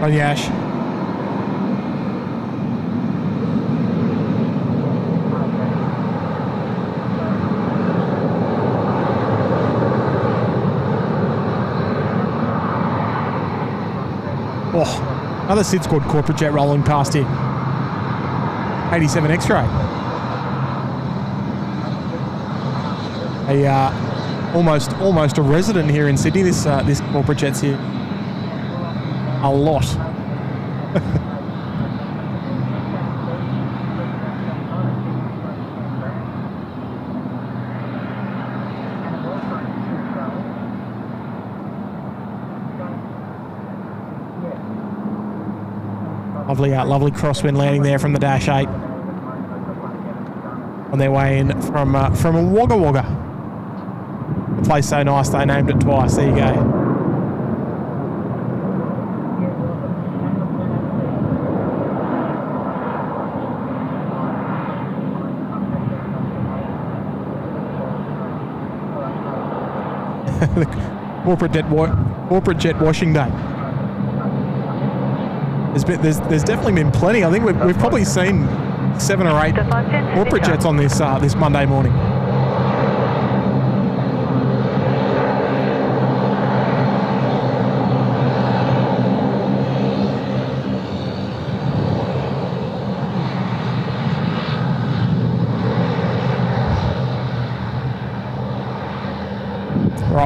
On Yash. Oh, another SydSquad corporate jet rolling past here. 87 X-ray. Almost a resident here in Sydney. This corporate jet's here. A lot. Lovely crosswind landing there from the Dash 8 on their way in from Wagga Wagga. The place so nice they named it twice. There you go. Corporate jet washing day. There's definitely been plenty. I think we've probably seen 7 or 8 corporate jets on this Monday morning.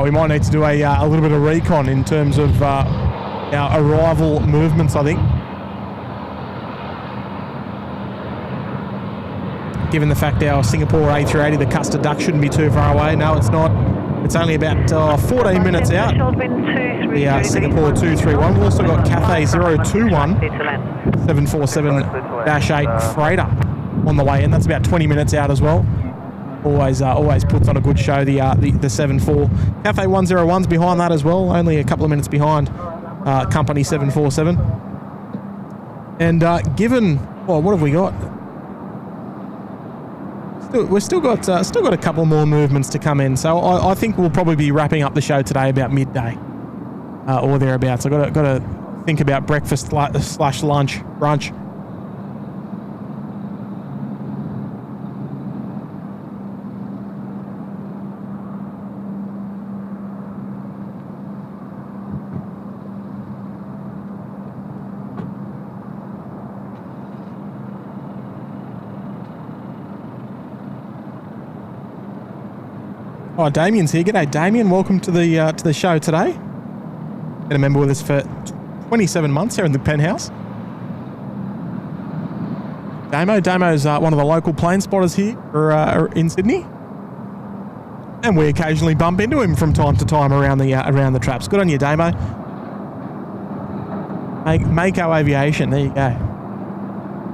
we might need to do a little bit of recon in terms of our arrival movements, I think. Given the fact our Singapore A380, the custard duck, shouldn't be too far away. No, it's not. It's only about 14 minutes out. The Singapore 231. We've also got Cathay 021 747-8 freighter on the way in. That's about 20 minutes out as well. Always puts on a good show, the 74. Cathay 101's behind that as well, only a couple of minutes behind company 747. And given, well, what have we got? We've still got a couple more movements to come in, so I think we'll probably be wrapping up the show today about midday or thereabouts. I've got to think about breakfast / lunch, brunch. Oh, Damien's here. G'day, Damien. Welcome to the show today. Been a member with us for 27 months here in the penthouse. Damo's one of the local plane spotters here in Sydney, and we occasionally bump into him from time to time around the traps. Good on you, Damo. Mako Aviation. There you go.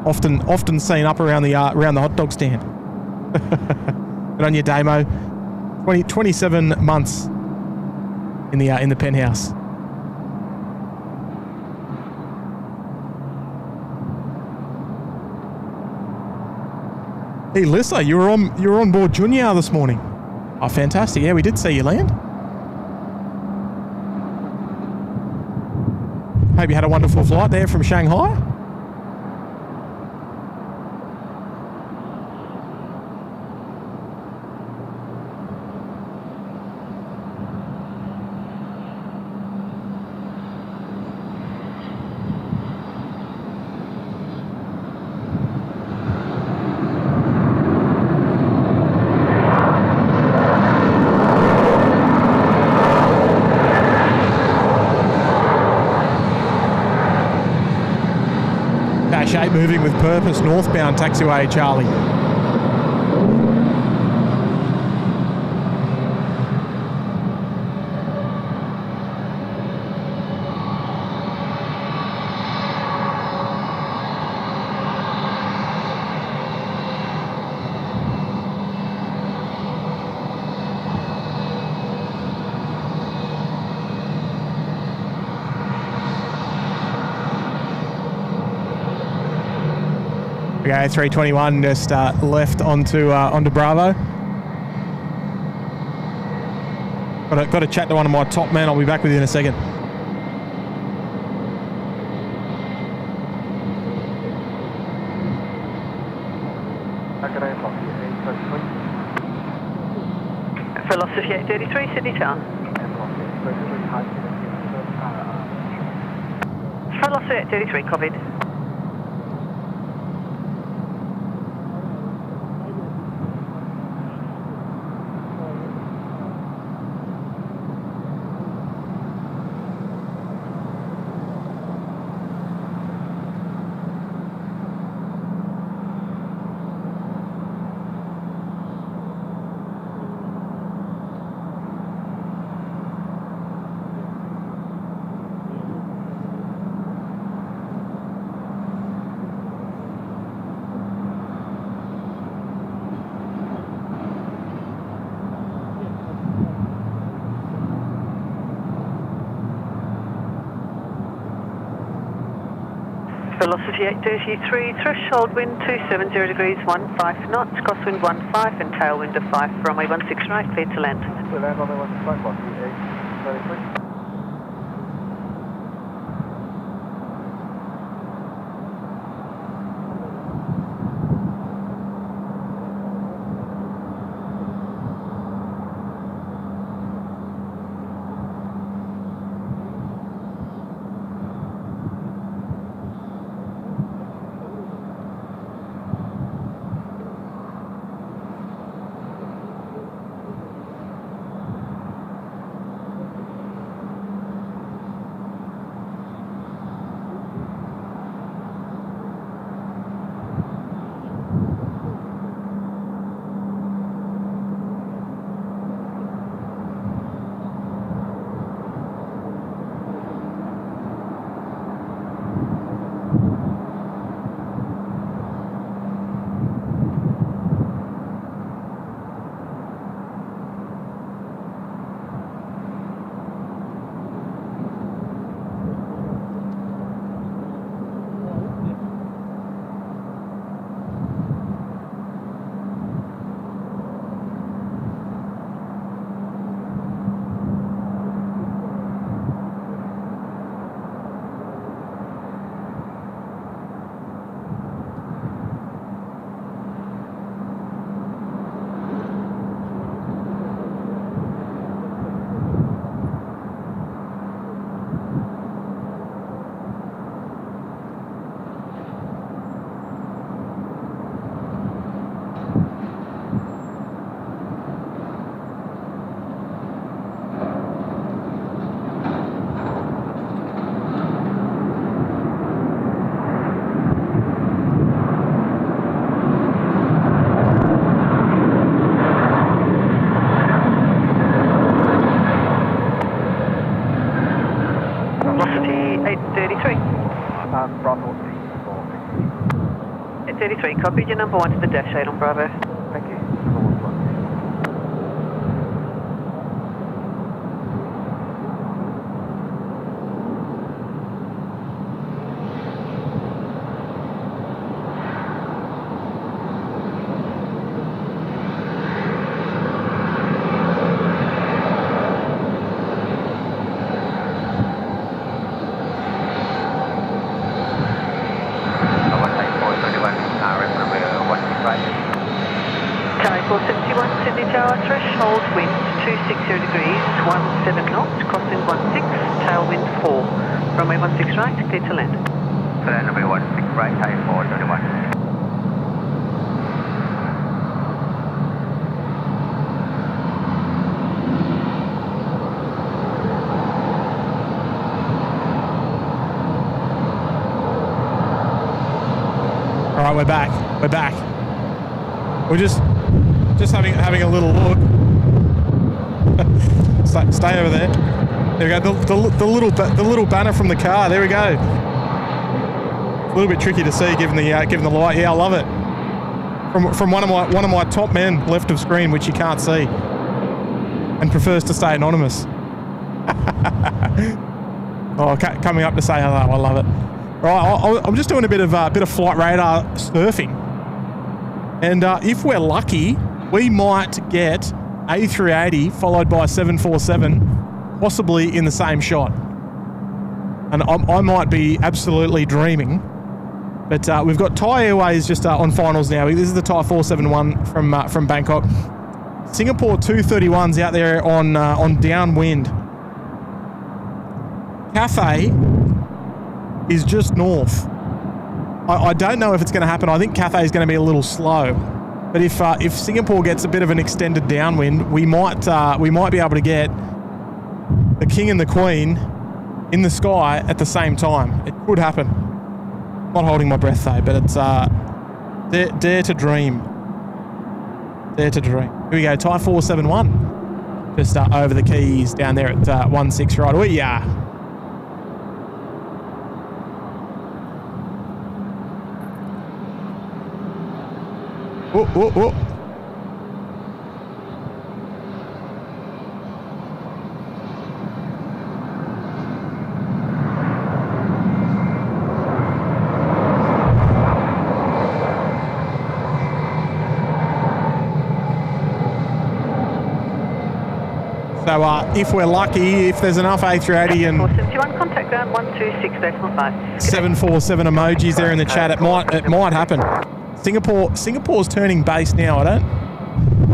Often seen up around the hot dog stand. Good on you, Damo. 27 months in the penthouse. Hey, Lissa, you were on board Junyao this morning. Oh, fantastic! Yeah, we did see you land. Hope you had a wonderful flight there from Shanghai. Moving with purpose, northbound, taxiway Charlie. Okay, 321 just left onto Bravo. Got to chat to one of my top men. I'll be back with you in a second. Velocity 833, Sydney Town. Velocity 833, copied. Velocity 833, threshold wind 270 degrees, 15 knots, crosswind 15 and tailwind of 5, runway 16 right, clear to land. Clear land, runway 16 right, Velocity 833. velocity 833. Bravo 833, copied your number 1 to the dash 8 on Bravo. Thank you. Tower 471, Sydney Tower, threshold wind 260 degrees, 17 knots, crossing 16, tailwind 4. Runway 16 right, clear to land. Runway 16 right, Tower 471. All right, we're back. We're back. We're just having a little look. Stay over there. There we go. The little banner from the car. There we go. A little bit tricky to see given the light. Yeah, I love it. From one of my top men left of screen, which you can't see, and prefers to stay anonymous. Oh, coming up to say hello. I love it. Right, I'm just doing a bit of flight radar surfing, and if we're lucky, we might get A380 followed by 747, possibly in the same shot. And I might be absolutely dreaming, but we've got Thai Airways just on finals now. This is the Thai 471 from Bangkok. Singapore 231's out there on downwind. Cathay is just north. I don't know if it's going to happen. I think Cathay is going to be a little slow, but if Singapore gets a bit of an extended downwind, we might be able to get the King and the Queen in the sky at the same time. It could happen. I'm not holding my breath though, but it's dare to dream. Dare to dream. Here we go. Thai 471 just over the keys down there at 16 right. We are. Oh, oh, oh. So if we're lucky, if there's enough A380 and 471, contact ground 126.5. 747 emojis there in the chat, it might happen. Singapore's turning base now. I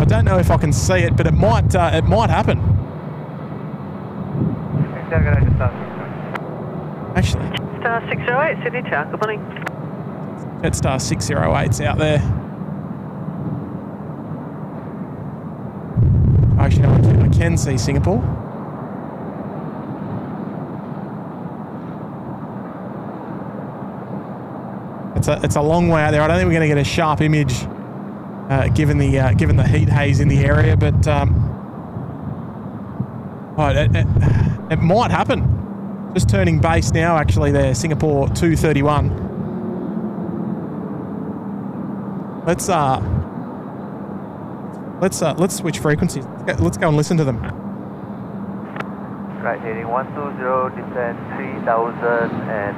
don't know if I can see it, but it might happen. Actually, Star 608, Sydney Tower. Good morning. Jetstar 608's out there. Actually, no, I can see Singapore. It's a long way out there. I don't think we're going to get a sharp image given the heat haze in the area, but it might happen. Just turning base now, actually. There, Singapore 231. Let's switch frequencies. Let's go and listen to them. Right, heading 120, descend 3000 and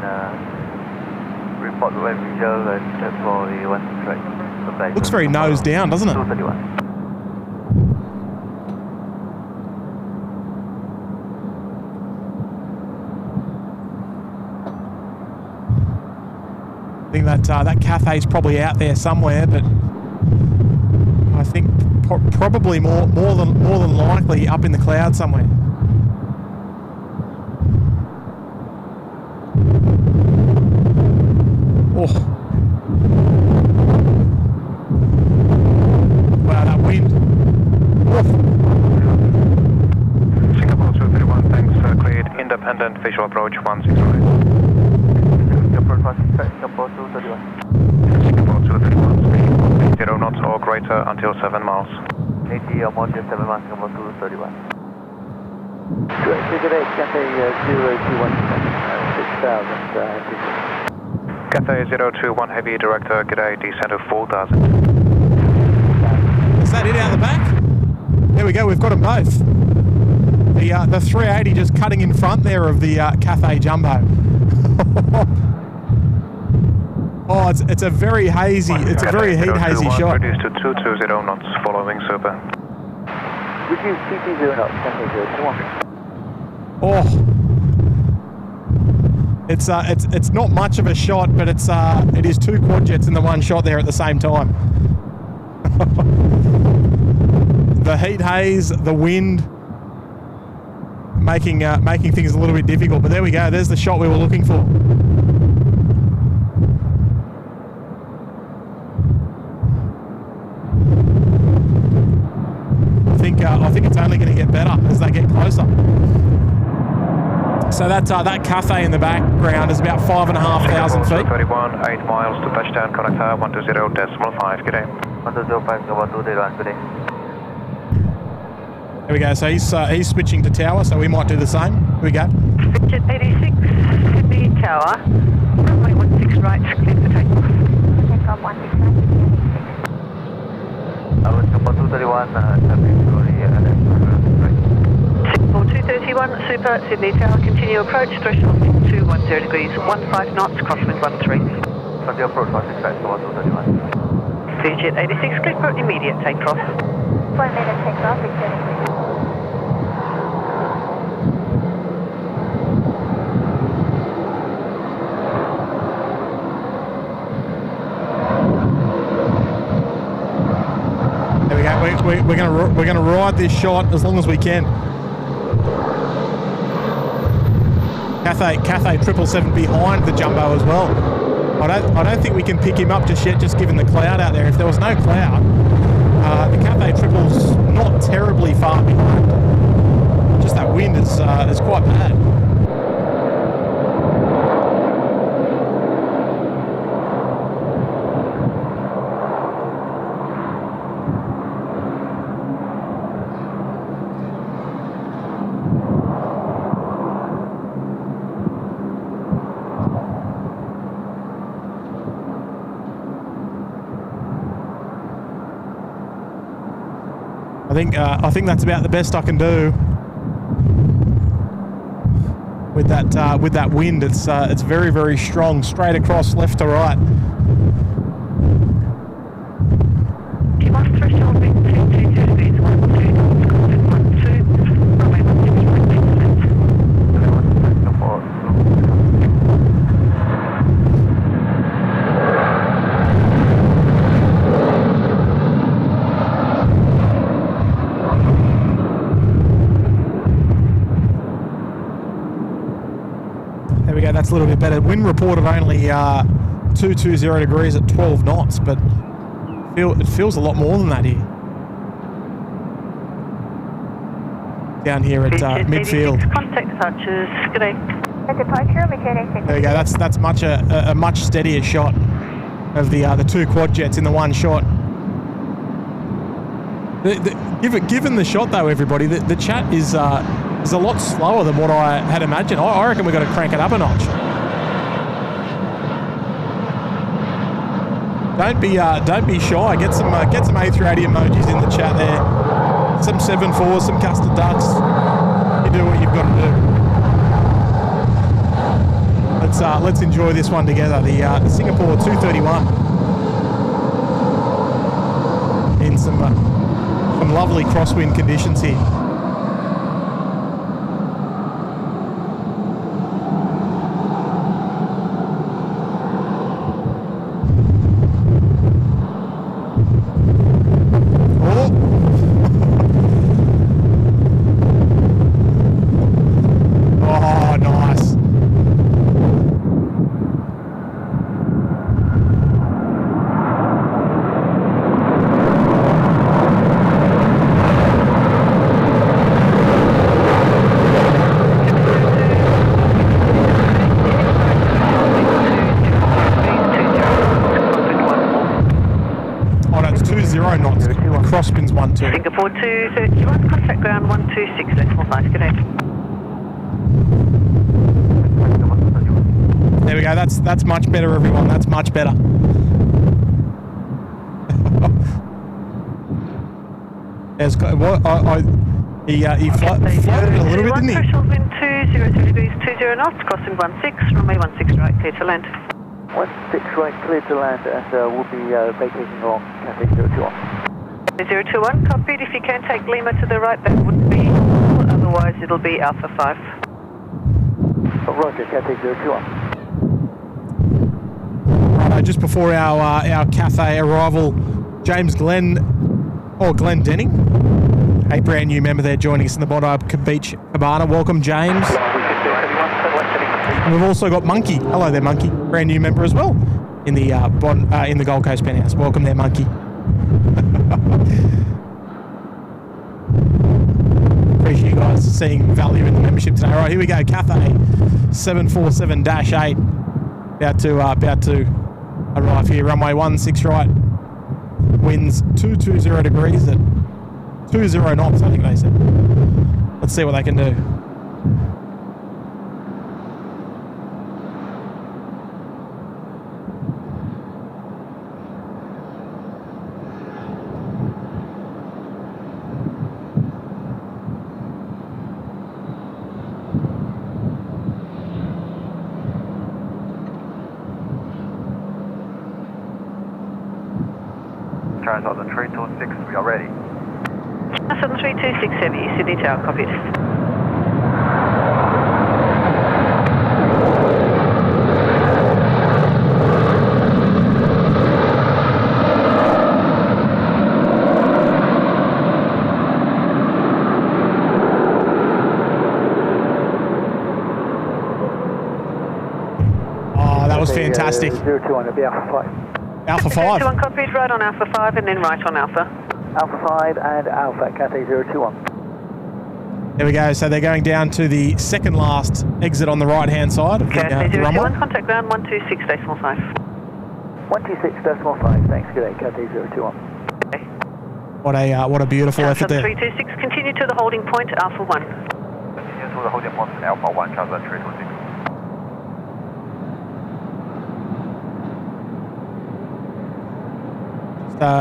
report web visual and for the 16 right. Looks very nose down, doesn't it? 231. I think that Cathay's probably out there somewhere, but I think probably more than likely up in the cloud somewhere. Oh. Wow, that wind. Oh. Singapore 231, thanks, cleared. Independent visual approach 16 right. Singapore 231. Singapore 231, speed 0 knots or greater until 7 miles. 80 or more than 7 miles, Singapore 231. Good day, Cathay 021, 6,000. Cathay 021 Heavy, Director, G'day, descent of 4,000. Is that it out the back? There we go, we've got them both. The 380 just cutting in front there of the Cathay Jumbo. Oh, it's a very hazy, it's a very hazy shot. Reduced to 220 knots, following super. Reduce 220 knots, Cathay 021. Oh, it's not much of a shot, but it is two quad jets in the one shot there at the same time. The heat haze, the wind, making things a little bit difficult. But there we go. There's the shot we were looking for. I think it's only going to get better as they get closer. So that Cathay in the background is about 5,500 feet. 31, 8 miles to touchdown, contact tower 120.5, good day. 120.5, good day. There we go, so he's switching to tower, so we might do the same. Here we go. Jet 86, Sydney Tower, runway 16 right, clear for takeoff. Takeoff 16 right. I was about 231, Singapore 231, Super, Sydney Tower, continue approach, threshold 210 degrees, 15 knots, crosswind 13. From the approach 16 right, 231. Jet 86, clear for immediate takeoff. 1 minute takeoff, returning. There we go. We're gonna ride this shot as long as we can. Cathay 777 behind the Jumbo as well. I don't think we can pick him up just yet, just given the cloud out there. If there was no cloud, the Cathay Triple's not terribly far behind. Just that wind is quite bad. I think that's about the best I can do with that wind. It's very, very strong, straight across, left to right. Threshold 222 degrees, 12 knots, crosswind 12, runway 16 right, There we go, that's a little bit better. Wind report of only 220 degrees at 12 knots, but it feels a lot more than that here. Down here at midfield. Contact departures, good day. At departure, returning. There we go, that's a much steadier shot of the two quad jets in the one shot. Given the shot though, everybody, the chat is a lot slower than what I had imagined. I reckon we've got to crank it up a notch. Don't be shy. Get some A380 emojis in the chat there. Some 7.4s, some custard ducks. You do what you've got to do. Let's enjoy this one together. The Singapore 231 in some lovely crosswind conditions here. Crosswind's 12. Singapore 231, contact ground 126, decimal 5, good day. go. That's much better, everyone. That's much better. There's what he floated a little bit, didn't he? Threshold wind 203 degrees 20 knots, crossing 16, runway 16 right, clear to land. 16 right, clear to land, and we'll be vacating along Cathay 021. 021, copied. If you can take Lima to the right, that would be cool. Otherwise, it'll be Alpha 5. Oh, roger, Cathay 021. Right, just before our Cathay arrival, James Glenn, or Glenn Denning, a brand new member there joining us in the Bondi Beach Cabana. Welcome, James. And we've also got Monkey. Hello there, Monkey. Brand new member as well in the in the Gold Coast Penthouse. Welcome there, Monkey. Appreciate you guys seeing value in the membership today. All right, here we go. Cathay 747-8 about to arrive here. Runway 16 right. Winds 220 degrees at 20 knots, I think they said. Let's see what they can do. Charles on the 326, we are ready. That's on the 326 Heavy, Sydney Tower, copied. Oh, that was fantastic. 021, it'll be Alpha 5. Alpha 5. 021, copied, right on Alpha 5 and then right on Alpha. Alpha 5 and Alpha, Cathay 021. There we go. So they're going down to the second last exit on the right-hand side of Cathay the runway. 021, contact ground 126.5. 126.5, thanks, good day, Cathay 021. Okay. What a beautiful effort there. 326, continue to the holding point, Alpha 1. Continue to the holding point, Alpha 1, Charles 326.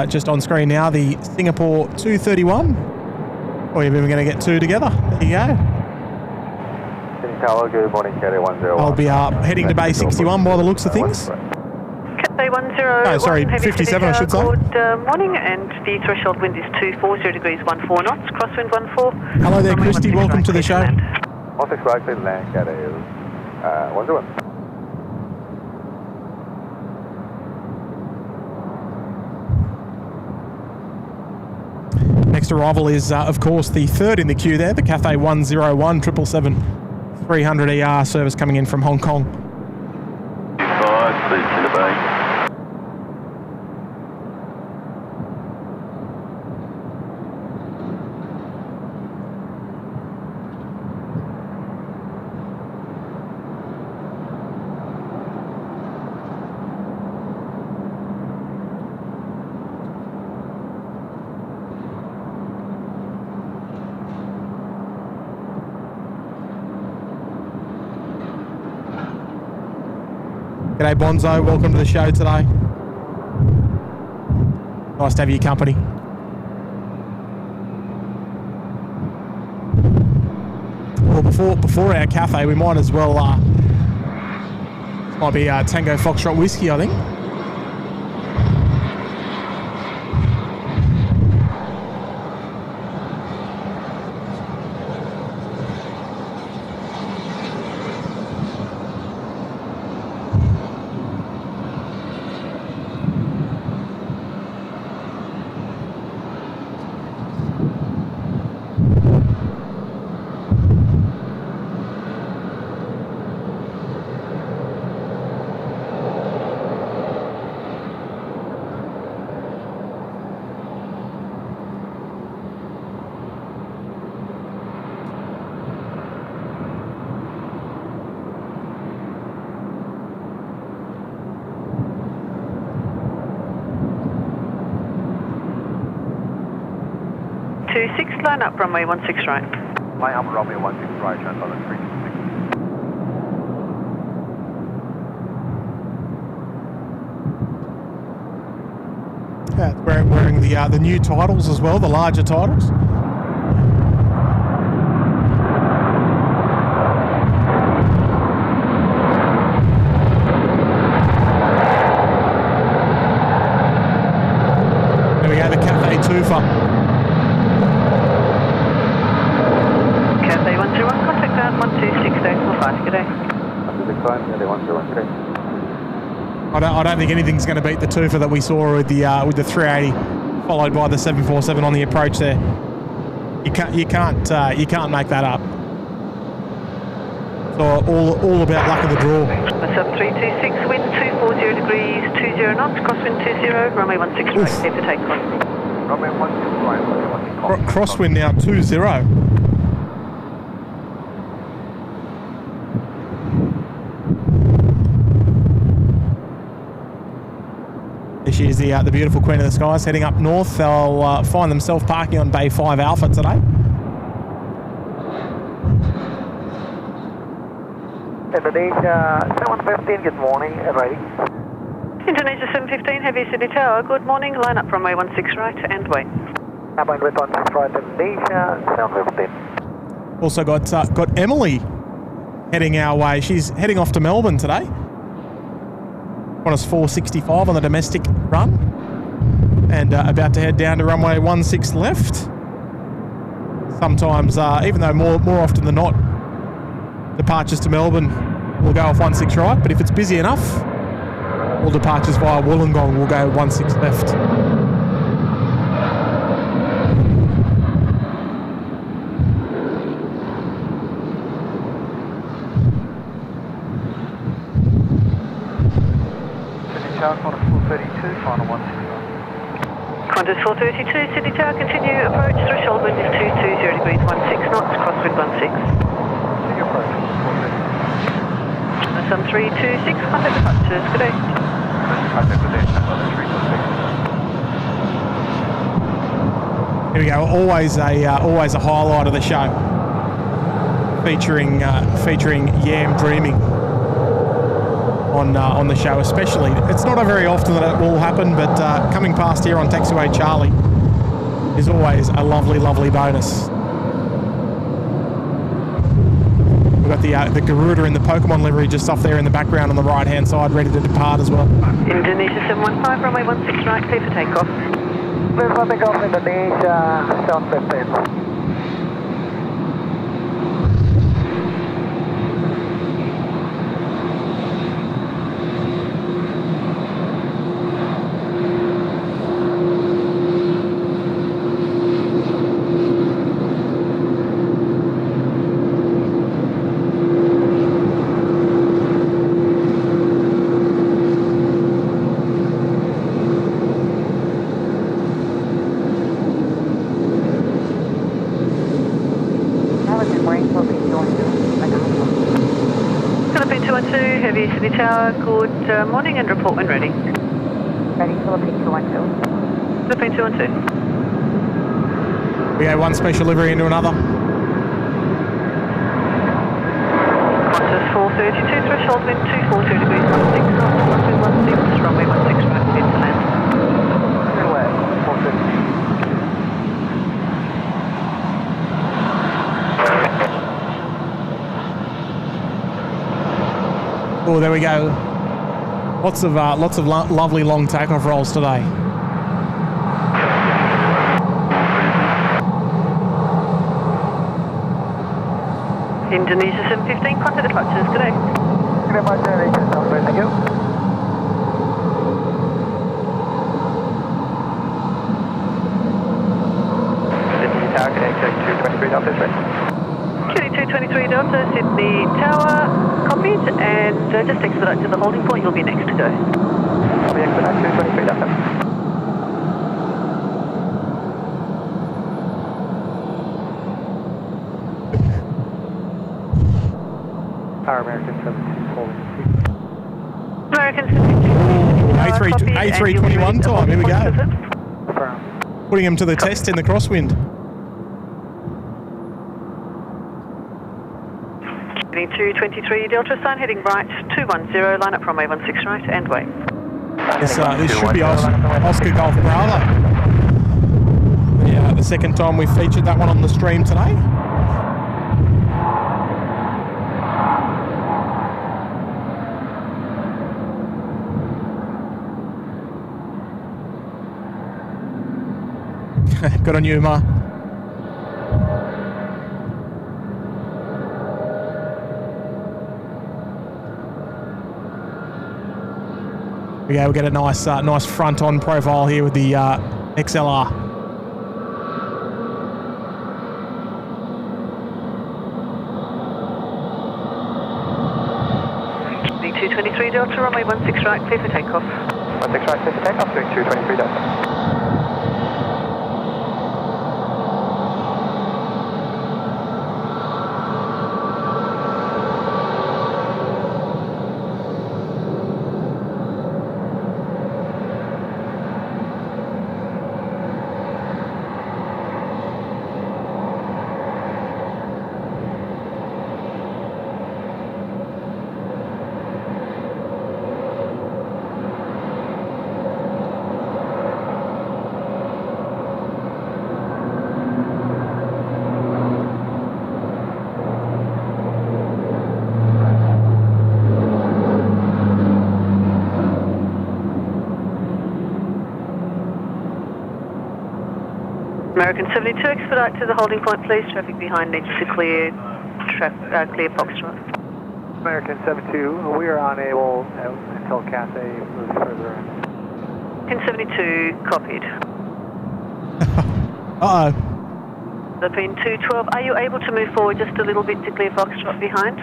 Just on screen now, the Singapore 231. Or you're even going to get two together. There you go. Sydney Tower, good morning, Cathay 101. I'll be heading to Bay 61 by the looks of things. Cathay 101. Oh, sorry, 57 I should say. Good morning, and the threshold wind is 240 degrees 14 knots, crosswind 14. Hello there, Christy. Welcome to the show. 16 right, clear to land, Cathay 101. Next arrival is, of course, the third in the queue there, the Cathay 101 777-300ER service coming in from Hong Kong. 5, clear to the bay. G'day Bonzo, welcome to the show today. Nice to have your company. Well, before our cafe, we might as well, this might be Tango Foxtrot Whiskey, I think. Line up, runway 16 right. Line up, runway 16 right, Transponder 326. Yeah, wearing the new titles as well, the larger titles. There we go, the Cafe Tufa. Cafe 101, contact ground 126.5, good day. I don't think anything's going to beat the Tufa that we saw with the 380, followed by the 747 on the approach there. You can't make that up. So all about luck of the draw. Sub 326, wind 240 degrees, 20 knots, crosswind 20, runway 16 right, clear for takeoff. Runway 16 right, Crosswind now 20. There she is, the beautiful Queen of the Skies, heading up north. They'll find themselves parking on Bay 5 Alpha today. Indonesia 715, good morning, ready. Indonesia 715, Heavy City Tower, good morning, line up runway 16 right and wait. Runway 16 right, Indonesia 715. Also got Emily heading our way. She's heading off to Melbourne today. Qantas 465 on the domestic run, and about to head down to runway 16 left. Sometimes, even though more often than not, departures to Melbourne will go off 16 right, but if it's busy enough, all departures via Wollongong will go 16 left. Qantas 432, final 161. Qantas 432, Sydney Tower, continue approach, threshold wind is 220 degrees, 16 knots, crosswind 16. Continue approach, 432. Some 326, contact departures, good day. Contact with Air 326. Here we go. Always a highlight of the show, featuring Yam Dreaming on the show, especially. It's not very often that it will happen, but coming past here on Taxiway Charlie is always a lovely, lovely bonus. We've got the Garuda in the Pokemon livery just off there in the background on the right-hand side, ready to depart as well. Indonesia 715, runway 16 right, clear for takeoff. Clear for takeoff, Indonesia 715. City Tower, good morning, and report when ready. Ready, Philippine 212. Philippine 212. We go one special livery into another. Qantas 432, threshold wind 240 degrees, 16 knots, crosswind 16, runway 16 right, clear to land. Runway 432. Oh, there we go. Lots of lovely long takeoff rolls today. Indonesia 715, contact departures, good day. Good day, Indonesia 715, thank you. Sydney Tower, connect 223 Delta, is right? 223 Delta, Sydney Tower, copied, and just expedite to the holding point, you'll be next to go. I'll be expedite 223 Delta. Our American 72 holding. American 72. A321 time, here we go. Confirm. Putting him to the test in the crosswind. 223 Delta sign, heading right, 210, line up runway 16 right, and wait. This should be Oscar Golf Bravo. The second time we featured that one on the stream today. Good on you, Ma. We get a nice front-on profile here with the XLR. The 223 Delta, runway 16 right, clear for takeoff. 16 right, clear for takeoff, doing 223 Delta. American 72, expedite to the holding point, please. Traffic behind needs to clear Foxtrot. American 72, we are unable until Cathay moves further in. American 72, copied. Uh-oh. Philippine 212, are you able to move forward just a little bit to clear Foxtrot behind?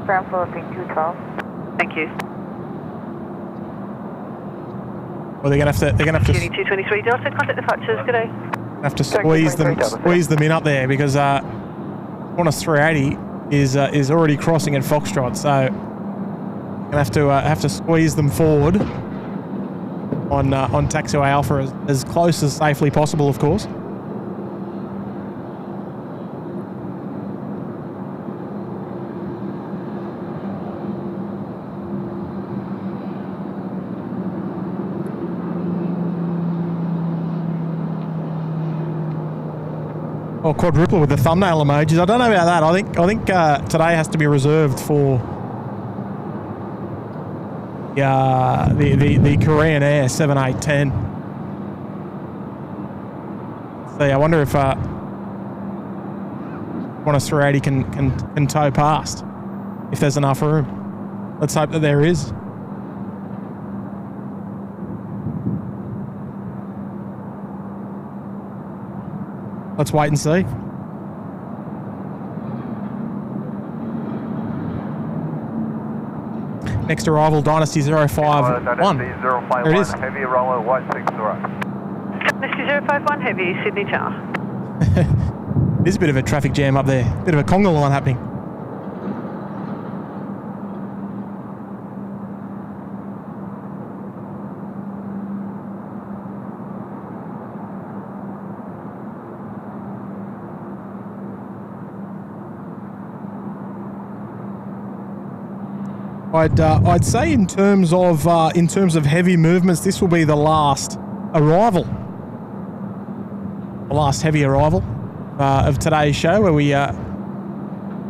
Ground Philippine 212. Thank you. Well, they're gonna have to. Unit 223 Delta, contact departures. Good day. Have to squeeze them in up there because Qantas 380 is already crossing at Foxtrot, so gonna have to squeeze them forward on taxiway Alpha as close as safely possible, of course. Or quadruple with the thumbnail emojis. I don't know about that. I think today has to be reserved for the Korean Air 7810. So I wonder if Qantas 380 can tow past if there's enough room. Let's hope that there is. Let's wait and see. Next arrival, Dynasty 051. Dynasty 051, there it is. heavy runway 16 right. Dynasty 051, heavy, Sydney Tower. There's a bit of a traffic jam up there. Bit of a conga line happening. I'd say in terms of heavy movements, this will be the last arrival, the last heavy arrival of today's show, where we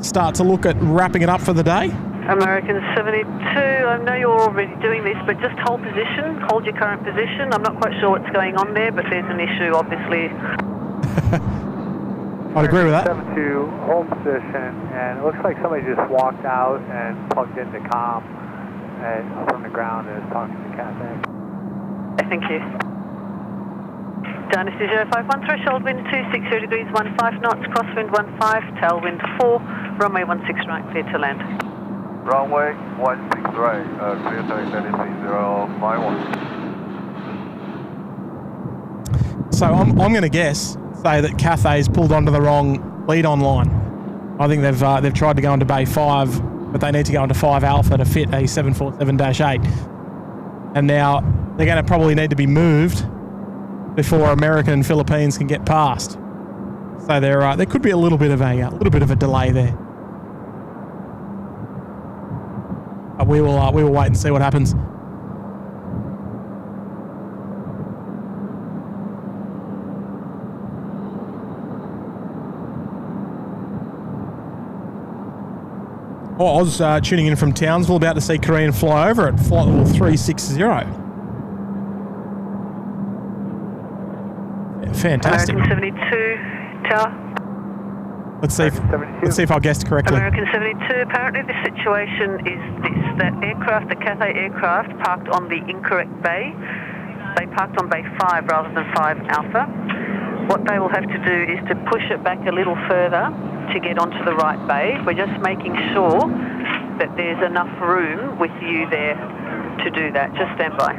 start to look at wrapping it up for the day. American 72, I know you're already doing this, but just hold position, hold your current position. I'm not quite sure what's going on there, but there's an issue, obviously. I'd agree with that. 72, hold position, and it looks like somebody just walked out and plugged into comm up on the ground and is talking to Cathay. Thank you. Dynasty 051, threshold wind 260 degrees, 15 knots, crosswind 15, tailwind 4, runway 16 right, clear to land. Runway 16 right, clear to Dynasty 051. So I'm going to say that Cathay's pulled onto the wrong lead-on line. I think they've tried to go into Bay 5, but they need to go into 5 Alpha to fit a 747-8. And now they're going to probably need to be moved before American and Philippines can get past. So there could be a little bit of a delay there. But we will wait and see what happens. I was tuning in from Townsville, about to see Korean fly over at flight level 360. Fantastic. American 72, tower. Let's see if I guessed correctly. American 72, apparently the situation is this, that aircraft, the Cathay aircraft, parked on the incorrect bay. They parked on bay 5 rather than 5 Alpha. What they will have to do is to push it back a little further to get onto the right bay. We're just making sure that there's enough room with you there to do that. Just stand by.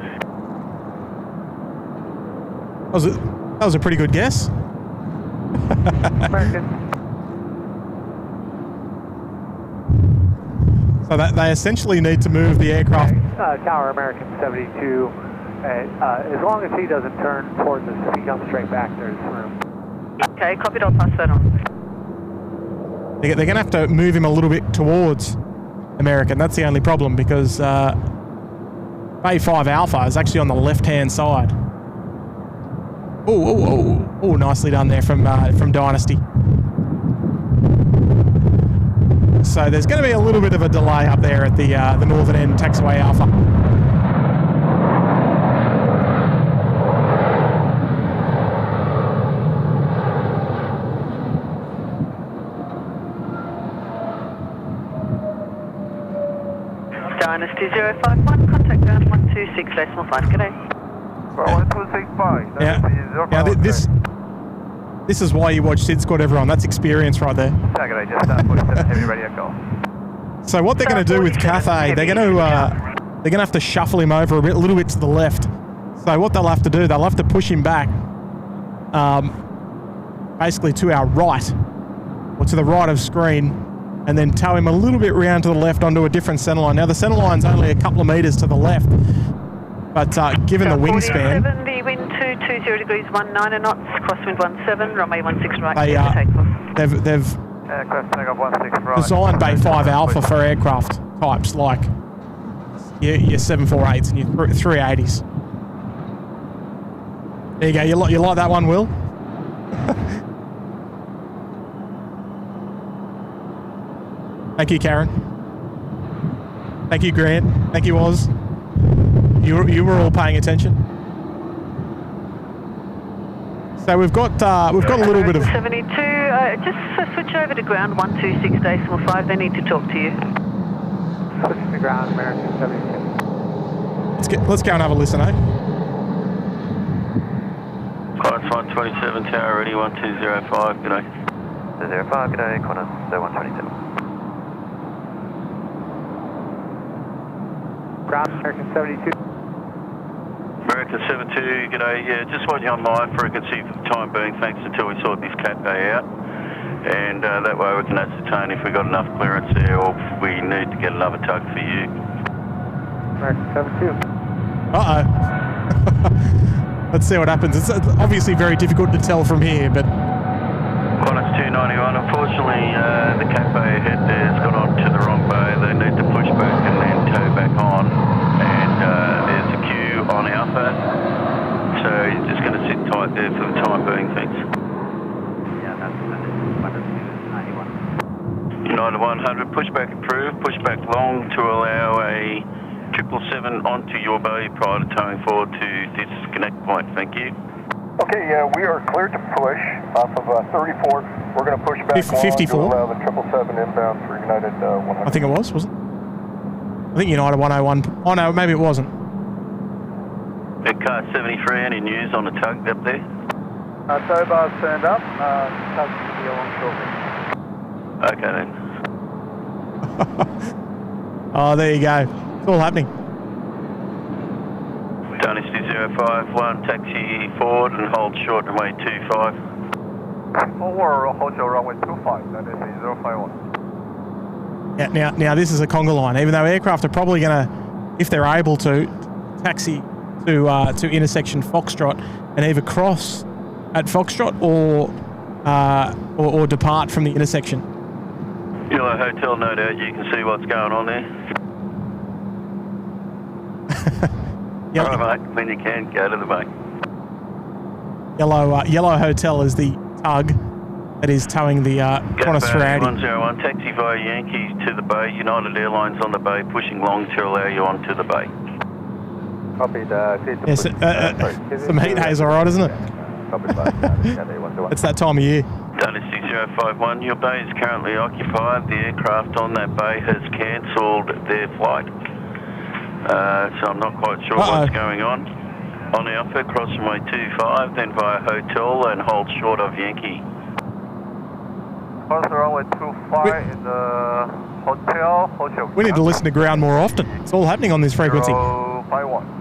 That was a pretty good guess. American. So that they essentially need to move the aircraft. Tower American 72. As long as he doesn't turn towards us, if he comes straight back, there's room. Okay, copied. I'll pass that on. They're going to have to move him a little bit towards American. That's the only problem, because Bay 5 Alpha is actually on the left-hand side. Oh, nicely done there from Dynasty. So there's going to be a little bit of a delay up there at the northern end, taxiway Alpha. Dynasty 051, contact ground 126, decimal 5, g'day. 1265. Now this is why you watch SydSquad, everyone. That's experience right there. G'day, just 47 heavy radio call. So what they're going to do with Cathay, they're going to have to shuffle him over a little bit to the left. So what they'll have to do, they'll have to push him back, basically to our right, or to the right of screen, and then tow him a little bit round to the left onto a different centerline. Now the centerline's only a couple of meters to the left, but given the wingspan, the wind 220 degrees 19 knots, crosswind 17, runway 16 right. They've designed Bay 5 Alpha for aircraft types like your 748s and your 380s. There you go. You like that one, Will? Thank you, Karen. Thank you, Grant. Thank you, Oz. You were all paying attention. So we've got a little bit of 72. Just switch over to ground 126 decimal 5. They need to talk to you. Switch to ground American 72. Let's go and have a listen, eh? Climb 127 tower ready 1205. G'day. 05. G'day. Qantas 127. Ground American 72. American 72, g'day. Yeah, just want you online for a for the time being, thanks until we sort this Cathay out. And that way we can ascertain if we've got enough clearance there or if we need to get another tug for you. American 72. Uh-oh. Let's see what happens. It's obviously very difficult to tell from here, but... Qantas 291, unfortunately the Cathay ahead there's got on to the wrong bay. They need to push back and then tow back on. And there's a queue on Alpha. So you're just going to sit tight there for the time being, thanks. Yeah, that's Qantas 291. United 100, pushback approved, pushback long to allow a 777 onto your bay prior to towing forward to this connect point, thank you. Okay, we are cleared to push off of 34. We're going to push back 54. to allow the 777 inbound for United 100. I think it was, wasn't it? I think United 101. Oh no, maybe it wasn't. Car 73, any news on the tug up there? Tow bar's turned up. Tug should be along shortly. Okay then. Oh, there you go. It's all happening. Dynasty 051, taxi forward and hold short runway 25. Forward, hold your runway 25, that is 051. Yeah, now this is a conga line. Even though aircraft are probably going to, if they're able to, taxi to intersection Foxtrot and either cross at Foxtrot or depart from the intersection. Yellow Hotel, no doubt you can see what's going on there. Yellow, all right, mate, when you can, go to the bay. Yellow Hotel is the tug that is towing the Qantas 380. 101, taxi via Yankees to the bay. United Airlines on the bay, pushing long to allow you onto the bay. Copy the... Yes, some heat haze, all right, isn't it? It's that time of year. Dynasty 051, your bay is currently occupied. The aircraft on that bay has cancelled their flight. So I'm not quite sure what's going on. On Alpha, cross runway 25, then via hotel and hold short of Yankee. Cross runway 25 in the hotel. We need to listen to ground more often. It's all happening on this frequency. 051.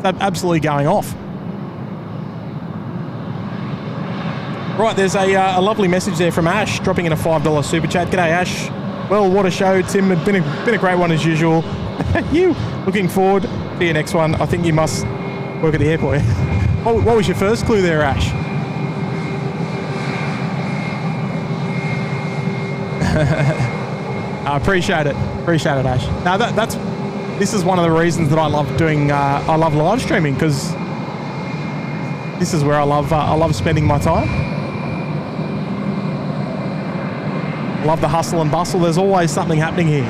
It's absolutely going off. Right, there's a lovely message there from Ash, dropping in a $5 super chat. G'day, Ash. Well, what a show, Tim. It's been a great one as usual. You looking forward to your next one. I think you must work at the airport. What was your first clue there, Ash? I appreciate it. Appreciate it, Ash. Now this is one of the reasons that I love doing. I love live streaming, because this is where I love spending my time. I love the hustle and bustle. There's always something happening here.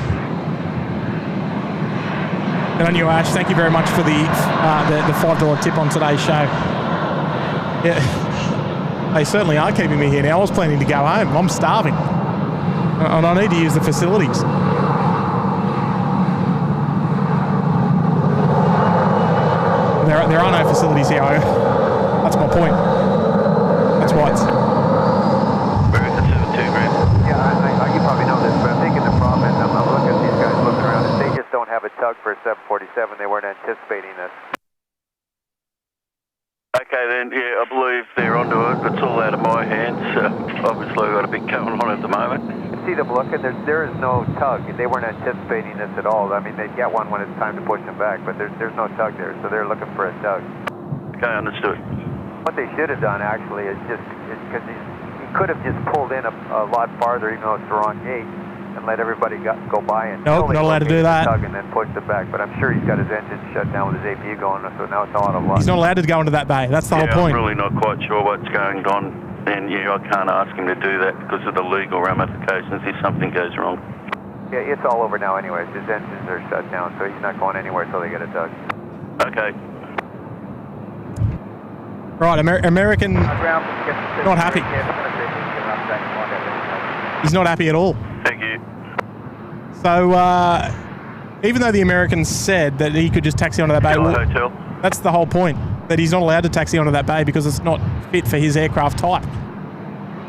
And on you, Ash, thank you very much for the $5 tip on today's show. Yeah, they certainly are keeping me here now. I was planning to go home. I'm starving, and I need to use the facilities. There are no facilities here. That's my point. That's why it's... You probably know this, but I'm thinking the problem is, I'm looking at these guys looking around, and they just don't have a tug for a 747. They weren't anticipating this. Okay then, yeah, I believe they're onto it. It's all out of my hands. Obviously I've got a bit going on at the moment. See them looking, there is no tug. They weren't anticipating this at all. I mean, they'd get one when it's time to push them back, but there's no tug there, so they're looking for a tug. Okay, understood. What they should have done, actually, is because he could have just pulled in a lot farther, even though it's the wrong gate, and let everybody go by and nope, not allowed to do that. Tug and then push it back. But I'm sure he's got his engine shut down with his APU going, so now it's all out of luck. He's not allowed to go into that bay. That's the whole point. I'm really not quite sure what's going on, and yeah, I can't ask him to do that because of the legal ramifications if something goes wrong. Yeah, it's all over now anyways. His engines are shut down, so he's not going anywhere until they get a tug. Okay. Right, American, not happy. He's not happy at all. Thank you. So, even though the Americans said that he could just taxi onto that bay, hotel. That's the whole point, that he's not allowed to taxi onto that bay because it's not fit for his aircraft type.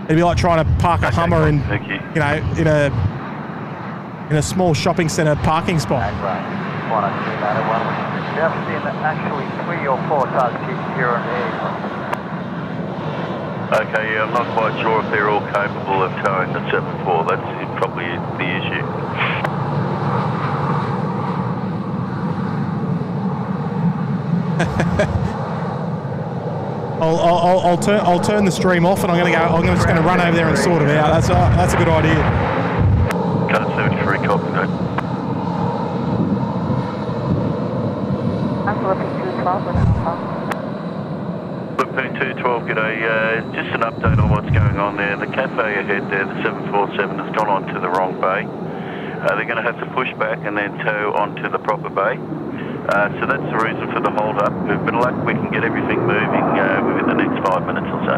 It'd be like trying to park a Hummer in, in a small shopping centre parking spot. We have seen actually 3 or 4 tugs here on A. Okay, yeah, I'm not quite sure if they're all capable of towing the 74. That's probably the issue. I'll turn the stream off, and I'm just going to run over there and sort it out. That's a good idea. Cut 73, copy that. I'm flipping 212 with Alpha. Flipping 212, g'day. Just an update on what's going on there. The cafe ahead there, the 747, has gone onto the wrong bay. They're going to have to push back and then tow onto the proper bay. So that's the reason for the hold up. With a bit of luck, we can get everything moving within the next 5 minutes or so.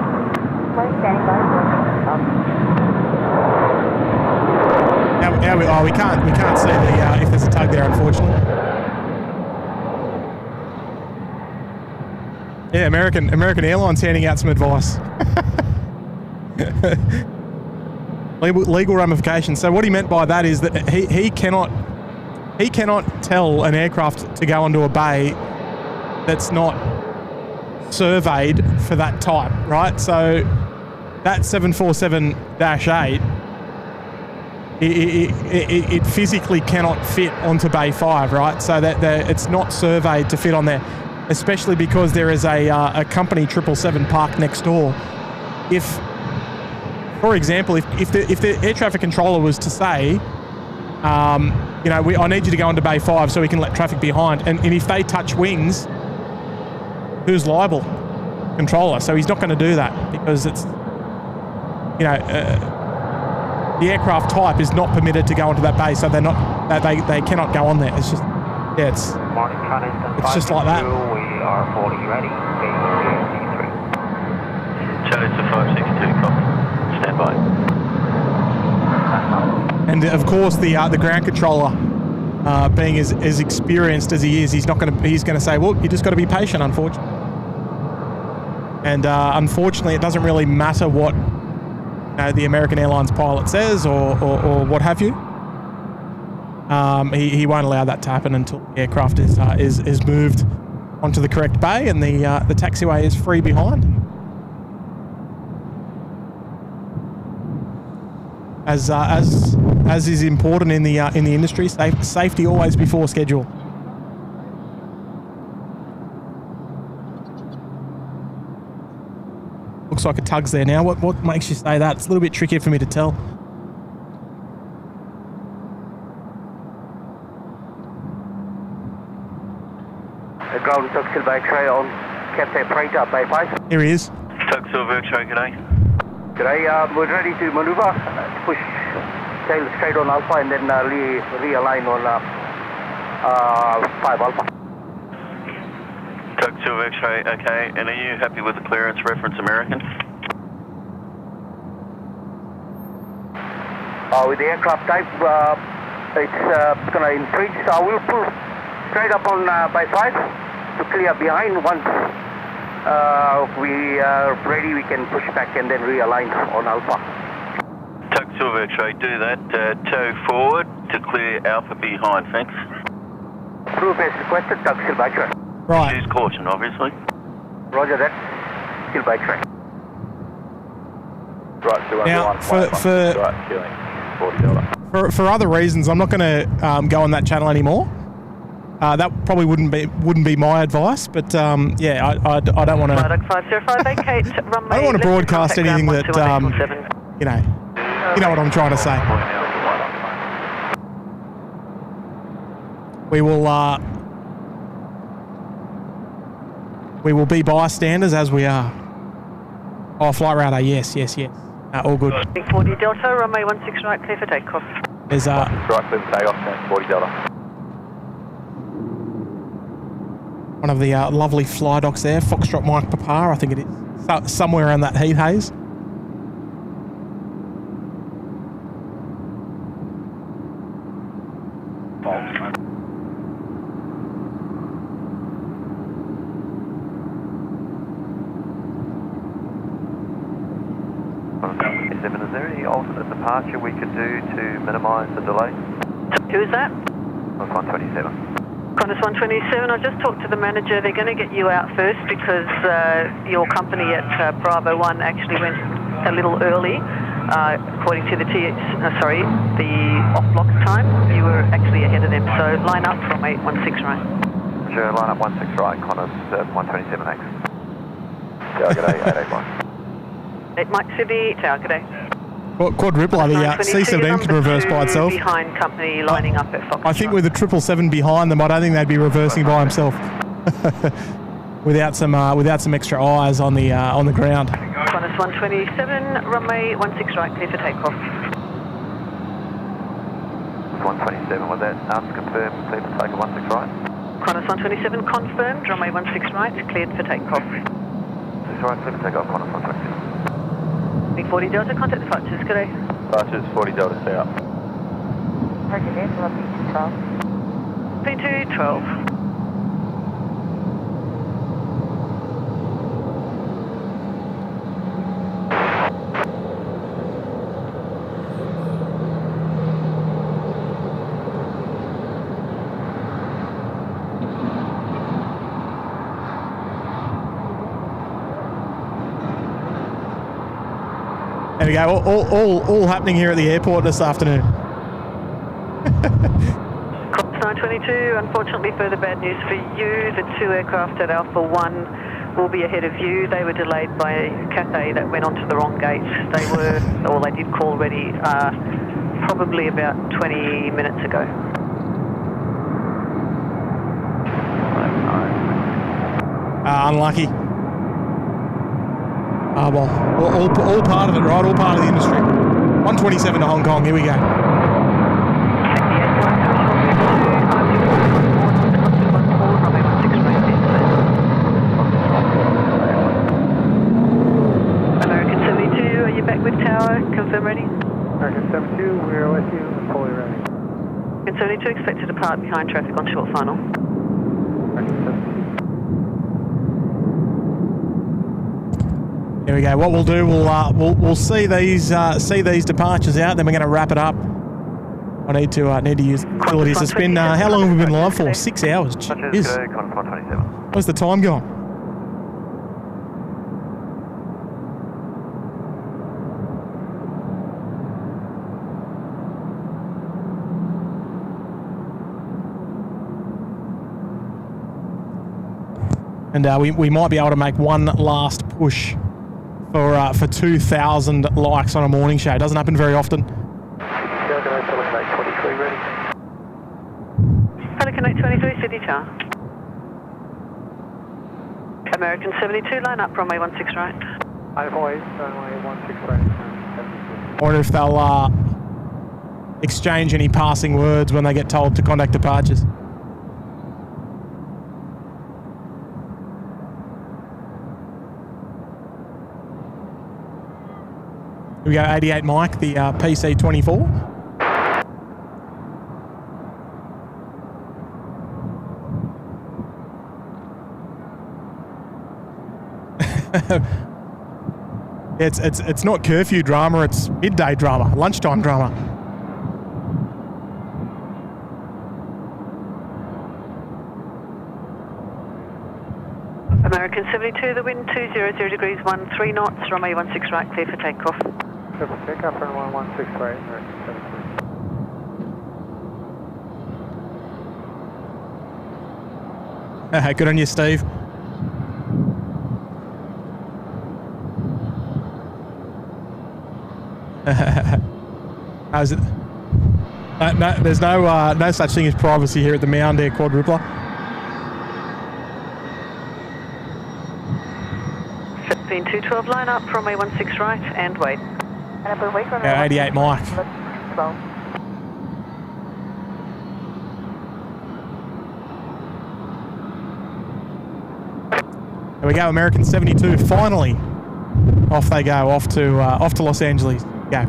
We can't see if there's a tug there, unfortunately. Yeah, American Airlines handing out some advice. Legal ramifications. So what he meant by that is that he cannot tell an aircraft to go onto a bay that's not surveyed for that type, right? So that 747-8, it physically cannot fit onto bay 5, right? So that it's not surveyed to fit on there, especially because there is a company 777 parked next door. If, for example, if the air traffic controller was to say, I need you to go into bay 5 so we can let traffic behind, and if they touch wings, who's liable? Controller. So he's not going to do that because you know, the aircraft type is not permitted to go onto that base, so they're not, they cannot go on there. It's just, yeah, it's just like that. We are boarding ready. Charlie to 562, copy. Stand by. And of course, the ground controller, being as experienced as he is, he's going to say, well, you just got to be patient, unfortunately. And unfortunately, it doesn't really matter what the American Airlines pilot says or what have you. He won't allow that to happen until the aircraft is moved onto the correct bay and the taxiway is free behind. As is important in the industry, safety always before schedule. Looks like a tug's there now. What makes you say that? It's a little bit trickier for me to tell. The ground tug still by X-ray on Captain Prater by 5. Here he is. Tug Silver X-ray, g'day. G'day, we're ready to maneuver, push tail straight on Alpha and then realign on 5 Alpha. Tug Silver X-ray, okay. And are you happy with the clearance reference American? With the aircraft type, it's going to infringe, so we'll pull straight up on by 5 to clear behind. Once we are ready, we can push back and then realign on Alpha. Tug Silver X-ray, do that. Tow forward to clear Alpha behind, thanks. Proof as requested, Tug Silver X-ray. Right. Use caution, obviously. Roger that. Silver X-ray. Right, Now, for other reasons, I'm not going to go on that channel anymore. That probably wouldn't be my advice, but yeah, I don't want to. I don't want to broadcast anything that you know what I'm trying to say. We will be bystanders as we are. Oh, flight radar, yes. All good. 40 Delta, runway 16 right, clear for takeoff. There's right, clear for takeoff, 40 Delta. one of the lovely fly docks there, Foxtrot Mike Papa, I think it is. Somewhere around that heat haze. Is there any alternate departure we could do to minimise the delay? Who is that? Qantas 127. Qantas 127, I just talked to the manager. They're going to get you out first because your company at Bravo 1 actually went a little early. According to the off-block time, you were actually ahead of them. So line up from 816 right. Sure, line up 16 right, Qantas 127X. Target 881. 8 Mike City, Tower, g'day. Quadrupler, the C-17 can reverse by itself. Behind company lining up at Foxtrot. I think with the 777 behind them, I don't think they'd be reversing by himself. without some extra eyes on the ground. Qantas 127, runway 16 right, clear for takeoff. 127, was that confirmed, clear for takeoff 16 right? Qantas 127 confirmed, runway 16 right, cleared for takeoff. 16 right, clear for takeoff, Qantas 127. Big 40 Delta, contact departures, g'day. Departures 40 Delta, stay up. Roger that, P2 12. There we go. All happening here at the airport this afternoon. Qantas 922, unfortunately further bad news for you. The 2 aircraft at Alpha 1 will be ahead of you. They were delayed by a Cathay that went onto the wrong gate. They were, or they did call ready, probably about 20 minutes ago. Unlucky. Well, all part of it, right? All part of the industry. 127 to Hong Kong. Here we go. American 72, are you back with tower? Confirm ready? American 72, we're with you and fully ready. American 72, expect to depart behind traffic on short final. American 72. Here we go. What we'll do, we'll see these departures out. Then we're going to wrap it up. I need to use the facilities. It's been how long have we been live for? 6 hours. Jeez. Where's the time gone? And we might be able to make one last push for 2,000 likes on a morning show. It doesn't happen very often. Pelican 823, City Tower. American 72, line up, runway 16 right. runway 16 right. I wonder if they'll exchange any passing words when they get told to contact departures. Here we go, 88 Mike, the PC-24. It's not curfew drama, it's midday drama, lunchtime drama. American 72, the wind 200 degrees, 13 knots, runway 16 right, clear for takeoff. Clear for takeoff, runway 16 right, American 72. Good on you, Steve. How's it? No, there's no such thing as privacy here at the Mound Air Quadrupler. 17212, line up, runway 16 right, and wait. Yeah, 88 Mike. There we go, American 72. Finally, off they go, off to Los Angeles. Go.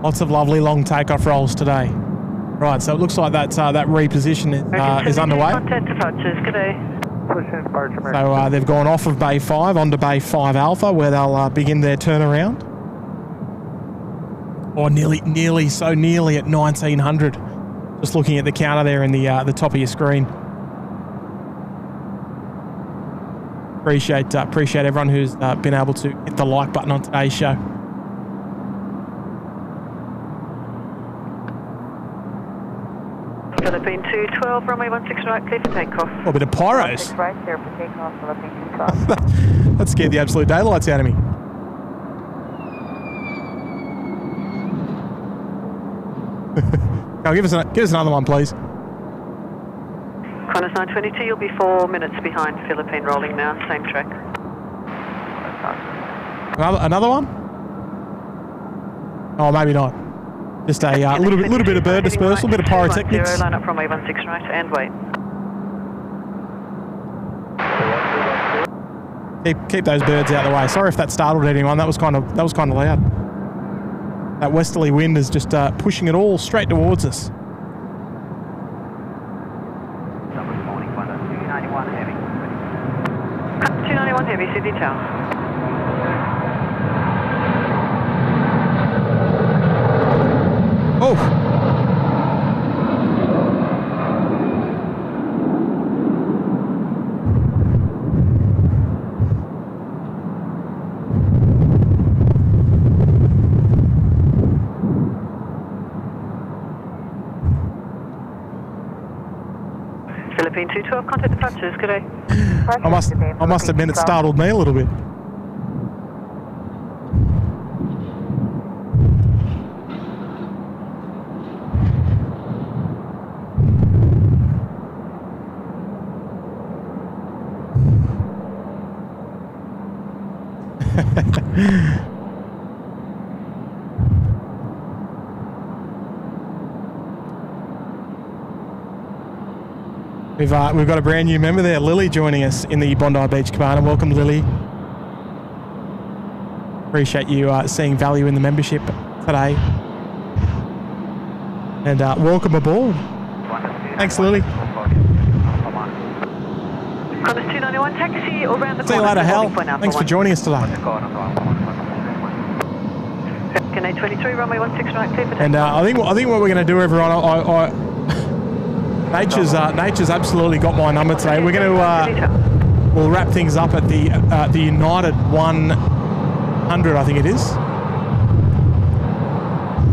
Lots of lovely long takeoff rolls today. Right, so it looks like that reposition is underway. Contact departures, good day. So they've gone off of Bay 5 onto Bay 5 Alpha, where they'll begin their turnaround. Or nearly at 1900. Just looking at the counter there in the top of your screen. Appreciate everyone who's been able to hit the like button on today's show. Philippine 212, runway 16 right, clear for takeoff. A bit of pyros. Right, clear for takeoff, Philippine 212. That scared the absolute daylights out of me. Give us another one, please. Qantas 922, you'll be 4 minutes behind Philippine, rolling now, same track. Another one? Oh, maybe not. Just a little bit of bird dispersal, a bit of pyrotechnics. Line up runway 16 right and wait. Keep those birds out of the way. Sorry if that startled anyone. That was kind of loud. That westerly wind is just pushing it all straight towards us. 291 heavy, Sydney Tower. Oh! copy. 212, contact departures. Good day. I must admit it startled me a little bit. We've got a brand new member there, Lily, joining us in the Bondi Beach Cabana. Welcome, Lily. Appreciate you seeing value in the membership today. And welcome aboard. Thanks, Lily. Qantas 291 taxi or round the corner. See you later, Hal. Thanks for joining us today. Can 23 runway 16 right, clear for takeoff. And I think what we're going to do, everyone, Nature's absolutely got my number today. We're going to we'll wrap things up at the United 100, I think it is.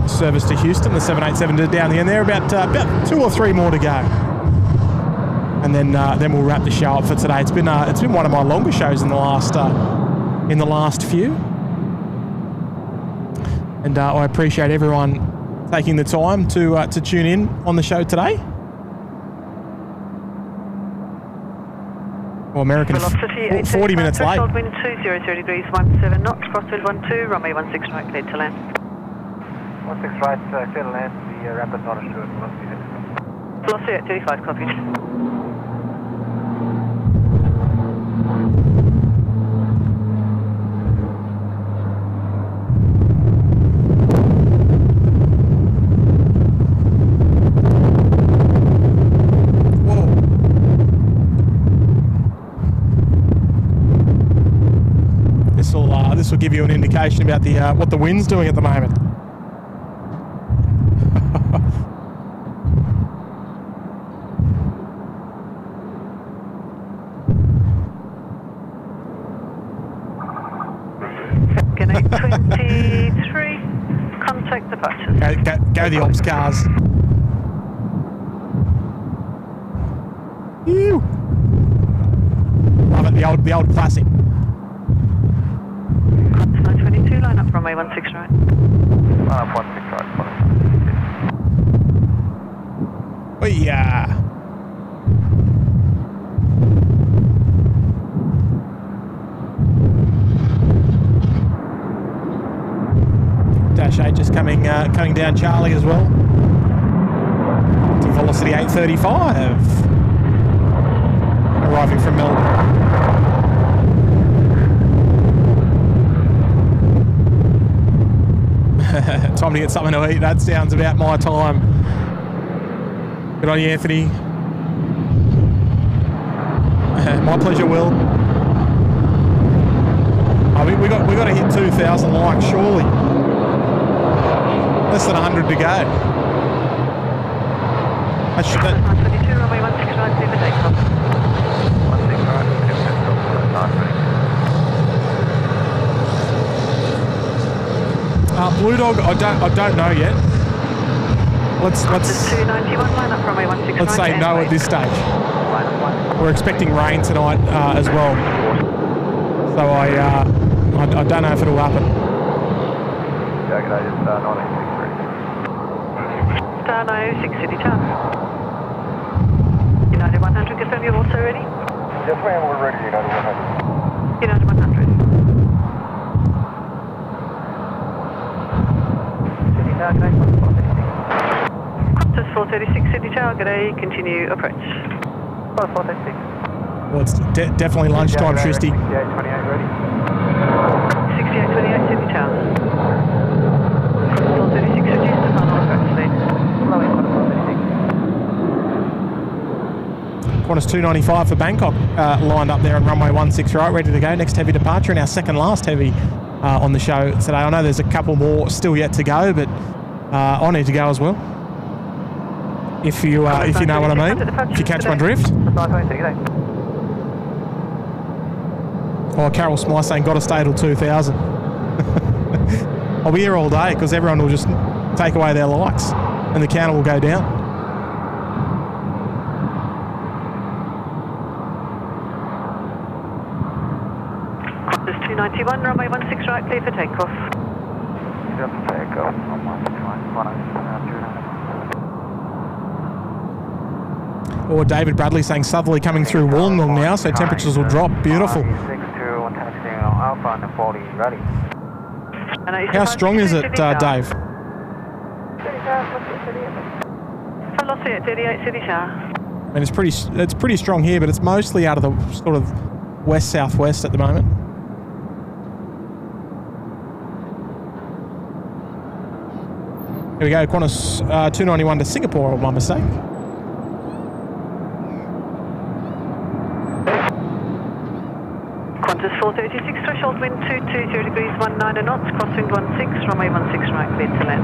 Service to Houston, the 787 down the end there. About 2 or 3 more to go, and then we'll wrap the show up for today. It's been one of my longer shows in the last few, and I appreciate everyone taking the time to tune in on the show today. Well, American, Velocity 40 minutes late. Wind 200 degrees 17 knots, crosswind 12, runway 16 right, cleared to land. 16 right, clear to land, the rapid not assured, Velocity at 35, copy. This will give you an indication about the what the wind's doing at the moment. Can 23 contact departures. Go the ops cars. Ew. Love it, the old classic. 922, line up runway 16 right. Line up 16 right. Oh yeah. Dash 8 just coming down Charlie as well. To velocity 835. Arriving from Melbourne. Time to get something to eat. That sounds about my time. Good on you, Anthony. My pleasure, Will. I mean, we got to hit 2,000 likes, surely. Less than 100 to go. That should. 922, runway 16 right, clear for takeoff. 16 right, Blue Dog, I don't know yet. Let's 291, line up runway 16 let's right, say no at this stage. We're expecting rain tonight as well, so I don't know if it'll happen. Yeah, good day, just 963. Star 906 City Tower. United 100, confirm you're also ready? Yes, ma'am, we're ready, United 100. United 100. Qantas 436 City Tower, good day, continue approach. 436. Well, it's definitely lunchtime, Tristy. 6828 ready. 6828 City Tower. Qantas 436 reduced to final approach speed. Slowing Qantas 436. Qantas 295 for Bangkok, lined up there on runway 16 right, ready to go. Next heavy departure and our second last heavy on the show today. I know there's a couple more still yet to go, but I need to go as well. If you know what I mean, if you catch my drift. Oh, Carol Smythe saying got to stay till 2,000. I'll be here all day because everyone will just take away their likes and the counter will go down. 291, runway 16 right, clear for takeoff. Clear for takeoff, 116, Or David Bradley saying southerly coming through Wollongong now, so temperatures will drop. Beautiful. Alpha and 40, ready. How strong is it, Dave? Velocity at 38 City Tower. I mean, it's pretty strong here, but it's mostly out of the sort of west-southwest at the moment. Here we go, Qantas 291 to Singapore, my mistake. Qantas 436, threshold wind 220 degrees 19 knots, crosswind 16, runway 16 right, clear to land.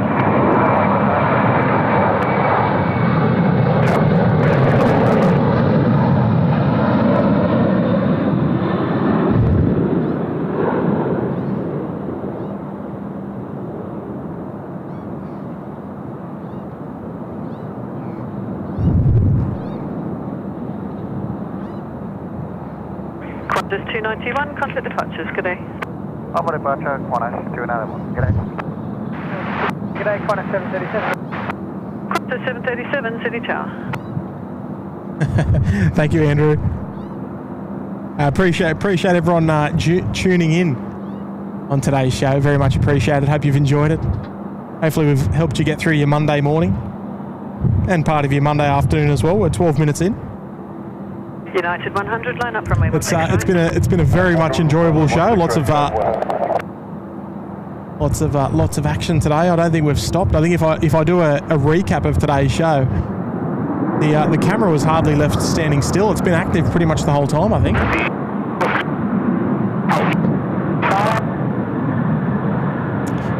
Qantas 291, contact departures, good day. I'm on departure, Qantas 291, good day. Good day, Qantas 737. Qantas 737, City Tower. Thank you, Andrew. Appreciate everyone tuning in on today's show. Very much appreciated. Hope you've enjoyed it. Hopefully we've helped you get through your Monday morning and part of your Monday afternoon as well. We're 12 minutes in. United 100, line up from me. It's been a very much enjoyable show. Lots of action today. I don't think we've stopped. I think if I do a recap of today's show, the camera was hardly left standing still. It's been active pretty much the whole time, I think.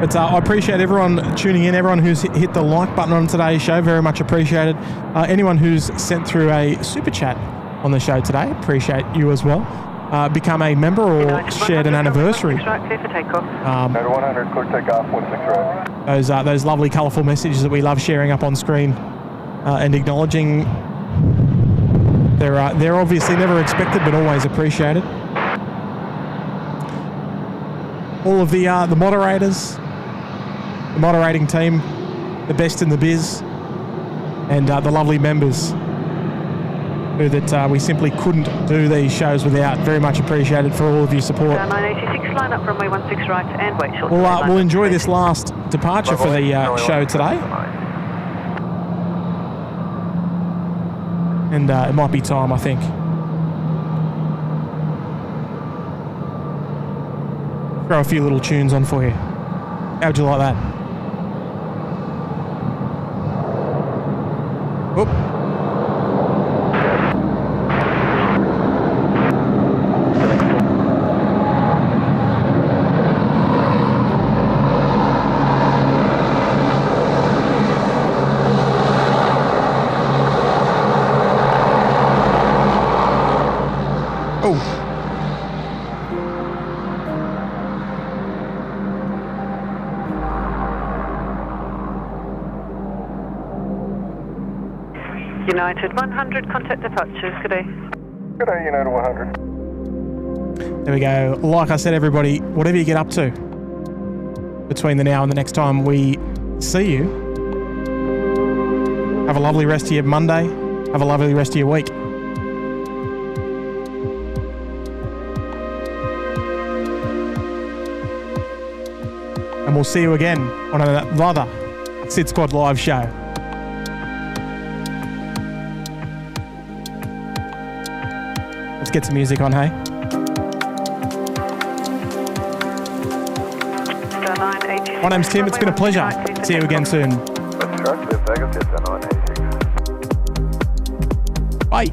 But I appreciate everyone tuning in, everyone who's hit the like button on today's show. Very much appreciated. Anyone who's sent through a super chat on the show today, appreciate you as well. Become a member or shared an anniversary. Those lovely colourful messages that we love sharing up on screen and acknowledging. They're obviously never expected but always appreciated. All of the moderators, the moderating team, the best in the biz, and the lovely members that we simply couldn't do these shows without. Very much appreciated for all of your support. 986, line up runway 16 right and wait short. We'll enjoy this last departure for the show today. And it might be time, I think. Throw a few little tunes on for you. How would you like that? Oop. United 100, contact departures, good day. Good day, United 100. There we go. Like I said, everybody, whatever you get up to between the now and the next time we see you, have a lovely rest of your Monday. Have a lovely rest of your week. And we'll see you again on another SydSquad Live show. Let's get some music on, hey? My name's Tim. It's been a pleasure. See you again soon. Bye.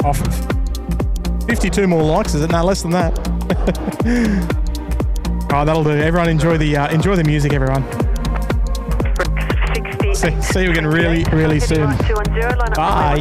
Off. 52 more likes, is it? No, less than that. Oh, that'll do. Everyone enjoy the music, everyone. See you again really soon. Bye.